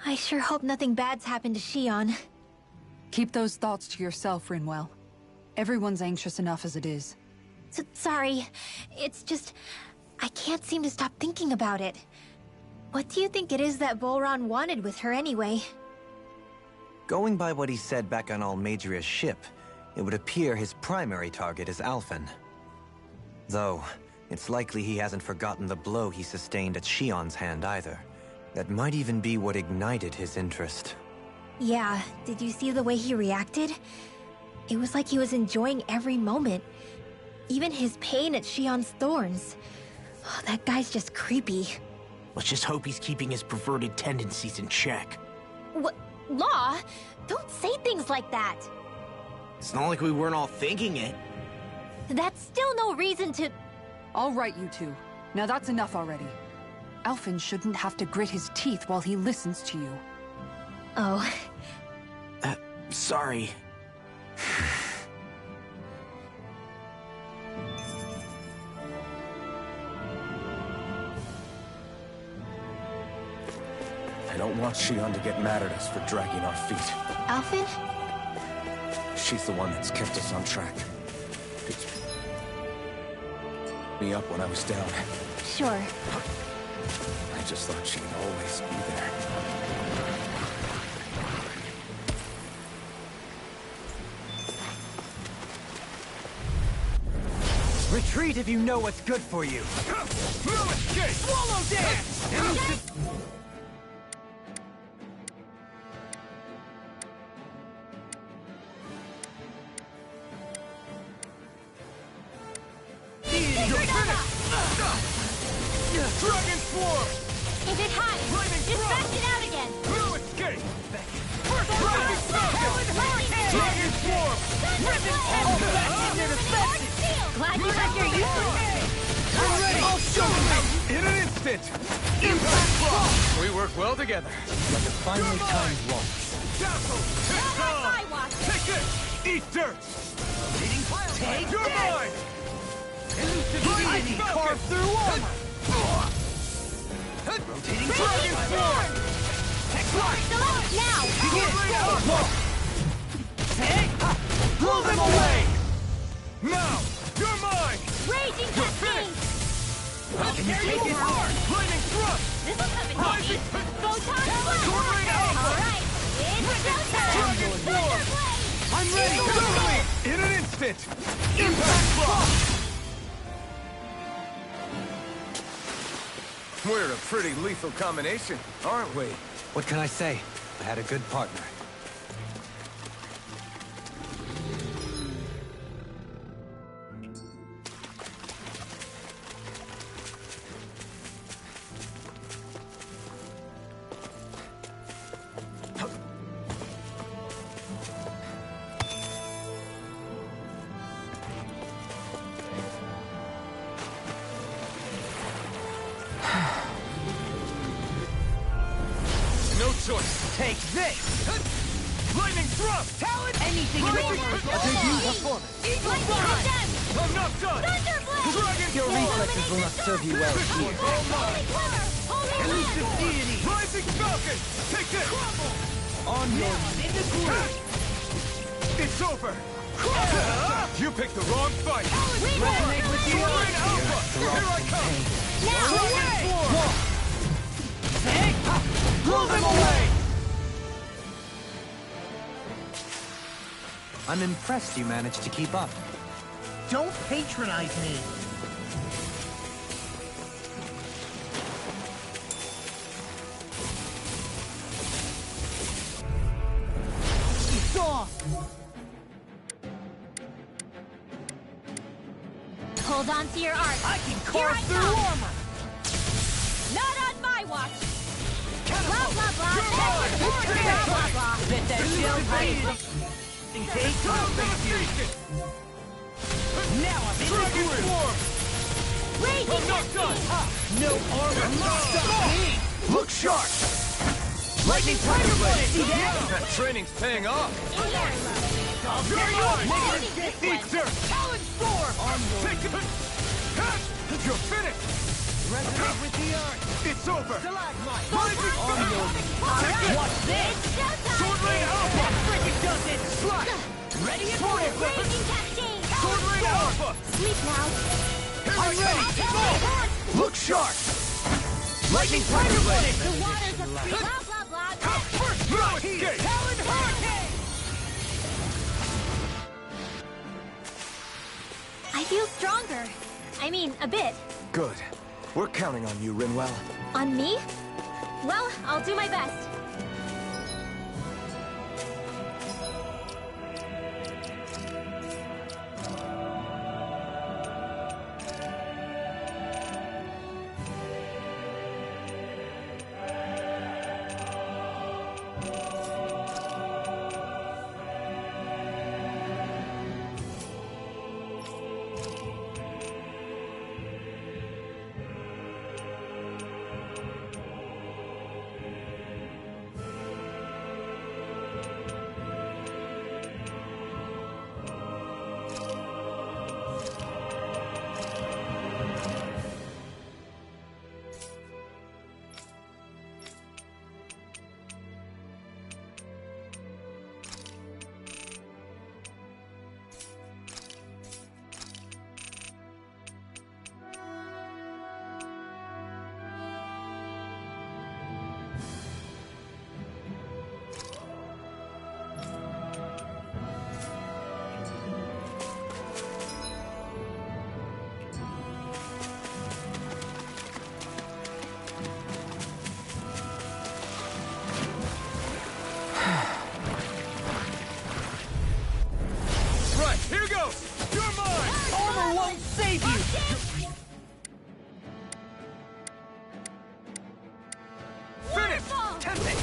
I sure hope nothing bad's happened to Shion. Keep those thoughts to yourself, Rinwell. Everyone's anxious enough as it is. Sorry. It's just... I can't seem to stop thinking about it. What do you think it is that Volron wanted with her anyway? Going by what he said back on Almadria's ship, it would appear his primary target is Alphen. Though, it's likely he hasn't forgotten the blow he sustained at Shion's hand either. That might even be what ignited his interest. Yeah, did you see the way he reacted? It was like he was enjoying every moment. Even his pain at Shion's thorns. Oh, that guy's just creepy. Let's just hope he's keeping his perverted tendencies in check. What? Law? Don't say things like that! It's not like we weren't all thinking it. That's still no reason to... All right, you two. Now that's enough already. Alphen shouldn't have to grit his teeth while he listens to you. Oh. Sorry. I don't want Shion to get mad at us for dragging our feet. Alphen? She's the one that's kept us on track. Picked me up when I was down. Sure. I just thought she'd always be there. Retreat if you know what's good for you. Swallow dance! Dragon Swarm! Is it hot? Dispatch it out again! No escape! Dragon Dragon Swarm! Glad you had your use of it! I'm ready! I'll show you! In an instant! Impact Block! We work well together. Like a finely timed waltz. Castle! Take on! Take this! Eat dirt! Take your mind! I can carve through armor! Rotating Dragon Swarm! Now! Blow them away! Now! You're mine! Raging Cascade! Can you take it hard? Lightning Thrust! This'll come in handy! Photon Sword Rain Alpha! Alright, it's showtime! Dragon Swarm! Thunderblade! I'm ready! Totally! In an instant! Impact Block! We're a pretty lethal combination, aren't we? What can I say? I had a good partner. No choice. Take this! Lightning Thrust! Talent! Anything in order! A debut performance. Lightning Condemned! I'm not done! Thunderblade! Dragon Your Swarm! reflexes will not serve you well here. Holy Clover! Holy Elusive Land! Deity! Rising Falcon! Take this! On your It's over! You picked the wrong fight! Resonate with you! Rain Alpha! Here I come! Now! Dragon Swarm! Blow them away! I'm impressed you managed to keep up. Don't patronize me. It's off. Hold on to your art! I can Here carve I through come. armor. Not on my watch! Blah, blah, blah! Blah, blah, blah! Let that shell bite. Take off. Now I'm in the Dragon groove. Swarm! Raging I'm not done! Cascade! No armor. Stop me. Look sharp! Lightning Tiger Blade. See that? That training's paying off. In here! I'll tear you up. Holding this Eat one! dirt! Talon Storm. Take it! You're finished! Resonate with the earth. It's over! Stalagmite. Rising Falcon! Take it! sleep now. I'm ready! Go! Look sharp! Lightning Tiger Blade! The waters of free blah blah blah. First blood! Talon Hurricane! I feel stronger. I mean, a bit. Good. We're counting on you, Rinwell. On me? Well, I'll do my best. Here goes! You're mine! Armor won't save you! Finish! Tempting!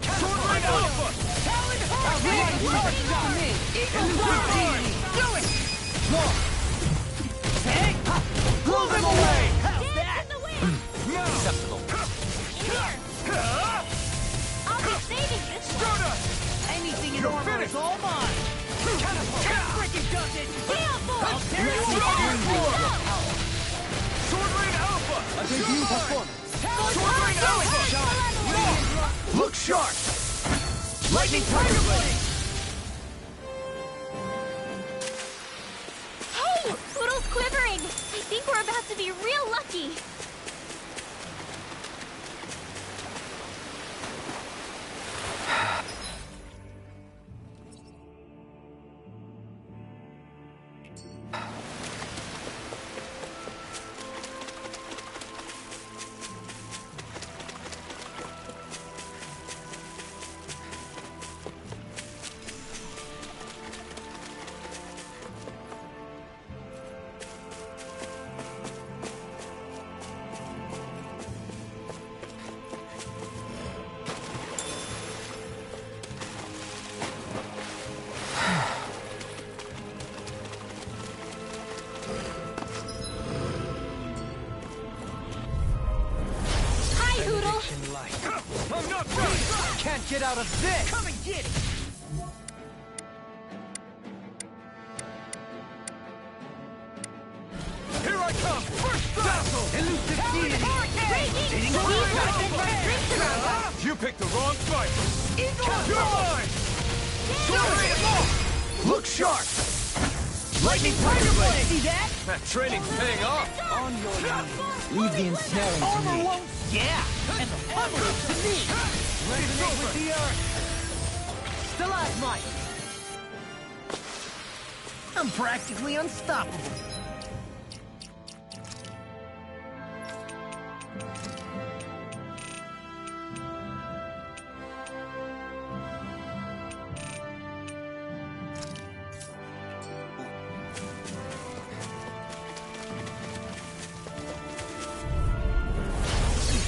Sword Ring Alpha! Talon Hurricane! Do it! One! Hey! Blow them away! How's that? Now! Acceptable. I'll be saving this one. Stroda! Anything in You're armor finished. is all mine! That freaking does it! I'll tear you apart! Sword Ring Alpha! A debut performance. Sword Ring Alpha! Look sharp! Lightning Tiger Blade! Hey! Poodle's quivering! I think we're about to be real lucky. I'm not done! Can't get out of this! Come and get it! Here I come! First dazzle! Elusive deity! You picked the wrong fight! You're mine! Look sharp! Lightning Tiger Blade! See that? That training's paying off! On your knees. Leave the ensnaring to Armor me. won't... Yeah! And the hammer is to me! Resonate with the earth! Stalagmite! I'm practically unstoppable.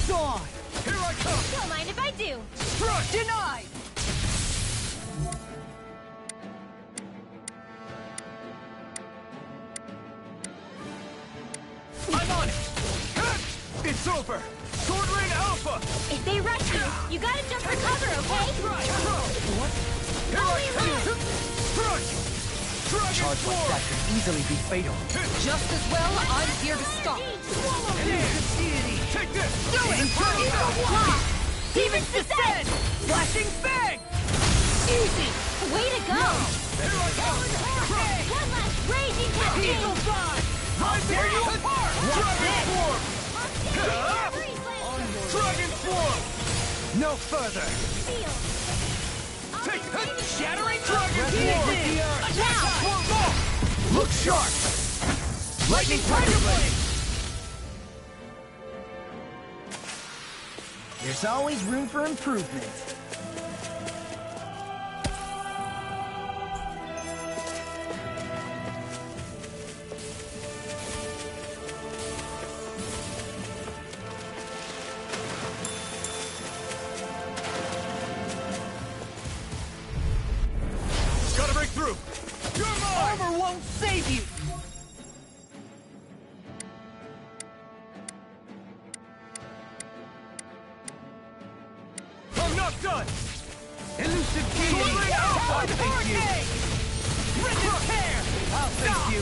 Gone! Here I come! Don't mind if I do. Strike! Denied! I'm on it! It's over! Sword Rain Alpha! If they rush you, you gotta jump for cover, okay? What? Here I come! Strike! Dragon Charge like Sword! that could easily be fatal. Just as well, I'm here to stop. Elusive deity! Take this! Do it! Demons descend! Flashing fang! Easy! Way to go! One last raging cascade! Eagle Fly! I'll tear you apart! Dragon Form! No further! Take that! Shattering Dragon Easy! Form! Look sharp! Lightning Tiger Blade! There's always room for improvement. Gotta break through! You're mine! Armor won't save you! I'm not done! Elusive Key! Sword Rain Alpha! I'll face you! Rip and tear! I'll face you!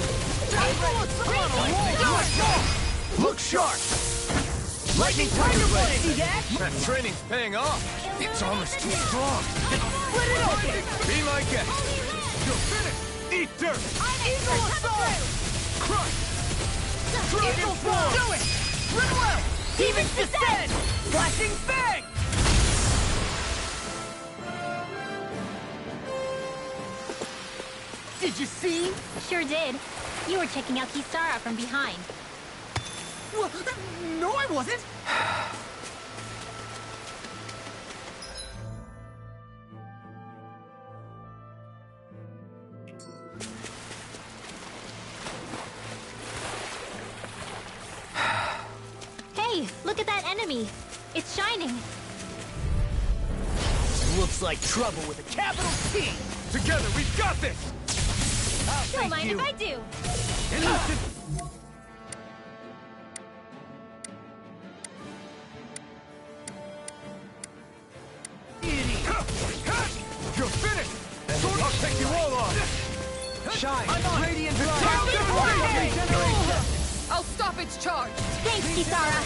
Look sharp! Lightning Tiger Blade! See that? That training's paying off! Its armor's too strong. Split it open! Be my guest! You're finished! Eat dirt! Eagle Assault! Crush! Eagle Form! Do it! Ridwell! Demon's Descent! Flashing Fang! Did you see? Sure did. You were checking out Kisara from behind. No, I wasn't! Hey, look at that enemy. It's shining. Looks like trouble with a capital T! Together, we've got this! Don't mind if I do. Elusive... You're finished! Sword, I'll take you all on! Shine! I'm on! Radiant Fire! I'll stop its charge! Thanks, Kisara.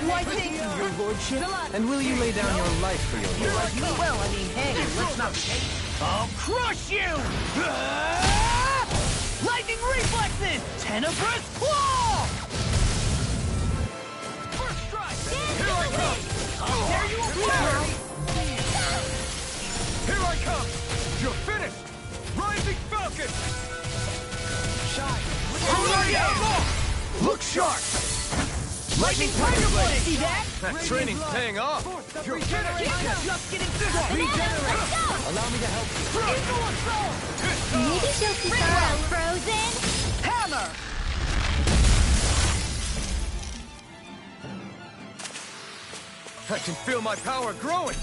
Lightning! Your lordship? And will you lay down your life for your lord? Like you will, I mean, hey, let's not... I'll crush you! Lightning reflexes! Tenebrous claw! First strike! Here I come! I'll tear you apart! Here I come! You're finished! Rising Falcon! Shine! Look sharp! Lightning Tiger Blade! See that? That training's paying off! You're finished! Just getting started! Let's go! Allow me to help you. Eagle Assault! Maybe show Kisara frozen? Hammer! I can feel my power growing!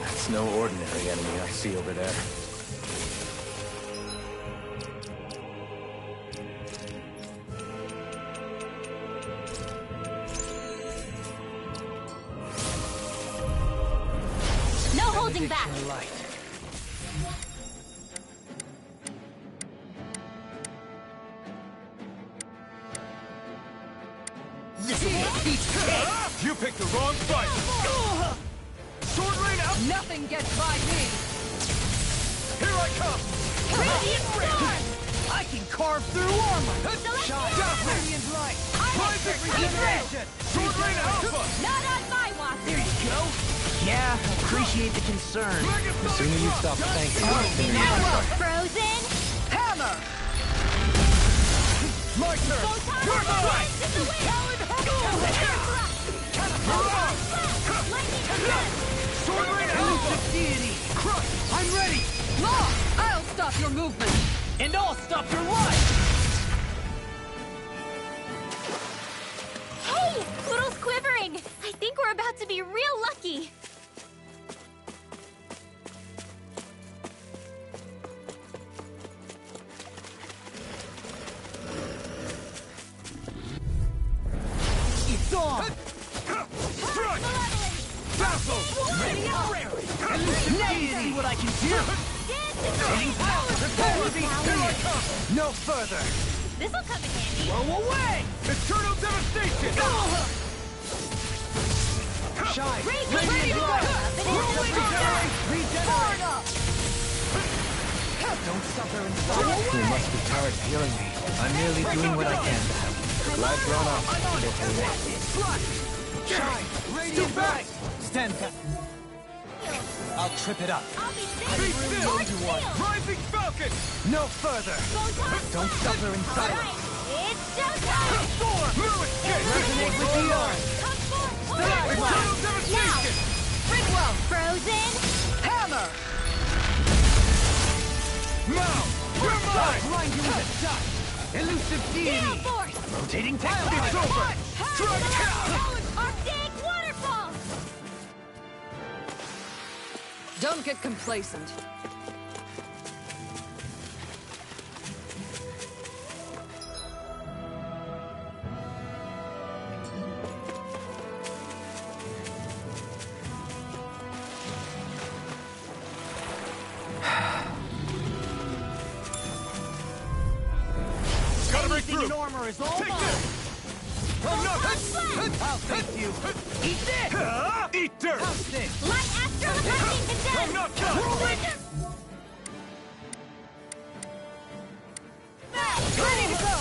It's no ordinary enemy I see over there. No holding back. Light. You picked the wrong fight! Sword Rain out! Nothing gets by me! Here I come! Radiant Ring! I can carve through armor! Radiant Light! Rising Regeneration! Sword Rain Alpha! Not on my watch. There you go! Yeah, appreciate the concern. The sooner you stop thanking me, the sooner you Frozen? Hammer! My turn! You're Sword Rain Alpha! Deity! Crush! I'm ready! Law! I'll stop your movement! And I'll stop your life! Hey! Poodle's quivering! I think we're about to be real lucky! It's on! Strike! Baffle! Ready up! Now you see what I can do! Hitting power! Prepare to be Here I come! no further! This'll come in handy. Blow away! Eternal Devastation! Shine! Ready Ready to to go! go! Regenerate! Regenerate! Don't suffer in silence! You must be tired of hearing me. I'm merely doing what I can to help. Glad grown up. Shine! Radiant light! Stand back! I'll trip it up. I'll be Be safe! still! Lord Shield! Rising Falcon! No further! Don't suffer in silence! Alright, it's showtime! Storm! New escape! Resonate with the earth! Come forth! Eternal Devastation! Bridwell! Frozen! Hammer! Now! You're mine! Grind you into dust! Elusive Gale deity! Force! Rotating It's tail! over! Strike out! Arctic Waterfall! Don't get complacent. Gotta break Anything through! in armor is all Take mine! this! I'm not... I'll thank you! Eat this! Eat dirt! How's this? Light Astral Lightning Condemned! I'm not done! Ready to go!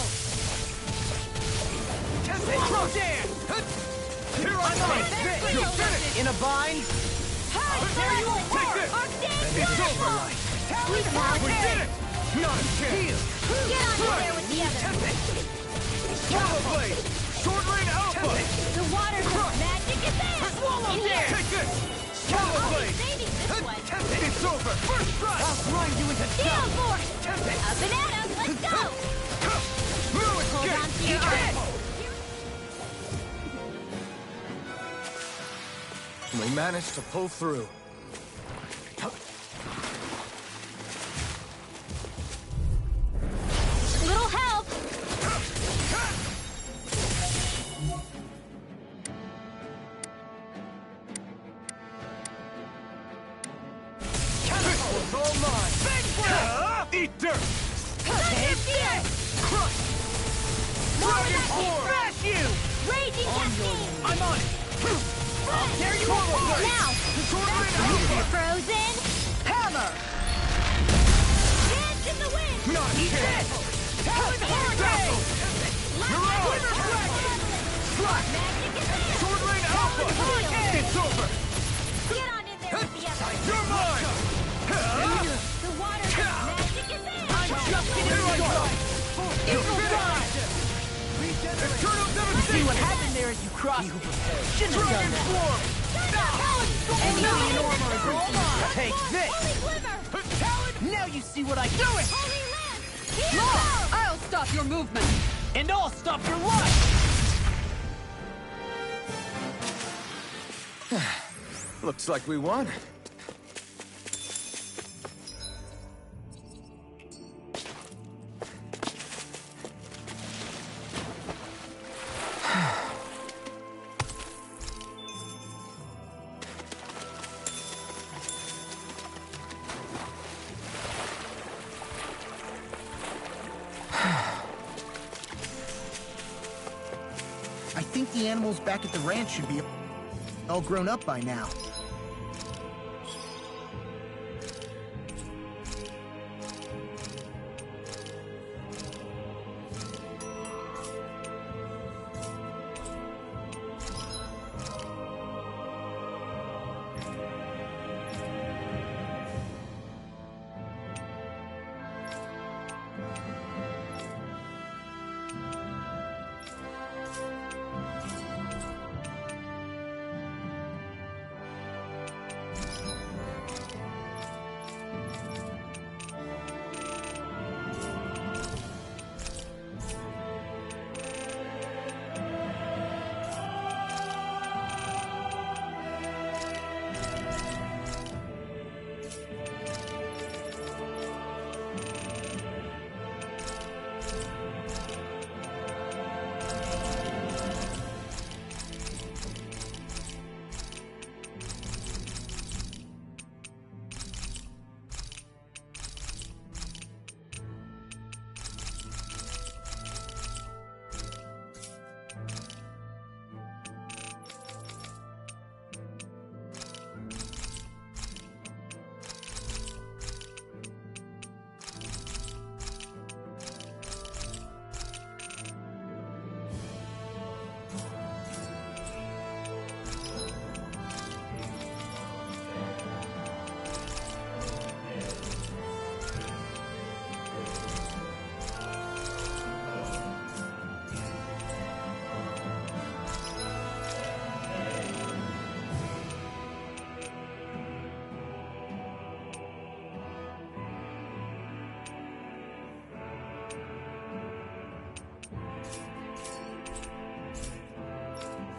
Rodan! Here I come! This! You finished! In a bind? Take this! It's over! We did it! Not a chance! Get on in there with the others! Swallow Blade! Sword Rain Alpha! The water's magic is there! Swallow In here! Take this! Swallow I'll be Blade! saving this one! It's over! First strike! I'll grind you into Gale dust! Force! A banana! Let's go! New Hold on escape! to your arm! We managed to pull through. Little help! It's all mine! Eat dirt! Thunder Fierce! Crush! Dragon Smash you! Raging Cascade! I'm on it! I'll tear you apart! Now! Sword Rain Alpha! Frozen! Hammer! Dance in the wind! Not a chance! Talon Baffle! Mirage! Strike! Magic is there! Sword Rain Alpha! It's over! Get on in there with the others! You're mine! The water's magic is there! Just get Here I in go! the You finished! Eternal See what Devastation! happened there as you crossed me. Shouldn't have Dragon done that. Swarm! Anything in armor is all mine. Take Holy this! Glimmer! Now you see what I do it! Holy Land! Here Law! goes! I'll stop your movement! And I'll stop your life! Looks like we won. I think the animals back at the ranch should be all grown up by now.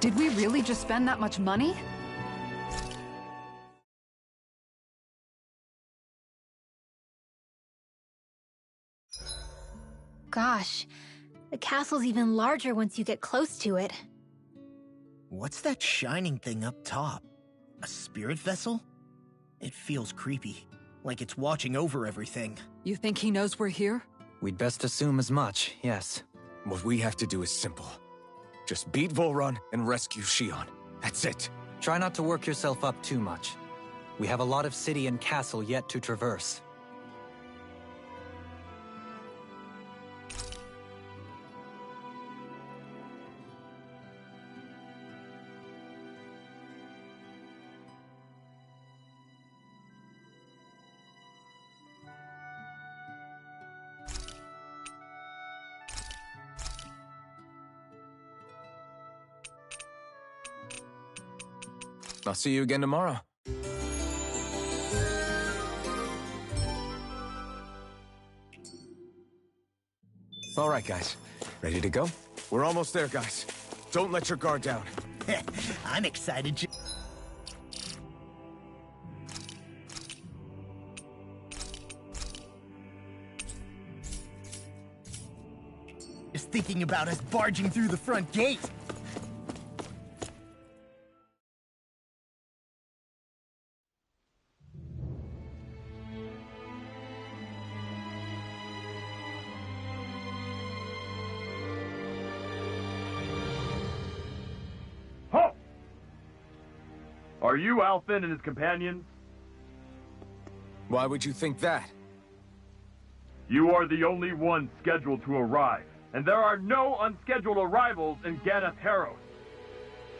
Did we really just spend that much money? Gosh, the castle's even larger once you get close to it. What's that shining thing up top? A spirit vessel? It feels creepy, like it's watching over everything. You think he knows we're here? We'd best assume as much, yes. What we have to do is simple. Just beat Volron and rescue Shion. That's it. Try not to work yourself up too much. We have a lot of city and castle yet to traverse. I'll see you again tomorrow. All right, guys. Ready to go? We're almost there, guys. Don't let your guard down. I'm excited. Just thinking about us barging through the front gate. Are you Alphen and his companions? Why would you think that? You are the only one scheduled to arrive, and there are no unscheduled arrivals in Ganath Haros.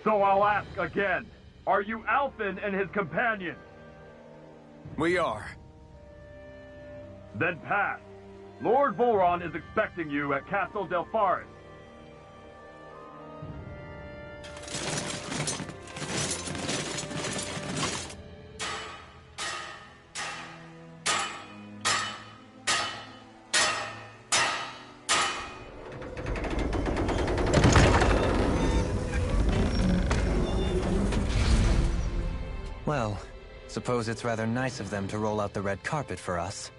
So I'll ask again, are you Alphen and his companions? We are. Then pass. Lord Volron is expecting you at Castle Delpharis. Well, suppose it's rather nice of them to roll out the red carpet for us.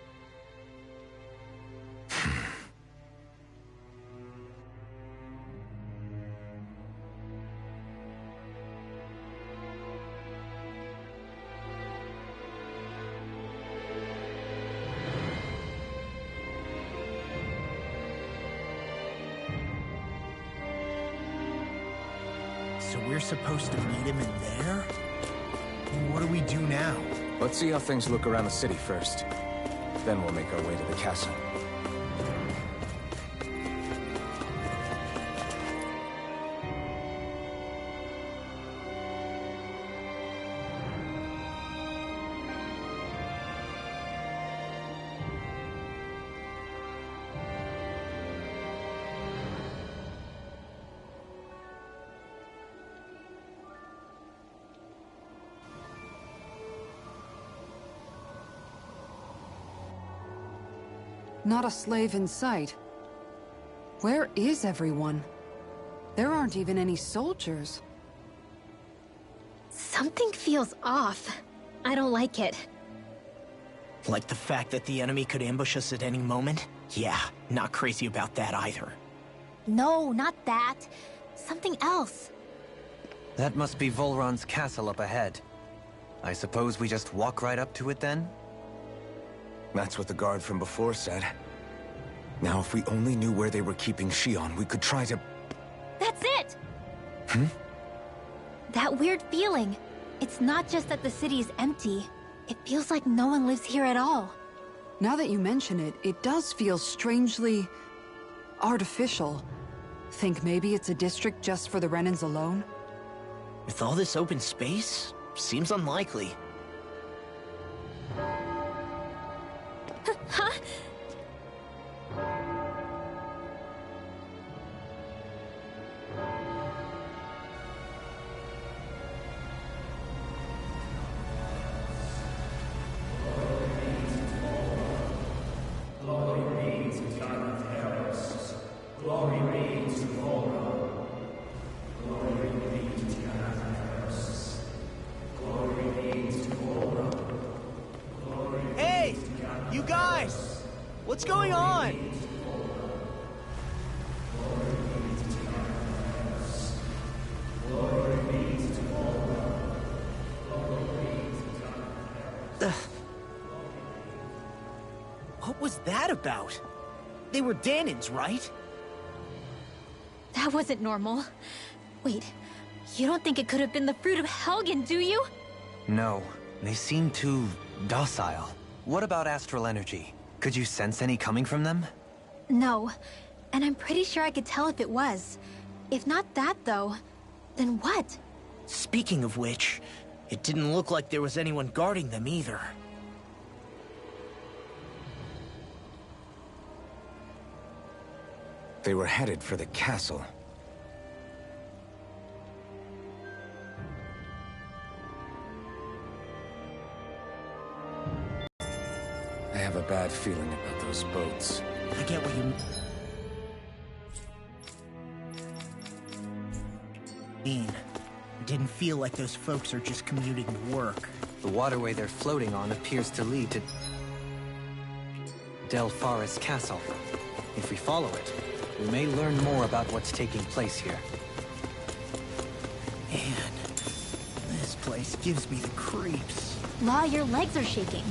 So we're supposed to meet him in there? What do we do now? Let's see how things look around the city first. Then we'll make our way to the castle. Not a slave in sight. Where is everyone? There aren't even any soldiers. Something feels off. I don't like it. Like the fact that the enemy could ambush us at any moment? Yeah, not crazy about that either. No, not that. Something else. That must be Volron's castle up ahead. I suppose we just walk right up to it then? That's what the guard from before said. Now, if we only knew where they were keeping Shion, we could try to... That's it! Hmm? That weird feeling. It's not just that the city's empty. It feels like no one lives here at all. Now that you mention it, it does feel strangely... artificial. Think maybe it's a district just for the Renans alone? With all this open space, seems unlikely. Huh? Glory be to Volron. Glory be to What's going on? What was that about? They were Dahnans, right? That wasn't normal. Wait, you don't think it could have been the fruit of Helgen, do you? No, they seem too docile. What about astral energy? Could you sense any coming from them? No, and I'm pretty sure I could tell if it was. If not that, though, then what? Speaking of which, it didn't look like there was anyone guarding them either. They were headed for the castle. I have a bad feeling about those boats. I get what you mean. It didn't feel like those folks are just commuting to work. The waterway they're floating on appears to lead to Delpharis Castle. If we follow it, we may learn more about what's taking place here. Man, this place gives me the creeps. Law, your legs are shaking.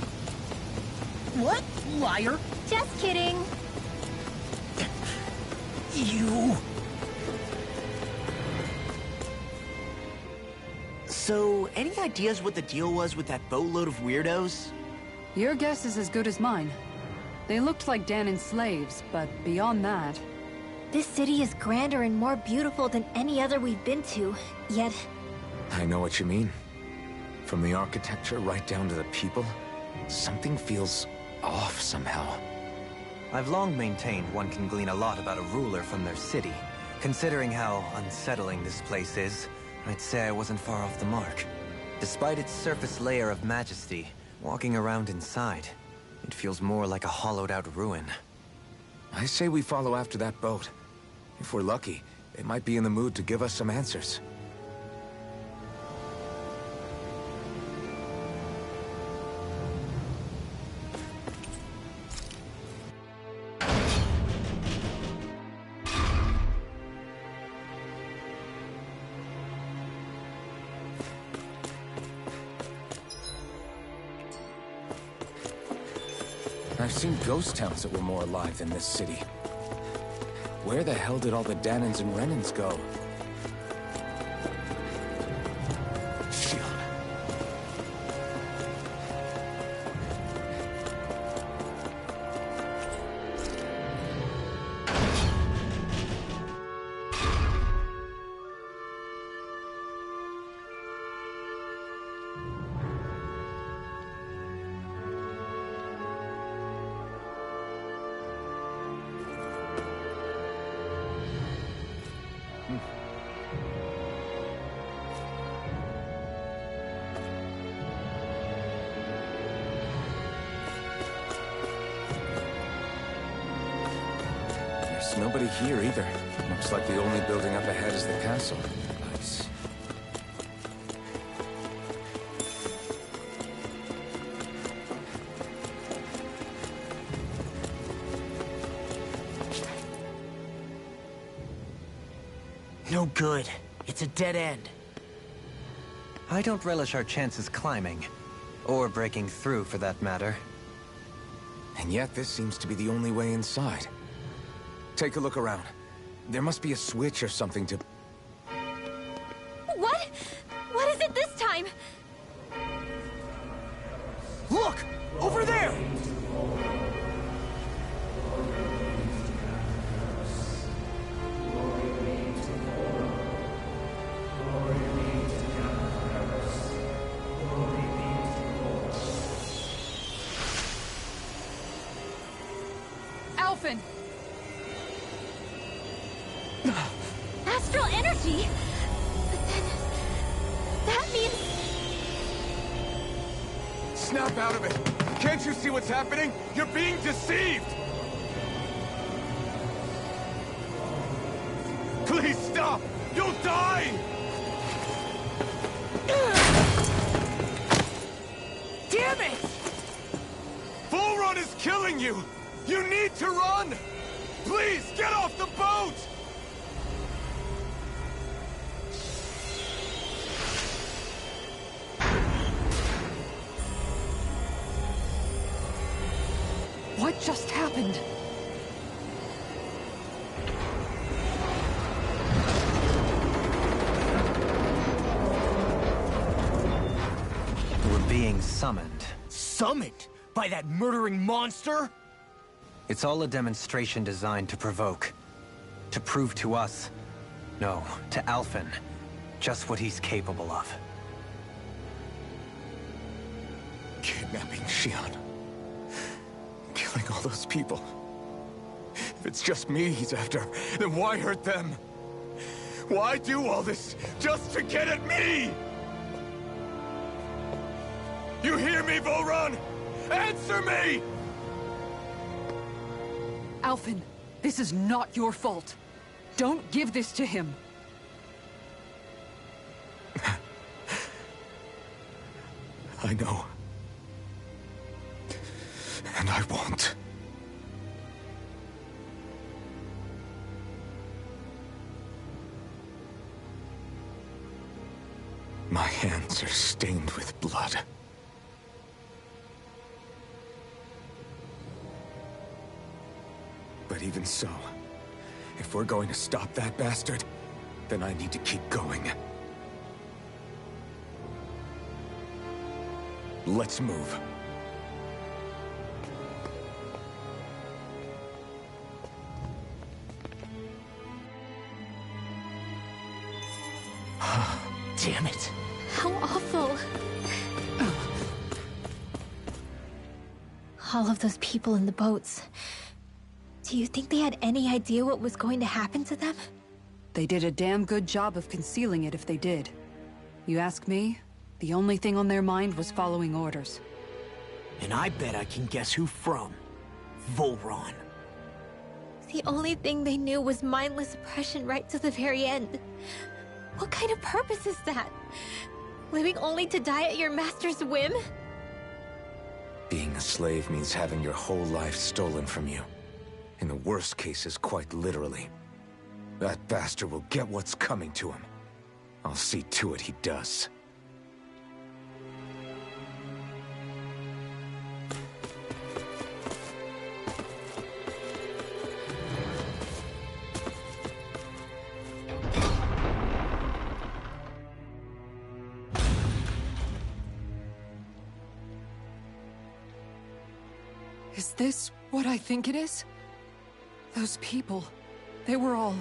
What? Liar? Just kidding. You... So, any ideas what the deal was with that boatload of weirdos? Your guess is as good as mine. They looked like Dahnan slaves, but beyond that... This city is grander and more beautiful than any other we've been to, yet... I know what you mean. From the architecture right down to the people, something feels off somehow. I've long maintained one can glean a lot about a ruler from their city. Considering how unsettling this place is, I'd say I wasn't far off the mark. Despite its surface layer of majesty, walking around inside, it feels more like a hollowed-out ruin. I say we follow after that boat. If we're lucky, it might be in the mood to give us some answers. I've seen ghost towns that were more alive than this city. Where the hell did all the Dahnans and Renans go? Shion. There's nobody here either. Looks like the only building up ahead is the castle. Nice. No good. It's a dead end. I don't relish our chances climbing. Or breaking through, for that matter. And yet this seems to be the only way inside. Take a look around. There must be a switch or something to... What? What is it this time? Look! Over there! Alphen! Astral energy? But then... that means... Snap out of it! Can't you see what's happening? You're being deceived! Please stop! You'll die! Damn it! Bull Run is killing you! You need to run! Please, get off the boat! What just happened? We're being summoned. Summoned? By that murdering monster? It's all a demonstration designed to provoke. To prove to us, no, to Alphen, just what he's capable of. Kidnapping Shion. Killing all those people. If it's just me he's after, then why hurt them? Why do all this just to get at me? You hear me, Volron? Answer me! Alphen, this is not your fault. Don't give this to him. I know. And I won't. My hands are stained with blood. But even so, if we're going to stop that bastard, then I need to keep going. Let's move. Damn it. How awful. All of those people in the boats. Do you think they had any idea what was going to happen to them? They did a damn good job of concealing it if they did. You ask me, the only thing on their mind was following orders. And I bet I can guess who from. Volron. The only thing they knew was mindless oppression right to the very end. What kind of purpose is that? Living only to die at your master's whim? Being a slave means having your whole life stolen from you. In the worst cases, quite literally. That bastard will get what's coming to him. I'll see to it he does. Is this what I think it is? Those people, they were all...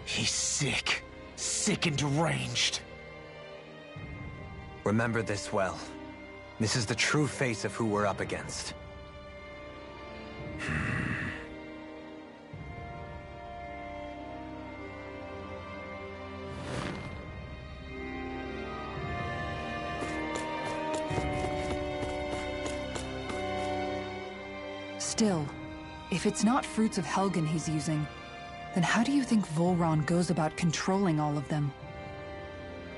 He's sick. Sick and deranged. Remember this well. This is the true face of who we're up against. Still, if it's not Fruits of Helgen he's using, then how do you think Volron goes about controlling all of them?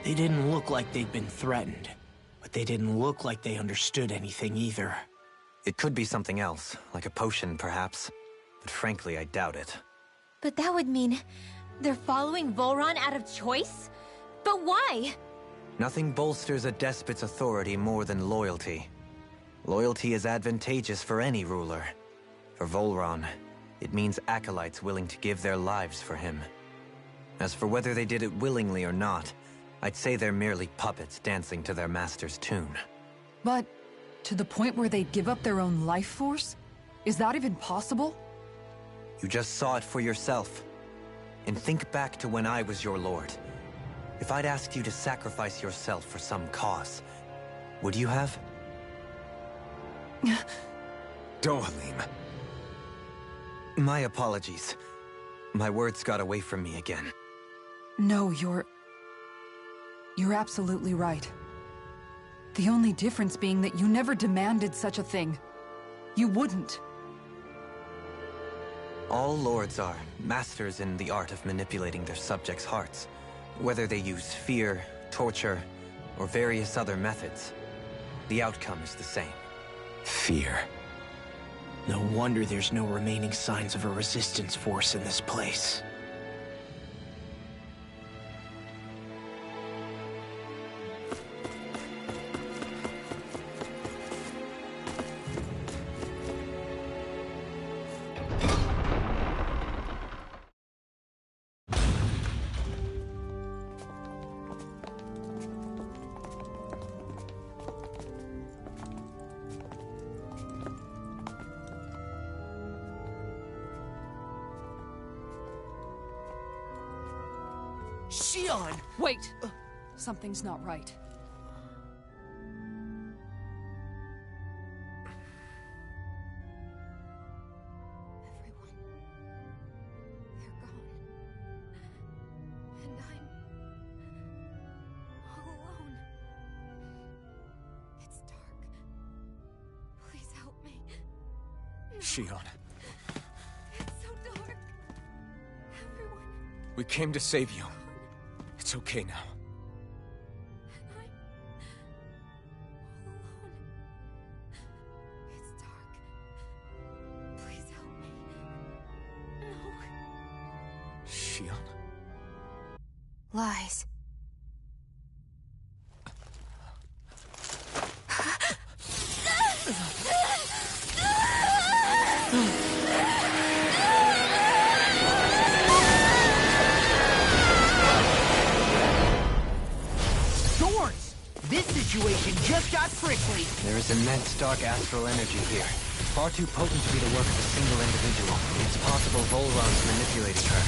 They didn't look like they'd been threatened, but they didn't look like they understood anything either. It could be something else, like a potion perhaps, but frankly I doubt it. But that would mean they're following Volron out of choice? But why? Nothing bolsters a despot's authority more than loyalty. Loyalty is advantageous for any ruler. For Volron, it means acolytes willing to give their lives for him. As for whether they did it willingly or not, I'd say they're merely puppets dancing to their master's tune. But to the point where they'd give up their own life force? Is that even possible? You just saw it for yourself. And think back to when I was your lord. If I'd asked you to sacrifice yourself for some cause, would you have? Dohalim. My apologies. My words got away from me again. No, you're absolutely right. The only difference being that you never demanded such a thing. You wouldn't. All lords are masters in the art of manipulating their subjects' hearts. Whether they use fear, torture, or various other methods, the outcome is the same. Fear. No wonder there's no remaining signs of a resistance force in this place. Shion! Wait! Something's not right. Everyone. They're gone. And I'm all alone. It's dark. Please help me. Shion, It's so dark. Everyone. we came to save you. It's okay now. And I'm all alone. It's dark. Please help me. No. Shion? Lies. Thorns! This situation just got prickly. There is immense dark astral energy here. Far too potent to be the work of a single individual. It's possible Volron's manipulating her.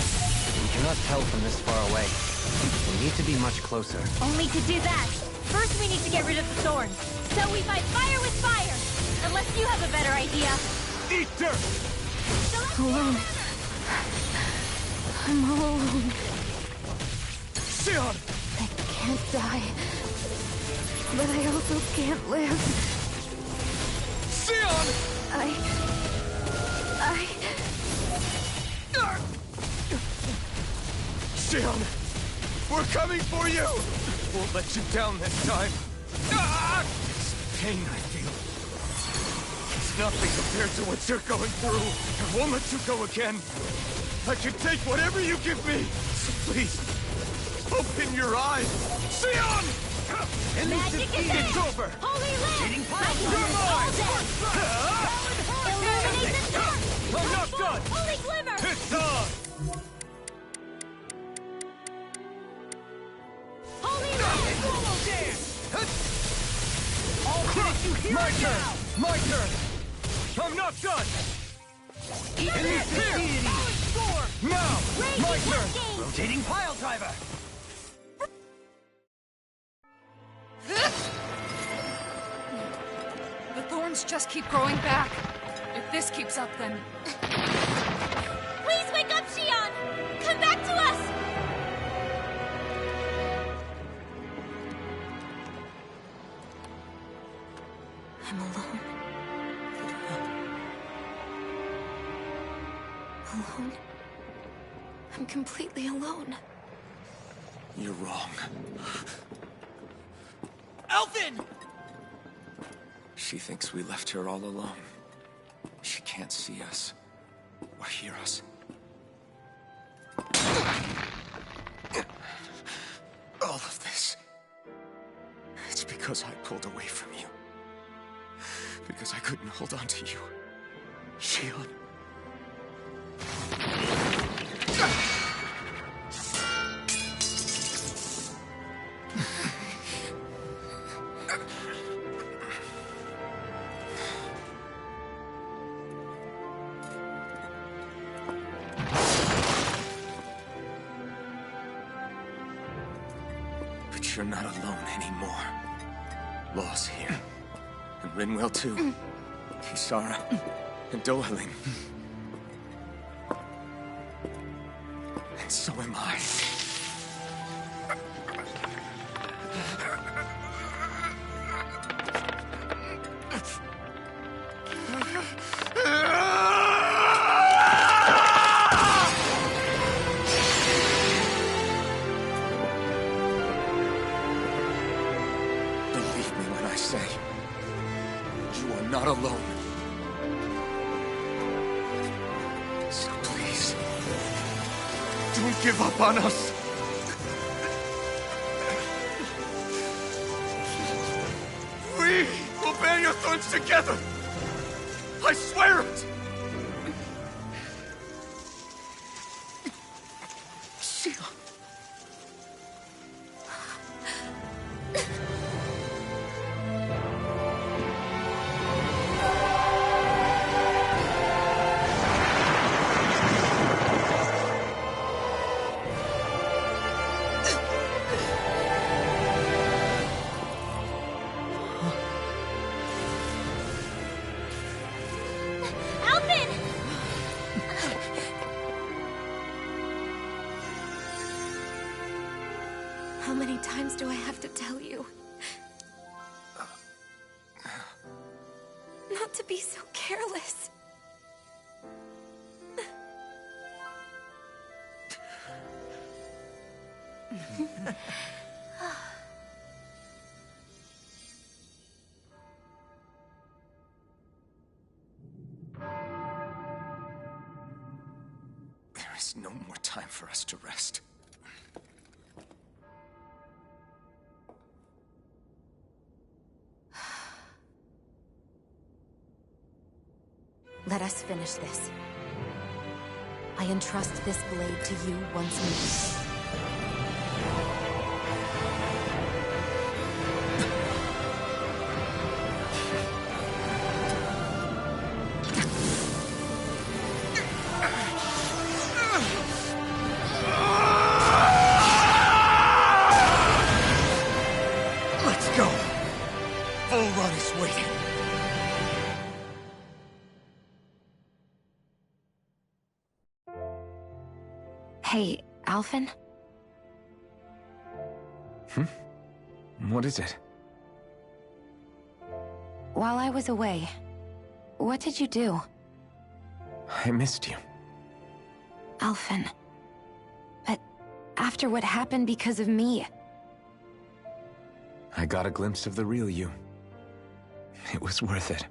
We cannot tell from this far away. We need to be much closer. Only to do that, first we need to get rid of the thorns. So we fight fire with fire! Unless you have a better idea. Eat dirt! Alone. I'm all alone. Shion! I can't die. But I also can't live. Shion! Shion! We're coming for you! Won't let you down this time. Ah! This pain I feel. It's nothing compared to what you're going through. I won't let you go again. I can take whatever you give me. So please, open your eyes. Shion! Magic is It's dead! over! Holy Land! Magic You're is mine! all dead! Illuminate the dark! I'm not done! Holy Glimmer! It's on! Holy Land! My turn! My turn! I'm not done! Here! Now! My turn! Rotating pile driver! The thorns just keep growing back. If this keeps up, then... Please wake up, Shion! Come back to us! I'm alone. Alone? I'm completely alone. You're wrong. Alphen! She thinks we left her all alone. She can't see us or hear us. All of this. It's because I pulled away from you. Because I couldn't hold on to you. Shion. But you're not alone anymore. Law's here. And Rinwell too. Kisara. And Dohaling. And so am I. Believe me when I say, you are not alone. Don't give up on us! We will bear your thorns together! I swear it! Shionne. How many times do I have to tell you? Not to be so careless. There is no more time for us to rest. Let us finish this. I entrust this blade to you once more. Let's go! Volrun is waiting. Hey, Alphen? What is it? While I was away, what did you do? I missed you. Alphen. But after what happened because of me... I got a glimpse of the real you. It was worth it.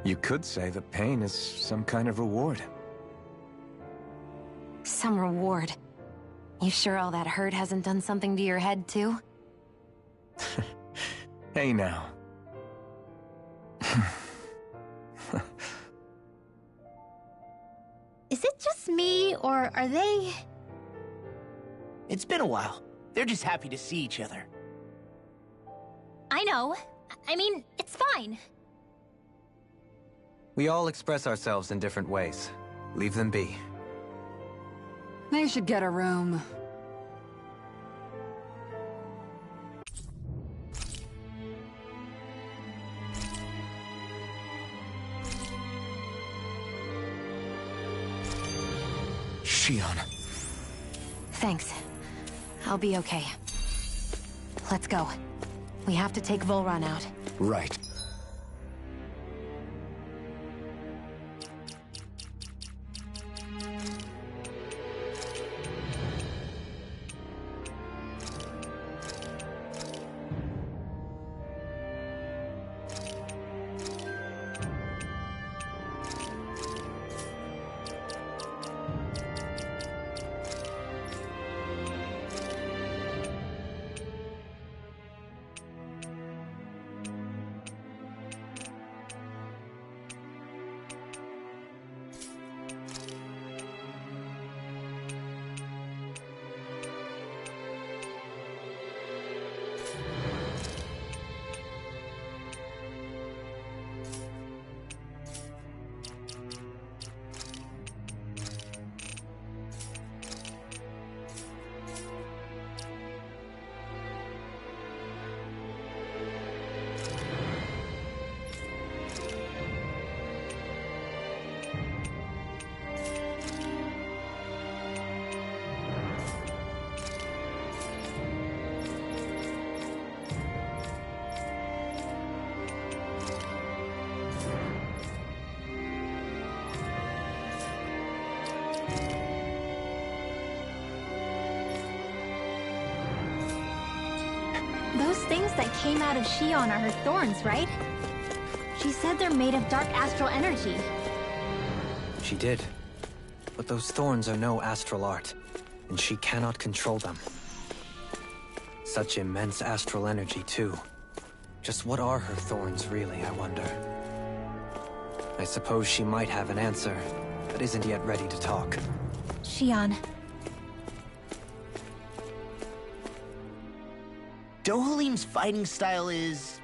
You could say the pain is some kind of reward. Some reward. You sure all that hurt hasn't done something to your head, too? Hey now. Is it just me, or are they... It's been a while. They're just happy to see each other. I know. I mean, it's fine. We all express ourselves in different ways. Leave them be. They should get a room. Shionne. Thanks. I'll be okay. Let's go. We have to take Volrun out. Right. Those things that came out of Shionne are her thorns, right? She said they're made of dark astral energy. She did. But those thorns are no astral art, and she cannot control them. Such immense astral energy, too. Just what are her thorns, really, I wonder? I suppose she might have an answer, but isn't yet ready to talk. Shion. Dohalim's fighting style is...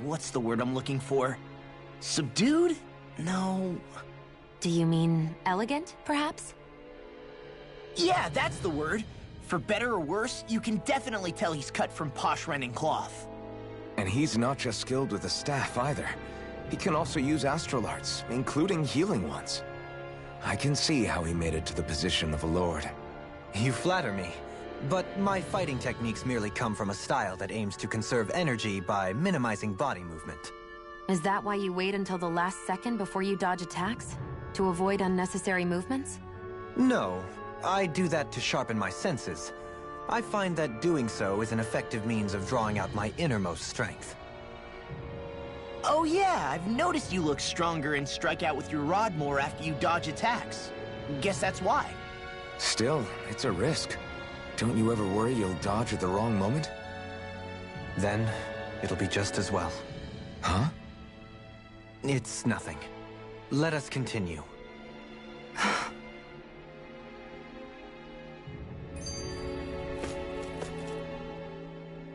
what's the word I'm looking for? Subdued? No... Do you mean elegant, perhaps? Yeah, that's the word. For better or worse, you can definitely tell he's cut from posh Renin cloth. And he's not just skilled with the staff either. He can also use astral arts, including healing ones. I can see how he made it to the position of a lord. You flatter me, but my fighting techniques merely come from a style that aims to conserve energy by minimizing body movement. Is that why you wait until the last second before you dodge attacks? To avoid unnecessary movements? No, I do that to sharpen my senses. I find that doing so is an effective means of drawing out my innermost strength. Oh yeah, I've noticed you look stronger and strike out with your rod more after you dodge attacks. Guess that's why. Still, it's a risk. Don't you ever worry you'll dodge at the wrong moment? Then, it'll be just as well. Huh? It's nothing. Let us continue.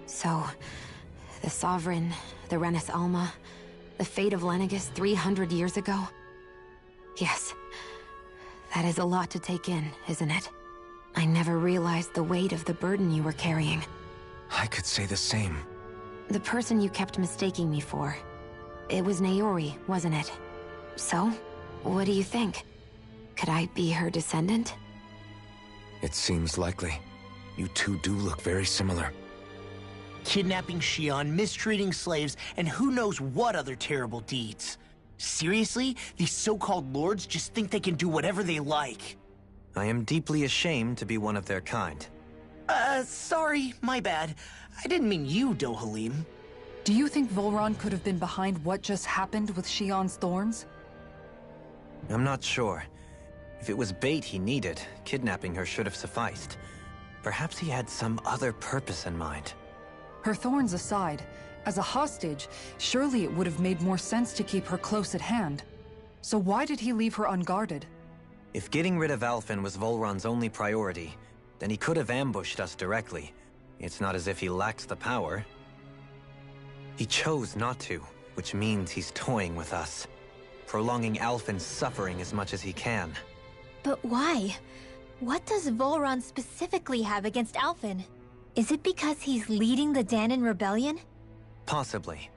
So, the Sovereign, the Renis Alma, the fate of Lenegis 300 years ago? Yes, that is a lot to take in, isn't it? I never realized the weight of the burden you were carrying. I could say the same. The person you kept mistaking me for, it was Naori, wasn't it? So, what do you think? Could I be her descendant? It seems likely. You two do look very similar. Kidnapping Shion, mistreating slaves, and who knows what other terrible deeds. Seriously? These so-called lords just think they can do whatever they like. I am deeply ashamed to be one of their kind. Sorry, my bad. I didn't mean you, Dohalim. Do you think Volron could have been behind what just happened with Shion's thorns? I'm not sure. If it was bait he needed, kidnapping her should have sufficed. Perhaps he had some other purpose in mind. Her thorns aside, as a hostage, surely it would have made more sense to keep her close at hand. So why did he leave her unguarded? If getting rid of Alphen was Volron's only priority, then he could have ambushed us directly. It's not as if he lacks the power. He chose not to, which means he's toying with us, prolonging Alphen's suffering as much as he can. But why? What does Volron specifically have against Alphen? Is it because he's leading the Dahnan rebellion? Possibly.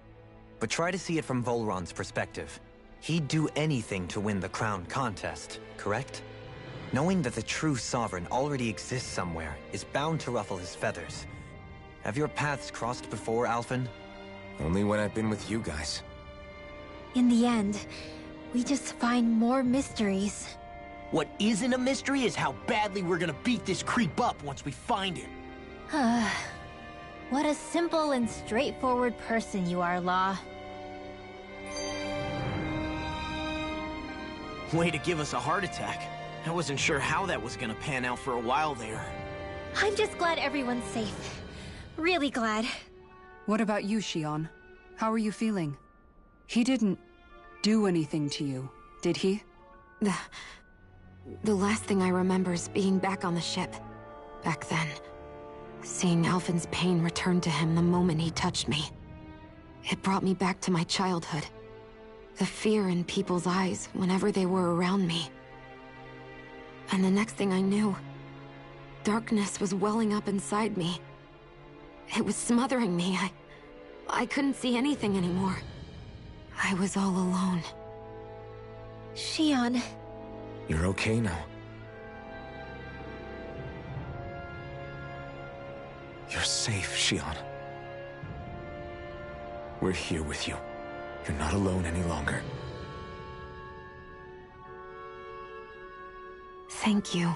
But try to see it from Volron's perspective. He'd do anything to win the crown contest, correct? Knowing that the true sovereign already exists somewhere is bound to ruffle his feathers. Have your paths crossed before, Alphen? Only when I've been with you guys. In the end, we just find more mysteries. What isn't a mystery is how badly we're gonna beat this creep up once we find him. What a simple and straightforward person you are, Law. Way to give us a heart attack. I wasn't sure how that was gonna pan out for a while there. I'm just glad everyone's safe. Really glad. What about you, Shion? How are you feeling? He didn't do anything to you, did he? The last thing I remember is being back on the ship. Back then. Seeing Alphen's pain return to him the moment he touched me. It brought me back to my childhood. The fear in people's eyes whenever they were around me. And the next thing I knew, darkness was welling up inside me. It was smothering me. I couldn't see anything anymore. I was all alone. Shion. You're okay now. You're safe, Shion. We're here with you. You're not alone any longer. Thank you.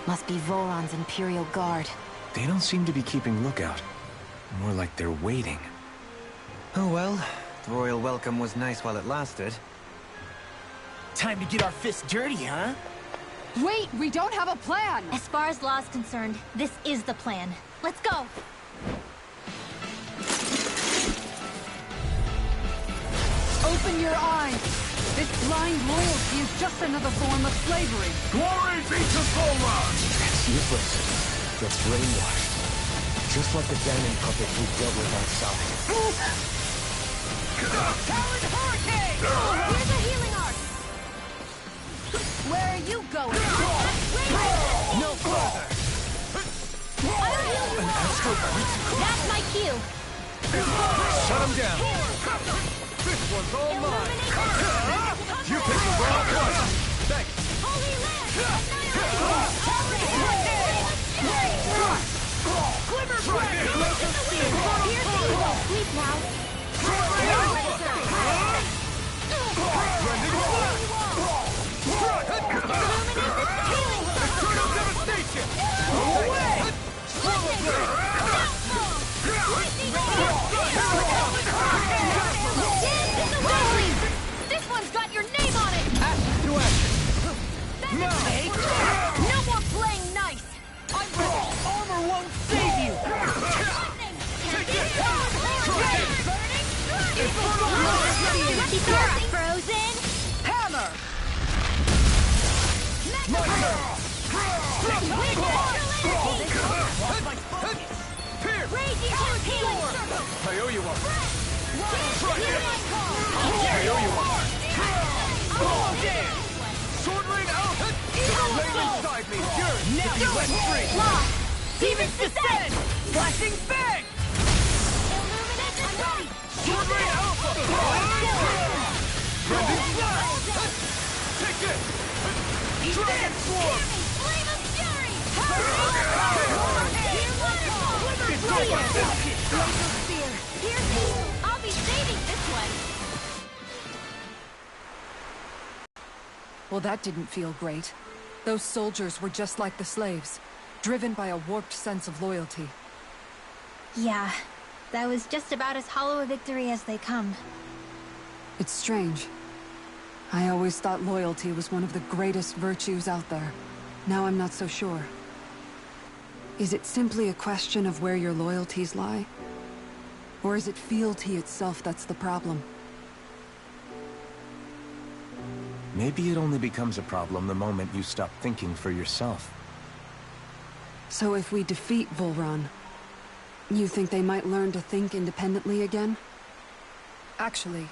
Must be Volron's Imperial Guard. They don't seem to be keeping lookout. More like they're waiting. Oh well, the royal welcome was nice while it lasted. Time to get our fists dirty, huh? Wait, we don't have a plan! As far as Law's concerned, this is the plan. Let's go! Open your eyes! This blind loyalty is just another form of slavery. Glory be to Volron! Useless. Gets brainwashed. Just like the damning puppet we dealt with outside. Talon Hurricane! Here's a healing arc! Where are you going? No further! I'll heal you all! That's my cue! Shut him down! This one's all mine! You picked the wrong one! Thanks! Holy Land! Glimmer Sleep now! Eternal devastation! This one's got your name on it! Action to action. No more playing nice! Armor won't save you. Keep your frozen! Hammer! I owe you one! Sword Rain out! Lay inside me! Now you let free. Demons descend! Flashing bang. Sword Rain Alpha! Rending Blast! Take it! Dragon Swarm! Flame of Fury! I'll be saving this one! Well, that didn't feel great. Those soldiers were just like the slaves, driven by a warped sense of loyalty. Yeah, that was just about as hollow a victory as they come. It's strange. I always thought loyalty was one of the greatest virtues out there. Now I'm not so sure. Is it simply a question of where your loyalties lie? Or is it fealty itself that's the problem? Maybe it only becomes a problem the moment you stop thinking for yourself. So if we defeat Volron, you think they might learn to think independently again? Actually,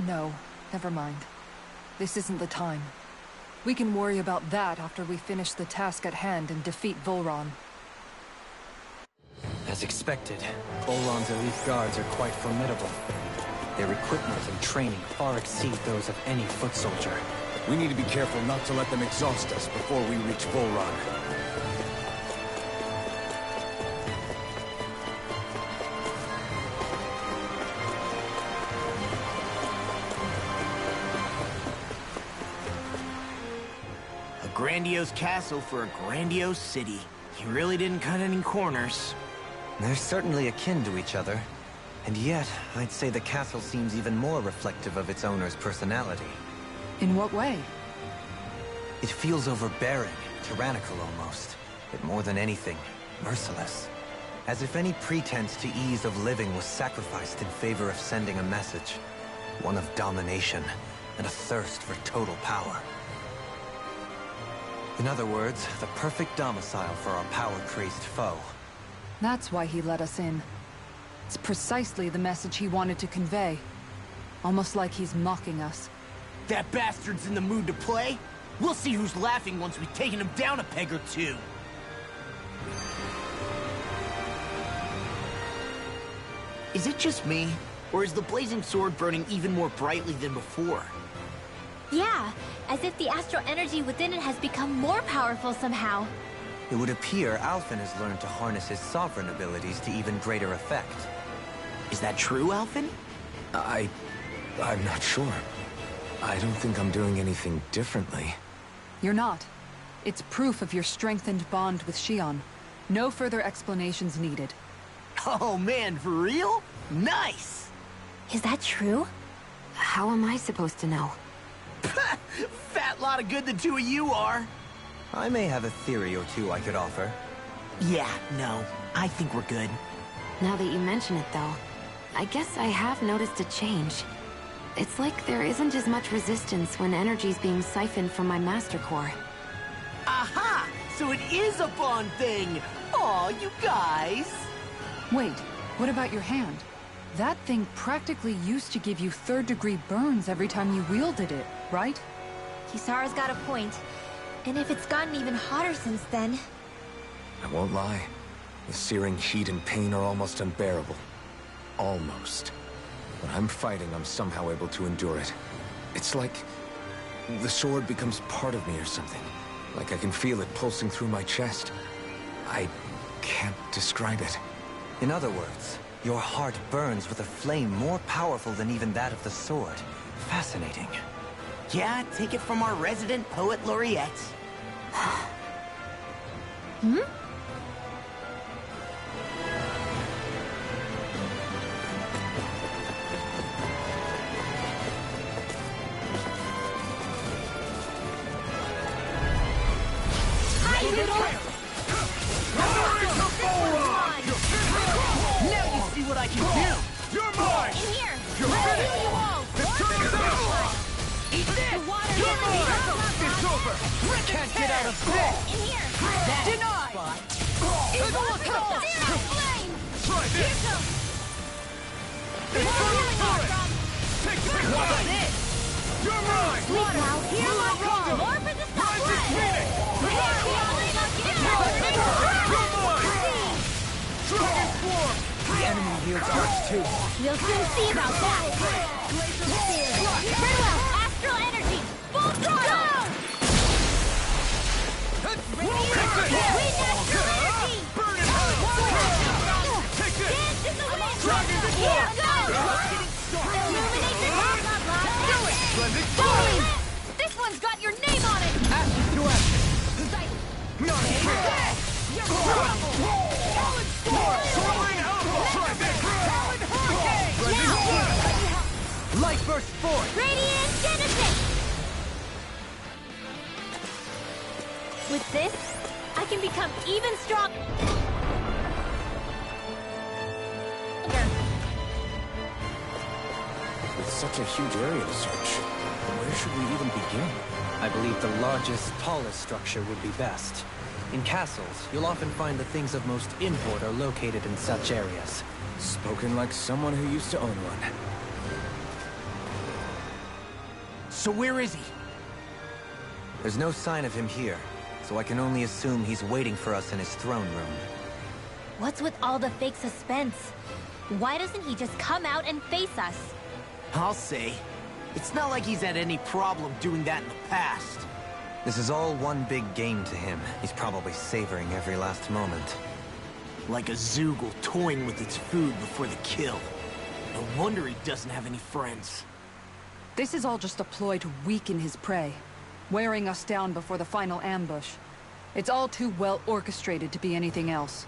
no. Never mind. This isn't the time. We can worry about that after we finish the task at hand and defeat Volron. As expected, Volron's elite guards are quite formidable. Their equipment and training far exceed those of any foot soldier. We need to be careful not to let them exhaust us before we reach Volron. A grandiose castle for a grandiose city. He really didn't cut any corners. They're certainly akin to each other. And yet, I'd say the castle seems even more reflective of its owner's personality. In what way? It feels overbearing, tyrannical almost. But more than anything, merciless. As if any pretense to ease of living was sacrificed in favor of sending a message. One of domination, and a thirst for total power. In other words, the perfect domicile for our power-crazed foe. That's why he let us in. It's precisely the message he wanted to convey. Almost like he's mocking us. That bastard's in the mood to play? We'll see who's laughing once we've taken him down a peg or two. Is it just me? Or is the blazing sword burning even more brightly than before? Yeah, as if the astral energy within it has become more powerful somehow. It would appear Alphen has learned to harness his sovereign abilities to even greater effect. Is that true, Alphen? I'm not sure. I don't think I'm doing anything differently. You're not. It's proof of your strengthened bond with Shion. No further explanations needed. Oh man, for real? Nice! Is that true? How am I supposed to know? Fat lot of good the two of you are. I may have a theory or two I could offer. Yeah, no. I think we're good. Now that you mention it, though, I guess I have noticed a change. It's like there isn't as much resistance when energy's being siphoned from my Master Core. Aha! So it is a Bond thing! Aw, you guys! Wait, what about your hand? That thing practically used to give you third-degree burns every time you wielded it, right? Kisara's got a point. And if it's gotten even hotter since then... I won't lie. The searing heat and pain are almost unbearable. Almost. When I'm fighting, I'm somehow able to endure it. It's like... the sword becomes part of me or something. Like I can feel it pulsing through my chest. I can't describe it. In other words, your heart burns with a flame more powerful than even that of the sword. Fascinating. Yeah, take it from our resident poet laureate. Hmm? Now you see what I can do! You're mine! In here! You're Let's finished! heal you all! It's turn Eat this! The water You're enemy! mine! It's over! Can't get out of this! In here! Denied! Zero flame! Try Here this! comes! It's Healing turn from! Take this! What's this? You're mine! Sleep now! Hear my call! More for the Rising Phoenix! Prepare the You're mine! Dragon Swarm! The enemy wields arts too. We'll soon see about that! Very well! Astral energy! Full throttle! Burn it out! Take this! Dance in the wind! Dragon Here Swarm! goes! Illuminate the top, blah, blah! Do it! Splendid Go! Flame! This one's got your name on it! Action to action. Not fair! Talon Storm! Soaring Alpha! Try this! Talon Hurricane! Now! Light burst forth. Radiant Genesis! With this, I can become even stronger. With such a huge area to search, where should we even begin? I believe the largest, tallest structure would be best. In castles, you'll often find the things of most import are located in such areas. Spoken like someone who used to own one. So where is he? There's no sign of him here, so I can only assume he's waiting for us in his throne room. What's with all the fake suspense? Why doesn't he just come out and face us? I'll say. It's not like he's had any problem doing that in the past. This is all one big game to him. He's probably savoring every last moment. Like a Zoogle toying with its food before the kill. No wonder he doesn't have any friends. This is all just a ploy to weaken his prey, wearing us down before the final ambush. It's all too well orchestrated to be anything else.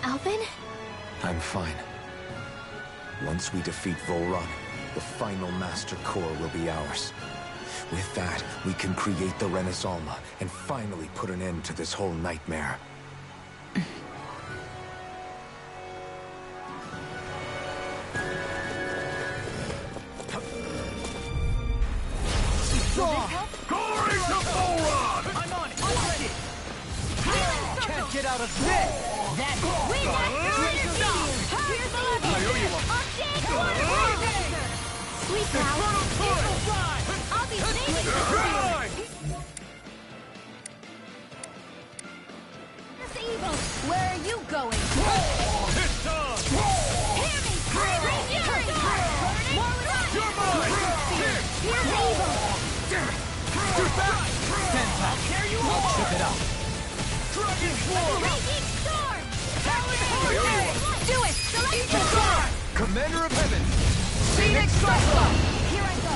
Alvin? I'm fine. Once we defeat Volron, the final Master Core will be ours. With that, we can create the Renaissance and finally put an end to this whole nightmare. Glory to Volron! I'm on it. Ready. Can't get out of this. That's Wind Astral Energy! Here's the lever! Arcade Water! Sweet now! I'll be saving the This evil! Where are you going? It's time! Hear me! More run! You're mine! Here! Here's evil! Raging storm! Do it! Commander of Heaven! Phoenix Cyclone! Here I go!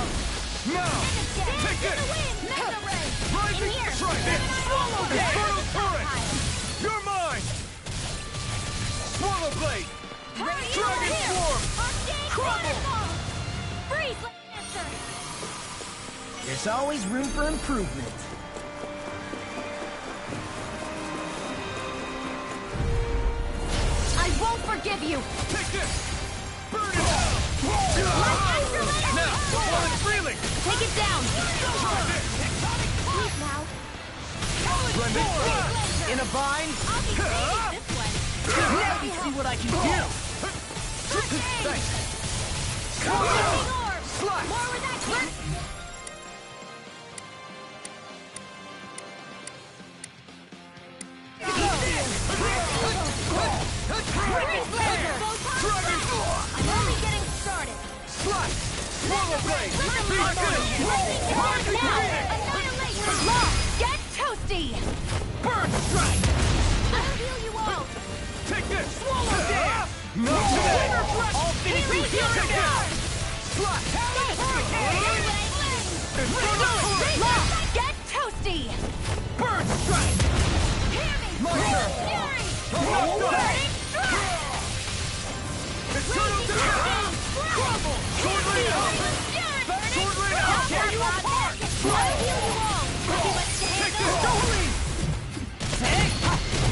Now! Dance Take in this! the wind! Mega ray! Rising In here! Trident! Swallow Infernal dance! Turret! You're mine! Swallow Blade! Dragon Swarm! Crumble! Freeze! Lancer! There's always room for improvement. I won't forgive you! Take this! Burn it out! Now! Swallow it freely! Take it down! Trident! Please now! Blended Blast! In a bind? I'll be saving this one! Now you see what I can do! Thanks! Lightning orb! Slash! More with that quick! I'm only getting started! Slash! Swallow Blade! Be good! Annihilation! Law! Get toasty! Burn Strike! I'll heal you all! Take this! Swallow Dance! Not today! All finishing here Take now! this! Slash! Infernal Turret! Law! Get toasty! Burn Strike! Hear me! My turn! Fury! Not done! Burning strike! Eternal Turret! Crumble! Sword Rain Alpha! Sword Rain Alpha! Tear you apart! I'll heal you all! See what's to Take handle? this! Take!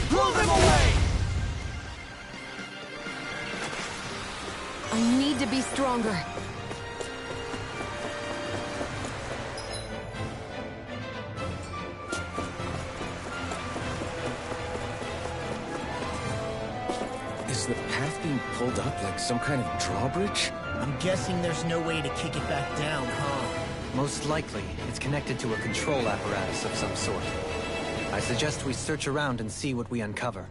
Blow them away! I need to be stronger. Is the path being pulled up like some kind of drawbridge? I'm guessing there's no way to kick it back down, huh? Most likely, it's connected to a control apparatus of some sort. I suggest we search around and see what we uncover.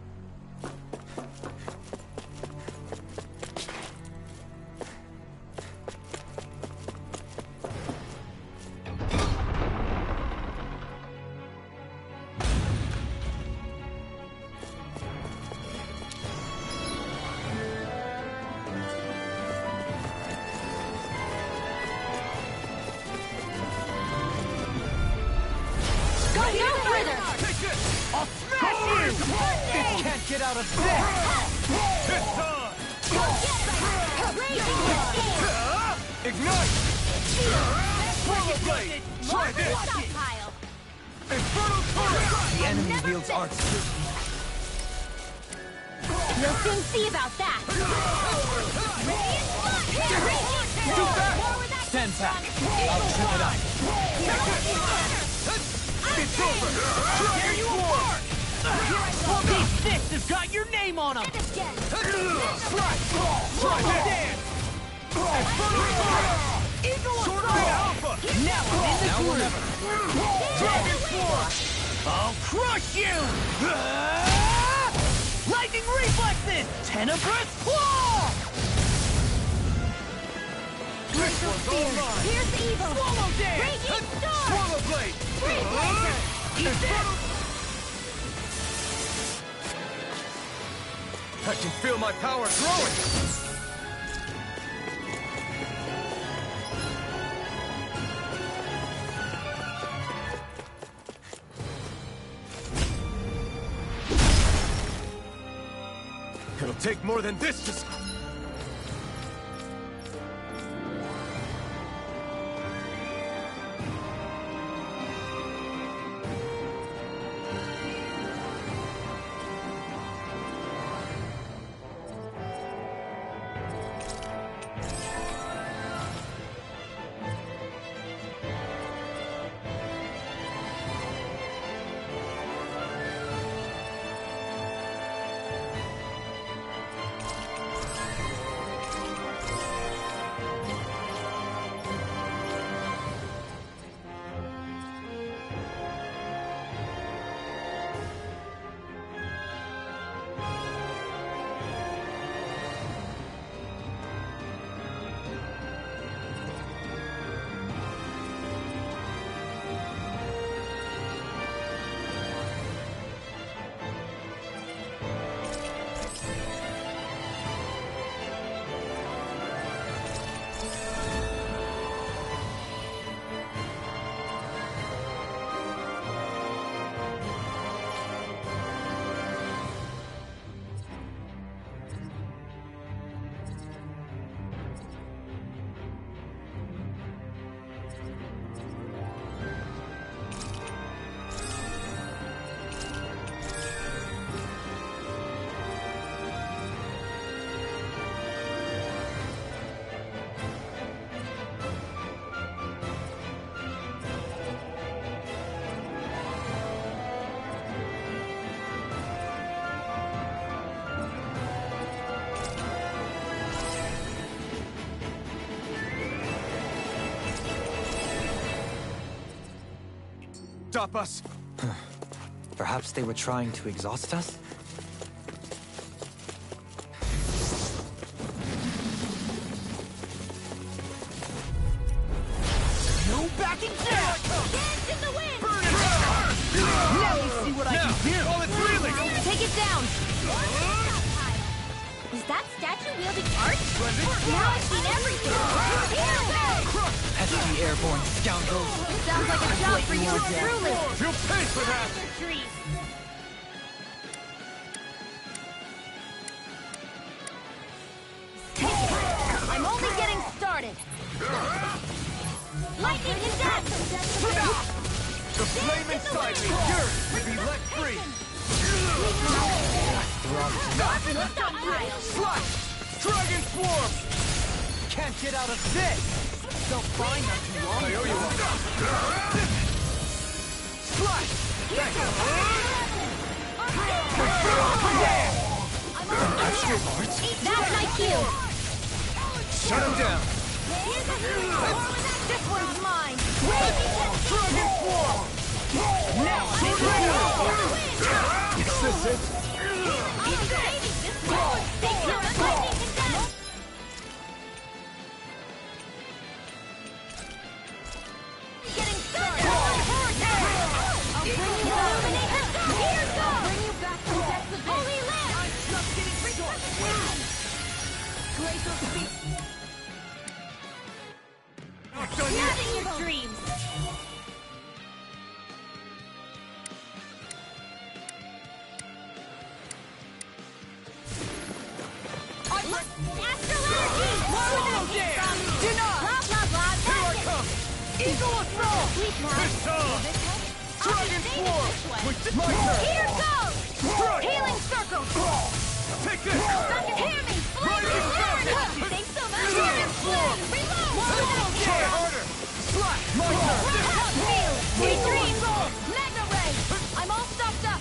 Go no further! Take this! I'll smash you! This can't get out of this! It's on! Raging storm! Ignite! Swallow Blade! Try this! Stockpile! Infernal Turret! The enemy wields arts. You'll soon see about that! Too fast! Stand back. I'll trip it up. It's over! Dragon Swarm! These fists have got your name on them! Slash! Try this! Infernal Turret! Sword Rain Alpha! Now I'm in the groove! Dragon Swarm! I'll crush you! Lightning reflexes! Tenebrous claw! This one's all mine! Here's evil! Swallow dance! Raging storm! Swallow Blade! Freeze laser! Infernal... I can feel my power growing! It'll take more than this to... stop us! Perhaps they were trying to exhaust us? No backing down! Dance in the wind! Burn it hard! Now you see what I can do! All it's reeling! Take it down! Is that statue wielding art? Now I've seen everything! Pesky airborne scoundrels! Sounds like a job for you truly! You'll pay for that! I'm only getting started! Lightning condense! The flame inside me yearns to be let free! Slash! Dragon Swarm! Can't get out of this! They'll find us too long. I owe you one. Slash! That's my cue! Shut him down! This one's mine! Dragon Swarm! Now, Is this it? Getting started! I'll bring you the Illuminator! Here goes! I'll bring you back from death's abyss! Holy Land! I'm just getting started! Grace of the Having your dreams! Astral energy! More where that came from! Do not! Blah, blah, blah! Here I come! Eagle Assault! Sleep now! This time! Dragon Swarm! With my turn! Here goes! Strike! Healing circle! Take this! Hear me! Rising Falcon! Thanks so much! Dragon Swarm! Reload! Try harder! Slash! My turn! Field! Sweet dreams! Mega Ray! I'm all stocked up!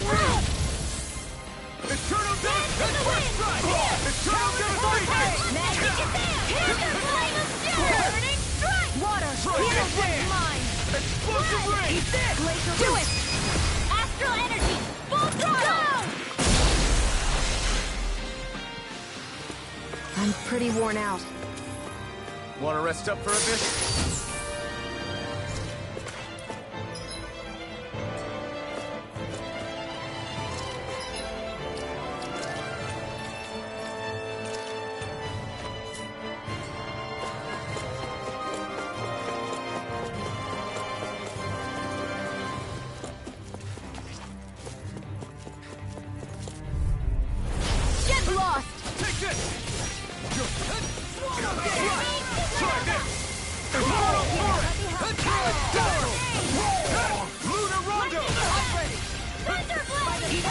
Eternal Dust and First Strike! Eternal Devastation! Magic is there! Here's the flame of steel! Burning strike! Water! Heal one's mind! Explosive Ray! Eat this! Do it! Astral energy! Full throttle! I'm pretty worn out. Want to rest up for a bit? Get lost! Take this! Try this! Eternal Torrent! Luna Rondo! Thunder Blade!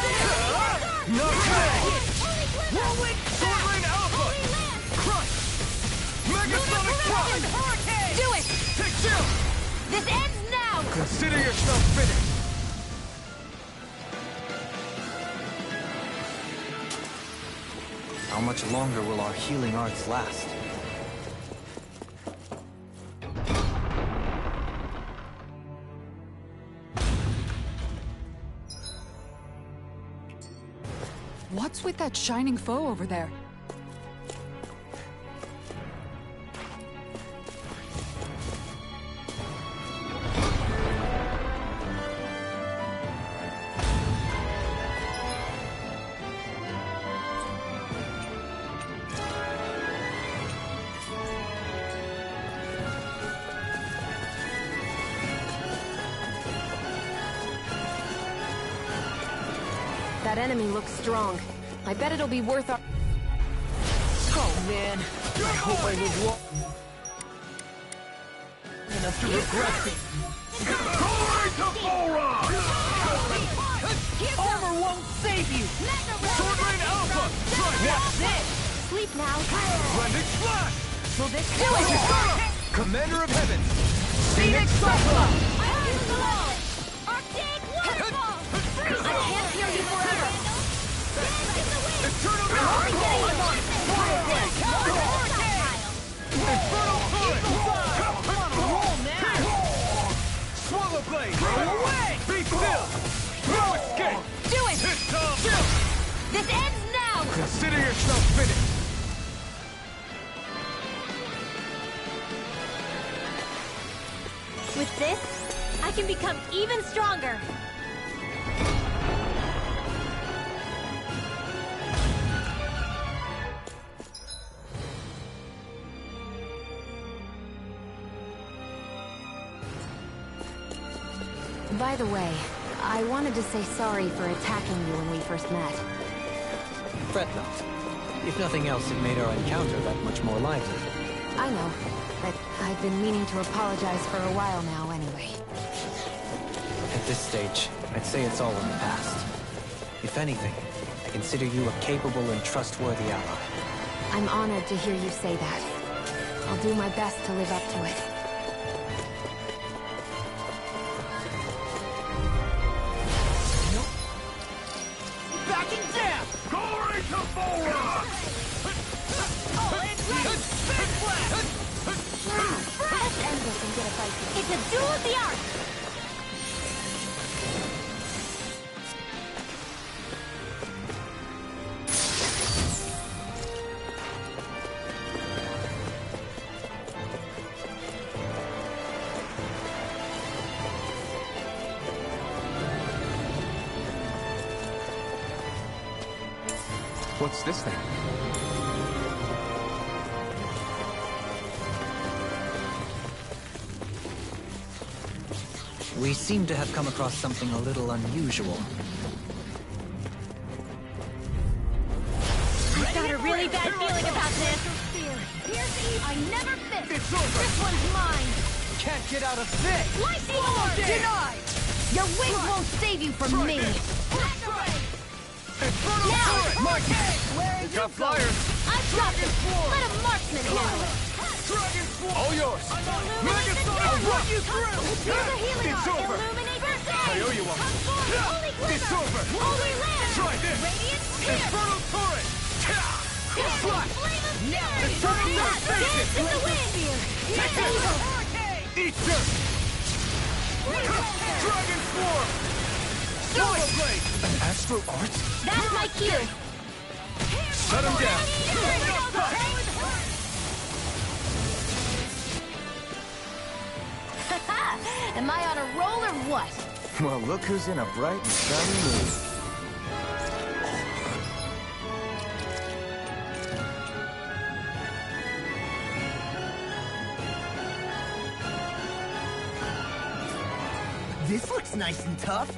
Not bad! Sword Rain Alpha! Crush! Megasonic Prime! Do it! Take chill! This ends now! Consider yourself finished! How much longer will our healing arts last? What's with that shining foe over there? That enemy looks strong. I bet it'll be worth our... Oh man, I hope I live long enough to regret it. Glory to Volron! Armor won't save you! Sword Rain Alpha! Try That's it! Sleep now. Blending Slash! So this Do it! Commander of Heavens! Phoenix Cyclone! I have the law! Arctic waterfall! I can't hear you forever! Eternal Only getting Devastation! Infernal Torrent! I'm on a roll now! Swallow Blade! Throw away! Be Still! No escape! Do it! It's time! This ends now! Consider yourself finished! With this, I can become even stronger. By the way, I wanted to say sorry for attacking you when we first met. Fret not. If nothing else, it made our encounter that much more lively. I know, but I've been meaning to apologize for a while now anyway. At this stage, I'd say it's all in the past. If anything, I consider you a capable and trustworthy ally. I'm honored to hear you say that. I'll do my best to live up to it. Backing down! Glory to Volron! Let's end this and get a fight. It's a duel of the arts! What's this thing? We seem to have come across something a little unusual. I've got a really bad feeling about this. I never miss! It's over! This one's mine! Can't get out of this! Lightning Lord! Denied! Your wings won't save you from me! Inferno Now! turret! Market! Where Got flyers! I've got this! Let a marksman handle it! Dragon Swarm! All yours! Illuminate the I'll sun! run you through! Here's a healing It's art! over. Illuminate the sun! I owe you one. Come forth! Holy glimmer! It's over. Holy land! Try this. Radiant spear! Inferno turret! Flame of fury! Inferno Dance turret! in the wind! Take this! Eat dirt! Dragon Swarm! Solar Blade! An Astro Art? That's my cue. Shut him down! Am I on a roll or what? Well, look who's in a bright and shiny mood. This looks nice and tough.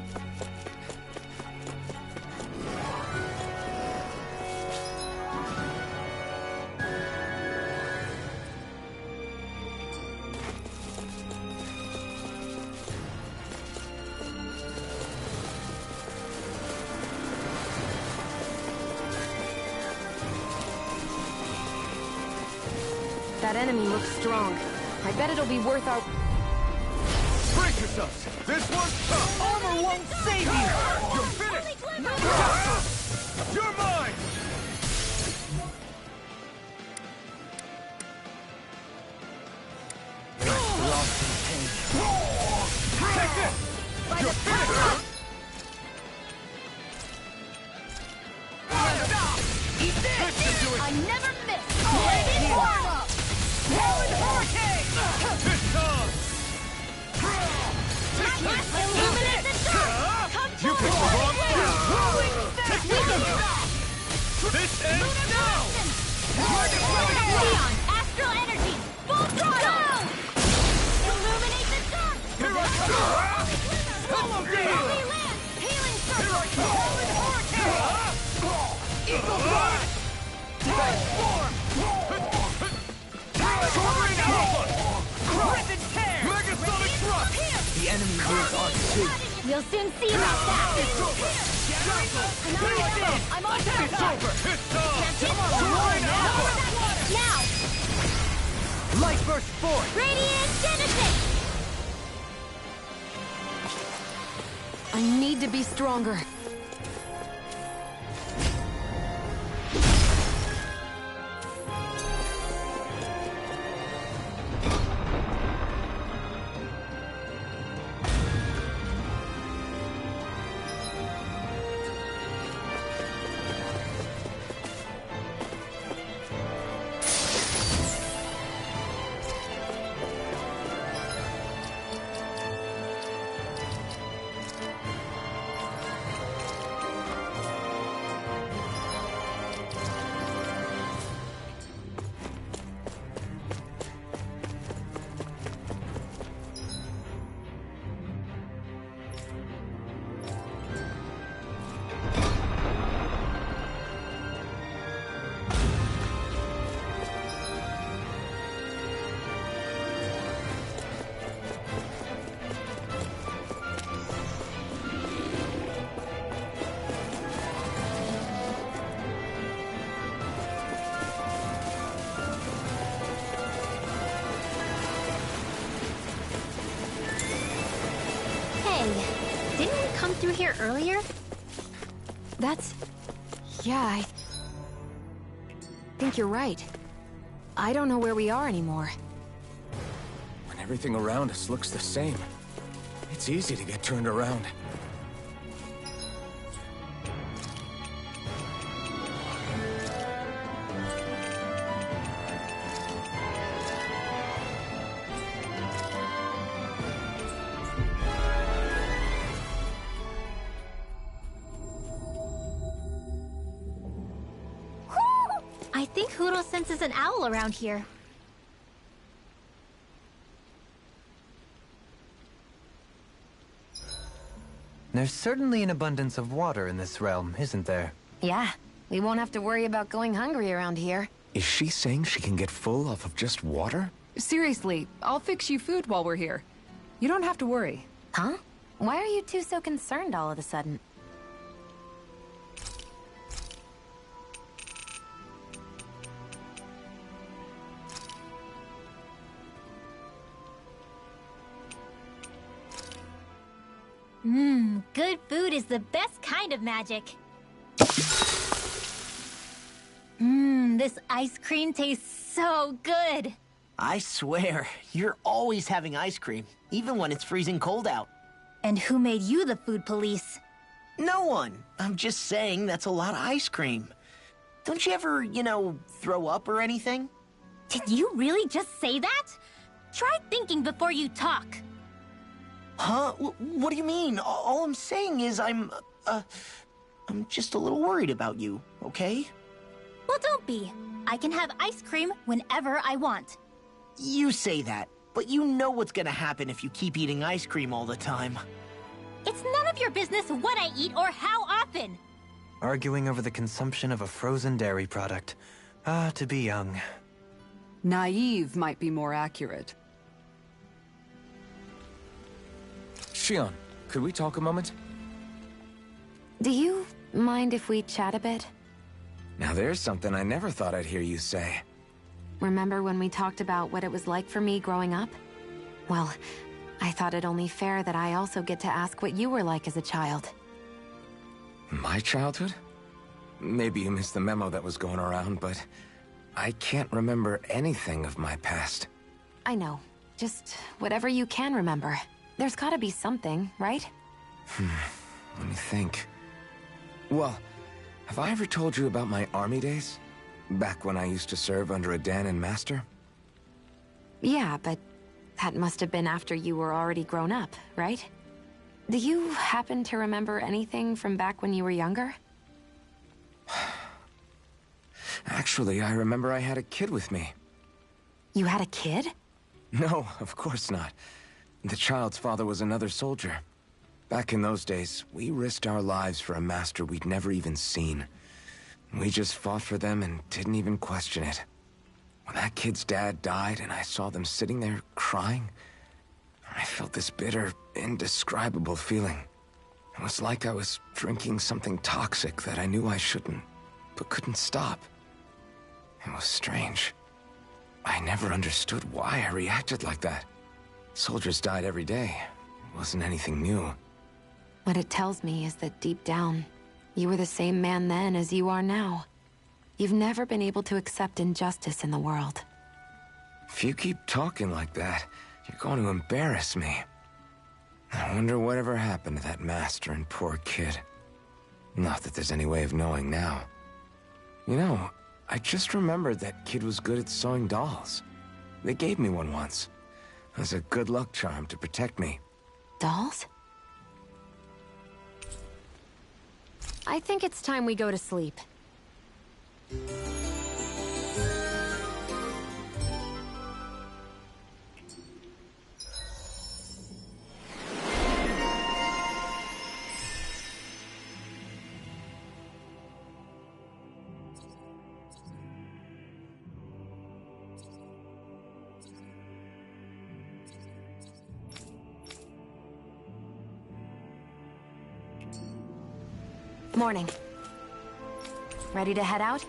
That enemy looks strong. I bet it'll be worth our... Brace yourselves! This one's tough! Armor won't save you! You're finished! You're mine! Lost in pain. Take this! You're finished! Eat this! This should do it! I never miss! Radiant Swirl! Rolling Hurricane! This time! Illuminate the sun! Come You picked the forth! wrong one! Rolling Take this! This ends now! Neon! Astral energy! Full throttle! Illuminate the sun! Here I come! Holy land! Healing circle! Rolling Hurricane! Eagle Blast! Transform! Soaring Alpha! Rip and tear! Megasonic Thrust! The enemy hears art too. We'll soon see about that. It's over! I'm on It's top! over! It's time! Soaring Alpha! Now! Light Burst Force! Radiant Genesis! I need to be stronger. through here earlier? Yeah, I think you're right. I don't know where we are anymore. When everything around us looks the same, it's easy to get turned around. I think Huro senses an owl around here. There's certainly an abundance of water in this realm, isn't there? Yeah, we won't have to worry about going hungry around here. Is she saying she can get full off of just water? Seriously, I'll fix you food while we're here. You don't have to worry. Huh? Why are you two so concerned all of a sudden? Good food is the best kind of magic. This ice cream tastes so good. I swear, you're always having ice cream, even when it's freezing cold out. And who made you the food police? No one. I'm just saying that's a lot of ice cream. Don't you ever, throw up or anything? Did you really just say that? Try thinking before you talk. Huh? What do you mean? All I'm saying is I'm just a little worried about you, okay? Well, don't be. I can have ice cream whenever I want. You say that, but you know what's gonna happen if you keep eating ice cream all the time. It's none of your business what I eat or how often. Arguing over the consumption of a frozen dairy product. Ah, to be young. Naive might be more accurate. Shion, could we talk a moment? Do you mind if we chat a bit? Now there's something I never thought I'd hear you say. Remember when we talked about what it was like for me growing up? Well, I thought it only fair that I also get to ask what you were like as a child. My childhood? Maybe you missed the memo that was going around, but I can't remember anything of my past. I know. Just whatever you can remember. There's gotta be something, right? Let me think. Well, have I ever told you about my army days? Back when I used to serve under a Danon master? Yeah, but that must have been after you were already grown up, right? Do you happen to remember anything from back when you were younger? Actually, I remember I had a kid with me. You had a kid? No, of course not. The child's father was another soldier. Back in those days, we risked our lives for a master we'd never even seen. We just fought for them and didn't even question it. When that kid's dad died and I saw them sitting there crying, I felt this bitter, indescribable feeling. It was like I was drinking something toxic that I knew I shouldn't, but couldn't stop. It was strange. I never understood why I reacted like that. Soldiers died every day. It wasn't anything new. What it tells me is that deep down, you were the same man then as you are now. You've never been able to accept injustice in the world. If you keep talking like that, you're going to embarrass me. I wonder whatever happened to that master and poor kid. Not that there's any way of knowing now. You know, I just remembered that kid was good at sewing dolls. They gave me one once. As a good luck charm to protect me. Dolls? I think it's time we go to sleep. Morning. Ready to head out?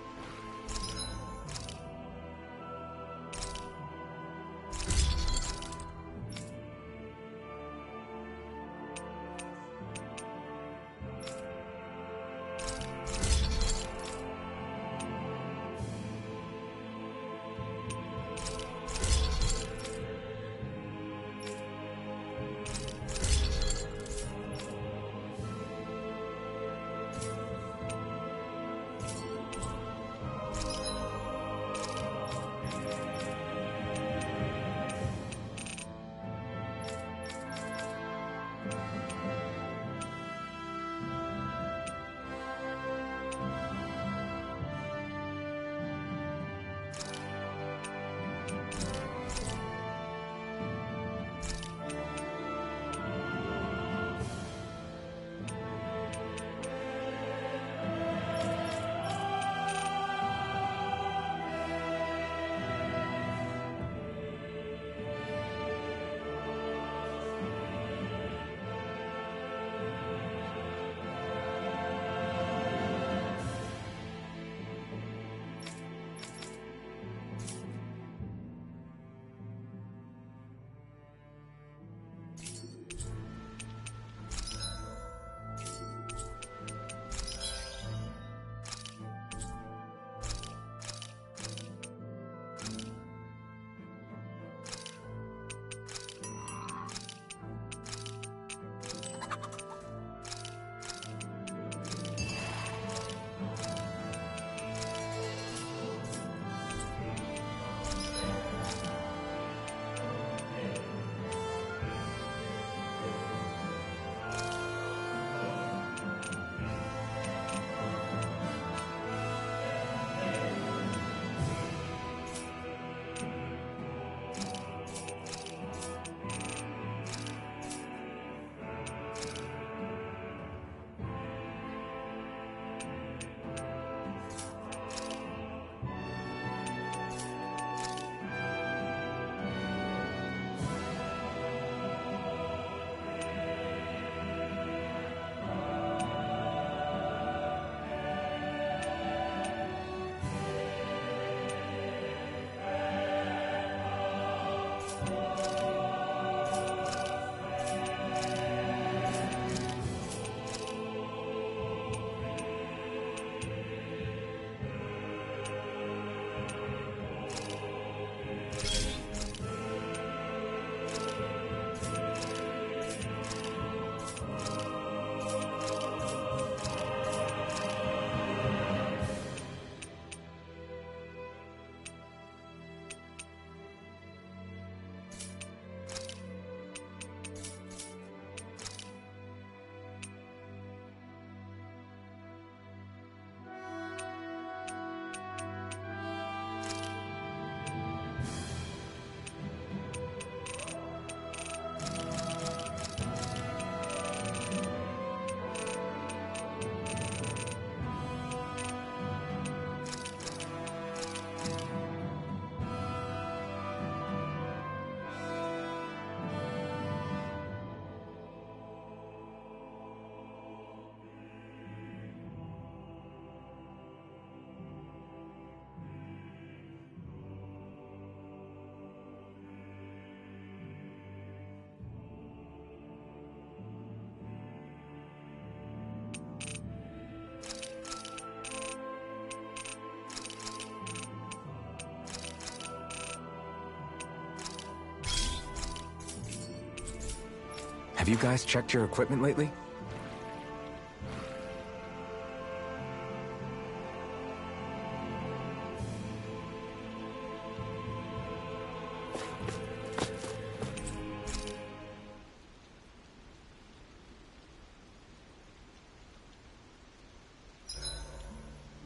Have you guys checked your equipment lately?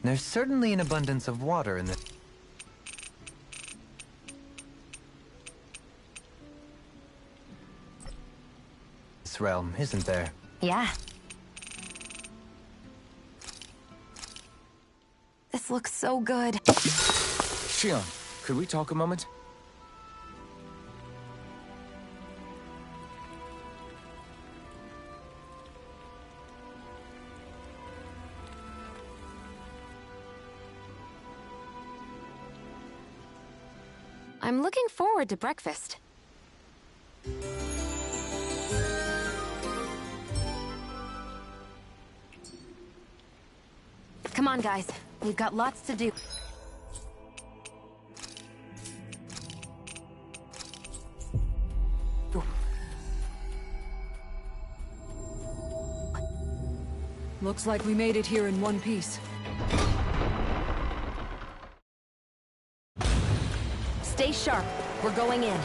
There's certainly an abundance of water in this realm, isn't there? Yeah. This looks so good. Shion, could we talk a moment? I'm looking forward to breakfast. Come on, guys. We've got lots to do. Looks like we made it here in one piece. Stay sharp. We're going in.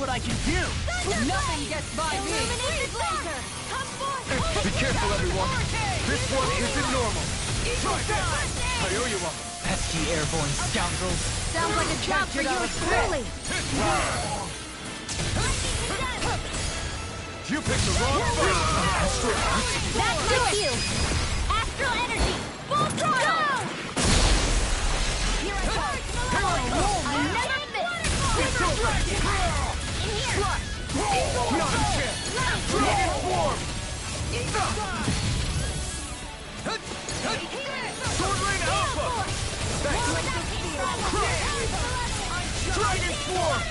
What I can do! Nothing gets by me! Be careful, everyone! This one isn't normal! I owe you one! Pesky airborne scoundrels! Sounds like a job for you, truly! You picked the wrong fight! That's my cue! Astral energy! Full throttle! Here I go! Never miss! Not a chance! Dragon form! Sword Lane Alpha! Dragon Swarm!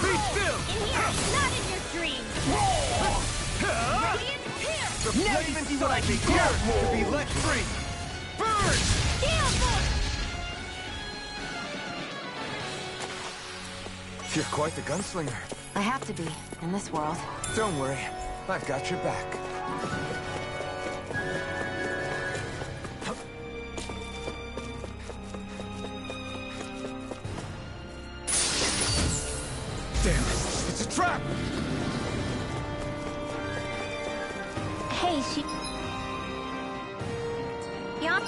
Be still! In here, not in your dreams! Radiant Pierce! The flame and what I can get to be let free! Burn! Heal Force! You're quite the gunslinger. I have to be, in this world. Don't worry, I've got your back. Damn it! It's a trap! Hey, Yeah?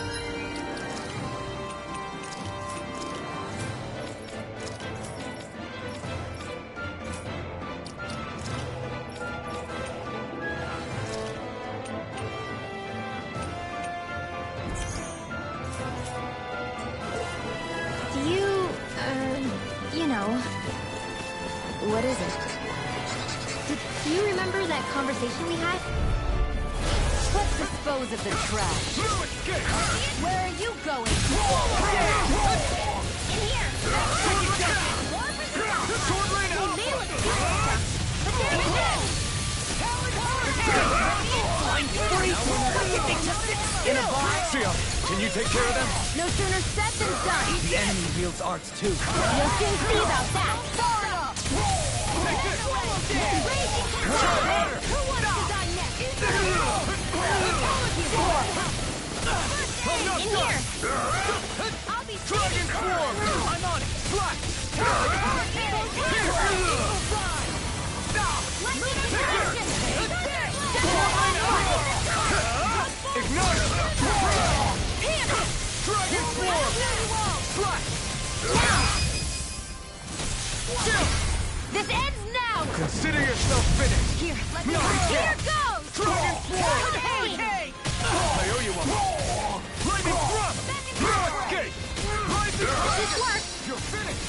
What is it? Do you remember that conversation we had? Let's dispose of the trash. Where are you going? In here! Sword Rain They may look good, but they're dead! Xion, can you take care of them? No sooner said than done! The enemy wields arts too. You'll soon see about that! Who wants to die next? In here! I'll be Dragon Swarm! I'm on it! Slash! Ignite! Dragon Swarm! Slash! This ends now! Consider yourself finished! Here, let me No, Here goes! Dragon Swarm! Hey! I owe you one. Lightning Thrust! No escape! Rising This Fire! works! You're finished!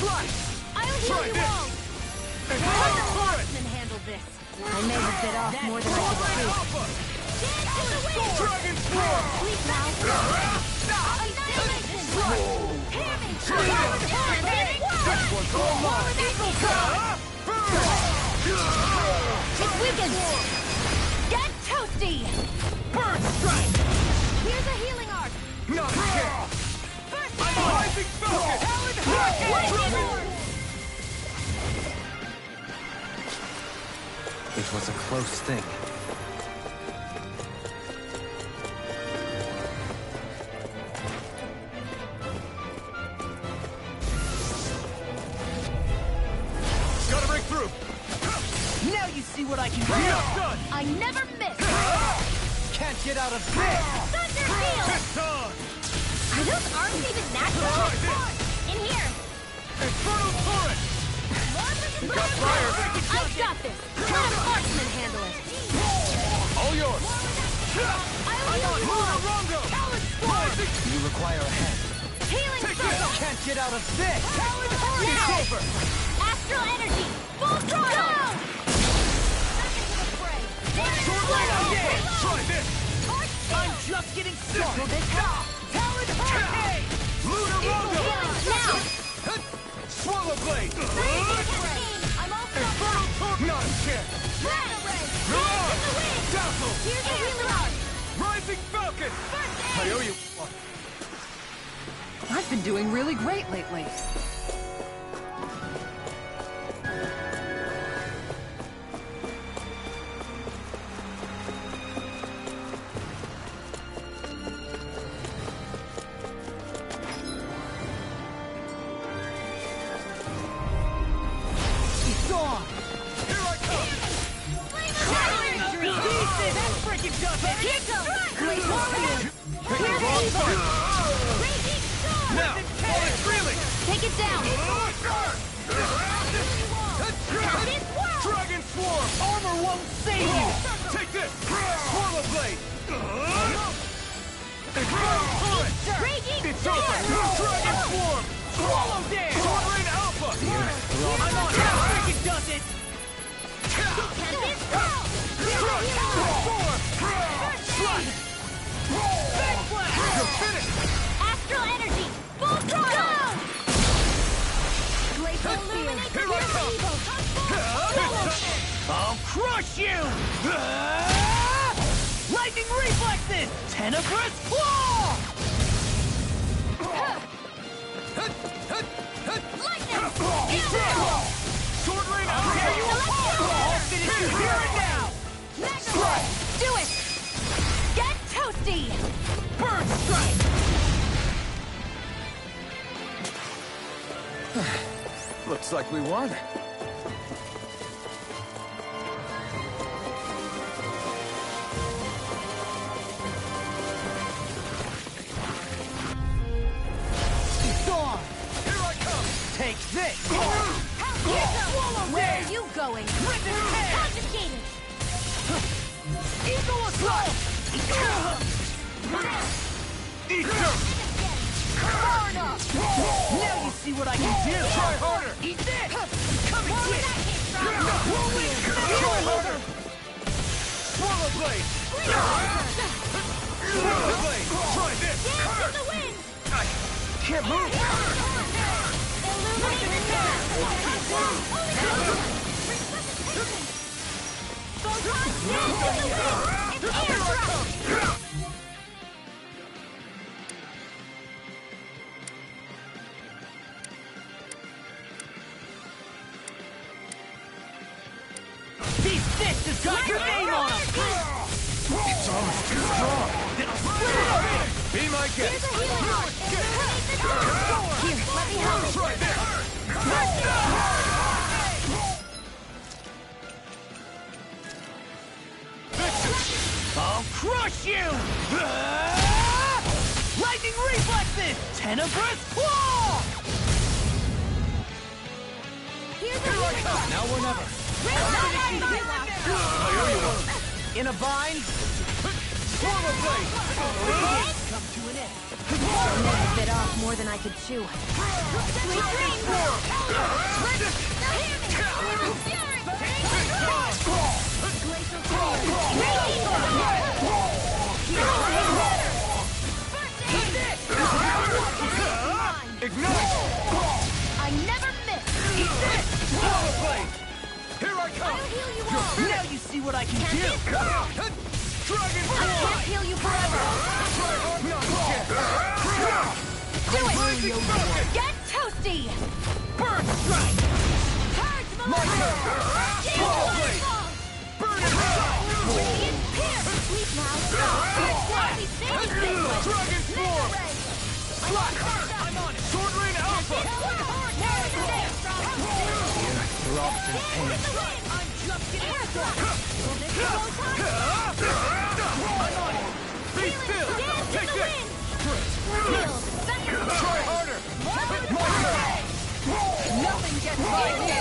Slash! I'll heal Try you this. all! And Let the power horsemen handle this! I may have bit off more than I could chew. Alpha! Dance to the wind! Dragon Swarm! Sleep now! Annihilation! Hear me! This one's all mine! It's weakened! Get toasty! Burn Strike! Here's a healing art! Not again! First I'm a Rising Falcon! It was a close thing. Gotta break through! Now you see what I can do! Not done! I never miss! Can't get out of this! Thunder Field! It's on! Are those arms even natural? Try this! In here! Infernal Torrent! Got fire! I've got this! Let a marksman handle it! All yours! I'll heal you all! Rongo! Rising! Do you require a hand? Healing Take circle! Can't get out of this! It's over! Astral energy! Full throttle! Sword Rain out there! Try this! I'm just getting started! Talon Hurricane! Lunar Rongo! Now! Swallow Blade! I'm all Infernal Torrent! Not a chance! Dazzle! Here's the healing art! Rising Falcon! I owe you one. I've been doing really great lately. It's on! Here I come! That's freaking does it! Here goes! Great warrior! Pick the wrong fight! Raging storm! Now! All is reeling! Take it down! This world! Dragon Swarm! Armor won't save you! Take this! Swallow Blade! Infernal Torrent! Raging It's over! Dragon Swarm! Swallow down! Sword Rain Alpha! I'm on! That freaking does it! And this world! Swarm! Big blast! You're finished! Astral energy! Full throttle! Here I come! I'll crush you! Lightning reflexes! Tenebrous claw! Lightning! Sword rain out! Dare you apart! I'll finish you here and now! Strike! Do it! Get toasty! Burn strike! Looks like we won. Storm! Here I come! Take this! Where are you going? Rip his hair! Confiscated! Eagle assault! Eat dirt! Far enough! Now you see what I can do! Try harder! Eat this! Come and Where get would it! that came from? Try harder! Swallow blade! Swallow blade! Try this! Dance in the wind! Can't move! These fists has got your name on them! It's almost too strong. Be my guest! Here, let me help. Try this! I'll crush you! Lightning reflexes! Tenebrous claw! Here's a healing touch. Now or never. In a bind? Swallow blade! Come to an end. Never bit off more than I could chew. Sweet dreams. Ignite! I never miss. Swallow blade! Here I come! I'll heal you all. Now you see what I can do! Dragon I can't heal you forever. Do it. Get toasty. Burn strike! Purge My turn! Swallow blade! Burn it hell! Radiant pierce. Sleep now. Dragon form. I'm on it! Sword rain alpha! You're often pain. I'm just getting I'm on it! Be still! Take this! Try harder! My turn! Nothing gets by me.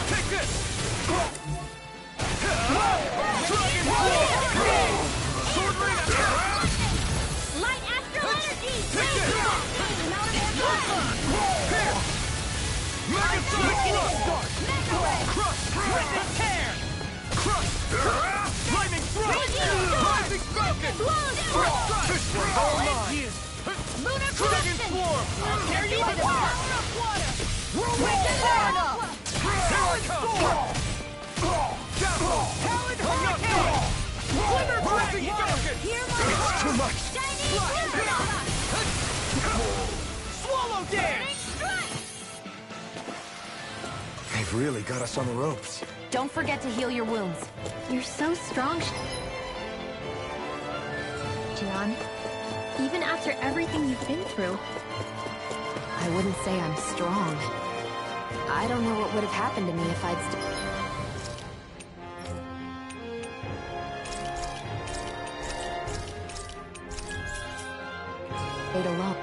Take this! Sword rain alpha! Light astral energy. Take this! Mega start! Crush! Rip and tear! Crush! Lightning thrust! Rising falcon! This one's all mine! Lunar Dragon Crescent. form! Tear you with the power of water. Wicked Lava. Here I come! Down! Talon Enough! Hurricane! Glimmer Rising falcon! Hear It's my too much! Chinese Lava. Swallow dance! Burning strike. They've really got us on the ropes. Don't forget to heal your wounds. You're so strong, Xion. Even after everything you've been through. I wouldn't say I'm strong. I don't know what would have happened to me if I'd stayed alone.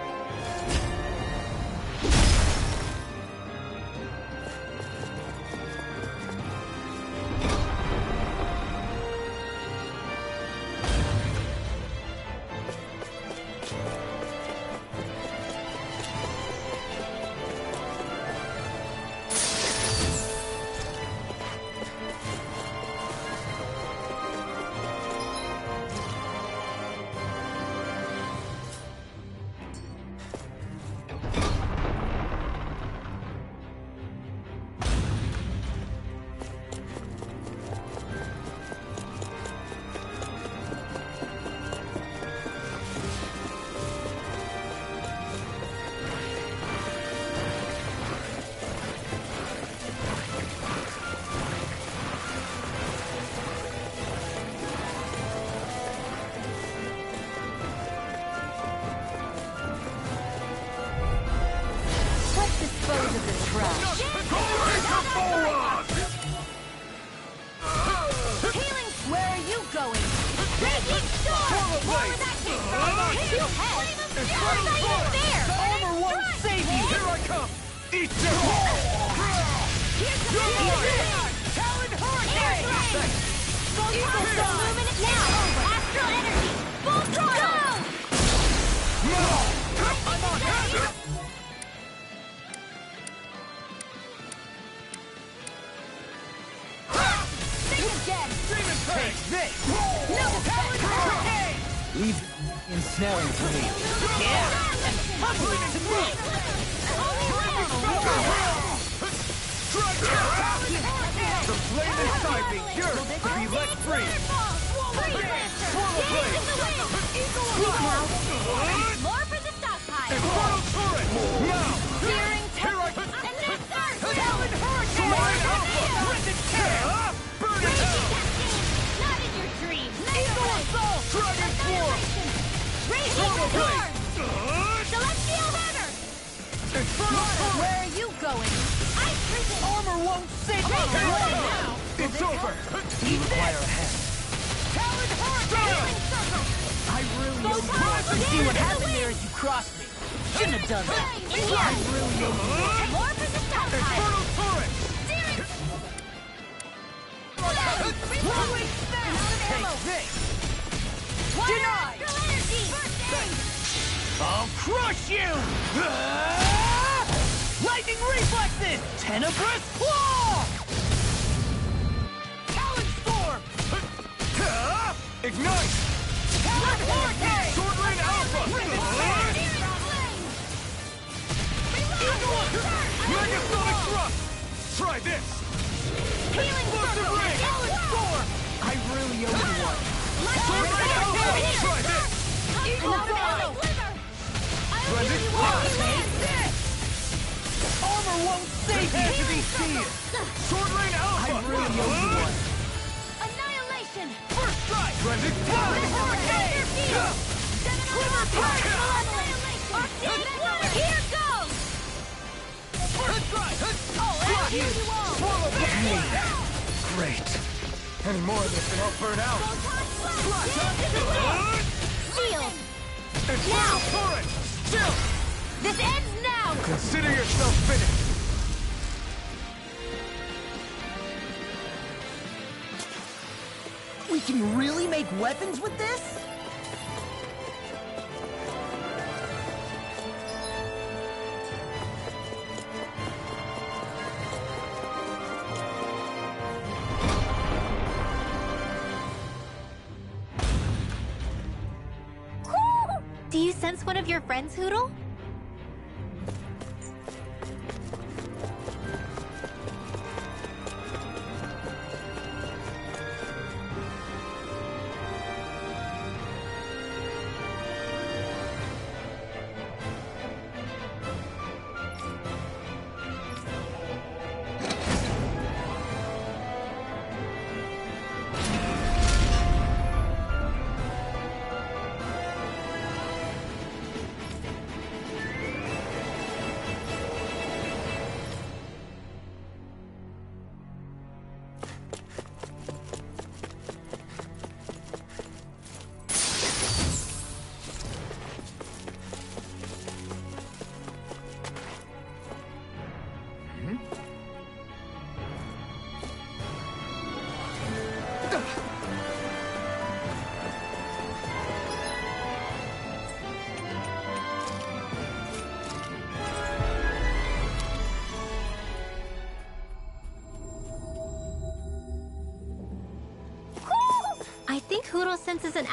Raging Storm! What was that kick? Two heads! How is that even fair? Armor won't save you! Here I come! Eat your Here's the Talon Hurricane! Illuminate now! Astral energy! Full throttle! I'm on hazard! Think again! Demon Tank! This! No! Talon Hurricane! Leave ensnaring for me. Yeah! And pummel it to me! The flame inside me yearns to be let free! Swallow Blade! More for the stockpile! Infernal Turret! Now! Searing Here I and then start! Talon Hurricane! Rhythm Tear! burn it out! Not in your dreams! Eagle Assault! Dragon Form! Raging Swallow Storm! Blade! Celestial Hammer! Infernal Turret! Where are you going? Ice Prison! Armor won't save you! Right now! It's over! You require a hand. Talon Hurricane! I really don't want to see what happened there as you crossed me. Shouldn't have done that. In here! I really don't. More for the stockpile! Infernal Turret! Rolling Snap! Take this! Denied! I'll crush you! Lightning reflexes! Tenebrous claw! Talon storm! Ignite! Talon hurricane! Sword Rain Alpha! Megasonic Thrust! Try this! Explosive Ring! Talon storm! I really owe you one. Sword Rain Alpha! Try this! Splendid Blast! Take this! Armor won't save you! To be seen! Sword Rain Alpha! I really owe you one. Annihilation! First strike! Splendid Talon Blast! hurricane! Quiver punch! Here goes! First strike! Oh, as usual! Swallow Blade! Great. Any more of this and I'll burn out. Shield! Infernal Turret! Still! This ends now! Consider yourself finished. We can really make weapons with this? Do you sense one of your friends, Hootle? I think Hootle senses an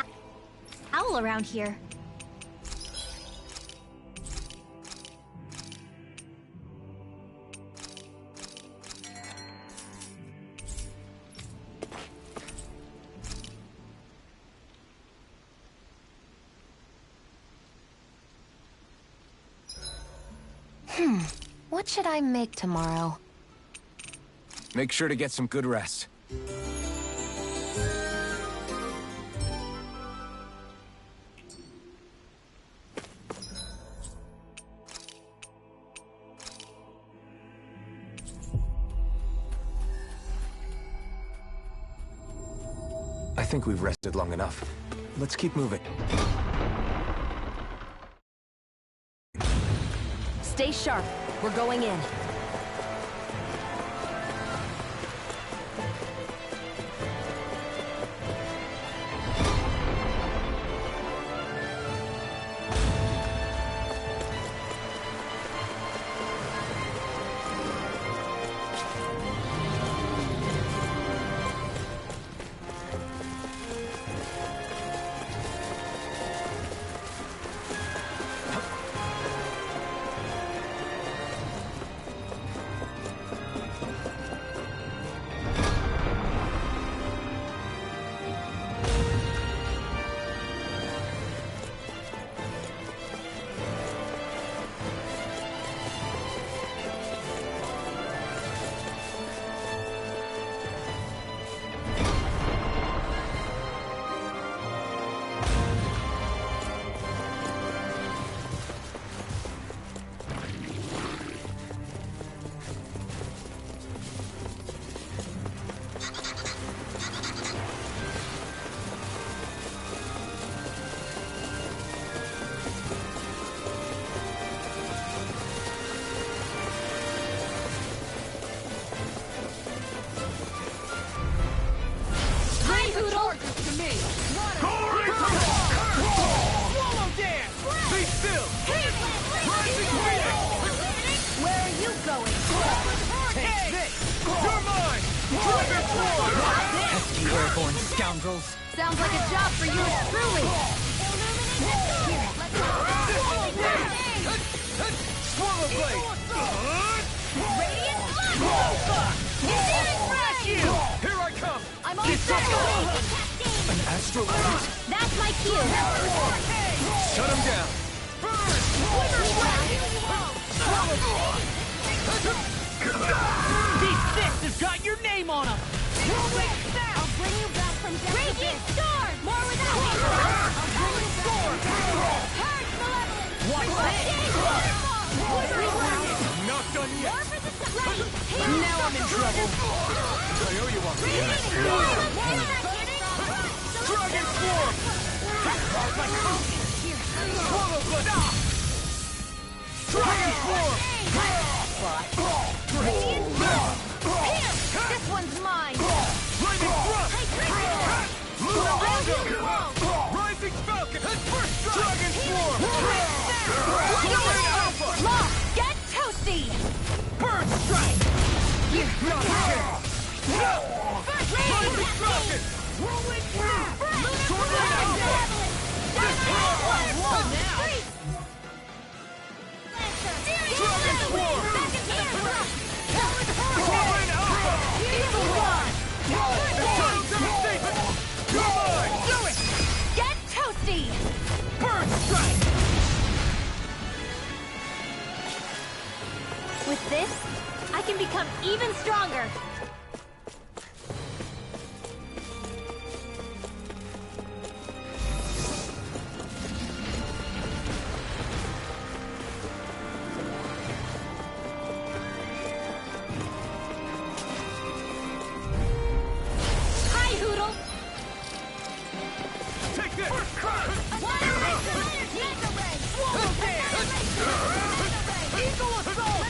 owl around here. What should I make tomorrow? Make sure to get some good rest. think we've rested long enough. Let's keep moving. Stay sharp. We're going in. Airborne scoundrels. Sounds like a job for you and truly. Swallow blade! Radiant blood! Here I come! I'm on set! An astral light? That's my cue! Shut him down! These fists have got your name on them! I'll bring you back from death. Raging storm! More without me! I'll bring you back. Purge malevolence! Watch I'm not done yet! Now I'm in trouble! I owe you one. Dragon Swarm! Swallow blood! Dragon Swarm! Here! This one's mine! Lightning Thrust! I'll do you all! Rising Falcon! First Dragon Swarm! Lock! Get toasty! Bird Strike! Not a chance! Rising Falcon! Tornado Alpha! Dragon Swarm! Tornado Alpha! Devastation! You're mine! Do it! Get toasty! Bird Strike! With this, I can become even stronger. Hi, Hoodle! Take this! Eagle assault!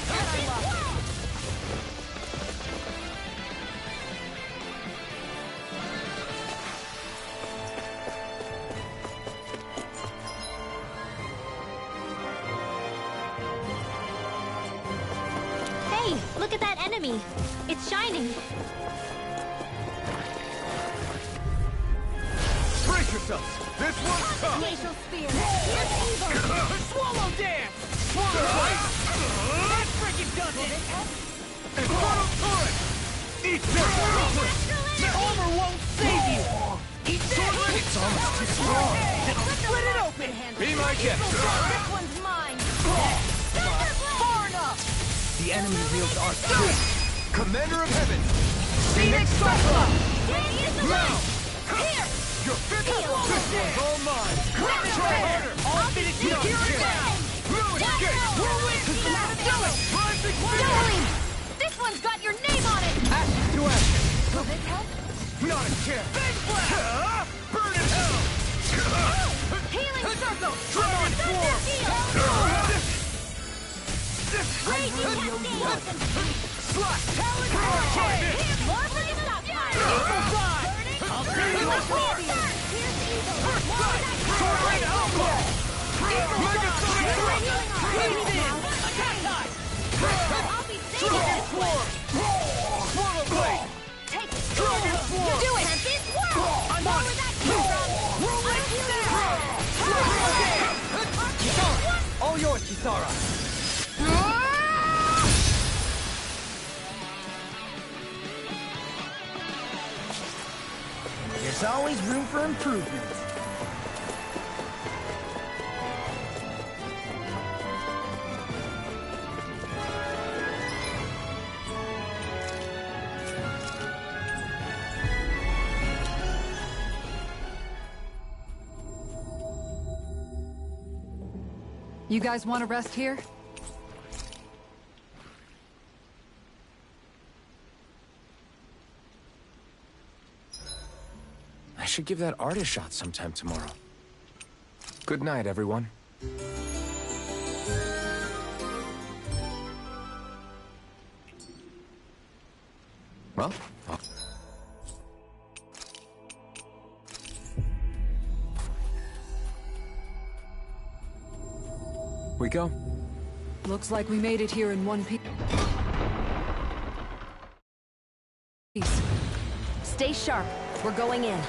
Hey, look at that enemy. It's shining. Brace yourselves! This one's tough! Glacial spear! Here's evil! Swallow dance! Swallow blade! That freaking does it! Infernal turret! Eat this! The armor won't save you! Eat this! It's almost too strong! Split it open! Be my guest! This one's mine! Far enough! The enemy wields our too! Commander of Heaven! Phoenix Cyclops! Now! Here! Your fifth! This one's all mine! Try harder! I'll finish you here and now! No escape! Do it! Rising Darling! This one's got your name on it! Ashes to ashes! Will this help? Not a chance! Big blast! Burn in hell! Healing circle! Dragon form! Raging cascade! Slash! Talon Try more for the stockpile! Evil side! I'll bring you apart! Here's evil! Torrent Alpha! Mega Sonic! Breathe in! Attack time! I'll be saving this one! Swallow Blade! Take it! Dragon form! Do it! Tempest Whirl! I'm Where on would it! that come from? Rolling Kisara! All yours, Kisara! There's always room for improvement. You guys want to rest here? I should give that art a shot sometime tomorrow. Good night, everyone. Well, we go. Looks like we made it here in one piece. Stay sharp. We're going in.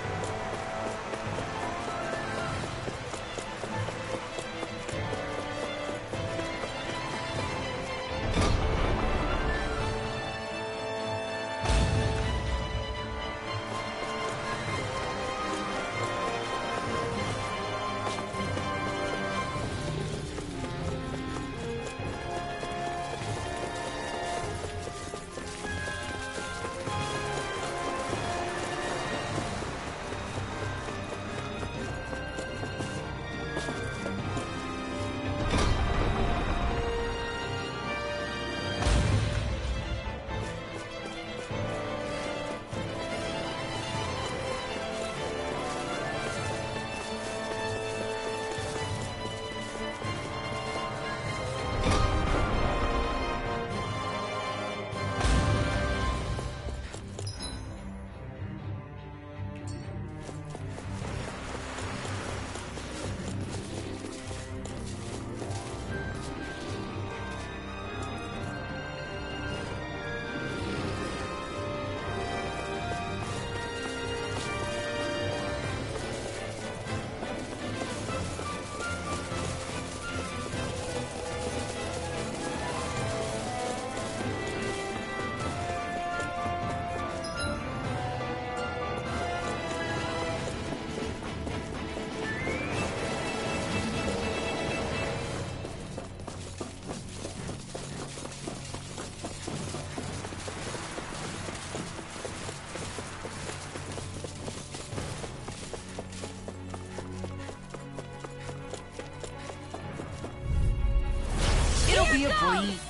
Be a breeze.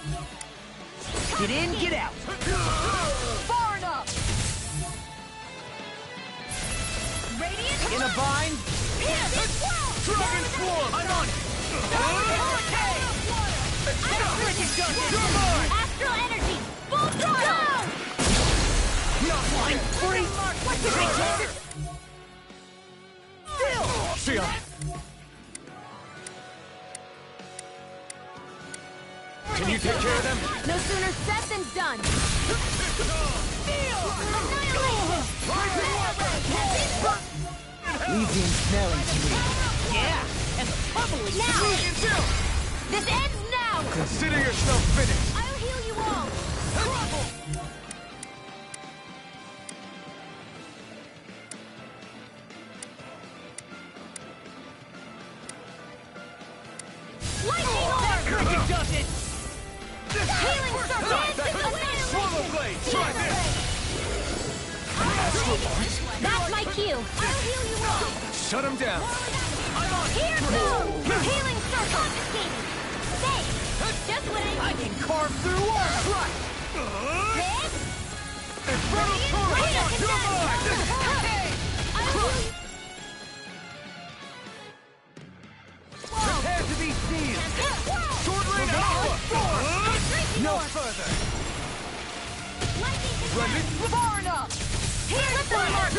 Get in, get out. Far enough! Radiant In a bind. Dragon form! I'm on it. Astral energy! Full throttle! Not flying free. What's the big target? Shion! Can you take care of them? No sooner said than done! Easy and smelling to me. Yeah, and bubbly. Now! This ends now! Consider yourself finished! I'll heal you all! Lightning orb! Cricket does it. Healing circle! Swallow Blade! Try this! That's my cue! I'll heal you all! Shut him down! Here goes! Healing circle! Stay! Just what I can carve through walls. This? Infernal Torrent! You're mine! Prepare to be sealed! Sword Rain Alpha! No further! Ready? Far enough! Here's the mark!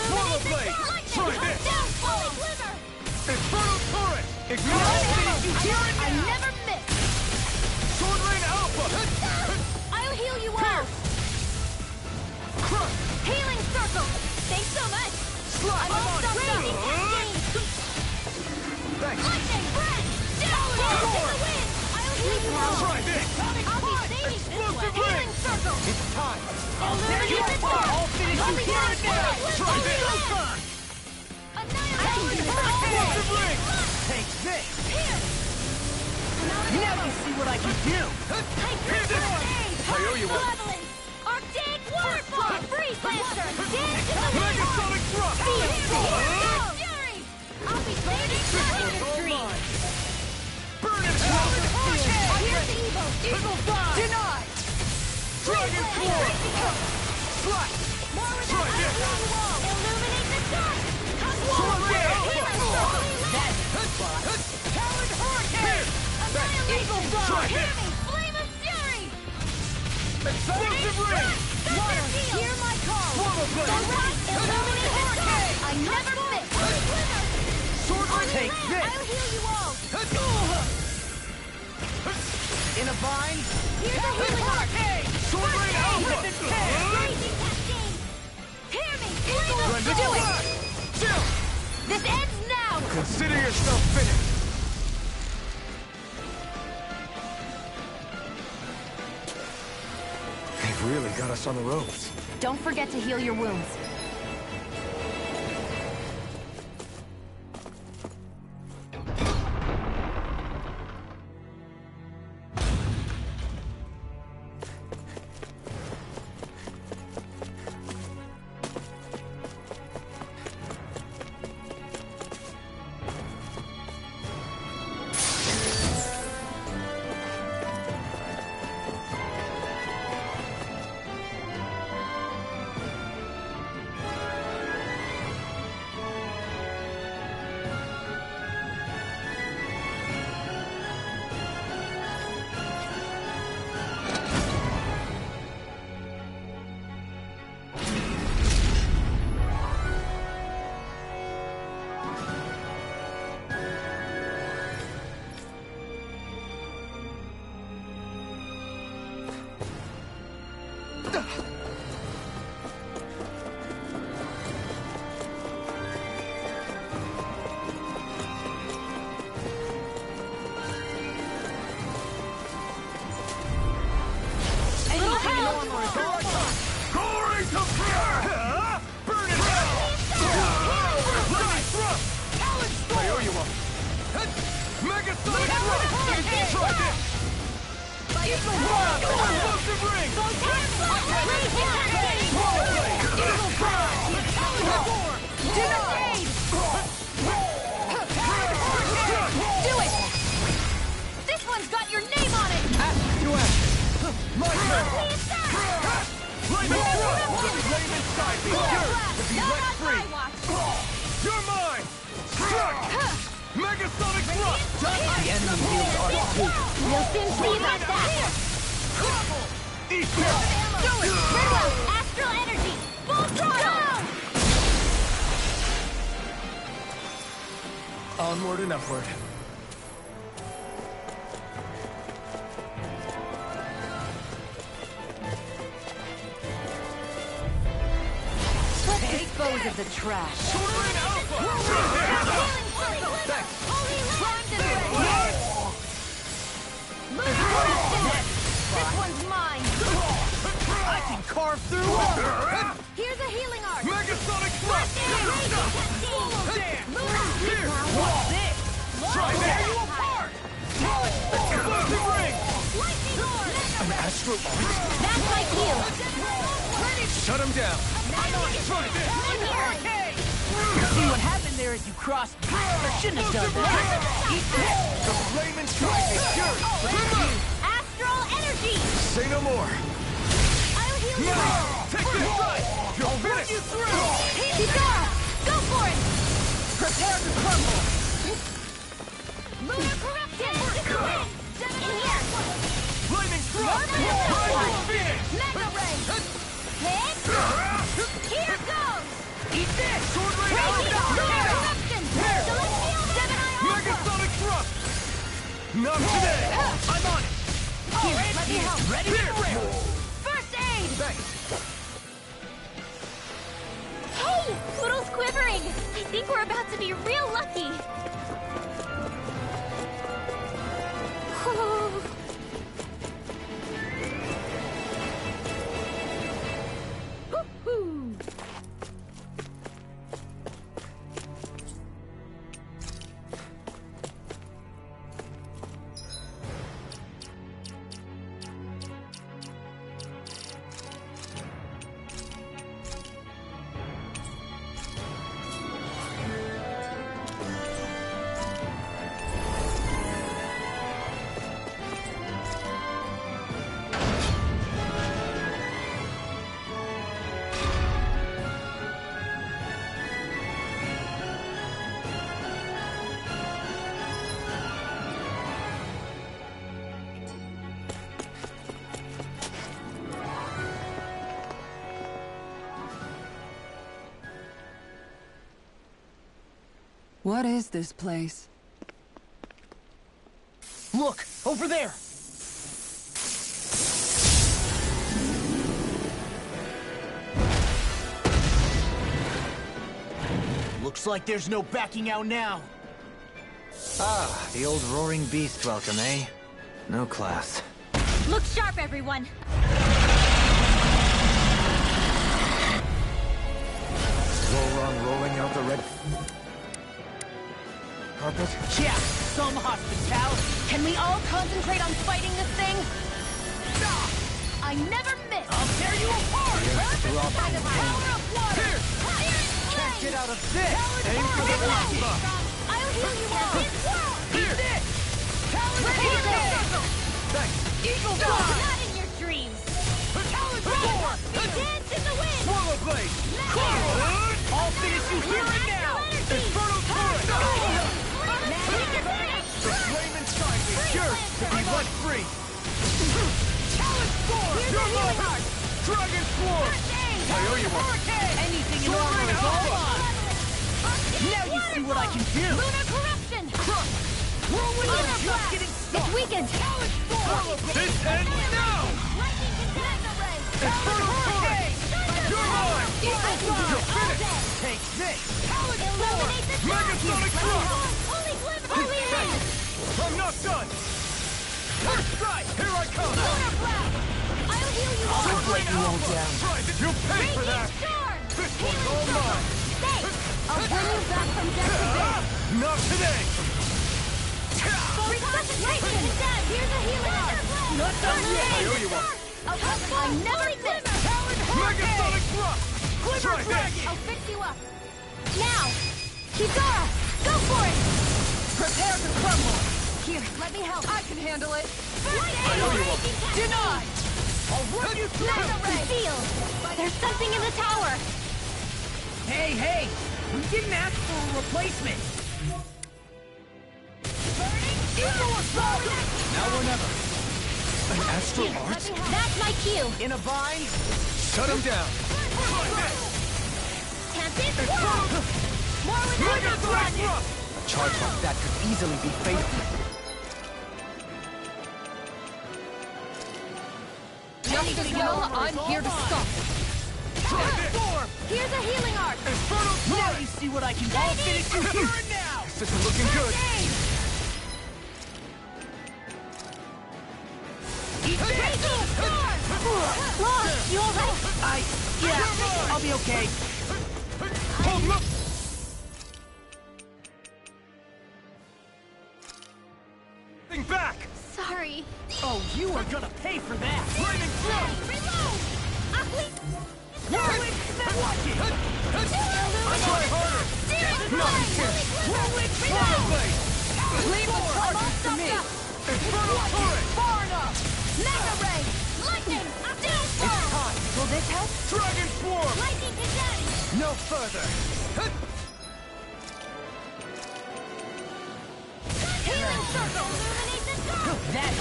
Swallow Blade! Try this! Infernal Torrent! Ignite! I never miss! Sword Rain Alpha! I'll heal you all! Crush! Healing circle! Thanks so much! I'm all stuffed up! Thanks! Lightning breath! Down to the wind! I'll heal you all! Try this! I'll be saving this one! Explosive Healing ring! circle! It's time! Illuminate the dark! I'll finish you here and now! Try this! Explosive ring! Take this! Here! Now you see what I can do! Here's this one! I owe you one! Malevolence! Arctic Waterfall! Freeze Lancer! Dance to the wind! Megasonic Thrust! Fury! I'll be saving the stream! Burn it hell! Here's the evil! Evil Five! Denied! Dragon Force! Slash! More with Try that this! iron wall! Illuminate the dark! Come Sword forward! Rain Alpha! Healing circle! That's the spot! Talon Hurricane! Annihilation! Try Hear this! me! Flame of fury! Explosive ring! Water! Hear my call! Swallow Blade! Illuminate the dark! I never miss! Sword Rain! Take this! I'll heal you all! In a vine? Here's a healing arc! Sword Rain Alpha! Blazing cascade! Hear me! Flame of Render fury! flash! Chill! This ends now! Consider yourself finished. They've really got us on the ropes. Don't forget to heal your wounds. Onward and upward. Let's dispose of the trash. This one's mine. I can carve through it! Here's a healing arc. Megasonic Thrust! Here! What's this? Try Tear this! you apart! Explosive ring! Lightning Lord. An astral art? That's my cue. Shut him down. Try this! See what happened there as you crossed me. I shouldn't have done that. Eat this! The flame inside me. Fury. Astral energy. Say no more. I'll heal Take this right! You'll finish! You through! Kizara! Go for it! Prepare to crumble! Lunar corruption! This is it! In here! Flaming thrust! Mega ray! Hit! Here goes! Eat this! Sword rain Lunar out! corruption! Celestial Gemini Alpha! Megasonic thrust! Not today! I'm on it! Here, let me help! Ready to rip! First aid! Thanks! Hey! Poodle's quivering! I think we're about to be real lucky! Woo-hoo! What is this place? Look! Over there! Looks like there's no backing out now. Ah, the old roaring beast welcome, eh? No class. Look sharp, everyone! Volron rolling out the red carpet. Yeah, some hospitality. Can we all concentrate on fighting this thing? I never miss! I'll tear you apart! By the power of water! Can't get out of this! Aim for the lava! I'll heal you all! Eat this! Thanks! Eagle Not Fly! in your dreams! Talon Roar! Dance in the wind! Swallow blade! I'll finish you here and now! Inferno turret! The flame inside me yearns to be let free! Talon Sword! Your love! Dragon Sword! I owe you one! Anything in armor is all mine! Now you see what I can do! Lunar corruption! Whirlwind Lunar is just blast! getting It's started! weakened! This ends now! Lightning Mega ray! Inferno turret! You're mine! You're finished! Take this! Illuminate the Megasonic thrust! Only glimmer! Only land! I'm not done! First strike! Here I come! Lunar blast! I'll heal you all! Sword rain alpha! You'll pay for that! Storm! This one's all mine! Thanks! I'll bring you back from death to death! Not today! Resuscitation! Here's a healing art! Not done yet! I owe you one! I never miss! Megasonic thrust! Try this! I'll fix you up! Now! Kizara! Go for it! Prepare to crumble! Here, let me help! I can handle it. I owe you one! Denied! I'll run you through! Mega ray! Sealed! There's something in the tower! Hey! We didn't ask for a replacement! Eagle Assault! Now or never. An astral art? That's my cue! In a bind? Shut him down. Tempted? More with Megasonic thrust! A charge like that could easily be fatal. Just as well, I'm here to stop it. Try this! Here's a healing art! Inferno Now turret! you see what I can do! I'll finish you here and now! This isn't looking good. Eat this! Lost! You alright? Yeah, I'll be okay. Hold up! Back! Sorry. Oh, you are gonna pay for that! Lightning throw! Reload! Whirlwind Snap! Watch it! I try harder! Nothing can! Whirlwind Swallow Snap! blade! Leave the charges to me! Inferno turret! Far enough! Mega ray! Lightning! Steel It's storm! time! Will this help? Dragon Swarm! Lightning hit daddy! No further! Healing circle! Illuminate the dark! That's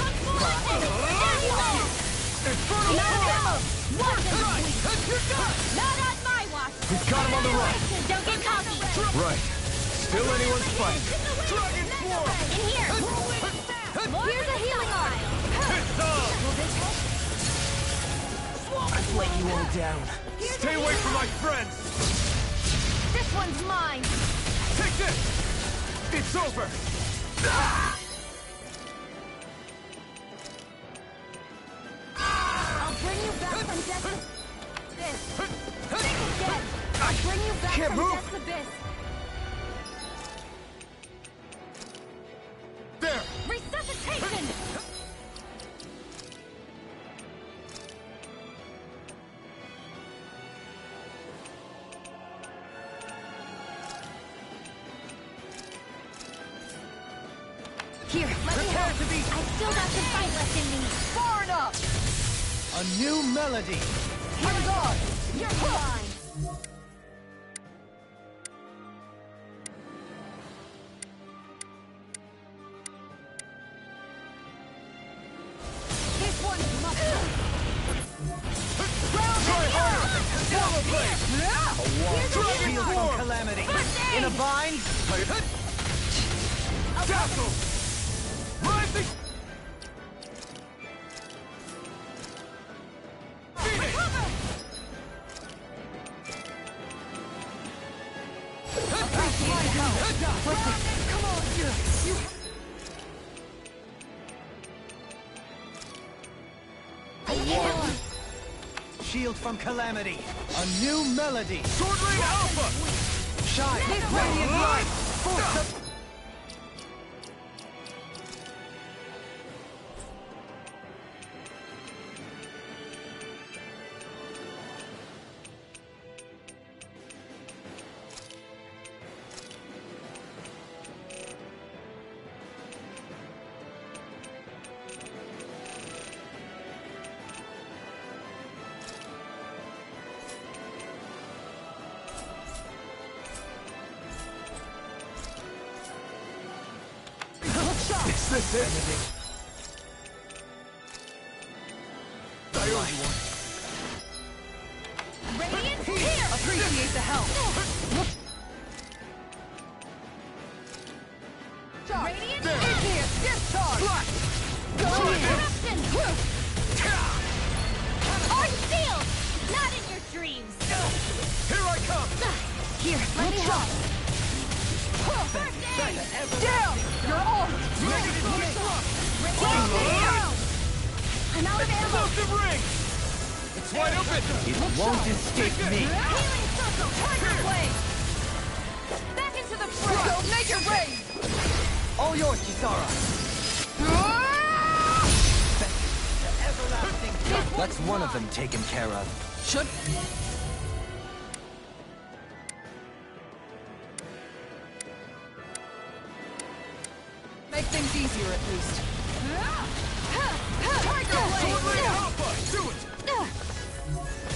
Infernal Torrent! Watch him! Not on my watch! We've got him on the run! Don't get cocky! Right. Still anyone's fight. Dragon Swarm! In here! Here's a healing eye! Will this help? I've let you all down. Stay away from my friends! This one's mine! Take this! It's over! I'll bring you back from death abyss! Think again! I'll bring you back Can't from move. death's abyss! There! Resuscitation! Here, let me help. I've still got some fight left in me. far enough! A new melody! I'm gone! You're mine. This one's mine! Dragon Swarm! Calamity! In a bind! Dazzle! Rising! Phoenix! Come on! You... Shield from Calamity! A new melody! Sword Rain Alpha! Shine! Radiant light! Is this it? Radiance here! Appreciate the help! Radiance In here! Discharge! Go in! eruption! Are sealed! Not in your dreams! Here I come! Here, let me help! Down! You're on! I'm out of ammo! Explosive ring! It's wide open! It won't escape me! Healing circle! Tiger blade! Back into the fray! Go make it rain! All yours, Kisara! That's one of them taken care of. Should... Make things easier at least. Tiger Sword blade! Rain Alpha! Do it!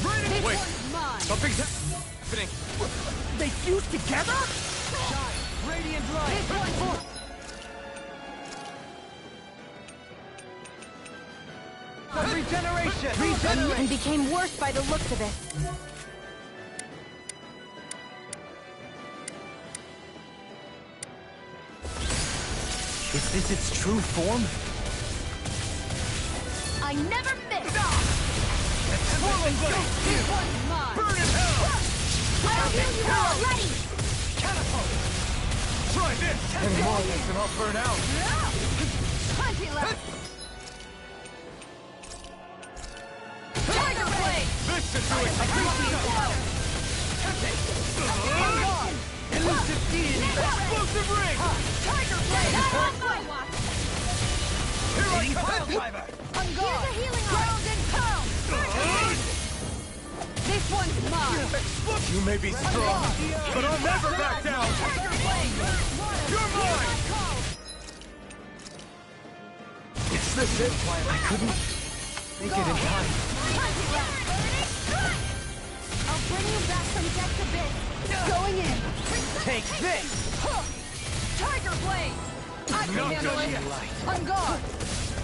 Raining! Wait! Mine! Something's happening! They fused together? Radiant light! Regeneration! And became worse by the looks of it. Is this its true form? I never miss! Swirling blade! This one's mine! Burn in hell! I'll heal you already! Catapult! Try this! Any more of this and I'll burn out! Plenty left! Tiger blade! This should do it! Elusive deity! Explosive ring! Tiger blade! Not on my watch! Here I Pile come! driver! I'm Here's gone! a healing Ground and pound! This one's mine! You may be strong, but I'll never back down! Tiger blade! You're mine! Is this it? I couldn't make it in time. Plenty left! bring you back from death's abyss. Going in. Take this! Tiger Blade! I can handle it. On guard.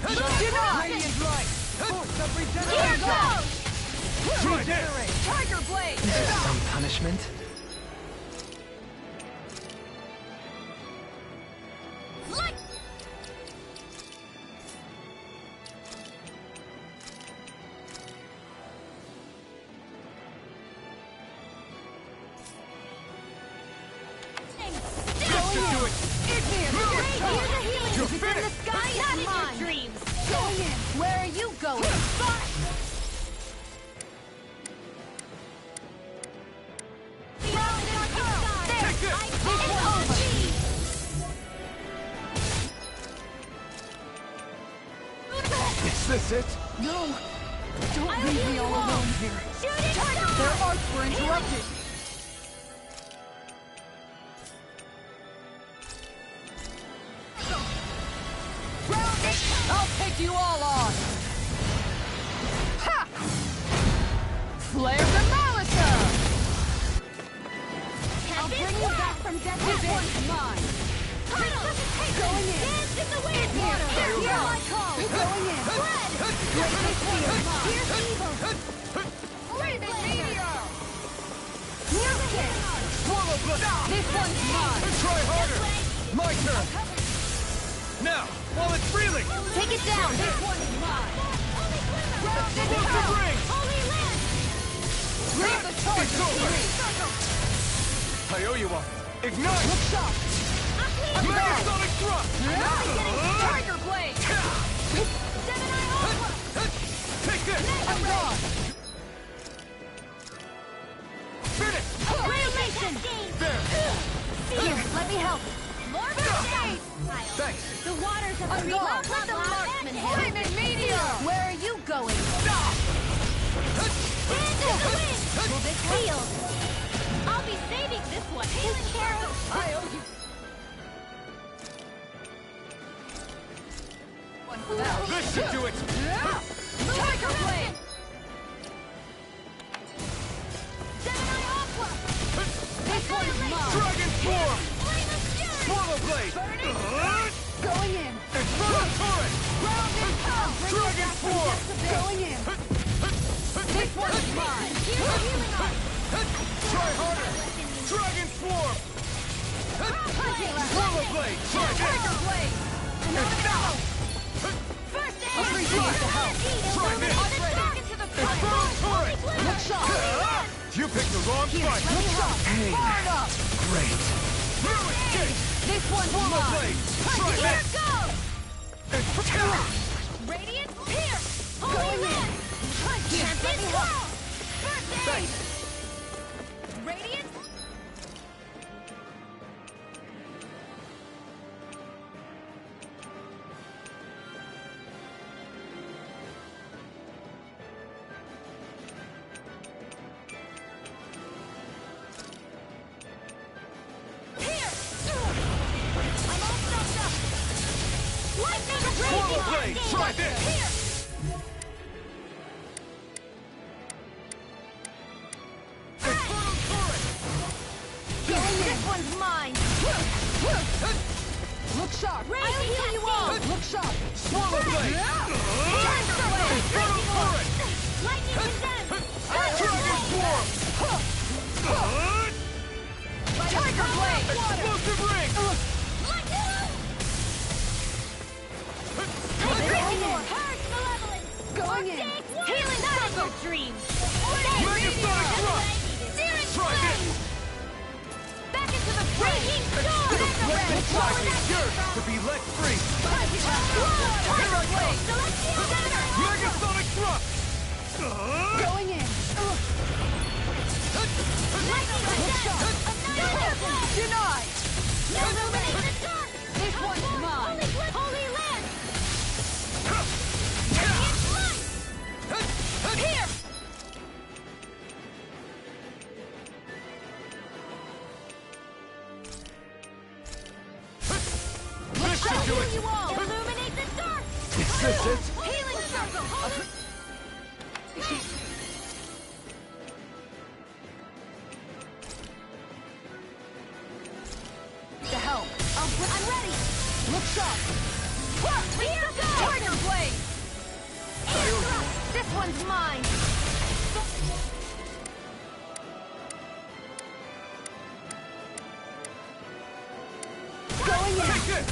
Denied. Radiant light! Force of Here regeneration! goes! Regenerate! Tiger Blade! Some punishment? Light! You're In the sky, not in your dreams! Going in. Where are you going? Is this it? No! Don't leave me all alone here. Their arts were interrupted. I'll take you all on! Ha! Flare the Malika! I'll bring you back from death. This one's mine! Going in! Dance in the wind! Hear my call! Going in! Red! Great fear! Here's evil! Breathing meteor! New kick! Swallow blood! This one's mine! Try harder! My turn! Now, while it's freely! Take it down! This one's mine! Grounded Close the power! ring! Holy land! Leave the charge It's to over. me! I owe you one. Ignite! Look sharp! Megasonic thrust! Tiger Blade! Gemini Ultra! Take this! I'm gone! Finish! Revelation! There! Here, let me help. More birthdays! Thanks! The waters of the I'm gone! Let the marksman hit. Flaming meteor! Where are you going? Stand in the wind! This field! I'll be saving this one. Healing Carol! I owe you one for that. This should do it! Tiger Blade! Gemini Aqua! This one's mine! Dragon Form! Flame of Fury! Swallow Blade! Going in! Infernal Torrent! Grounded power! Dragon Form! Going in! This one's mine! Here's the healing art! Try harder! Dragon Swarm! Swallow Blade! Try this! Tiger Blade! First aid! Appreciate the help! Try this! Into the Infernal Torrent! Look sharp! You picked the wrong fight! Look sharp! Far enough! Great! New escape! This one's Swallow mine! Blade! Try Here this! goes! Infernal! Radiant Pierce! Holy Going in. land! Champion Swirl! First aid! Thanks! Radiant! Swallow Blade! Try this! Infernal Torrent! This one's mine! Look sharp! I'll heal you all! Look sharp! Swallow Blade! Infernal Torrent! Lightning condensed! Dragon Swarm! Tiger Blade! Explosive Ring! Purge malevolence! Going in! Healing circle! Dreams! Megasonic Thrust! Try this! Back into the breaking storm! Let the flash is yours to be let free! Here I come! Megasonic Thrust! Going in! Denied! Illuminate the dark! This one's mine! Holy land! Here! This should do it! You all! Illuminate the dark! Is this it? Healing circle! I'm ready! Look sharp! Here goes! Tiger Blade! Air thrust! This one's mine! Going in! Take it!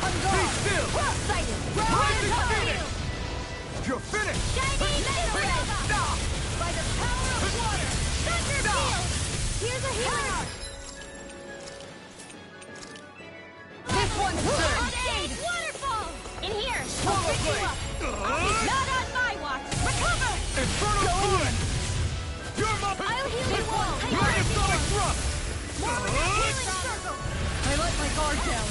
I'm Be gone! still! Excited! You're finished! Shining Meteorite! Stop! By the power of water! Thunder Field! Here's a healing arc! This one's good! Unsaved! Waterfall! In here! Swallow I'll pick you blade! up! Not on my watch! Recover! Infernal Torrent! You're my... I'll heal you all! Sonic Thrust! Healing circle! I let my guard down.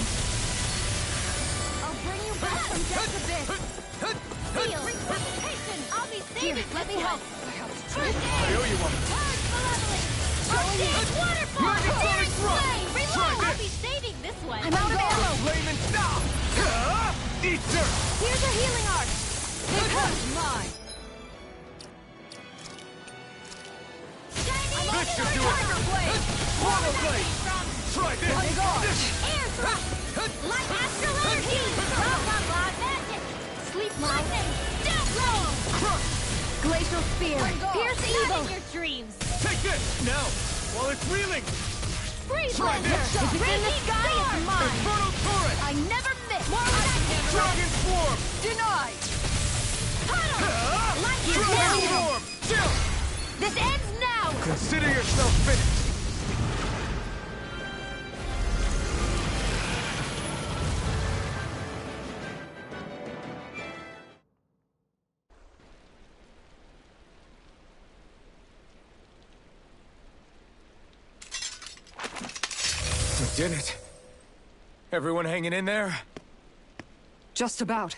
I'll bring you back from death abyss! Seal! Resuscitation! I'll be saving Here, let me help. First I aid! owe you one. Charge malevolence! Unsaved waterfall! You're Daring Sonic Thrust! flame! Try Reload! I'll this. be saving this one! I'm out of ammo. Flame and stop! Eat dirt! Here's a healing arc! This one's mine. Shining This should do it. Tiger Blade! Swallow blade! Try this! I'm gone. Air thrust! Light astral energy! Blah blah blah magic! Sleep lightning! Death roll! Crush! Glacial spear! Pierce evil! Evil. Your dreams! Take this! Now! While it's reeling! Freeze Try laser! this. If it's in the sky, it's mine! Infernal Torrent! I never miss! More lightning! Dragon Swarm! Denied. Tunnel! Lightning Dragon down! Swarm! Chill! This ends now! Consider yourself finished! We did it. Everyone hanging in there? Just about.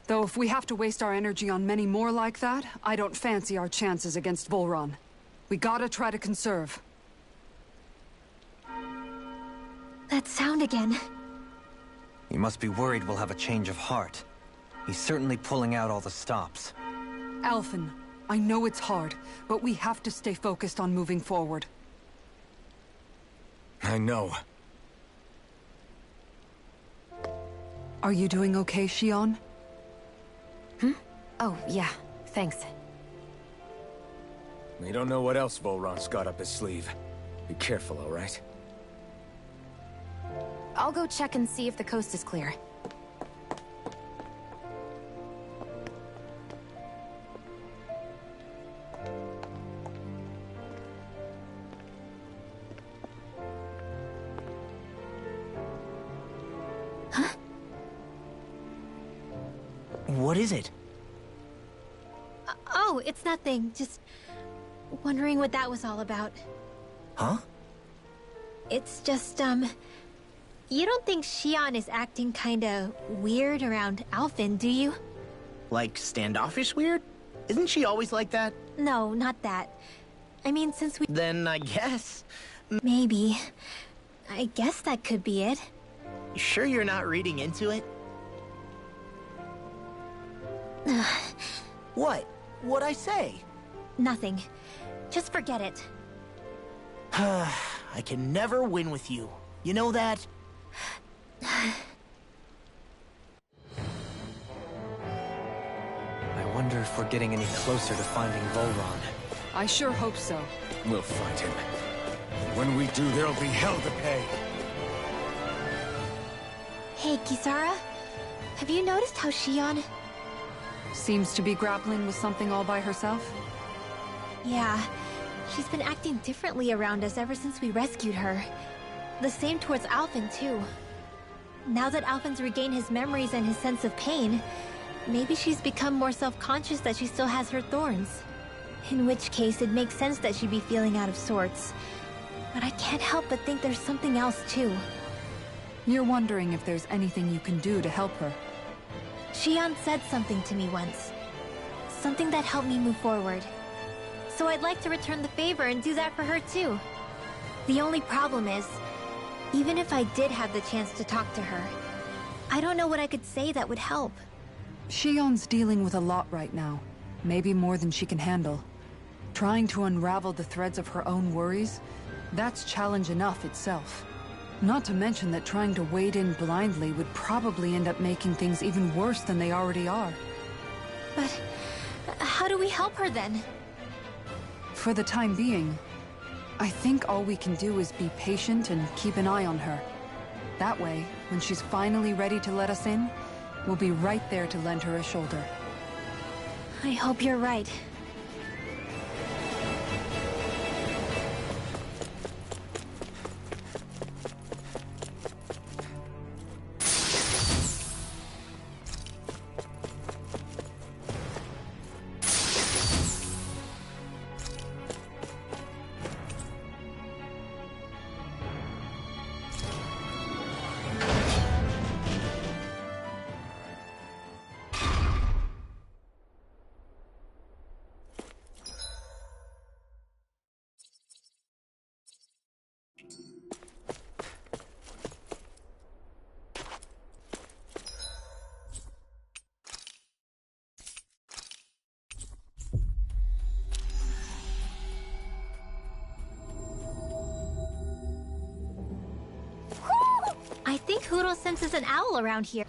Though if we have to waste our energy on many more like that, I don't fancy our chances against Volron. We gotta try to conserve. That sound again. You must be worried we'll have a change of heart. He's certainly pulling out all the stops. Alphen, I know it's hard, but we have to stay focused on moving forward. I know. Are you doing okay, Shion? Oh, yeah. Thanks. We don't know what else Volron's got up his sleeve. Be careful, all right? I'll go check and see if the coast is clear. What is it? Oh, it's nothing. Just wondering what that was all about. Huh? It's just, you don't think Shion is acting kinda weird around Alphen, do you? Like standoffish weird? Isn't she always like that? No, not that. I mean, since we... Then I guess. Maybe. I guess that could be it. You sure you're not reading into it? What? What'd I say? Nothing. Just forget it. I can never win with you. You know that? I wonder if we're getting any closer to finding Volron. I sure hope so. We'll find him. When we do, there'll be hell to pay. Hey, Kisara. Have you noticed how Shion... Seems to be grappling with something all by herself? Yeah. She's been acting differently around us ever since we rescued her. The same towards Alphen, too. Now that Alphen's regained his memories and his sense of pain, maybe she's become more self-conscious that she still has her thorns. In which case, it makes sense that she'd be feeling out of sorts. But I can't help but think there's something else, too. You're wondering if there's anything you can do to help her. Shion said something to me once. Something that helped me move forward. So I'd like to return the favor and do that for her too. The only problem is, even if I did have the chance to talk to her, I don't know what I could say that would help. Shion's dealing with a lot right now. Maybe more than she can handle. Trying to unravel the threads of her own worries, that's challenge enough itself. Not to mention that trying to wade in blindly would probably end up making things even worse than they already are. But how do we help her then? For the time being, I think all we can do is be patient and keep an eye on her. That way, when she's finally ready to let us in, we'll be right there to lend her a shoulder. I hope you're right. I think Hootle senses an owl around here.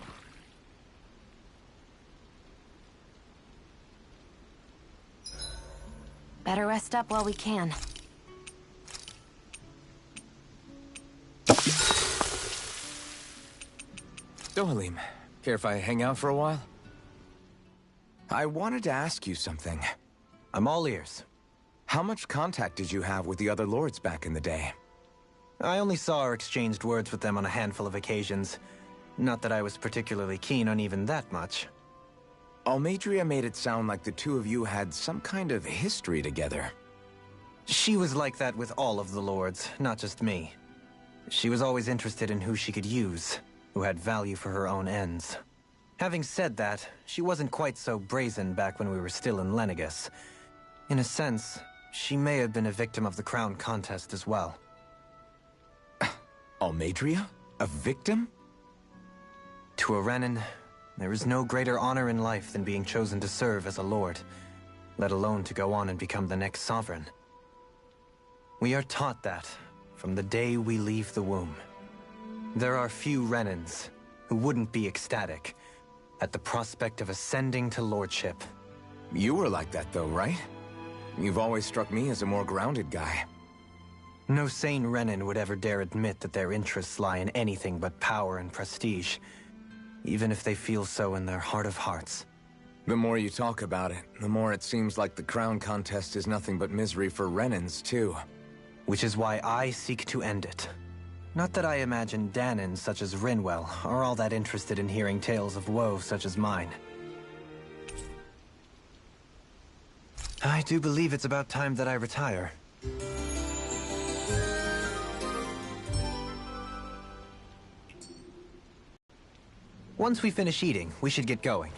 Better rest up while we can. Dohalim, care if I hang out for a while? I wanted to ask you something. I'm all ears. How much contact did you have with the other lords back in the day? I only saw or exchanged words with them on a handful of occasions. Not that I was particularly keen on even that much. Almeidrea made it sound like the two of you had some kind of history together. She was like that with all of the lords, not just me. She was always interested in who she could use, who had value for her own ends. Having said that, she wasn't quite so brazen back when we were still in Lenegis. In a sense, she may have been a victim of the crown contest as well. Almeidrea? A victim? To a Renan, there is no greater honor in life than being chosen to serve as a lord, let alone to go on and become the next sovereign. We are taught that from the day we leave the womb. There are few Renans who wouldn't be ecstatic at the prospect of ascending to lordship. You were like that though, right? You've always struck me as a more grounded guy. No sane Renan would ever dare admit that their interests lie in anything but power and prestige, even if they feel so in their heart of hearts. The more you talk about it, the more it seems like the crown contest is nothing but misery for Renans, too. Which is why I seek to end it. Not that I imagine Dahnans such as Rinwell are all that interested in hearing tales of woe such as mine. I do believe it's about time that I retire. Once we finish eating, we should get going.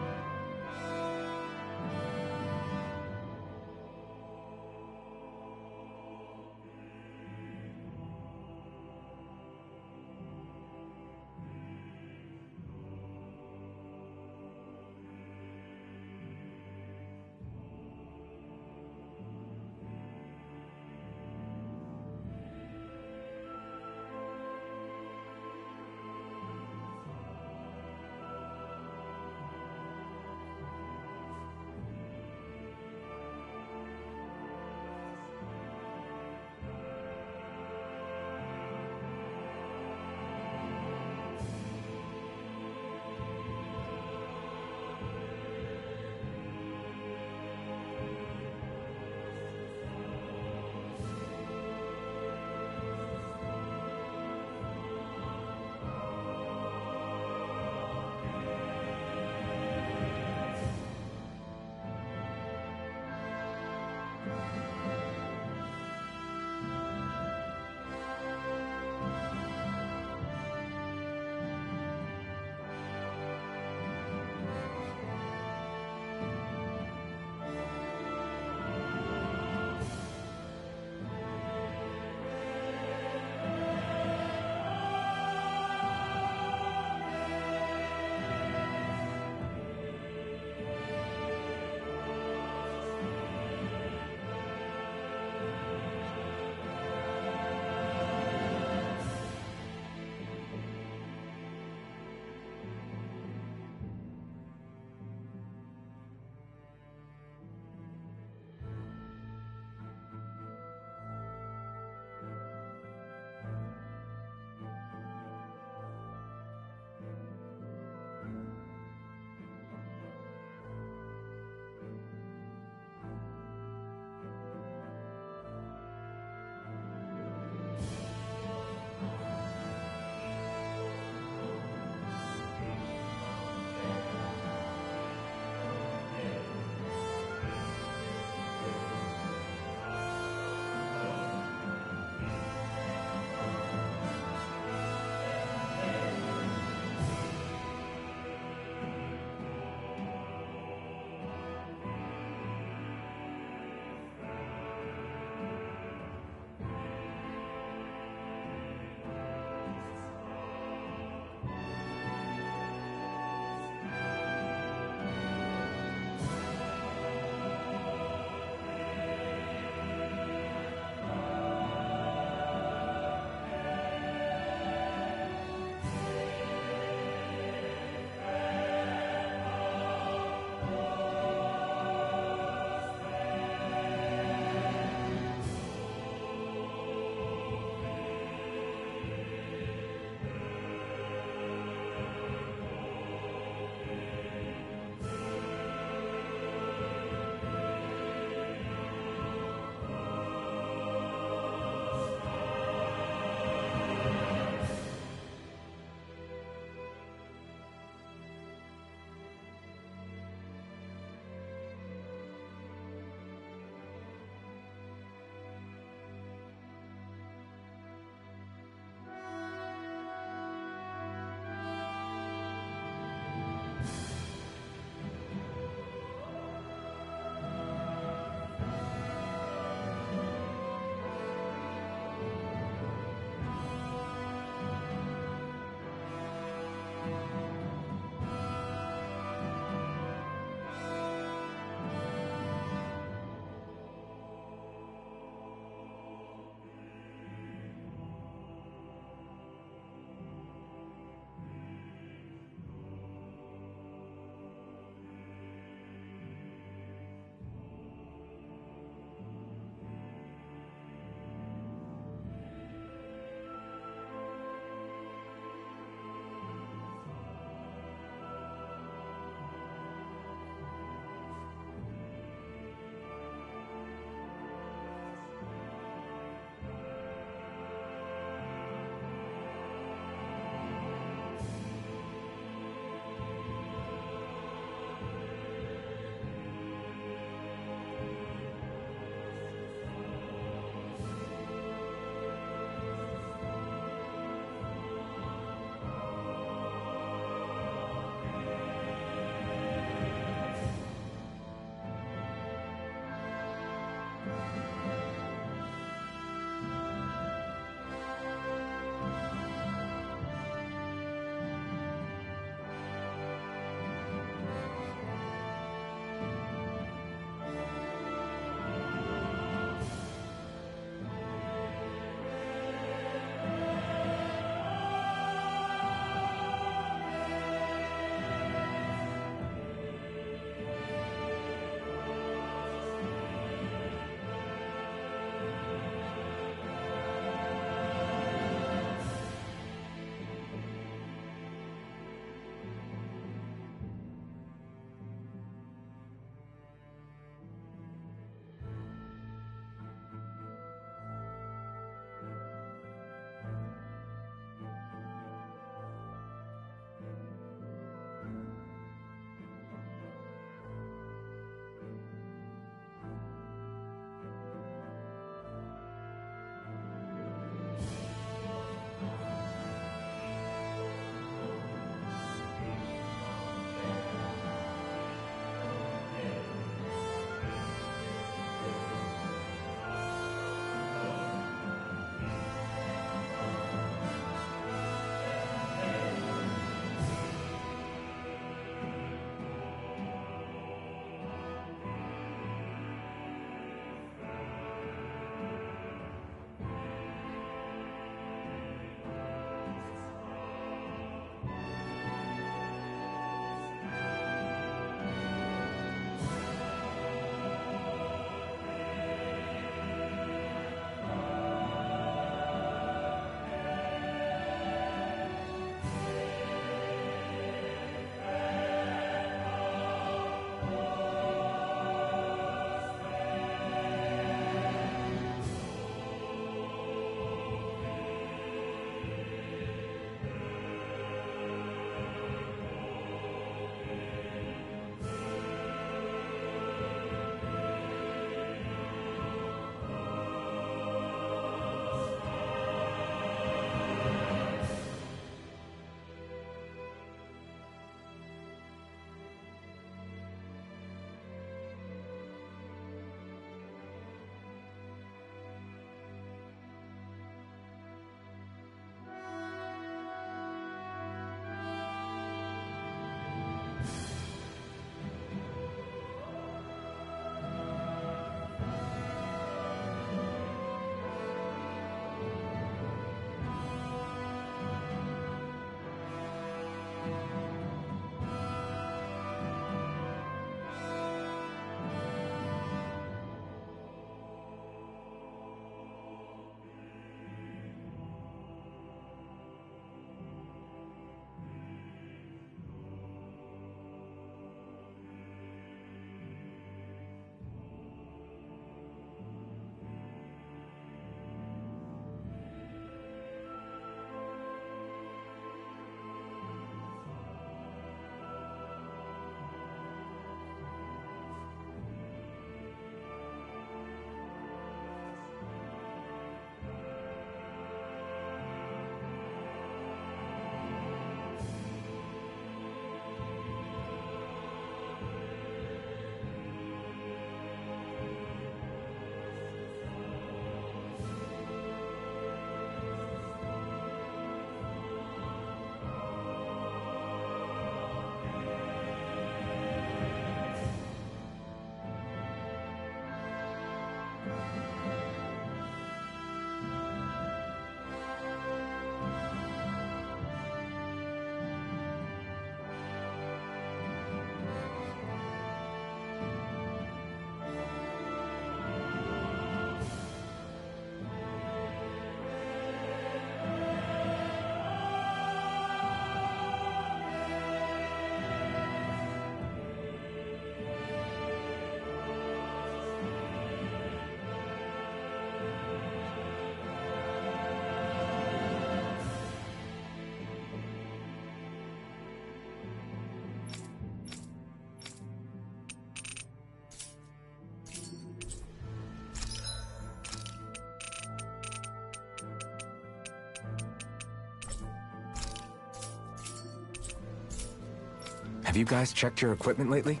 Have you guys checked your equipment lately?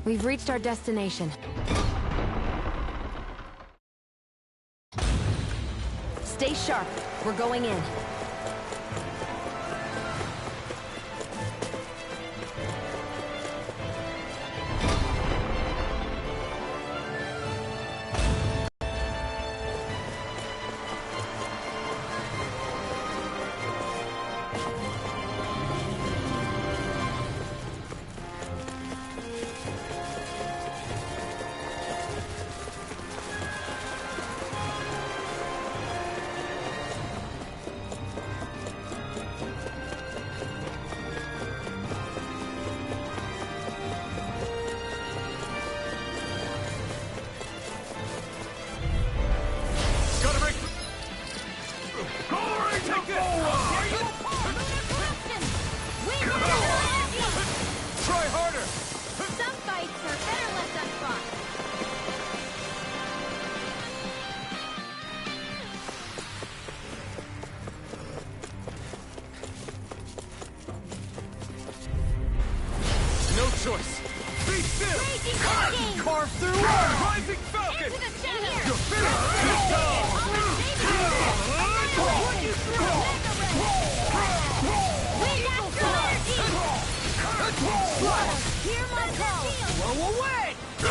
We've reached our destination. Stay sharp. We're going in. Choice. Be still. Carve through. Rising Falcon. Into the shadows. You're finished. Hear my call. Blow away! The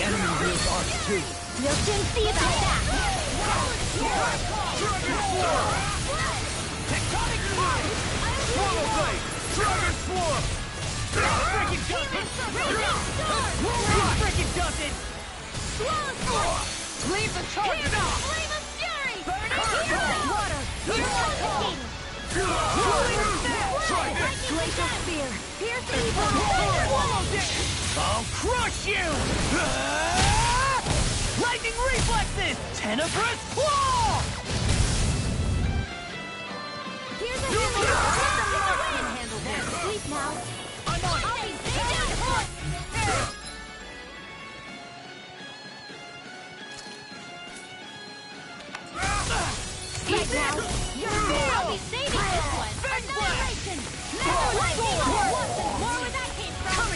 enemy Reels ours too. You can see about that. Tectonic Tide! Swallow Blade. Dragon Swarm. Freaking does it! Freaking does it! Leave the charge now! Flame of Fury! Water! Try this. Glacial Spear! Piercing evil! I'll crush you! Lightning Lightning reflexes! Tenebrous claw! Here's a hand. Handle that. Sleep now. I'm on it! I'll be down horse. Right now. I'll be saving this one. Annihilation. Lightning. More where that came from.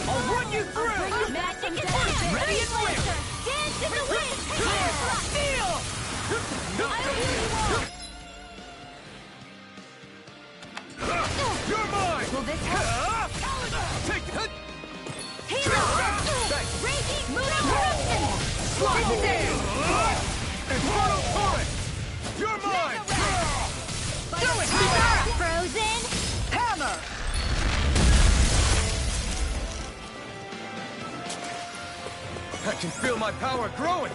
I'll run you through! Magic is here. Ready and willing. Dance in the wind. Steal! I heal you all. You're mine! Will this help? Take that! Hero! Raging Moon Eruption! Slide down! Infernal Torrent! You're mine! Do it! Frozen! Hammer! I can feel my power growing!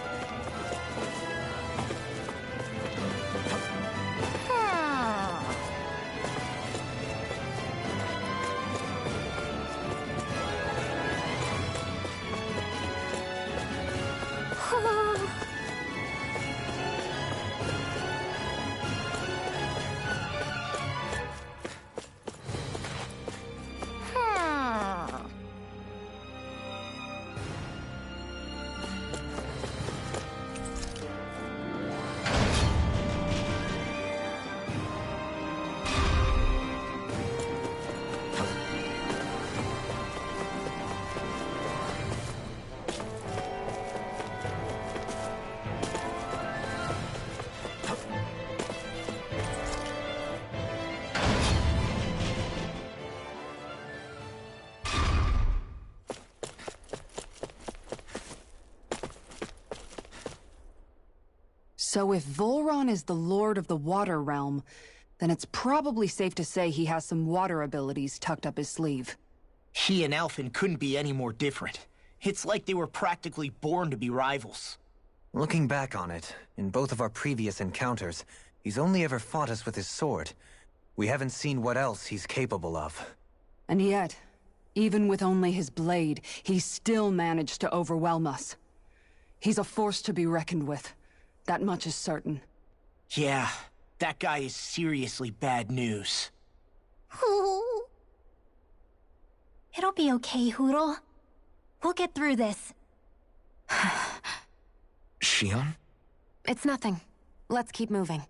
So if Volron is the Lord of the Water Realm, then it's probably safe to say he has some water abilities tucked up his sleeve. He and Alphen couldn't be any more different. It's like they were practically born to be rivals. Looking back on it, in both of our previous encounters, he's only ever fought us with his sword. We haven't seen what else he's capable of. And yet, even with only his blade, he still managed to overwhelm us. He's a force to be reckoned with. That much is certain. Yeah, that guy is seriously bad news. It'll be okay, Hootle. We'll get through this. Shionne? It's nothing. Let's keep moving.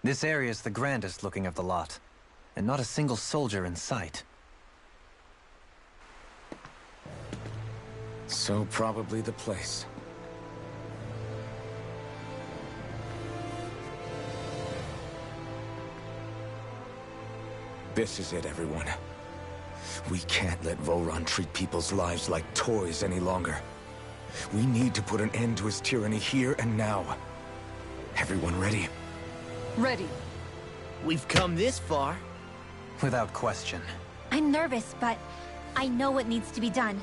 This area is the grandest looking of the lot, and not a single soldier in sight. So probably the place. This is it, everyone. We can't let Volron treat people's lives like toys any longer. We need to put an end to his tyranny here and now. Everyone ready? Ready. We've come this far. Without question. I'm nervous, but I know what needs to be done.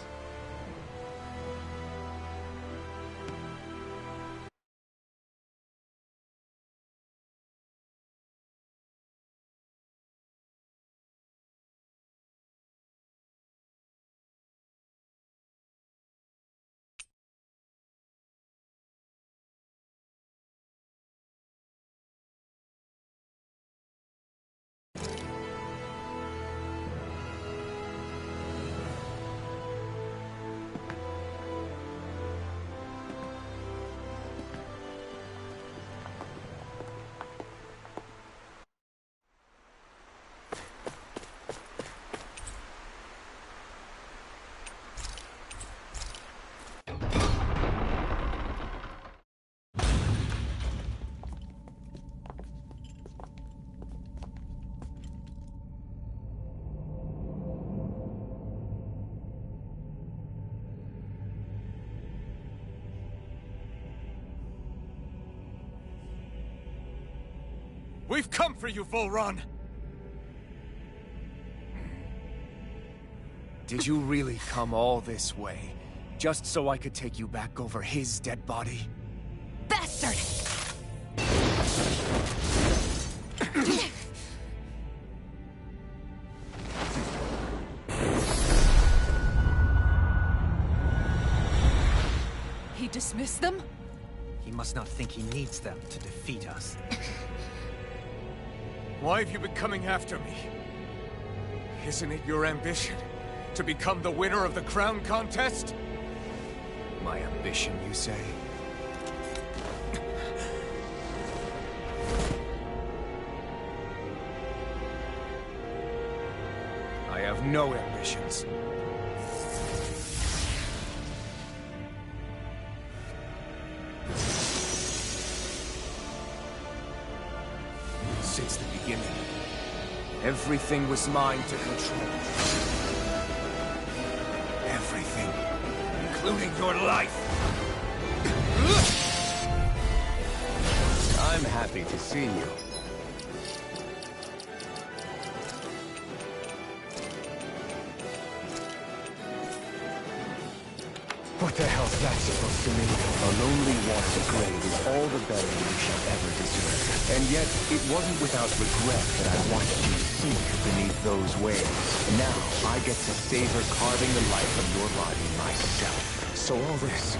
We've come for you, Volron! Did you really come all this way, just so I could take you back over his dead body? Bastard! He dismissed them? He must not think he needs them to defeat us. Why have you been coming after me? Isn't it your ambition to become the winner of the crown contest? My ambition, you say? I have no ambitions. Since the beginning, everything was mine to control. Everything, including your life. I'm happy to see you. What the hell's that supposed to mean? A lonely water grave is all the burying you shall ever deserve. And yet, it wasn't without regret that I watched you sink beneath those waves. Now, I get to savor carving the life of your body myself. So all this,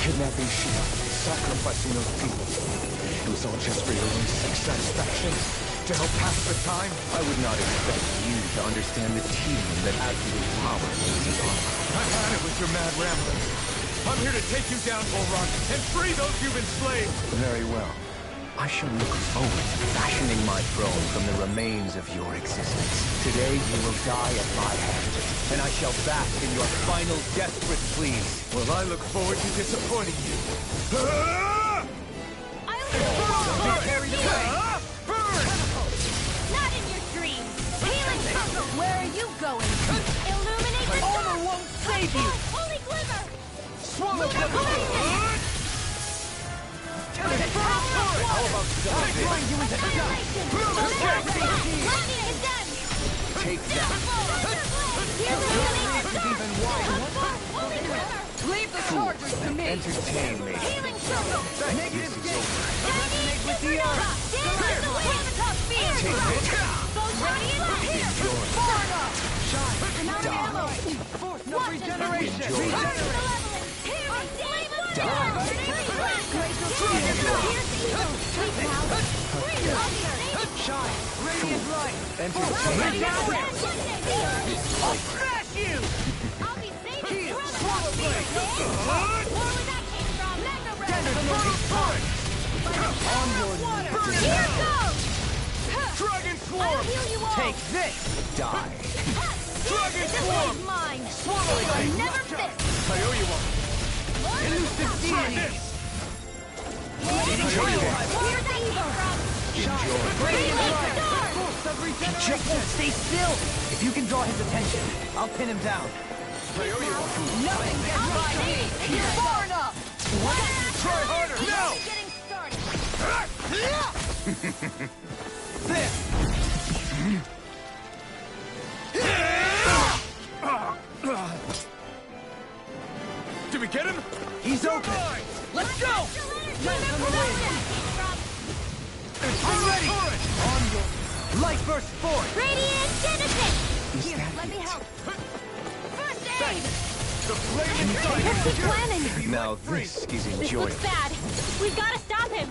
kidnapping Shion, sacrificing those people, it was all just for your own satisfaction? To help pass the time? I would not expect you to understand the tedium that absolute power lays upon us. I've had it with your mad rambling. I'm here to take you down, Volron, and free those you've enslaved! Very well. I shall look forward to fashioning my throne from the remains of your existence. Today you will die at my hand, and I shall bask in your final desperate pleas. Well, I look forward to disappointing you. I'll carried away! Not in your dreams! Healing circle! Where are you going? Illuminate the Armor won't save you! Holy glimmer! Swallow them! How about Throwing you into the dust! Take that! Even wider! Leave the chargers to me! Entertain me. Healing circle! Negative This is gain! over. Resonate with the earth! Take it. Enjoy. Far enough! Shine! I'm out of ammo! Force no regeneration! Enjoy. Shine! Radiant light! Entertain. I'll smash you! I'll be safe and Heal! brother. Swallow blade! Where was that came from? Mega Red! Onward! Here goes! Dragon I'll Swarm! heal you all! Take this! Die. Dragon Swarm! is mine! Swallow blade! Never fit! I owe you one. Elusive Try deity! this. Where did that came from? Enjoy. Radiant light! Darn! Force of He just regeneration! won't stay still! If you can draw his attention, I'll pin him down. I owe you one. Nothing gets by me! You're far enough! Try harder. Now! Getting started! This! Did we get him? He's open! Let's go! I'm ready. On your light burst forth! Radiant Genesis! Is that Let me it? help! First aid! The flaming What's he tiger. planning? Now this is This enjoyable. looks bad! We've got to stop him!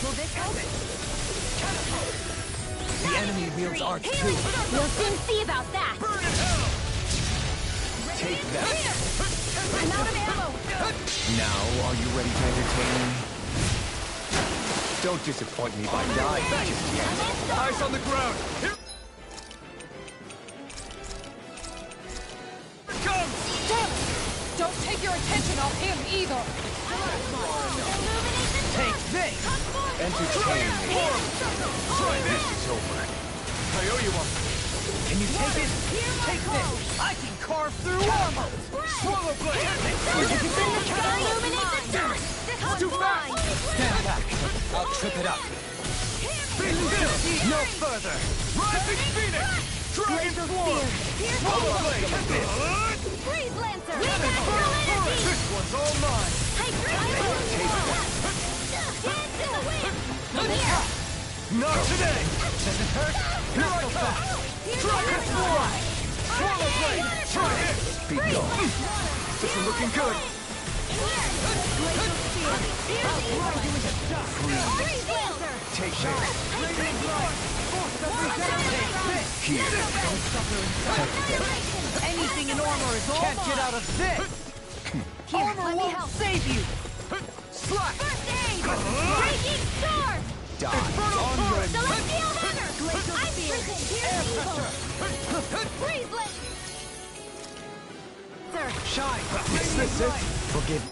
Will this help? The enemy wields arts too. We'll soon see about that! Take that. I'm out of ammo! Now, are you ready to entertain me? Don't disappoint me by dying just yet. Eyes on the ground. Here it comes. Damn it! Don't take your attention off him either! Take this! Entertain me. This is over. I owe you one. Can you take it? Take this! I can carve through armor! Swallow blade. Illuminate the dust! This one's Too fast. mine! Stand back! I'll trip it up. Be still. No further! Rising Phoenix. Dragon Form! Freeze Lancer! We got full energy! This one's all mine! Take Dance in the wind! From here! Not today! Does it hurt? Here I come! Dragon Form! Swallow Blade! Try it! Be gone. This is looking good! Freeze Lancer! Take this. Here. Anything in armor is all can't get out of this! Armor won't save you! Slack! First aid! Breaking Storm! Die. Celestial Hammer! I'm prison! Here's evil! Freeze Lancer! Shine. Is this it? Forgive.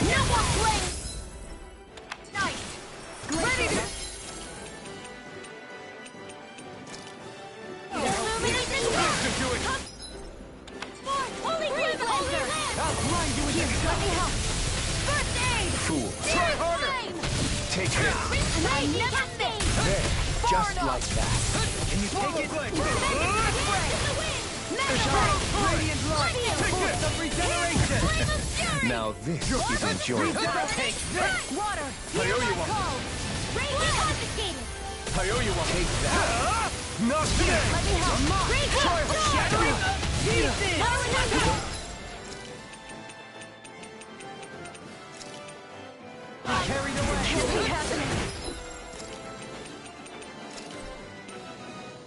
No more flame! Nice! Ready to... Illuminate the dark! Holy Freeze Lancer! I'll blind you with this Let me help! First aid! Fool. Try harder! Take this. I never think! There. Just like that. Can you take it? Radiant light! Force of regeneration! Now this is enjoyable. Take this! Water! I owe you one. Radiant confiscated! I owe you one. Take that. Not today! Let me help! Radiant Shattering! Pieces! Carried away!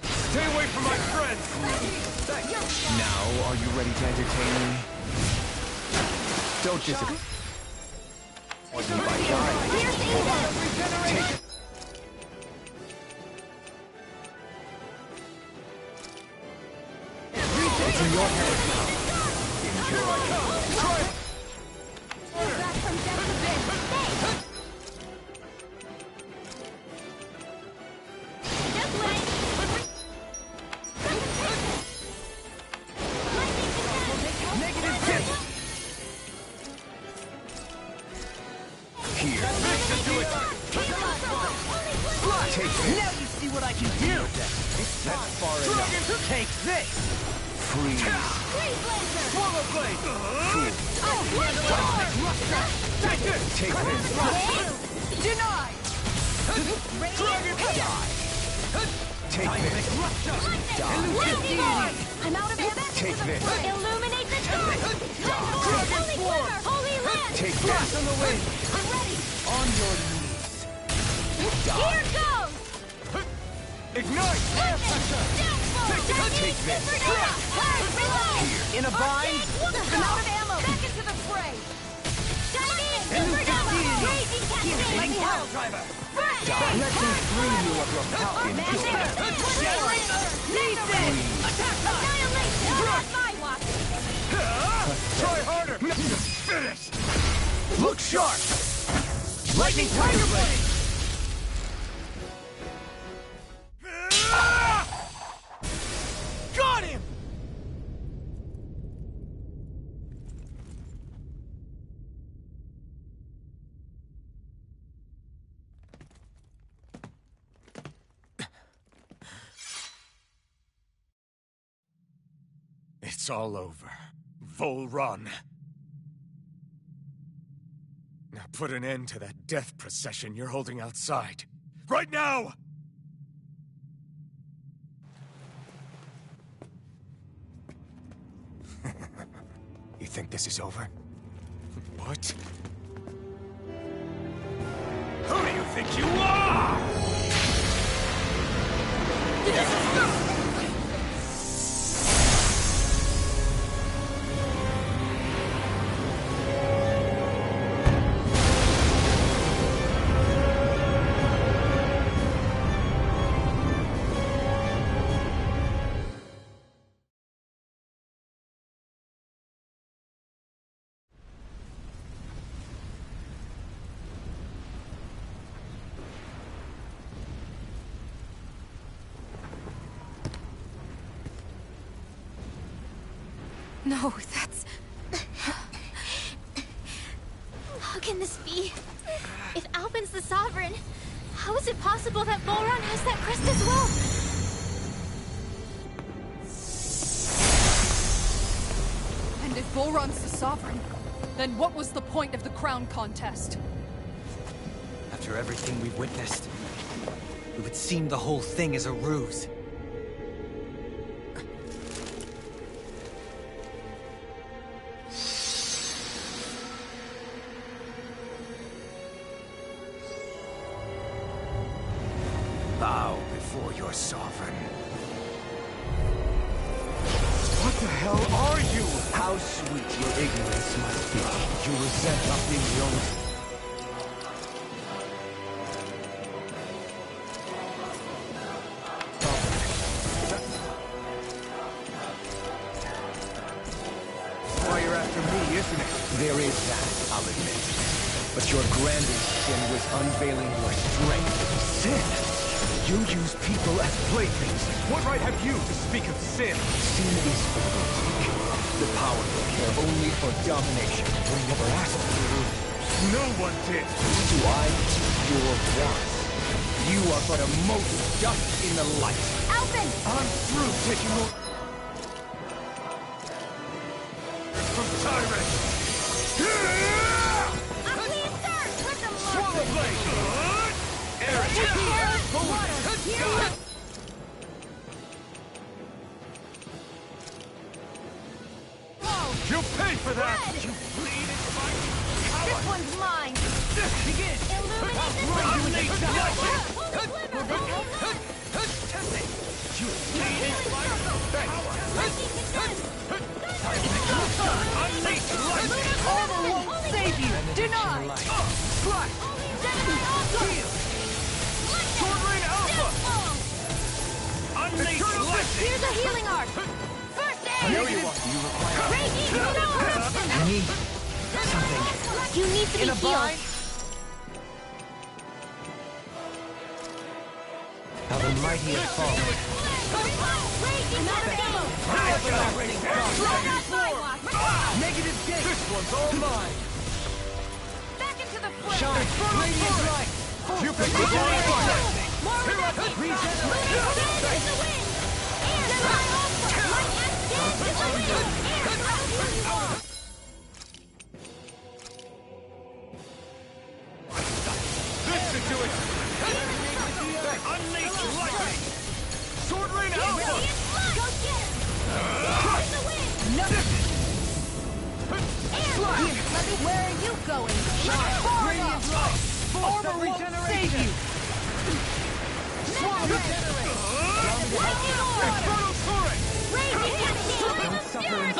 Stay away from my friends! Now, are you ready to entertain me? Don't disagree. Wasn't by God. Take it. It's in your hands now. Enjoy. Try! Back from death to bed! Just wait! Negative 10! Here. Take this. Now you see what I can do! That's far enough. Take this! Freeze. Freeze Lancer! Swallow Blade! Take this. Take this. Denied! Dragon Die. Take this. Lightning Orb! I'm out of ammo! Take this. Illuminate the dark! Holy Glimmer! Holy Lance! Take Flash this. on the wind! I'm ready! On your knees! Here goes! Ignite! Take this. In a bind? I'm out of ammo! Back into the fray! Raging Cascade! Let me help! Driver! Let me free you of your power. Annihilation! Not my watch! Try harder! Finish! Look sharp. Lightning Tiger Blade. Got him! It's all over. Volron. Now put an end to that death procession you're holding outside. Right now! You think this is over? What? Who do you think you are? No, that's... How can this be? If Alvin's the Sovereign. How is it possible that Volron has that crest as well? And if Volron's the Sovereign, then what was the point of the crown contest? After everything we've witnessed, it would seem the whole thing is a ruse. Bow before your sovereign. What the hell are you? How sweet your ignorance must be. You resent not being the only... Why you're after me, isn't it? There is that, I'll admit. But your grandest sin was unveiling your strength. Sin? You use people as playthings. What right have you to speak of sin? Sin is egotic. The powerful care only for domination. We never asked for it. No one did. Do I keep your wants? You are but a mote of dust in the light. Alphen! I'm through taking more... From Tyrant! I'm clean, sir! With the Swallow blade! You'll pay for that! Red. You bleeding fight! This one's mine! Begin! Illuminate the Illuminate the light! Holy You bleeding fight! Unleash light! Armor won't save you! Deny! Fly! Sword Rain Alpha! Unleash light! Here's a healing arc! First aid! You require... Raging Storm! I need something. You need to be healed. How the mighty have fallen. Raging Negative gate! This one's all mine! Back into the fray! Shine! Radiant light! You pick the blind one! More This should do it! Unleash lightning! Sword Rain Alpha! Go get him! Where are you going? Radiant light! Armor won't save you! Infernal Torrent! Don't suffer in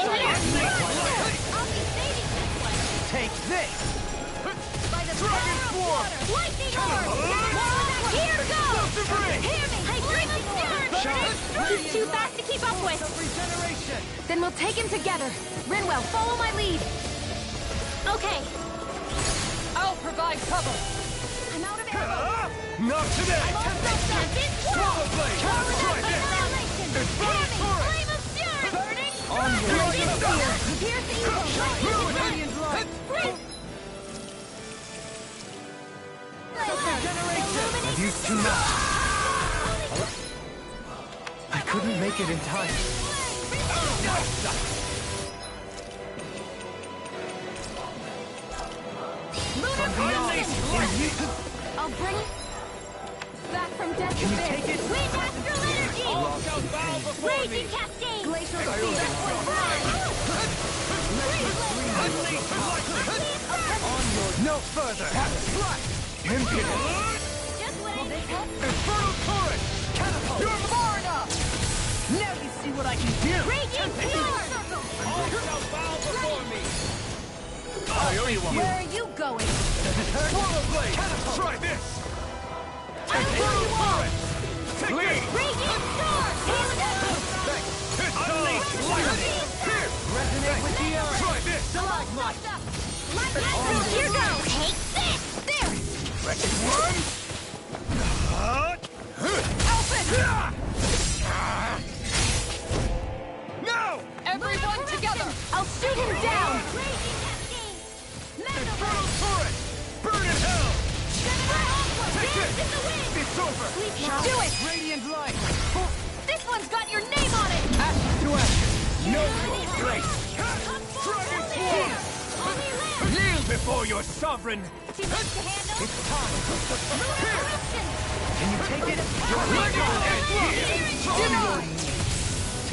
Take this! Dragon Swarm! Here goes! Explosive Ring! Hear me! He's too fast to keep up with! Regeneration! Then we'll take him together. Rinwell, follow my lead. Okay. I'll provide cover! I'm out of ammo! Not today! Swallow Blade! Try this! Infernal Torrent! Flame of Fury! Burning! Onward! Here's the evil! Radiant light! I've used too much. I couldn't make it in time. I'll bring it back from death to bed. Wind astral energy! All shall bow before me! Raging cascade! Glacial Unleash Onward! No further! Impudence! Just what I needed! Infernal Torrent! Catapult! You're far enough! Now you see what I can do! Raging Fury! All shall bow before me! I owe you one! Where are you going? Swallow Blade! Catapult! Try this! Infernal Torrent! Take this! Raging Storm! Unleash lightning! Here! Resonate with the earth! Try this! Here goes! Take this! There! Wretched worm! No! Everyone together! I'll shoot him down! Infernal Torrent! Burn in hell! Do it! Radiant light! This one's got your name on it! Ashes to ashes! Know your place! Dragon Force! Kneel before your sovereign! Too much to handle? It's time! Can you take it?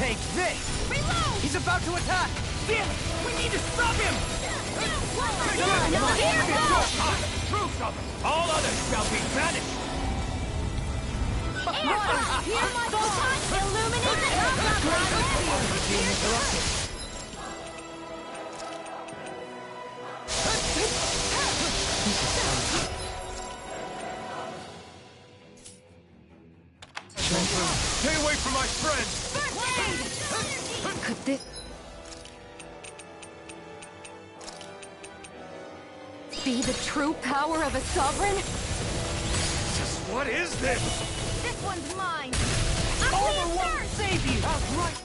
Take this! Reload! He's about to attack! Damn it! We need to stop him! Troops of it! All others shall be banished! Hear my voice! Illuminate the Stay away from my friends! Could this be the true power of a sovereign? Just what is this? This one's mine! Armor won't save you! Outright!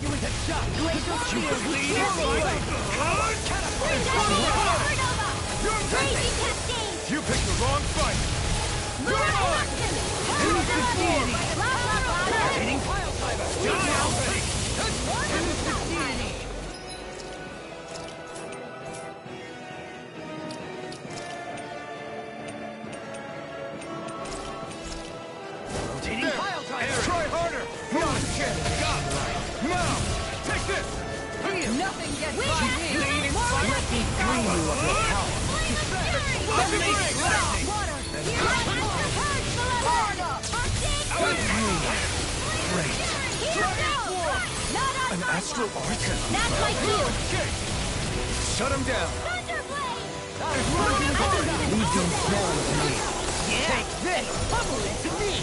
You with a shot! Glacial shield! You picked the wrong fight! Hitting pile driver! Die already! Rotating pile driver! Try harder! Now! Take this! Nothing gets by me! Let me drain you of your power! An astral archer! That's like you! Shut him down! Legion small to me! Take this! Bubble it to me!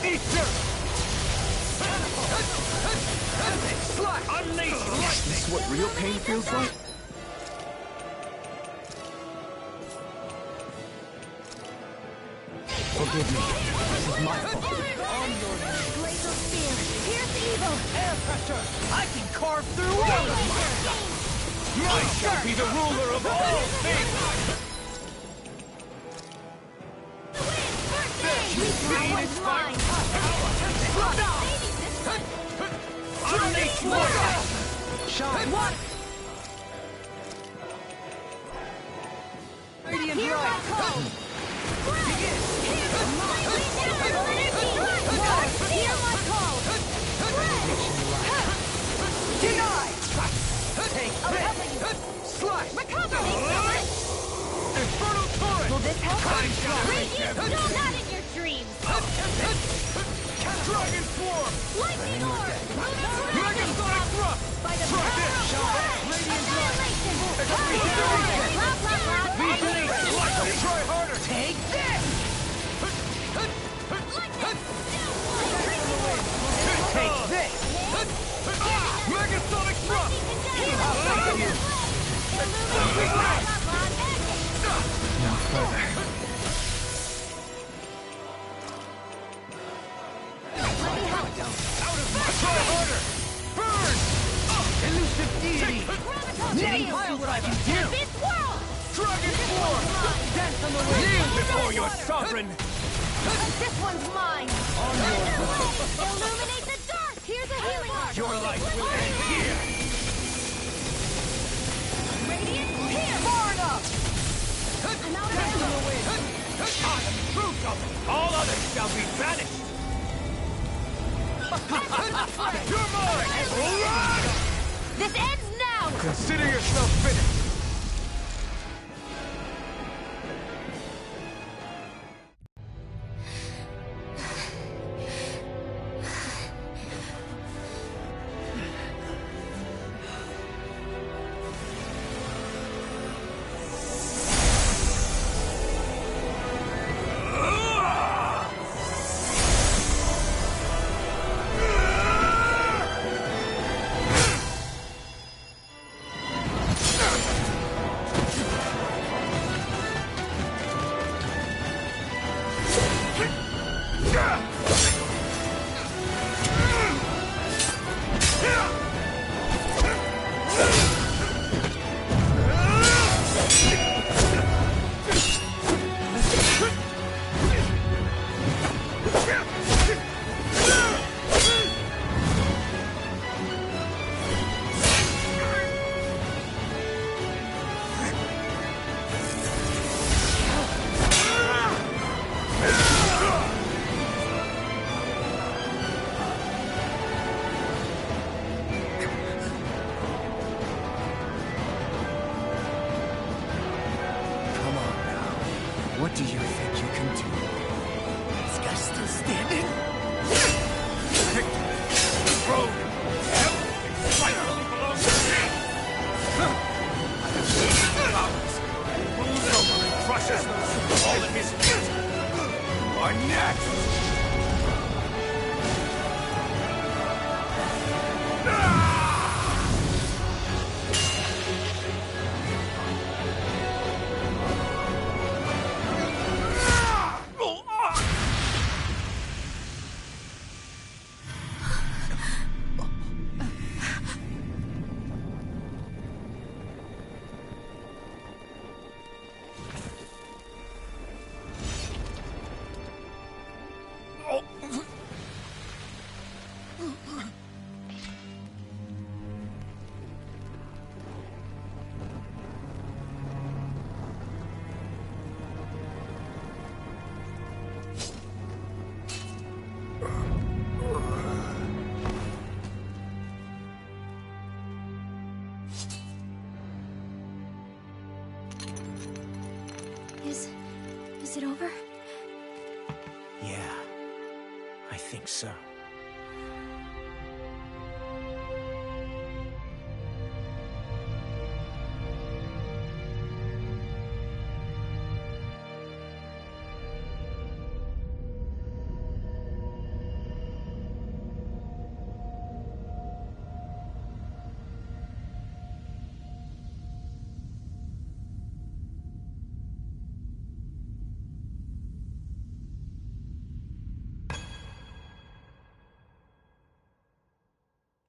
Eat dirt! Unleash Is this what real pain feels like? Forgive me. This is my fault. On your knees. Glacial spear! Pierce evil! Air pressure! I can carve through all of you! I shall be the ruler of all things! That one's mine! Unleash warrior! Shine! What? Radiant Here I light! come! Begin! Hear my call! Denied! Take this! Slash! Recover! Infernal torrent! Will this help? I shall make Radiant, them! no, not in your dreams! Dragon swarm! Lightning orb! Megasonic thrust! By the Try power this! of Force! Annihilation! Blah, blah, blah! Try harder! Take this! Take this! Megasonic thrust! No further. Try harder! Burn! Elusive deity! Didn't see what I can do! Dragon swarm! Dance on the wind! Kneel before your sovereign! This one's mine! Illuminate the dark! Here's a healing arc! Your life will end here! Radiant, here! Far enough! I'm out of Dance on ammo! the wind! I am troops of it! All others shall be banished! You're mine! This ends now! Consider yourself finished! What do you think you can do? This guy's still standing? Rogue! Everything finally belongs to me! Moves over and crushes those who fall in his feet! Are next! Is it over? Yeah, I think so.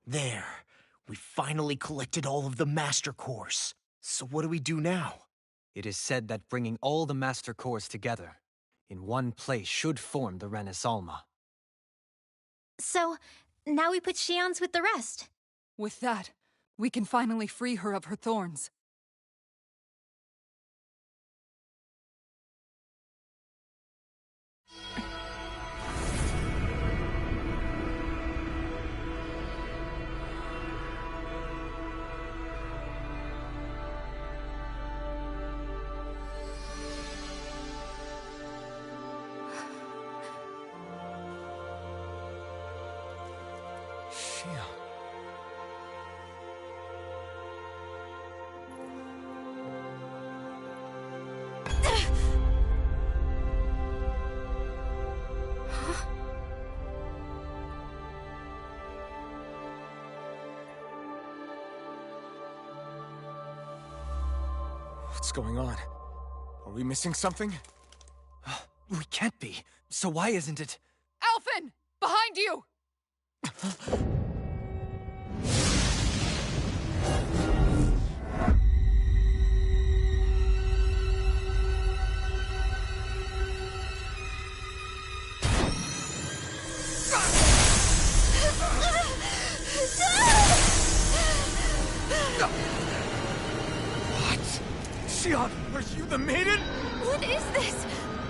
There. We finally collected all of the Master Cores. So what do we do now? It is said that bringing all the Master Cores together in one place should form the Renis Alma. So, now we put Shionne's with the rest. With that, we can finally free her of her thorns. What's going on? Are we missing something? We can't be. So why isn't it? Alphen! Behind you! Shionne, are you the maiden? What is this?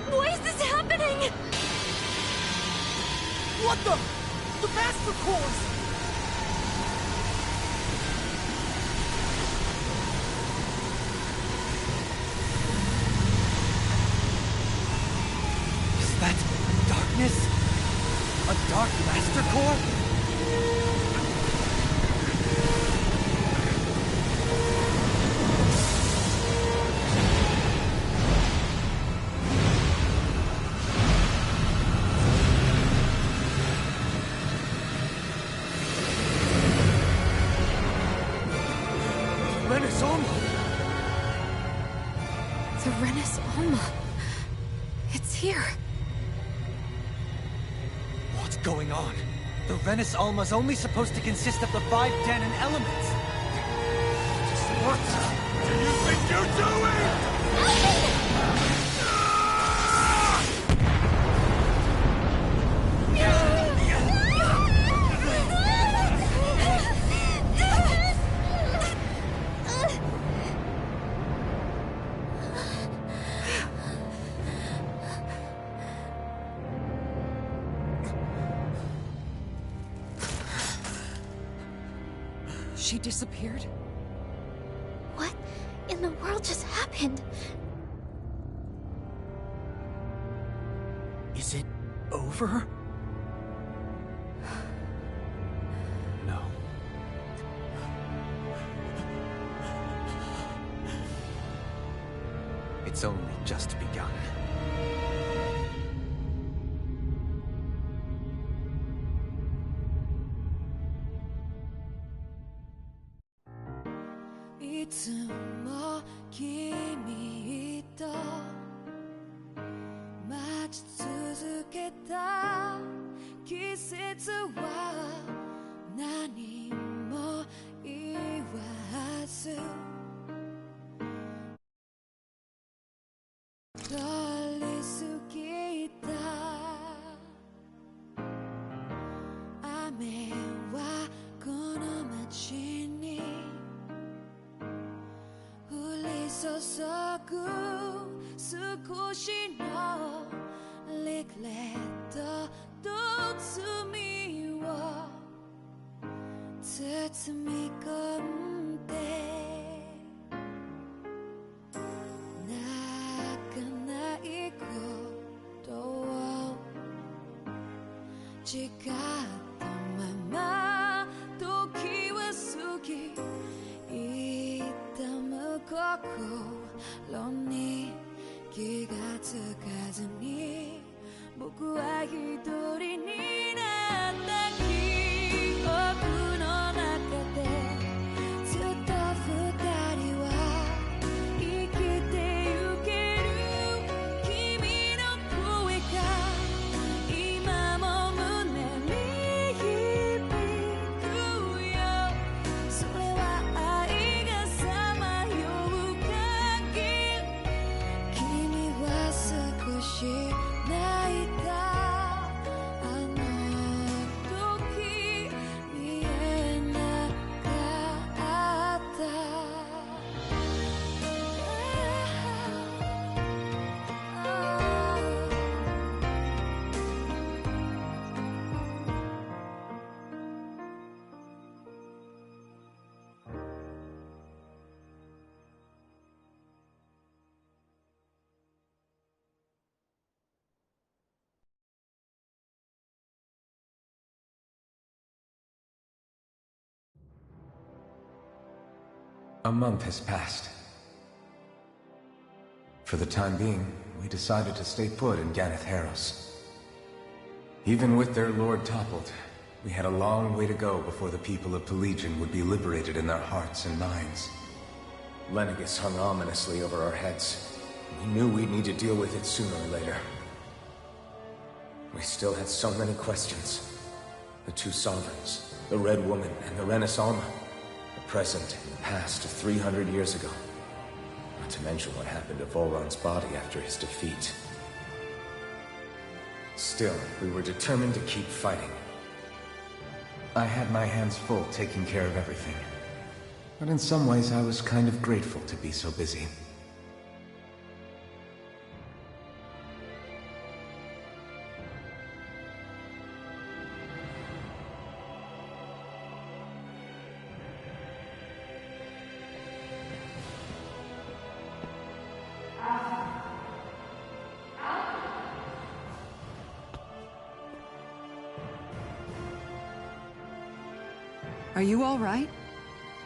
Why is this happening? What the? The Master Cores! Is that darkness? A Dark Master Core? Renis Alma! The Renis Alma. It's here. What's going on? The Renis Alma's only supposed to consist of the 5 Dahnan elements. What do you think you're doing? She disappeared? What in the world just happened? Is it over? No. It's only just begun. A month has passed. For the time being, we decided to stay put in Ganath Haros. Even with their lord toppled, we had a long way to go before the people of Pelegion would be liberated in their hearts and minds. Lenegis hung ominously over our heads. We knew we'd need to deal with it sooner or later. We still had so many questions. The two sovereigns, the Red Woman and the Renis Alma. The present and the past of 300 years ago. Not to mention what happened to Volron's body after his defeat. Still, we were determined to keep fighting. I had my hands full taking care of everything. But in some ways I was kind of grateful to be so busy. Are you all right?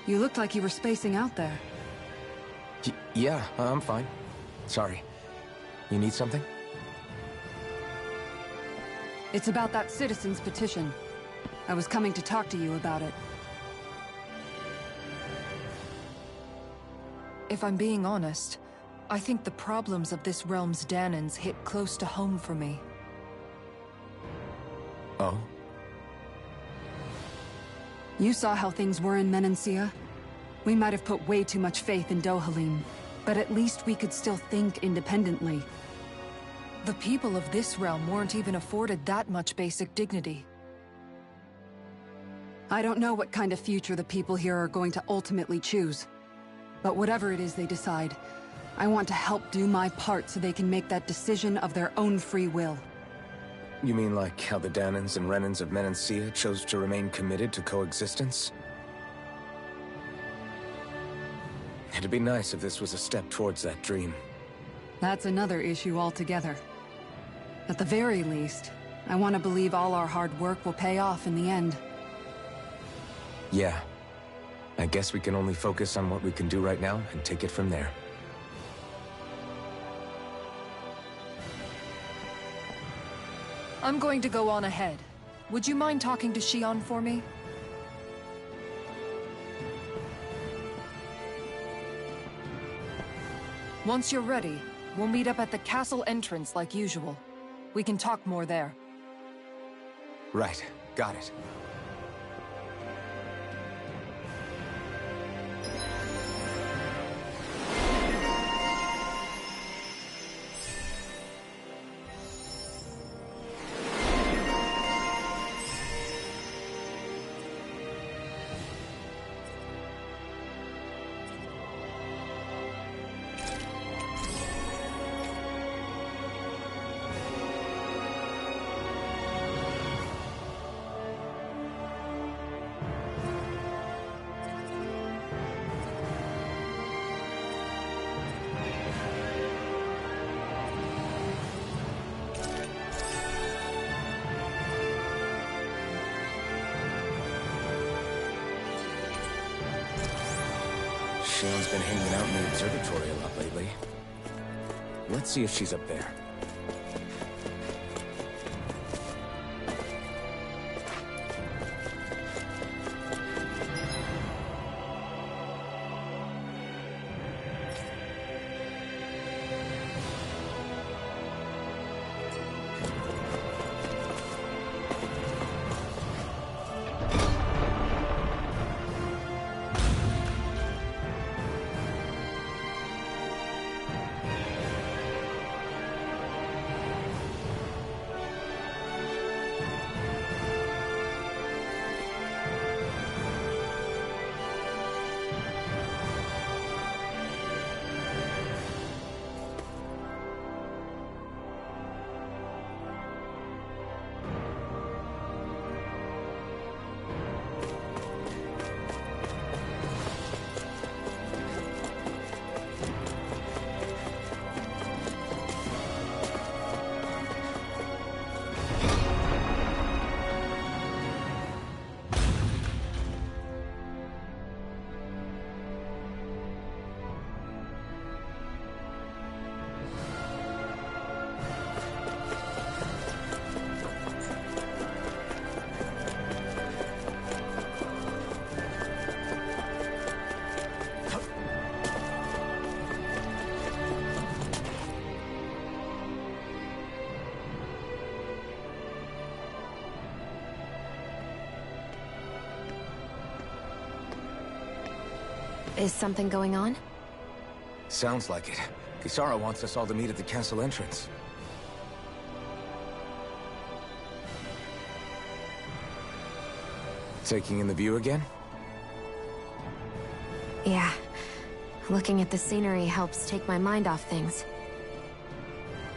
You looked like you were spacing out there. Yeah, I'm fine. Sorry. You need something? It's about that citizen's petition. I was coming to talk to you about it. If I'm being honest, I think the problems of this realm's Dahnans hit close to home for me. Oh? You saw how things were in Menancia. We might have put way too much faith in Dohalim, but at least we could still think independently. The people of this realm weren't even afforded that much basic dignity. I don't know what kind of future the people here are going to ultimately choose. But whatever it is they decide, I want to help do my part so they can make that decision of their own free will. You mean like how the Dahnans and Renans of Menancia chose to remain committed to coexistence? It'd be nice if this was a step towards that dream. That's another issue altogether. At the very least, I want to believe all our hard work will pay off in the end. Yeah. I guess we can only focus on what we can do right now and take it from there. I'm going to go on ahead. Would you mind talking to Xion for me? Once you're ready, we'll meet up at the castle entrance like usual. We can talk more there. Right. Got it. Shion's been hanging out in the observatory a lot lately. Let's see if she's up there. Is something going on? Sounds like it. Kisara wants us all to meet at the castle entrance. Taking in the view again? Yeah. Looking at the scenery helps take my mind off things.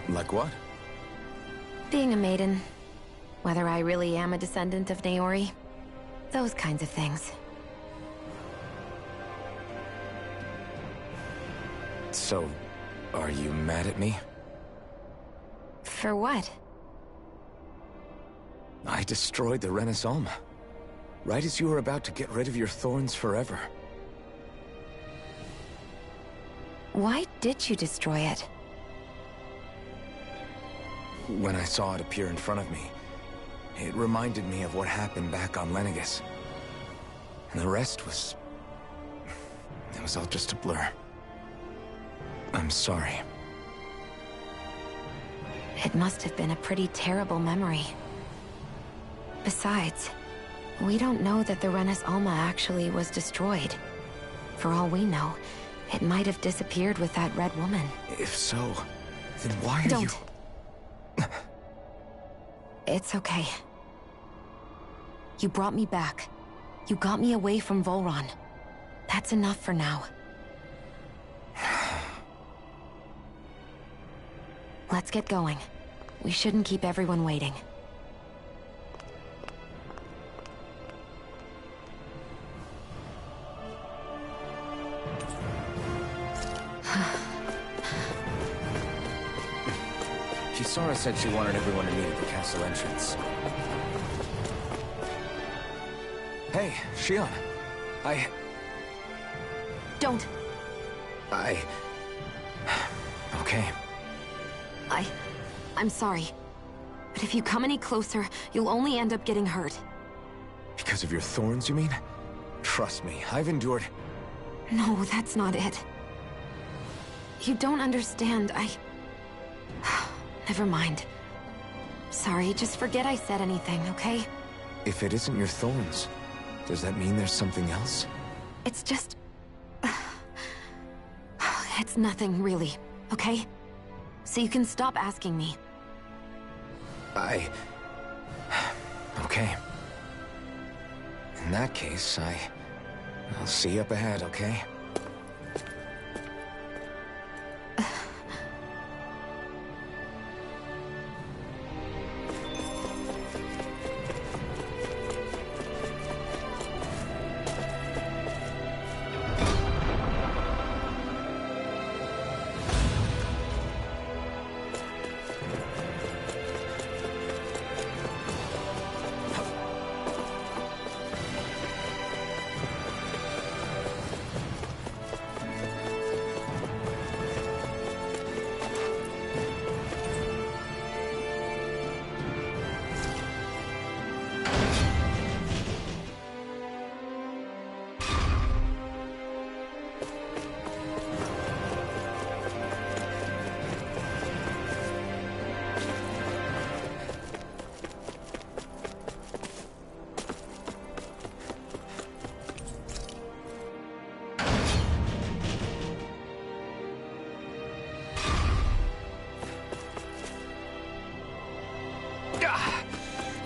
Like what? Being a maiden. Whether I really am a descendant of Naori. Those kinds of things. So, are you mad at me? For what? I destroyed the Renis Alma. Right as you were about to get rid of your thorns forever. Why did you destroy it? When I saw it appear in front of me, it reminded me of what happened back on Lenegis. And the rest was... it was all just a blur. I'm sorry. It must have been a pretty terrible memory. Besides, we don't know that the Renis Alma actually was destroyed. For all we know, it might have disappeared with that red woman. If so, then why are you... Don't. It's okay. You brought me back. You got me away from Volron. That's enough for now. Let's get going. We shouldn't keep everyone waiting. Kisara said she wanted everyone to meet at the castle entrance. Hey, Shion. Don't. Okay. I'm sorry. But if you come any closer, you'll only end up getting hurt. Because of your thorns, you mean? Trust me, I've endured... No, that's not it. You don't understand, Never mind. Sorry, just forget I said anything, okay? If it isn't your thorns, does that mean there's something else? It's just... It's nothing, really, okay? So you can stop asking me. Okay. In that case, I'll see you up ahead, okay?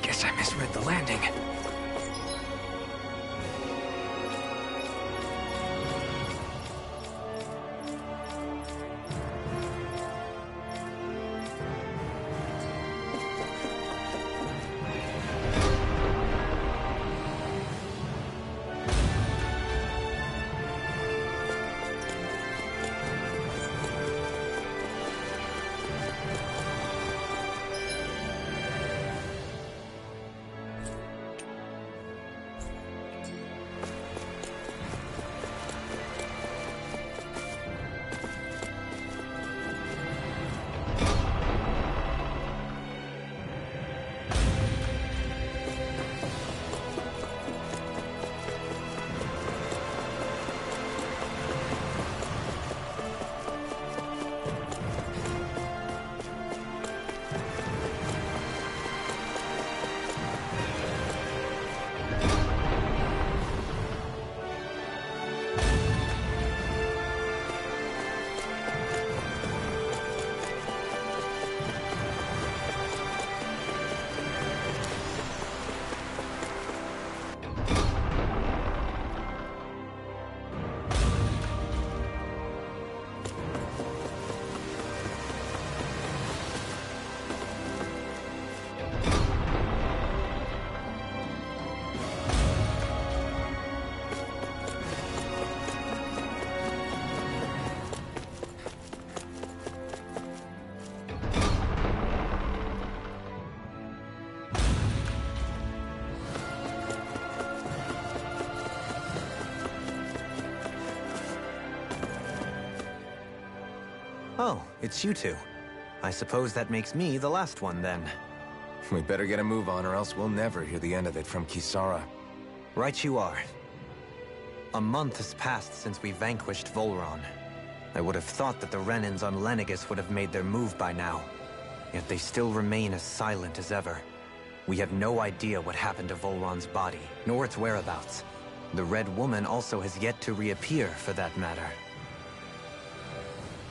Guess I misread the landing. Oh, it's you two. I suppose that makes me the last one, then. We better get a move on, or else we'll never hear the end of it from Kisara. Right you are. A month has passed since we vanquished Volron. I would have thought that the Renans on Lenegis would have made their move by now. Yet they still remain as silent as ever. We have no idea what happened to Volron's body, nor its whereabouts. The Red Woman also has yet to reappear, for that matter.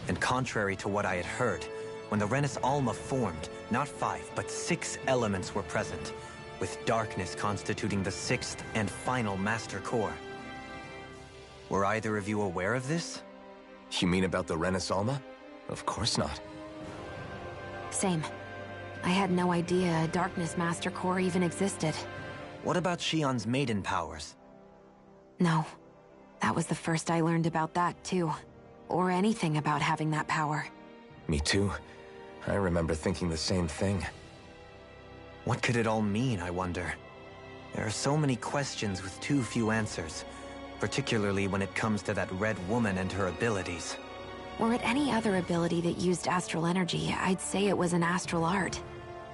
And contrary to what I had heard, when the Renis Alma formed, not 5, but 6 elements were present, with darkness constituting the 6th and final Master Core. Were either of you aware of this? You mean about the Renis Alma? Of course not. Same. I had no idea a Darkness Master Core even existed. What about Shion's maiden powers? No. That was the first I learned about that, too. Or anything about having that power. Me too. I remember thinking the same thing. What could it all mean, I wonder? There are so many questions with too few answers, particularly when it comes to that Red Woman and her abilities. Were it any other ability that used astral energy, I'd say it was an astral art.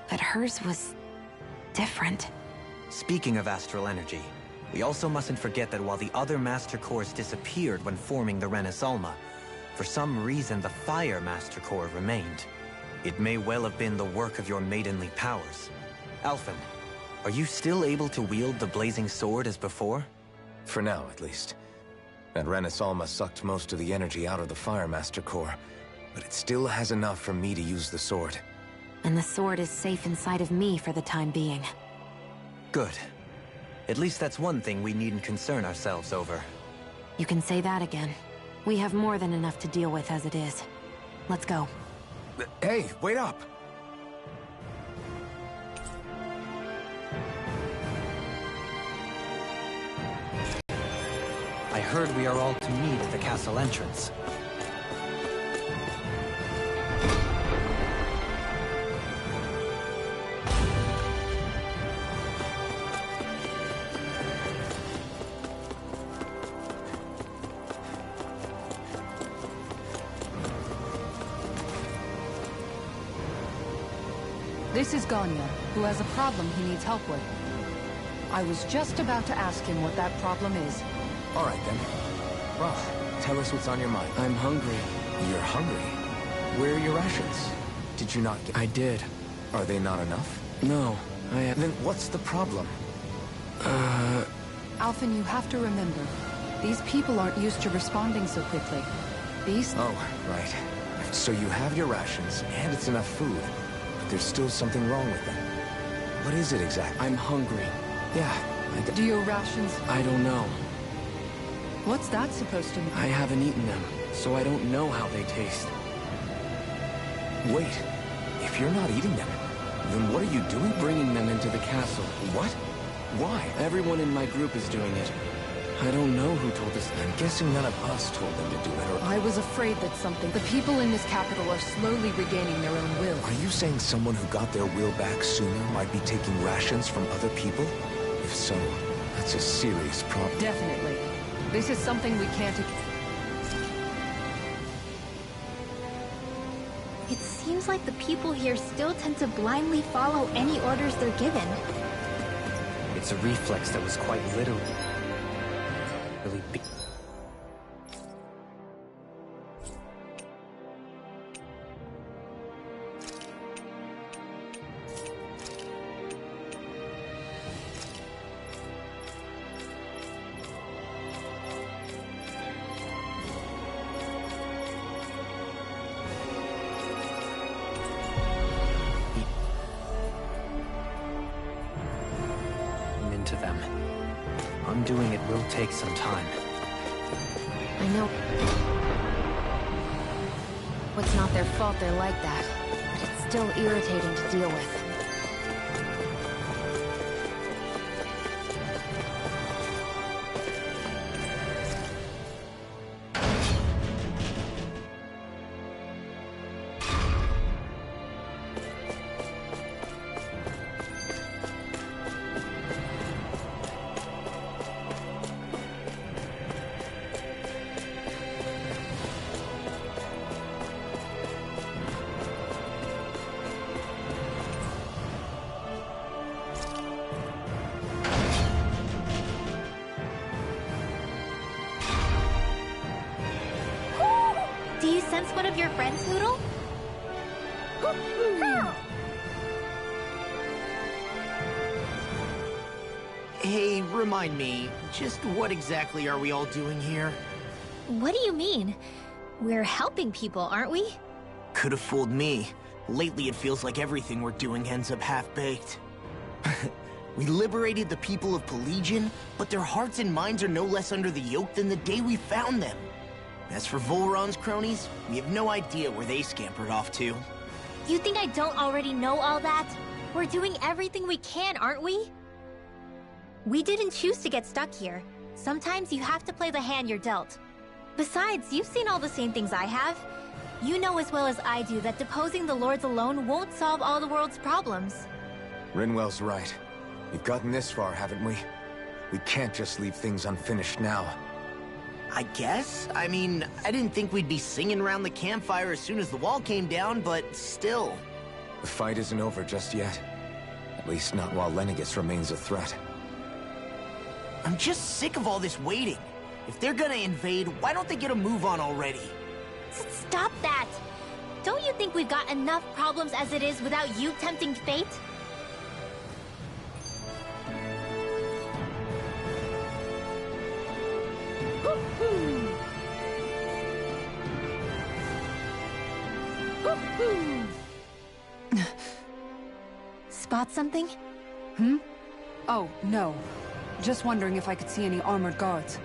But hers was different. Speaking of astral energy, we also mustn't forget that while the other Master Cores disappeared when forming the Renaissalma, for some reason the Fire Master Core remained. It may well have been the work of your maidenly powers. Alphen, are you still able to wield the blazing sword as before? For now, at least. That Renaissalma sucked most of the energy out of the Fire Master Core, but it still has enough for me to use the sword. And the sword is safe inside of me for the time being. Good. At least that's one thing we needn't concern ourselves over. You can say that again. We have more than enough to deal with as it is. Let's go. Hey, wait up! I heard we are all to meet at the castle entrance. This is Ganya, who has a problem he needs help with. I was just about to ask him what that problem is. All right, then. Roth, tell us what's on your mind. I'm hungry. You're hungry? Where are your rations? Did you not get... I did. Are they not enough? No, I have... Then what's the problem? Alphen, you have to remember, these people aren't used to responding so quickly. These... Oh, right. So you have your rations, and it's enough food, but there's still something wrong with them. What is it exactly? I'm hungry. Yeah, Do your rations... I don't know. What's that supposed to mean? I haven't eaten them, so I don't know how they taste. Wait, if you're not eating them, then what are you doing? Bringing them into the castle. What? Why? Everyone in my group is doing it. I don't know who told us. I'm guessing none of us told them to do it, or... I was afraid that something... The people in this capital are slowly regaining their own will. Are you saying someone who got their will back sooner might be taking rations from other people? If so, that's a serious problem. Definitely. This is something we can't... It seems like the people here still tend to blindly follow any orders they're given. It's a reflex that was quite literally... into them. Undoing it will take some time. I know. It's not their fault they're like that, but it's still irritating to deal with. Do you sense one of your friends, Noodle? Hey, remind me, just what exactly are we all doing here? What do you mean? We're helping people, aren't we? Could have fooled me. Lately it feels like everything we're doing ends up half-baked. We liberated the people of Pelegion, but their hearts and minds are no less under the yoke than the day we found them. As for Volron's cronies, we have no idea where they scampered off to. You think I don't already know all that? We're doing everything we can, aren't we? We didn't choose to get stuck here. Sometimes you have to play the hand you're dealt. Besides, you've seen all the same things I have. You know as well as I do that deposing the lords alone won't solve all the world's problems. Rinwell's right. We've gotten this far, haven't we? We can't just leave things unfinished now. I guess? I mean, I didn't think we'd be singing around the campfire as soon as the wall came down, but still. The fight isn't over just yet. At least not while Lenegis remains a threat. I'm just sick of all this waiting. If they're gonna invade, why don't they get a move on already? Stop that! Don't you think we've got enough problems as it is without you tempting fate? Spot something? Oh, no. Just wondering if I could see any armored guards.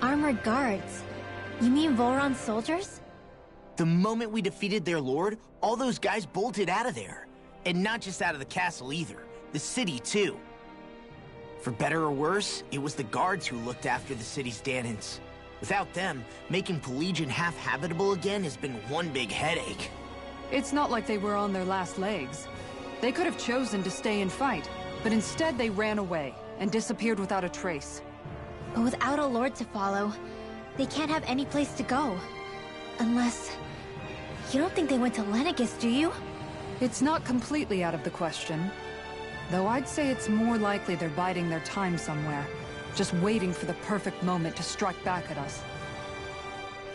Armored guards? You mean Vholran's soldiers? The moment we defeated their lord, all those guys bolted out of there. And not just out of the castle either. The city, too. For better or worse, it was the guards who looked after the city's Dahnans. Without them, making Pelegion half-habitable again has been one big headache. It's not like they were on their last legs. They could have chosen to stay and fight, but instead they ran away and disappeared without a trace. But without a lord to follow, they can't have any place to go. Unless... You don't think they went to Lenegis, do you? It's not completely out of the question. Though I'd say it's more likely they're biding their time somewhere, just waiting for the perfect moment to strike back at us.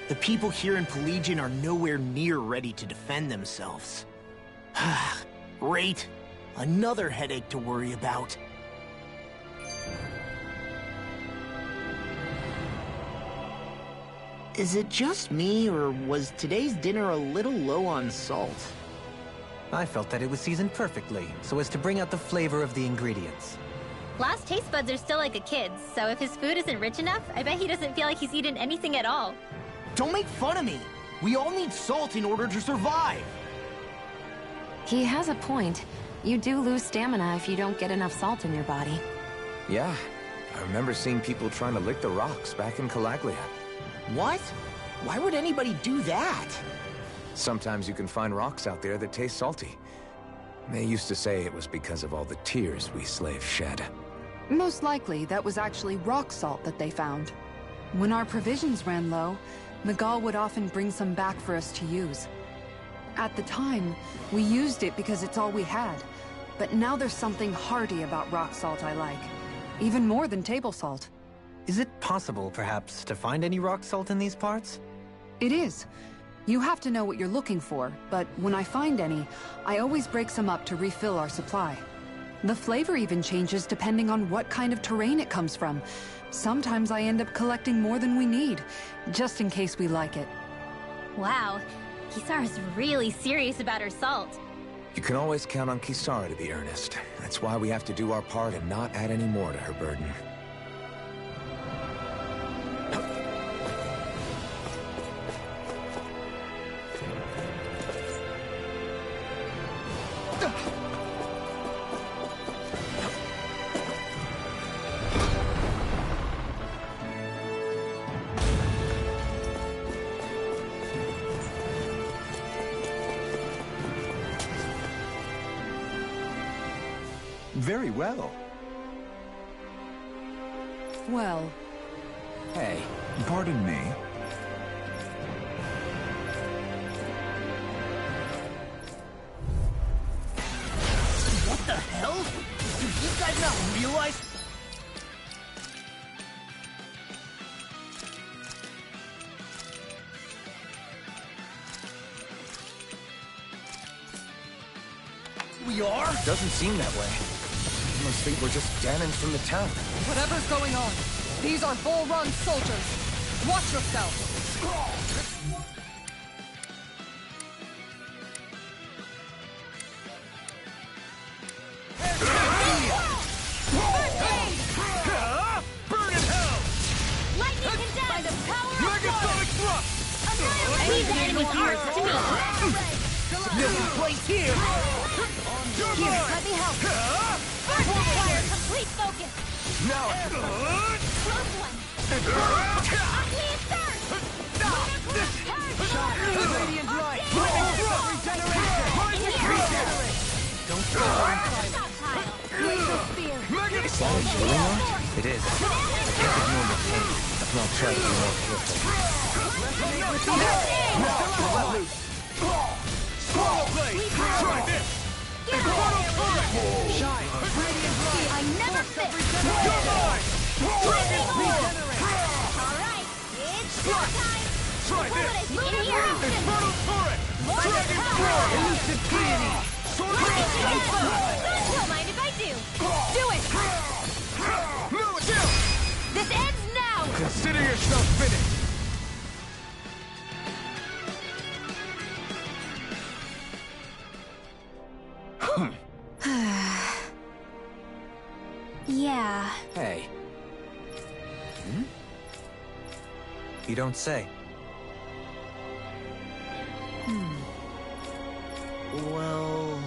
The people here in Pelegion are nowhere near ready to defend themselves. Great. Another headache to worry about. Is it just me, or was today's dinner a little low on salt? I felt that it was seasoned perfectly, so as to bring out the flavor of the ingredients. Last taste buds are still like a kid's, so if his food isn't rich enough, I bet he doesn't feel like he's eaten anything at all. Don't make fun of me! We all need salt in order to survive! He has a point. You do lose stamina if you don't get enough salt in your body. Yeah, I remember seeing people trying to lick the rocks back in Calaglia. What? Why would anybody do that? Sometimes you can find rocks out there that taste salty. They used to say it was because of all the tears we slaves shed. Most likely, that was actually rock salt that they found. When our provisions ran low, Miguel would often bring some back for us to use. At the time, we used it because it's all we had. But now there's something hearty about rock salt I like. Even more than table salt. Is it possible, perhaps, to find any rock salt in these parts? It is. You have to know what you're looking for, but when I find any, I always break some up to refill our supply. The flavor even changes depending on what kind of terrain it comes from. Sometimes I end up collecting more than we need, just in case we like it. Wow, Kisara's really serious about her salt. You can always count on Kisara to be earnest. That's why we have to do our part and not add any more to her burden. Very well. Well... Hey, pardon me. What the hell? Do you guys not realize... We are? Doesn't seem that way. I must think we're just Dahnans from the town. Whatever's going on, these are Vholran soldiers. Watch yourself. Burn in hell! Lightning condemned! By the power of Megasonic thrust! Any man was ours to me! No place here! Here, let me help! First require complete focus! Now! Close one! Oxley is third! The Radiant Light! that a healing art? It is. I can't ignore the pain. I'll try to be more careful. Swallow blade! Try this! Infernal turret! Shine! Radiant light! I never fit! You're mine! Dragon Regenerate! Alright, it's showtime! Try this! In here! Infernal turret! Dragon throw! Elusive deity! Don't mind if I do! Do it! Move it down! This ends now! Consider yourself finished! Yeah. Hey. You don't say. Well...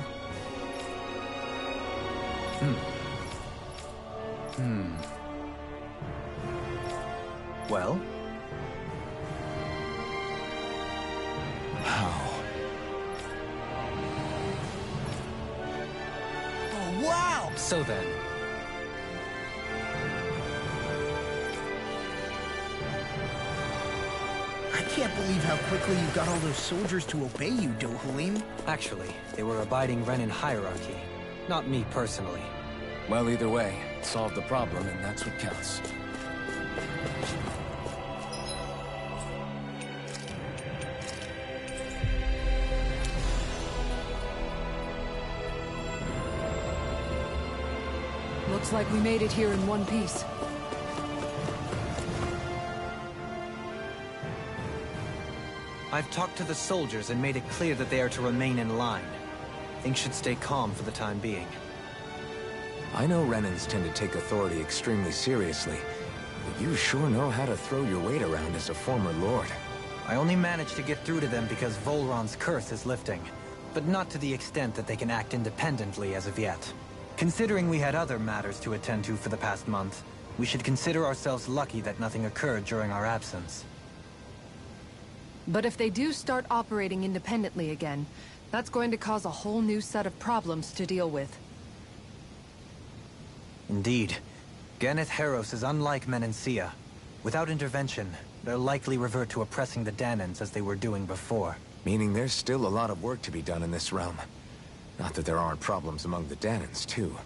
Well? How? Oh, wow! So then. I can't believe how quickly you got all those soldiers to obey you, Dohalim. Actually, they were abiding Renan hierarchy. Not me personally. Well, either way, it solved the problem, and that's what counts. Looks like we made it here in one piece. I've talked to the soldiers and made it clear that they are to remain in line. Things should stay calm for the time being. I know Renans tend to take authority extremely seriously, but you sure know how to throw your weight around as a former lord. I only managed to get through to them because Volron's curse is lifting, but not to the extent that they can act independently as of yet. Considering we had other matters to attend to for the past month, we should consider ourselves lucky that nothing occurred during our absence. But if they do start operating independently again, that's going to cause a whole new set of problems to deal with. Indeed. Ganeth Heros is unlike Menancia. Without intervention, they'll likely revert to oppressing the Danans as they were doing before. Meaning there's still a lot of work to be done in this realm. Not that there aren't problems among the Danans, too.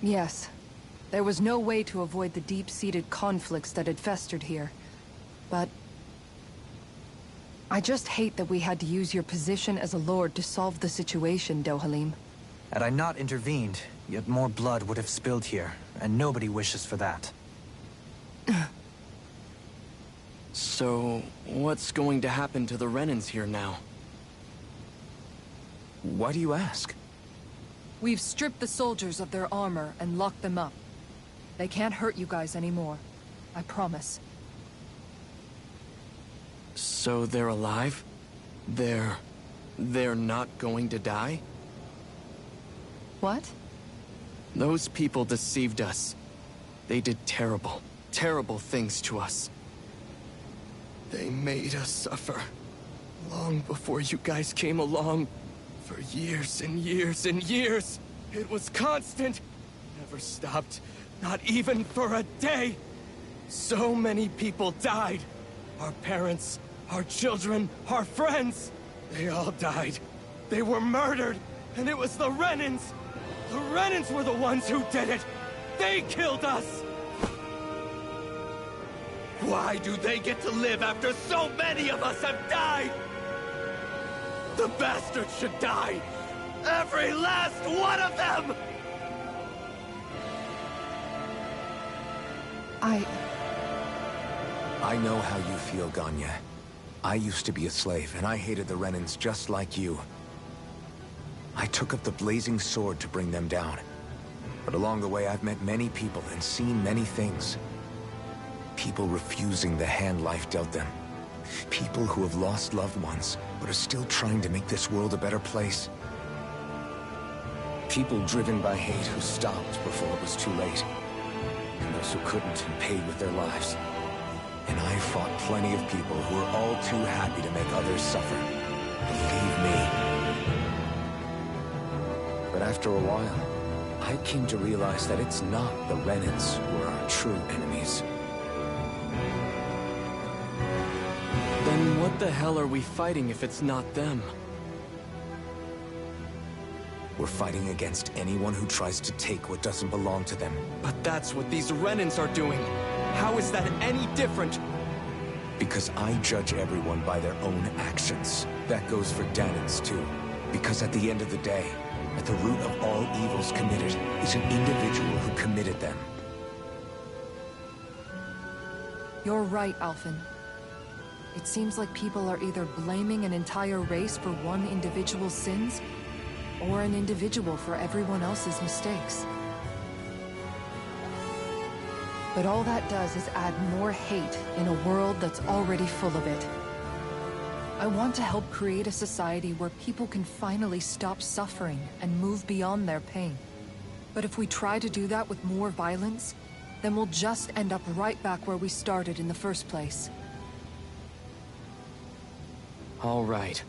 Yes. There was no way to avoid the deep-seated conflicts that had festered here. But... I just hate that we had to use your position as a lord to solve the situation, Dohalim. Had I not intervened, yet more blood would have spilled here, and nobody wishes for that. So, what's going to happen to the Renans here now? Why do you ask? We've stripped the soldiers of their armor and locked them up. They can't hurt you guys anymore. I promise. So they're alive? They're not going to die? What? Those people deceived us. They did terrible, terrible things to us. They made us suffer. Long before you guys came along. For years and years and years. It was constant. Never stopped. Not even for a day. So many people died. Our parents, our children, our friends. They all died. They were murdered. And it was the Renans. The Renans were the ones who did it. They killed us. Why do they get to live after so many of us have died? The bastards should die! Every last one of them! I know how you feel, Ganya. I used to be a slave, and I hated the Renans just like you. I took up the blazing sword to bring them down. But along the way, I've met many people and seen many things. People refusing the hand life dealt them. People who have lost loved ones, but are still trying to make this world a better place. People driven by hate who stopped before it was too late. And those who couldn't and paid with their lives. And I fought plenty of people who were all too happy to make others suffer. Believe me. But after a while, I came to realize that it's not the Renans who are our true enemies. Then what the hell are we fighting if it's not them? We're fighting against anyone who tries to take what doesn't belong to them. But that's what these Renans are doing. How is that any different? Because I judge everyone by their own actions. That goes for Dahnans too. Because at the end of the day, at the root of all evils committed is an individual who committed them. You're right, Alphen. It seems like people are either blaming an entire race for one individual's sins, or an individual for everyone else's mistakes. But all that does is add more hate in a world that's already full of it. I want to help create a society where people can finally stop suffering and move beyond their pain. But if we try to do that with more violence, then we'll just end up right back where we started in the first place. All right.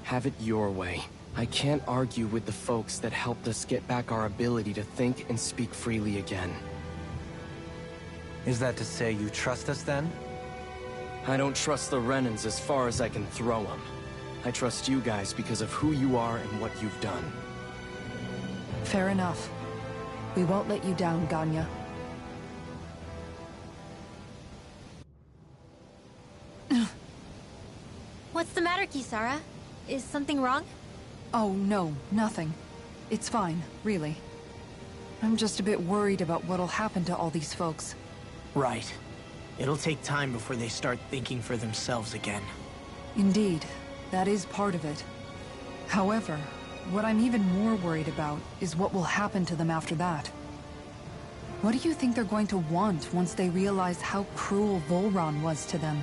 Have it your way. I can't argue with the folks that helped us get back our ability to think and speak freely again. Is that to say you trust us then? I don't trust the Renans as far as I can throw them. I trust you guys because of who you are and what you've done. Fair enough. We won't let you down, Ganya. What's the matter, Kisara? Is something wrong? Oh, no, nothing. It's fine, really. I'm just a bit worried about what'll happen to all these folks. Right. It'll take time before they start thinking for themselves again. Indeed, that is part of it. However, what I'm even more worried about is what will happen to them after that. What do you think they're going to want once they realize how cruel Volron was to them?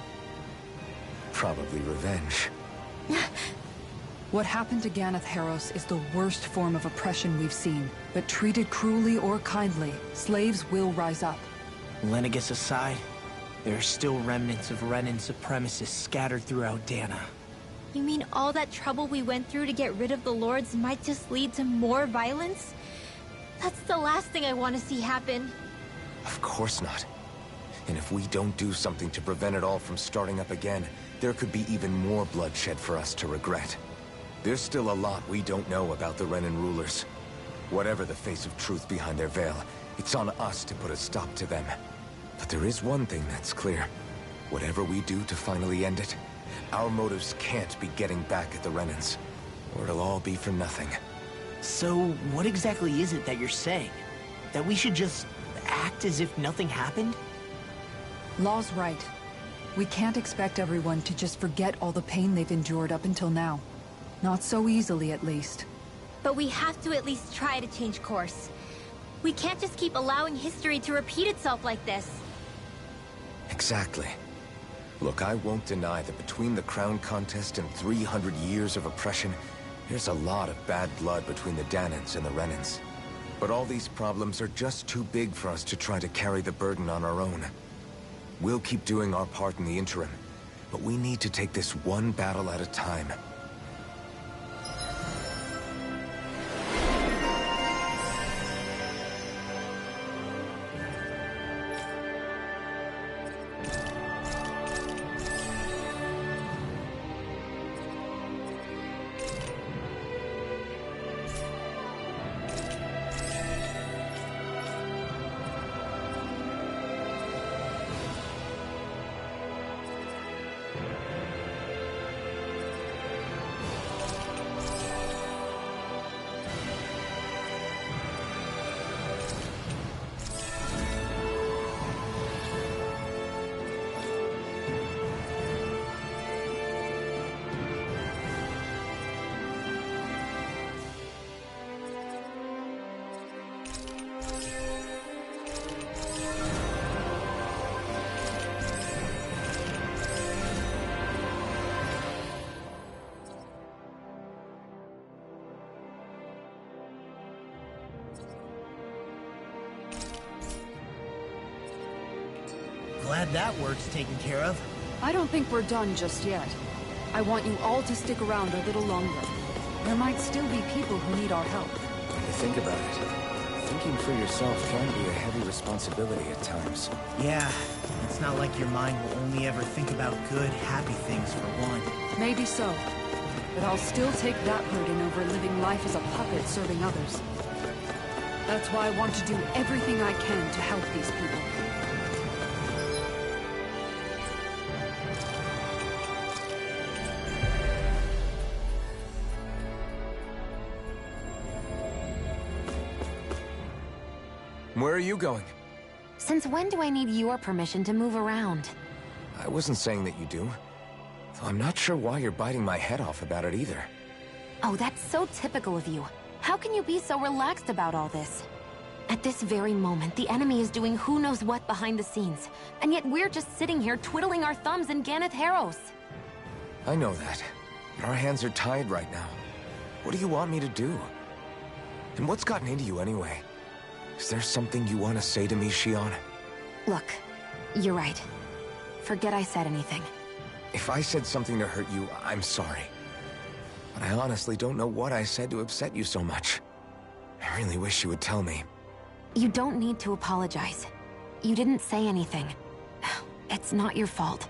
Probably revenge. What happened to Ganath Haros is the worst form of oppression we've seen, but treated cruelly or kindly, slaves will rise up. Lenegis aside, there are still remnants of Renan supremacists scattered throughout Dahna. You mean all that trouble we went through to get rid of the Lords might just lead to more violence? That's the last thing I want to see happen. Of course not. And if we don't do something to prevent it all from starting up again, there could be even more bloodshed for us to regret. There's still a lot we don't know about the Renan rulers. Whatever the face of truth behind their veil, it's on us to put a stop to them. But there is one thing that's clear. Whatever we do to finally end it, our motives can't be getting back at the Renans, or it'll all be for nothing. So, what exactly is it that you're saying? That we should just act as if nothing happened? Law's right. We can't expect everyone to just forget all the pain they've endured up until now. Not so easily, at least. But we have to at least try to change course. We can't just keep allowing history to repeat itself like this. Exactly. Look, I won't deny that between the crown contest and 300 years of oppression, there's a lot of bad blood between the Dahnans and the Renans. But all these problems are just too big for us to try to carry the burden on our own. We'll keep doing our part in the interim, but we need to take this one battle at a time. Glad that work's taken care of. I don't think we're done just yet. I want you all to stick around a little longer. There might still be people who need our help. When you think about it, Thinking for yourself can be a heavy responsibility at times. Yeah, it's not like your mind will only ever think about good, happy things for one. Maybe so. But I'll still take that burden over living life as a puppet serving others. That's why I want to do everything I can to help these people. Where are you going? Since when do I need your permission to move around? I wasn't saying that you do. Though I'm not sure why you're biting my head off about it either. Oh, that's so typical of you. How can you be so relaxed about all this? At this very moment, the enemy is doing who knows what behind the scenes. And yet we're just sitting here twiddling our thumbs in Ganath Haros. I know that. But our hands are tied right now. What do you want me to do? And what's gotten into you anyway? Is there something you want to say to me, Shionne? Look, you're right. Forget I said anything. If I said something to hurt you, I'm sorry. But I honestly don't know what I said to upset you so much. I really wish you would tell me. You don't need to apologize. You didn't say anything. It's not your fault.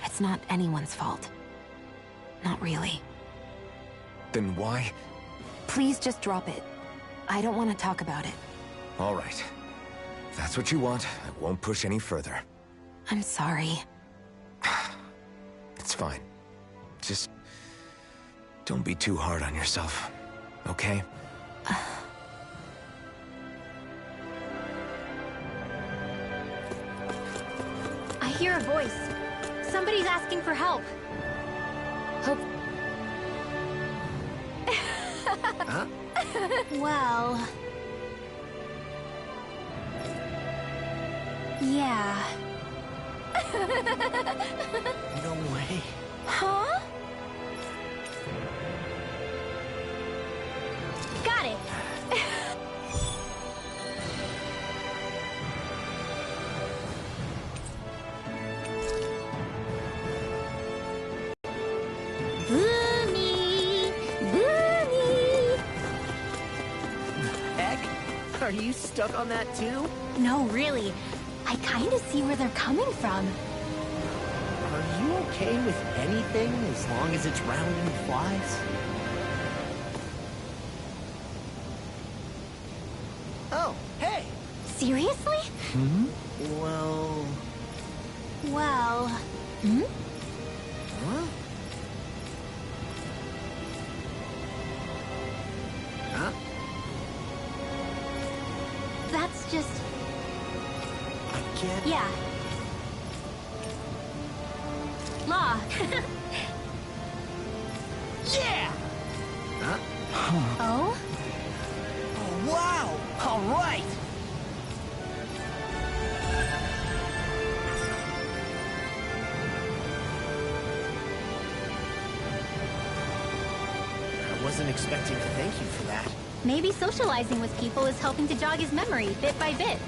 It's not anyone's fault. Not really. Then why? Please just drop it. I don't want to talk about it. All right. If that's what you want, I won't push any further. I'm sorry. It's fine. Just don't be too hard on yourself, okay? I hear a voice. Somebody's asking for help. Hope. Huh? Well... yeah. No way. Huh? Got it. Boomy! Boomy! Heck? Are you stuck on that too? No, really. I kind of see where they're coming from. Are you okay with anything as long as it's round and flies? Oh, hey! Seriously? Hmm? Well... Well... Hmm? Huh? Huh? That's just... I can't... Yeah. Law. Yeah! Huh? Oh? Oh, wow! All right! I wasn't expecting to thank you for that. Maybe socializing with people is helping to jog his memory, bit by bit.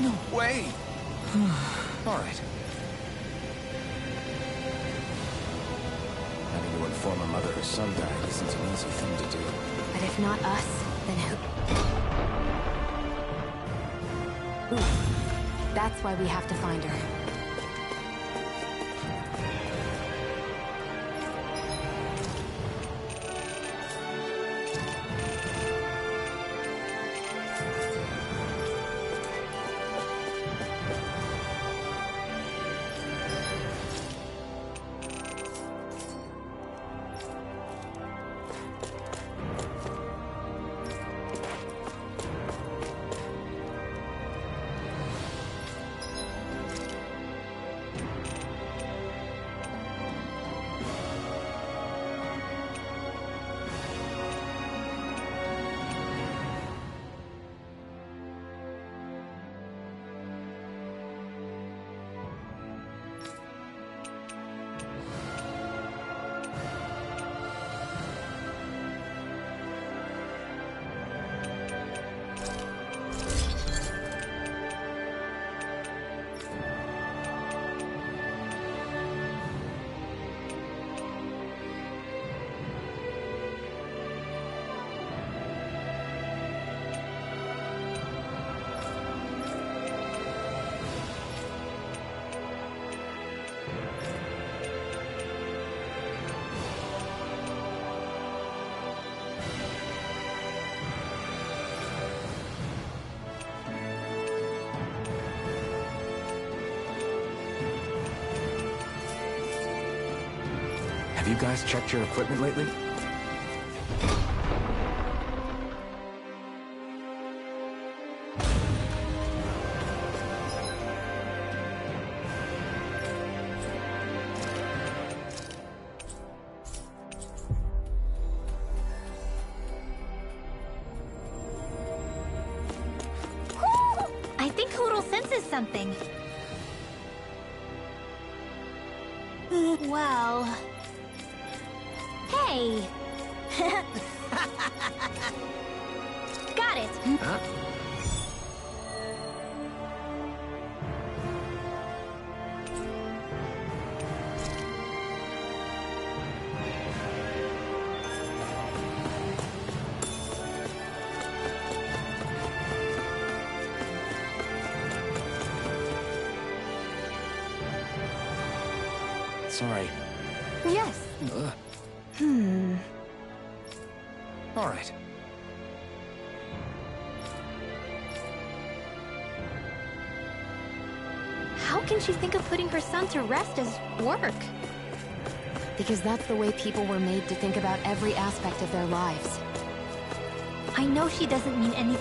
No way! All right. Having to inform a mother her son died isn't an easy thing to do. But if not us, then who? Ooh, that's why we have to find her. Have you guys checked your equipment lately? I think Hootle senses something. Well... Hey! Got it! Huh? Sorry. Yes. All right. How can she think of putting her son to rest as work? Because that's the way people were made to think about every aspect of their lives. I know she doesn't mean any...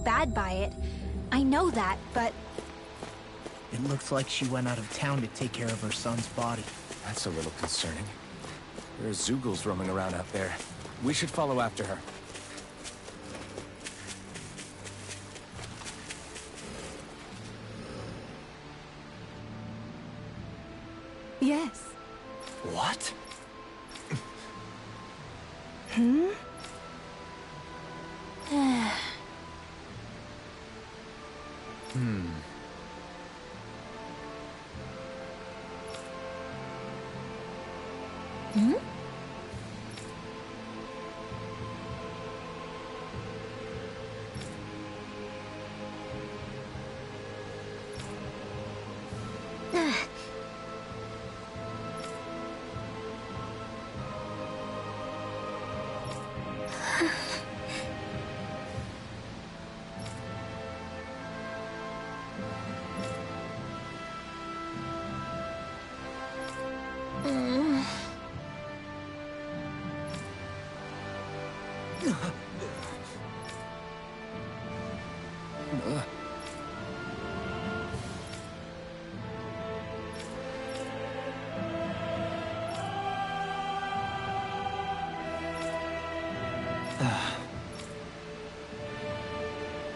bad by it. I know that, but... It looks like she went out of town to take care of her son's body. That's a little concerning. There are Zeugles roaming around out there. We should follow after her. Yes. What?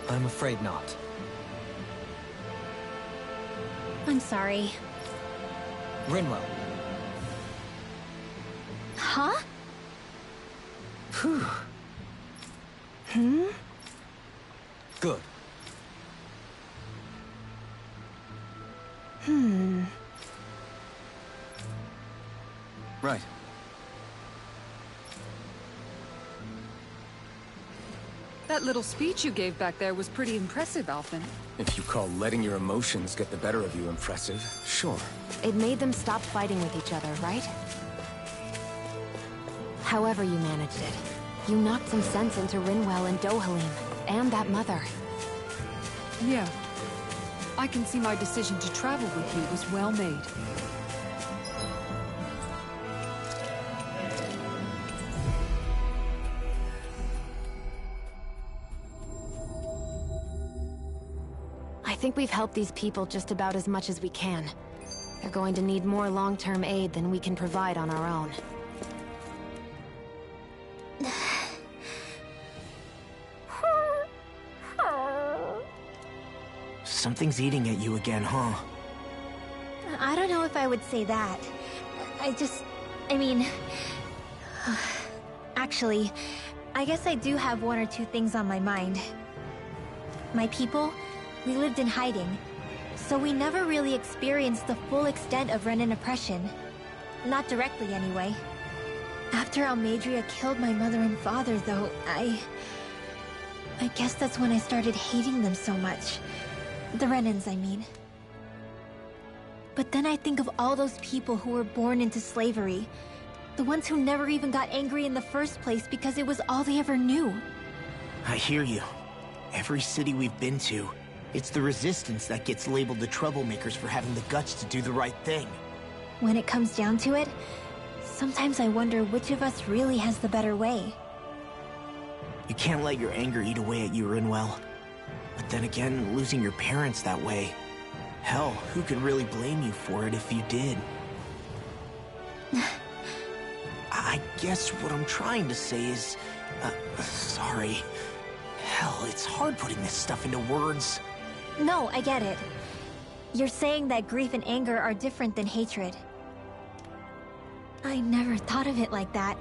I'm afraid not. I'm sorry. Rinwell. Huh? Phew. Good. Right. That little speech you gave back there was pretty impressive, Alphen. If you call letting your emotions get the better of you impressive, sure. It made them stop fighting with each other, right? However you managed it, you knocked some sense into Rinwell and Dohalim, and that mother. Yeah. I can see my decision to travel with you was well made. I think we've helped these people just about as much as we can. They're going to need more long-term aid than we can provide on our own. Something's eating at you again, huh? I don't know if I would say that. I mean... Actually, I guess I do have one or two things on my mind. My people, we lived in hiding, so we never really experienced the full extent of Renan oppression. Not directly, anyway. After Almeidrea killed my mother and father, though, I guess that's when I started hating them so much. The Renans, I mean. But then I think of all those people who were born into slavery. The ones who never even got angry in the first place because it was all they ever knew. I hear you. Every city we've been to, it's the Resistance that gets labeled the troublemakers for having the guts to do the right thing. When it comes down to it, sometimes I wonder which of us really has the better way. You can't let your anger eat away at you, Rinwell. But then again, losing your parents that way... Hell, who could really blame you for it if you did? I guess what I'm trying to say is... sorry. Hell, it's hard putting this stuff into words. No, I get it. You're saying that grief and anger are different than hatred. I never thought of it like that.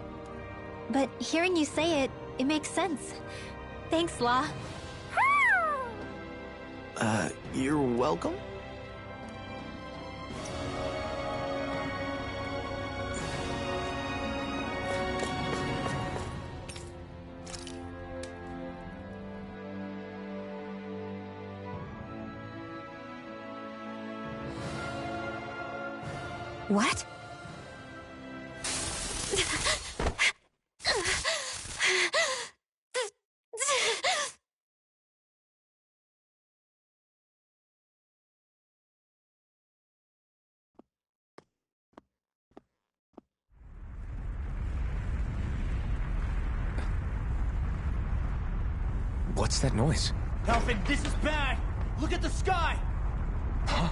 But hearing you say it, it makes sense. Thanks, La. You're welcome? What? What's that noise? Alphen, this is bad! Look at the sky! Huh?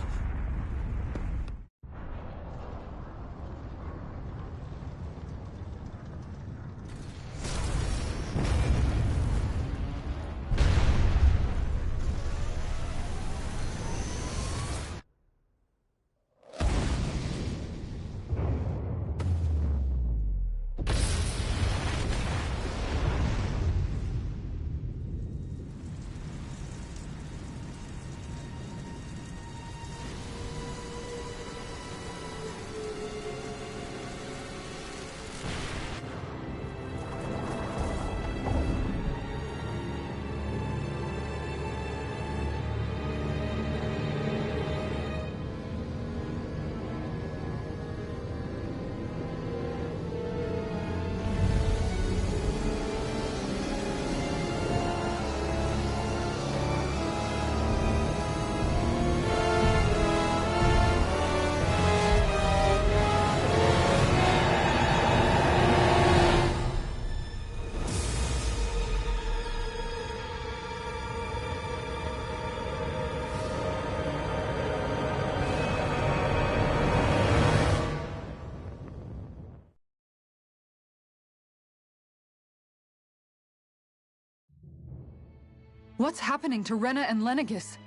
What's happening to Rena and Lenegis?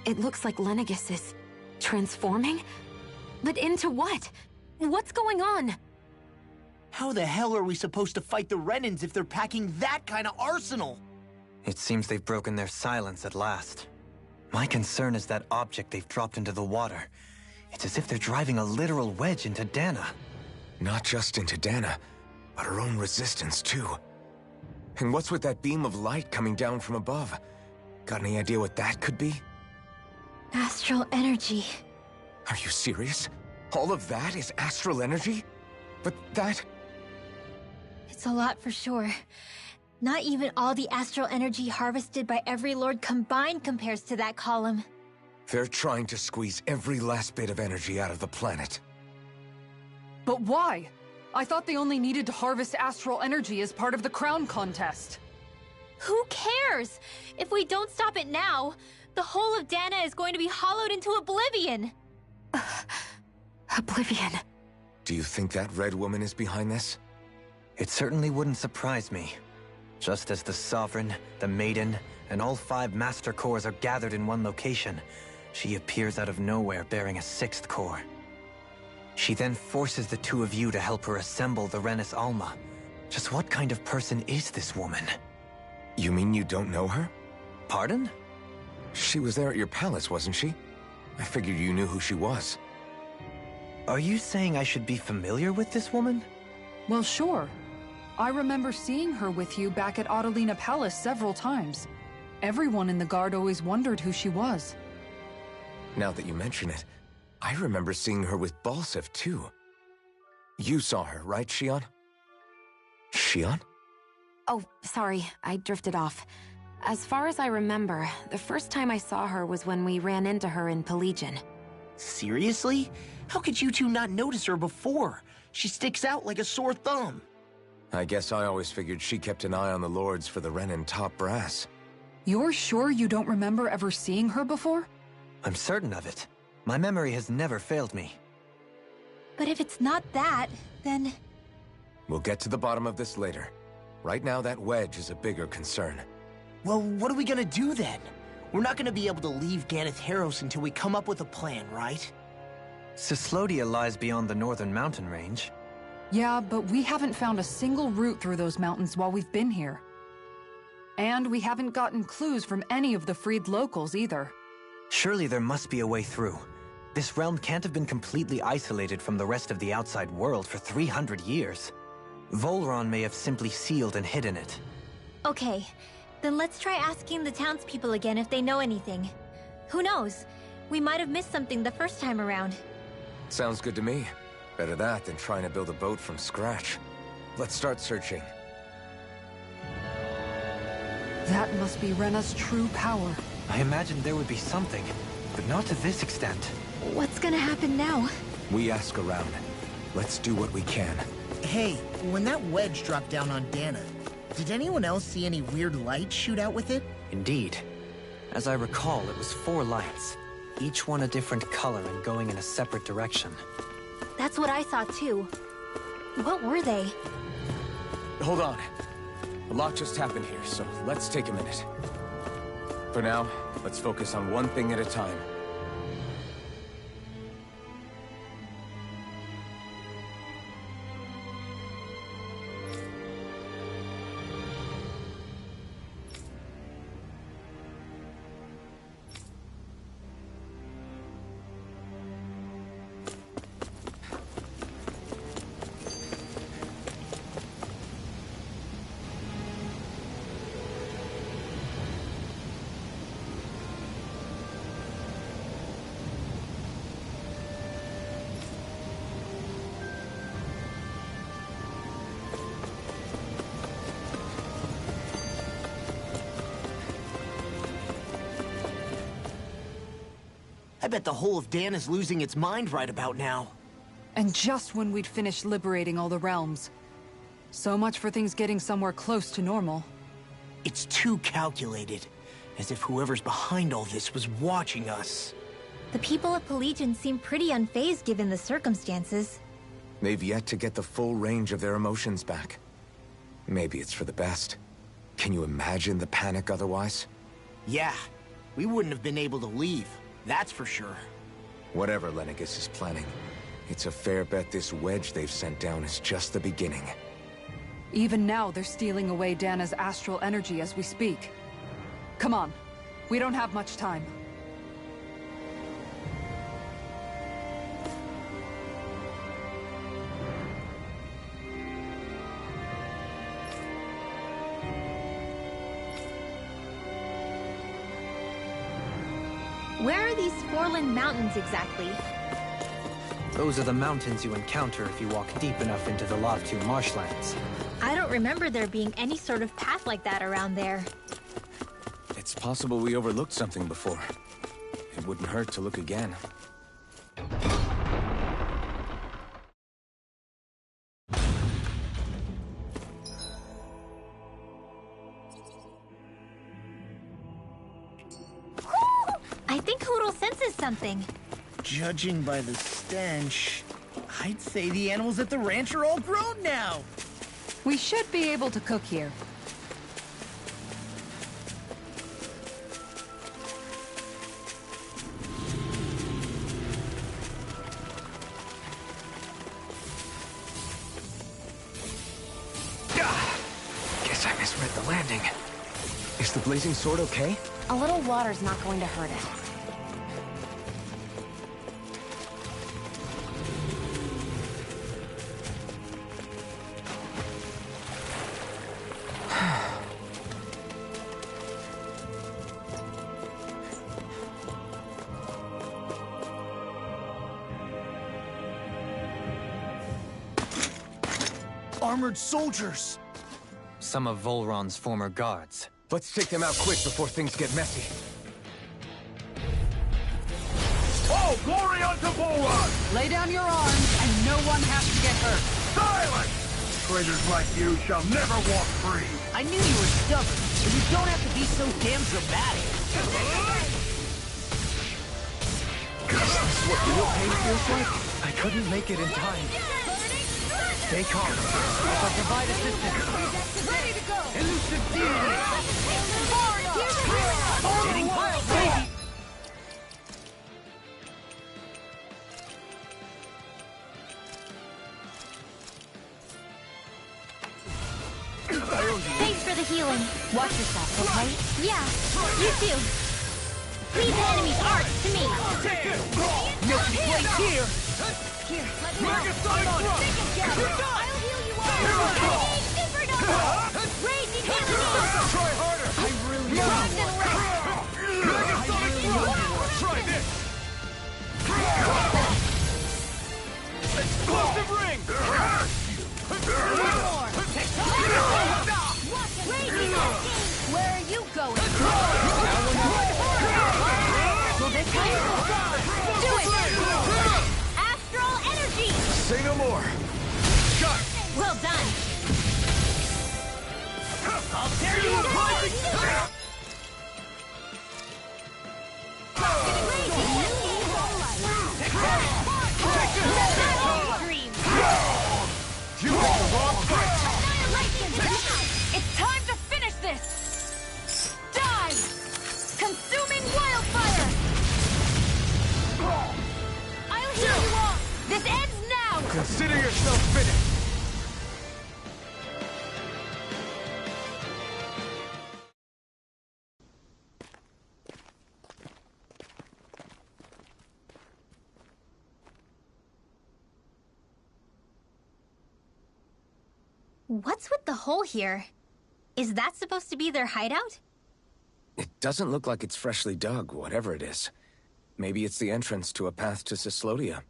It looks like Lenegis is... transforming? But into what? What's going on? How the hell are we supposed to fight the Renans if they're packing that kind of arsenal? It seems they've broken their silence at last. My concern is that object they've dropped into the water. It's as if they're driving a literal wedge into Dana. Not just into Dana, but her own resistance, too. And what's with that beam of light coming down from above? Got any idea what that could be? Astral energy. Are you serious? All of that is astral energy? But that... It's a lot for sure. Not even all the astral energy harvested by every lord combined compares to that column. They're trying to squeeze every last bit of energy out of the planet. But why? I thought they only needed to harvest astral energy as part of the crown contest. Who cares? If we don't stop it now, the whole of Dana is going to be hollowed into oblivion! Oblivion. Do you think that Red Woman is behind this? It certainly wouldn't surprise me. Just as the Sovereign, the Maiden, and all 5 Master Cores are gathered in one location, she appears out of nowhere bearing a 6th core. She then forces the 2 of you to help her assemble the Renis Alma. Just what kind of person is this woman? You mean you don't know her? Pardon? She was there at your palace, wasn't she? I figured you knew who she was. Are you saying I should be familiar with this woman? Well, sure. I remember seeing her with you back at Adelina Palace several times. Everyone in the guard always wondered who she was. Now that you mention it, I remember seeing her with Balseph, too. You saw her, right, Xion? Xion? Oh, sorry, I drifted off. As far as I remember, the first time I saw her was when we ran into her in Pelegion. Seriously? How could you two not notice her before? She sticks out like a sore thumb. I guess I always figured she kept an eye on the Lords for the Renan top brass. You're sure you don't remember ever seeing her before? I'm certain of it. My memory has never failed me. But if it's not that, then... We'll get to the bottom of this later. Right now, that wedge is a bigger concern. Well, what are we gonna do then? We're not gonna be able to leave Ganath Haros until we come up with a plan, right? Cyslodia lies beyond the northern mountain range. Yeah, but we haven't found a single route through those mountains while we've been here. And we haven't gotten clues from any of the freed locals either. Surely there must be a way through. This realm can't have been completely isolated from the rest of the outside world for 300 years. Volron may have simply sealed and hidden it. Okay, then let's try asking the townspeople again if they know anything. Who knows? We might have missed something the first time around. Sounds good to me. Better that than trying to build a boat from scratch. Let's start searching. That must be Rena's true power. I imagined there would be something, but not to this extent. What's gonna happen now? We ask around. Let's do what we can. Hey, when that wedge dropped down on Dana, did anyone else see any weird lights shoot out with it? Indeed. As I recall, it was 4 lights, each one a different color and going in a separate direction. That's what I saw too. What were they? Hold on. A lot just happened here, so let's take a minute. For now, let's focus on one thing at a time. I bet the whole of Dan is losing its mind right about now. And just when we'd finished liberating all the realms. So much for things getting somewhere close to normal. It's too calculated. As if whoever's behind all this was watching us. The people of Pelegion seem pretty unfazed given the circumstances. They've yet to get the full range of their emotions back. Maybe it's for the best. Can you imagine the panic otherwise? Yeah, we wouldn't have been able to leave. That's for sure. Whatever Lenegis is planning, it's a fair bet this wedge they've sent down is just the beginning. Even now, they're stealing away Dana's astral energy as we speak. Come on. We don't have much time. Where are these Forland Mountains exactly? Those are the mountains you encounter if you walk deep enough into the Lavtu marshlands. I don't remember there being any sort of path like that around there. It's possible we overlooked something before. It wouldn't hurt to look again. I think Hootle senses something. Judging by the stench, I'd say the animals at the ranch are all grown now. We should be able to cook here. Guess I misread the landing. Is the blazing sword okay? A little water's not going to hurt it. armored soldiers! Some of Volron's former guards. Let's take them out quick before things get messy. All glory unto Volron! Lay down your arms, and no one has to get hurt. Silence! Traitors like you shall never walk free! I knew you were stubborn, but you don't have to be so damn dramatic. What real pain feels like? I couldn't make it in time. Stay calm. I'll provide assistance. Ready to go! Elusive deity! Getting wild, baby! Thanks for the healing. Watch yourself, okay? Yeah, you too. Leave the enemy's art to me. Milky place here! Here, let me know. I'll heal you all. Supernova! Raging healing! Try harder! I really Frost and Try this! Explosive ring! Where are you going? Do it! Astral energy! Say no more! Got it! Well done! I'll tear you apart! You made the wrong fight! It's time to finish this! Die! Consuming wildfire! I'll heal you all! This ends now! Consider yourself finished! What's with the hole here? Is that supposed to be their hideout? It doesn't look like it's freshly dug, whatever it is. Maybe it's the entrance to a path to Cyslodia.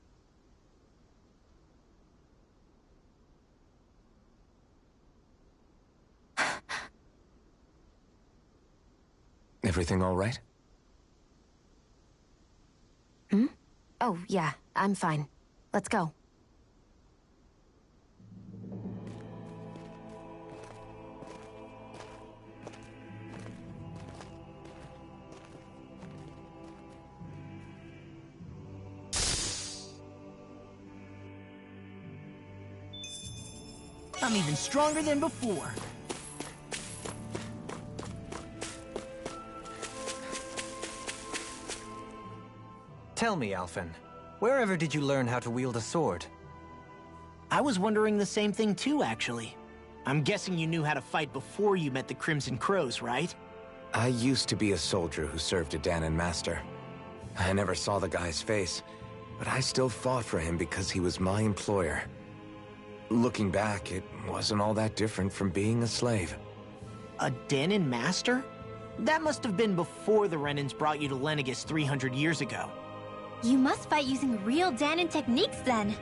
Everything all right? Hmm? Oh, yeah, I'm fine. Let's go. I'm even stronger than before. Tell me, Alphen, wherever did you learn how to wield a sword? I was wondering the same thing too, actually. I'm guessing you knew how to fight before you met the Crimson Crows, right? I used to be a soldier who served a Dahnan master. I never saw the guy's face, but I still fought for him because he was my employer. Looking back, it wasn't all that different from being a slave. A Dahnan master? That must have been before the Renans brought you to Lenegis 300 years ago. You must fight using real Dahnan techniques then.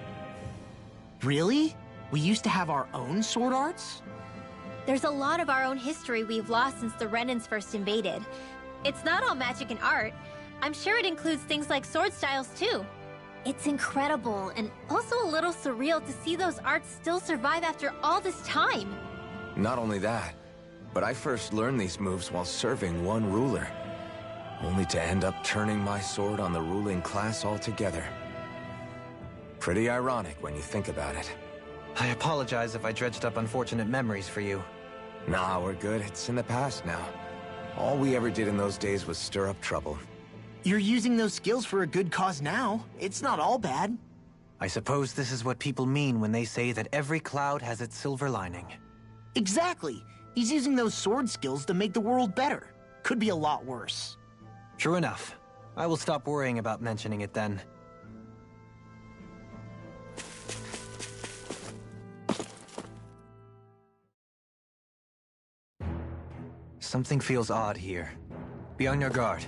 Really? We used to have our own sword arts? There's a lot of our own history we've lost since the Renans first invaded. It's not all magic and art. I'm sure it includes things like sword styles too. It's incredible and also a little surreal to see those arts still survive after all this time. Not only that, but I first learned these moves while serving one ruler, only to end up turning my sword on the ruling class altogether. Pretty ironic when you think about it. I apologize if I dredged up unfortunate memories for you. Nah, we're good. It's in the past now. All we ever did in those days was stir up trouble. You're using those skills for a good cause now. It's not all bad. I suppose this is what people mean when they say that every cloud has its silver lining. Exactly. He's using those sword skills to make the world better. Could be a lot worse. True enough. I will stop worrying about mentioning it then. Something feels odd here. Be on your guard.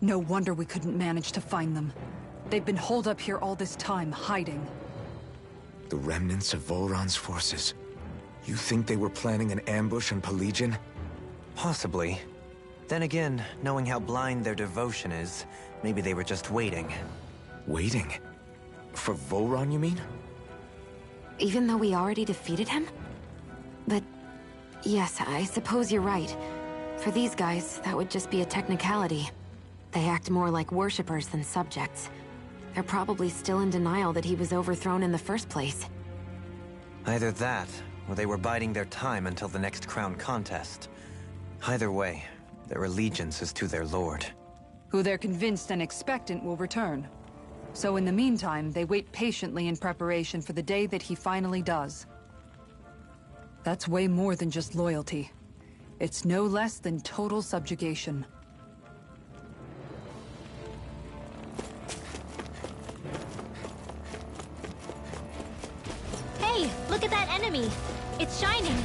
No wonder we couldn't manage to find them. They've been holed up here all this time, hiding. The remnants of Volron's forces. You think they were planning an ambush on Pelegion? Possibly. Then again, knowing how blind their devotion is, maybe they were just waiting. Waiting? For Volron, you mean? Even though we already defeated him? But yes, I suppose you're right. For these guys, that would just be a technicality. They act more like worshippers than subjects. They're probably still in denial that he was overthrown in the first place. Either that, or they were biding their time until the next crown contest. Either way, their allegiance is to their lord. Who they're convinced and expectant will return. So in the meantime, they wait patiently in preparation for the day that he finally does. That's way more than just loyalty. It's no less than total subjugation. Hey, look at that enemy! It's shining!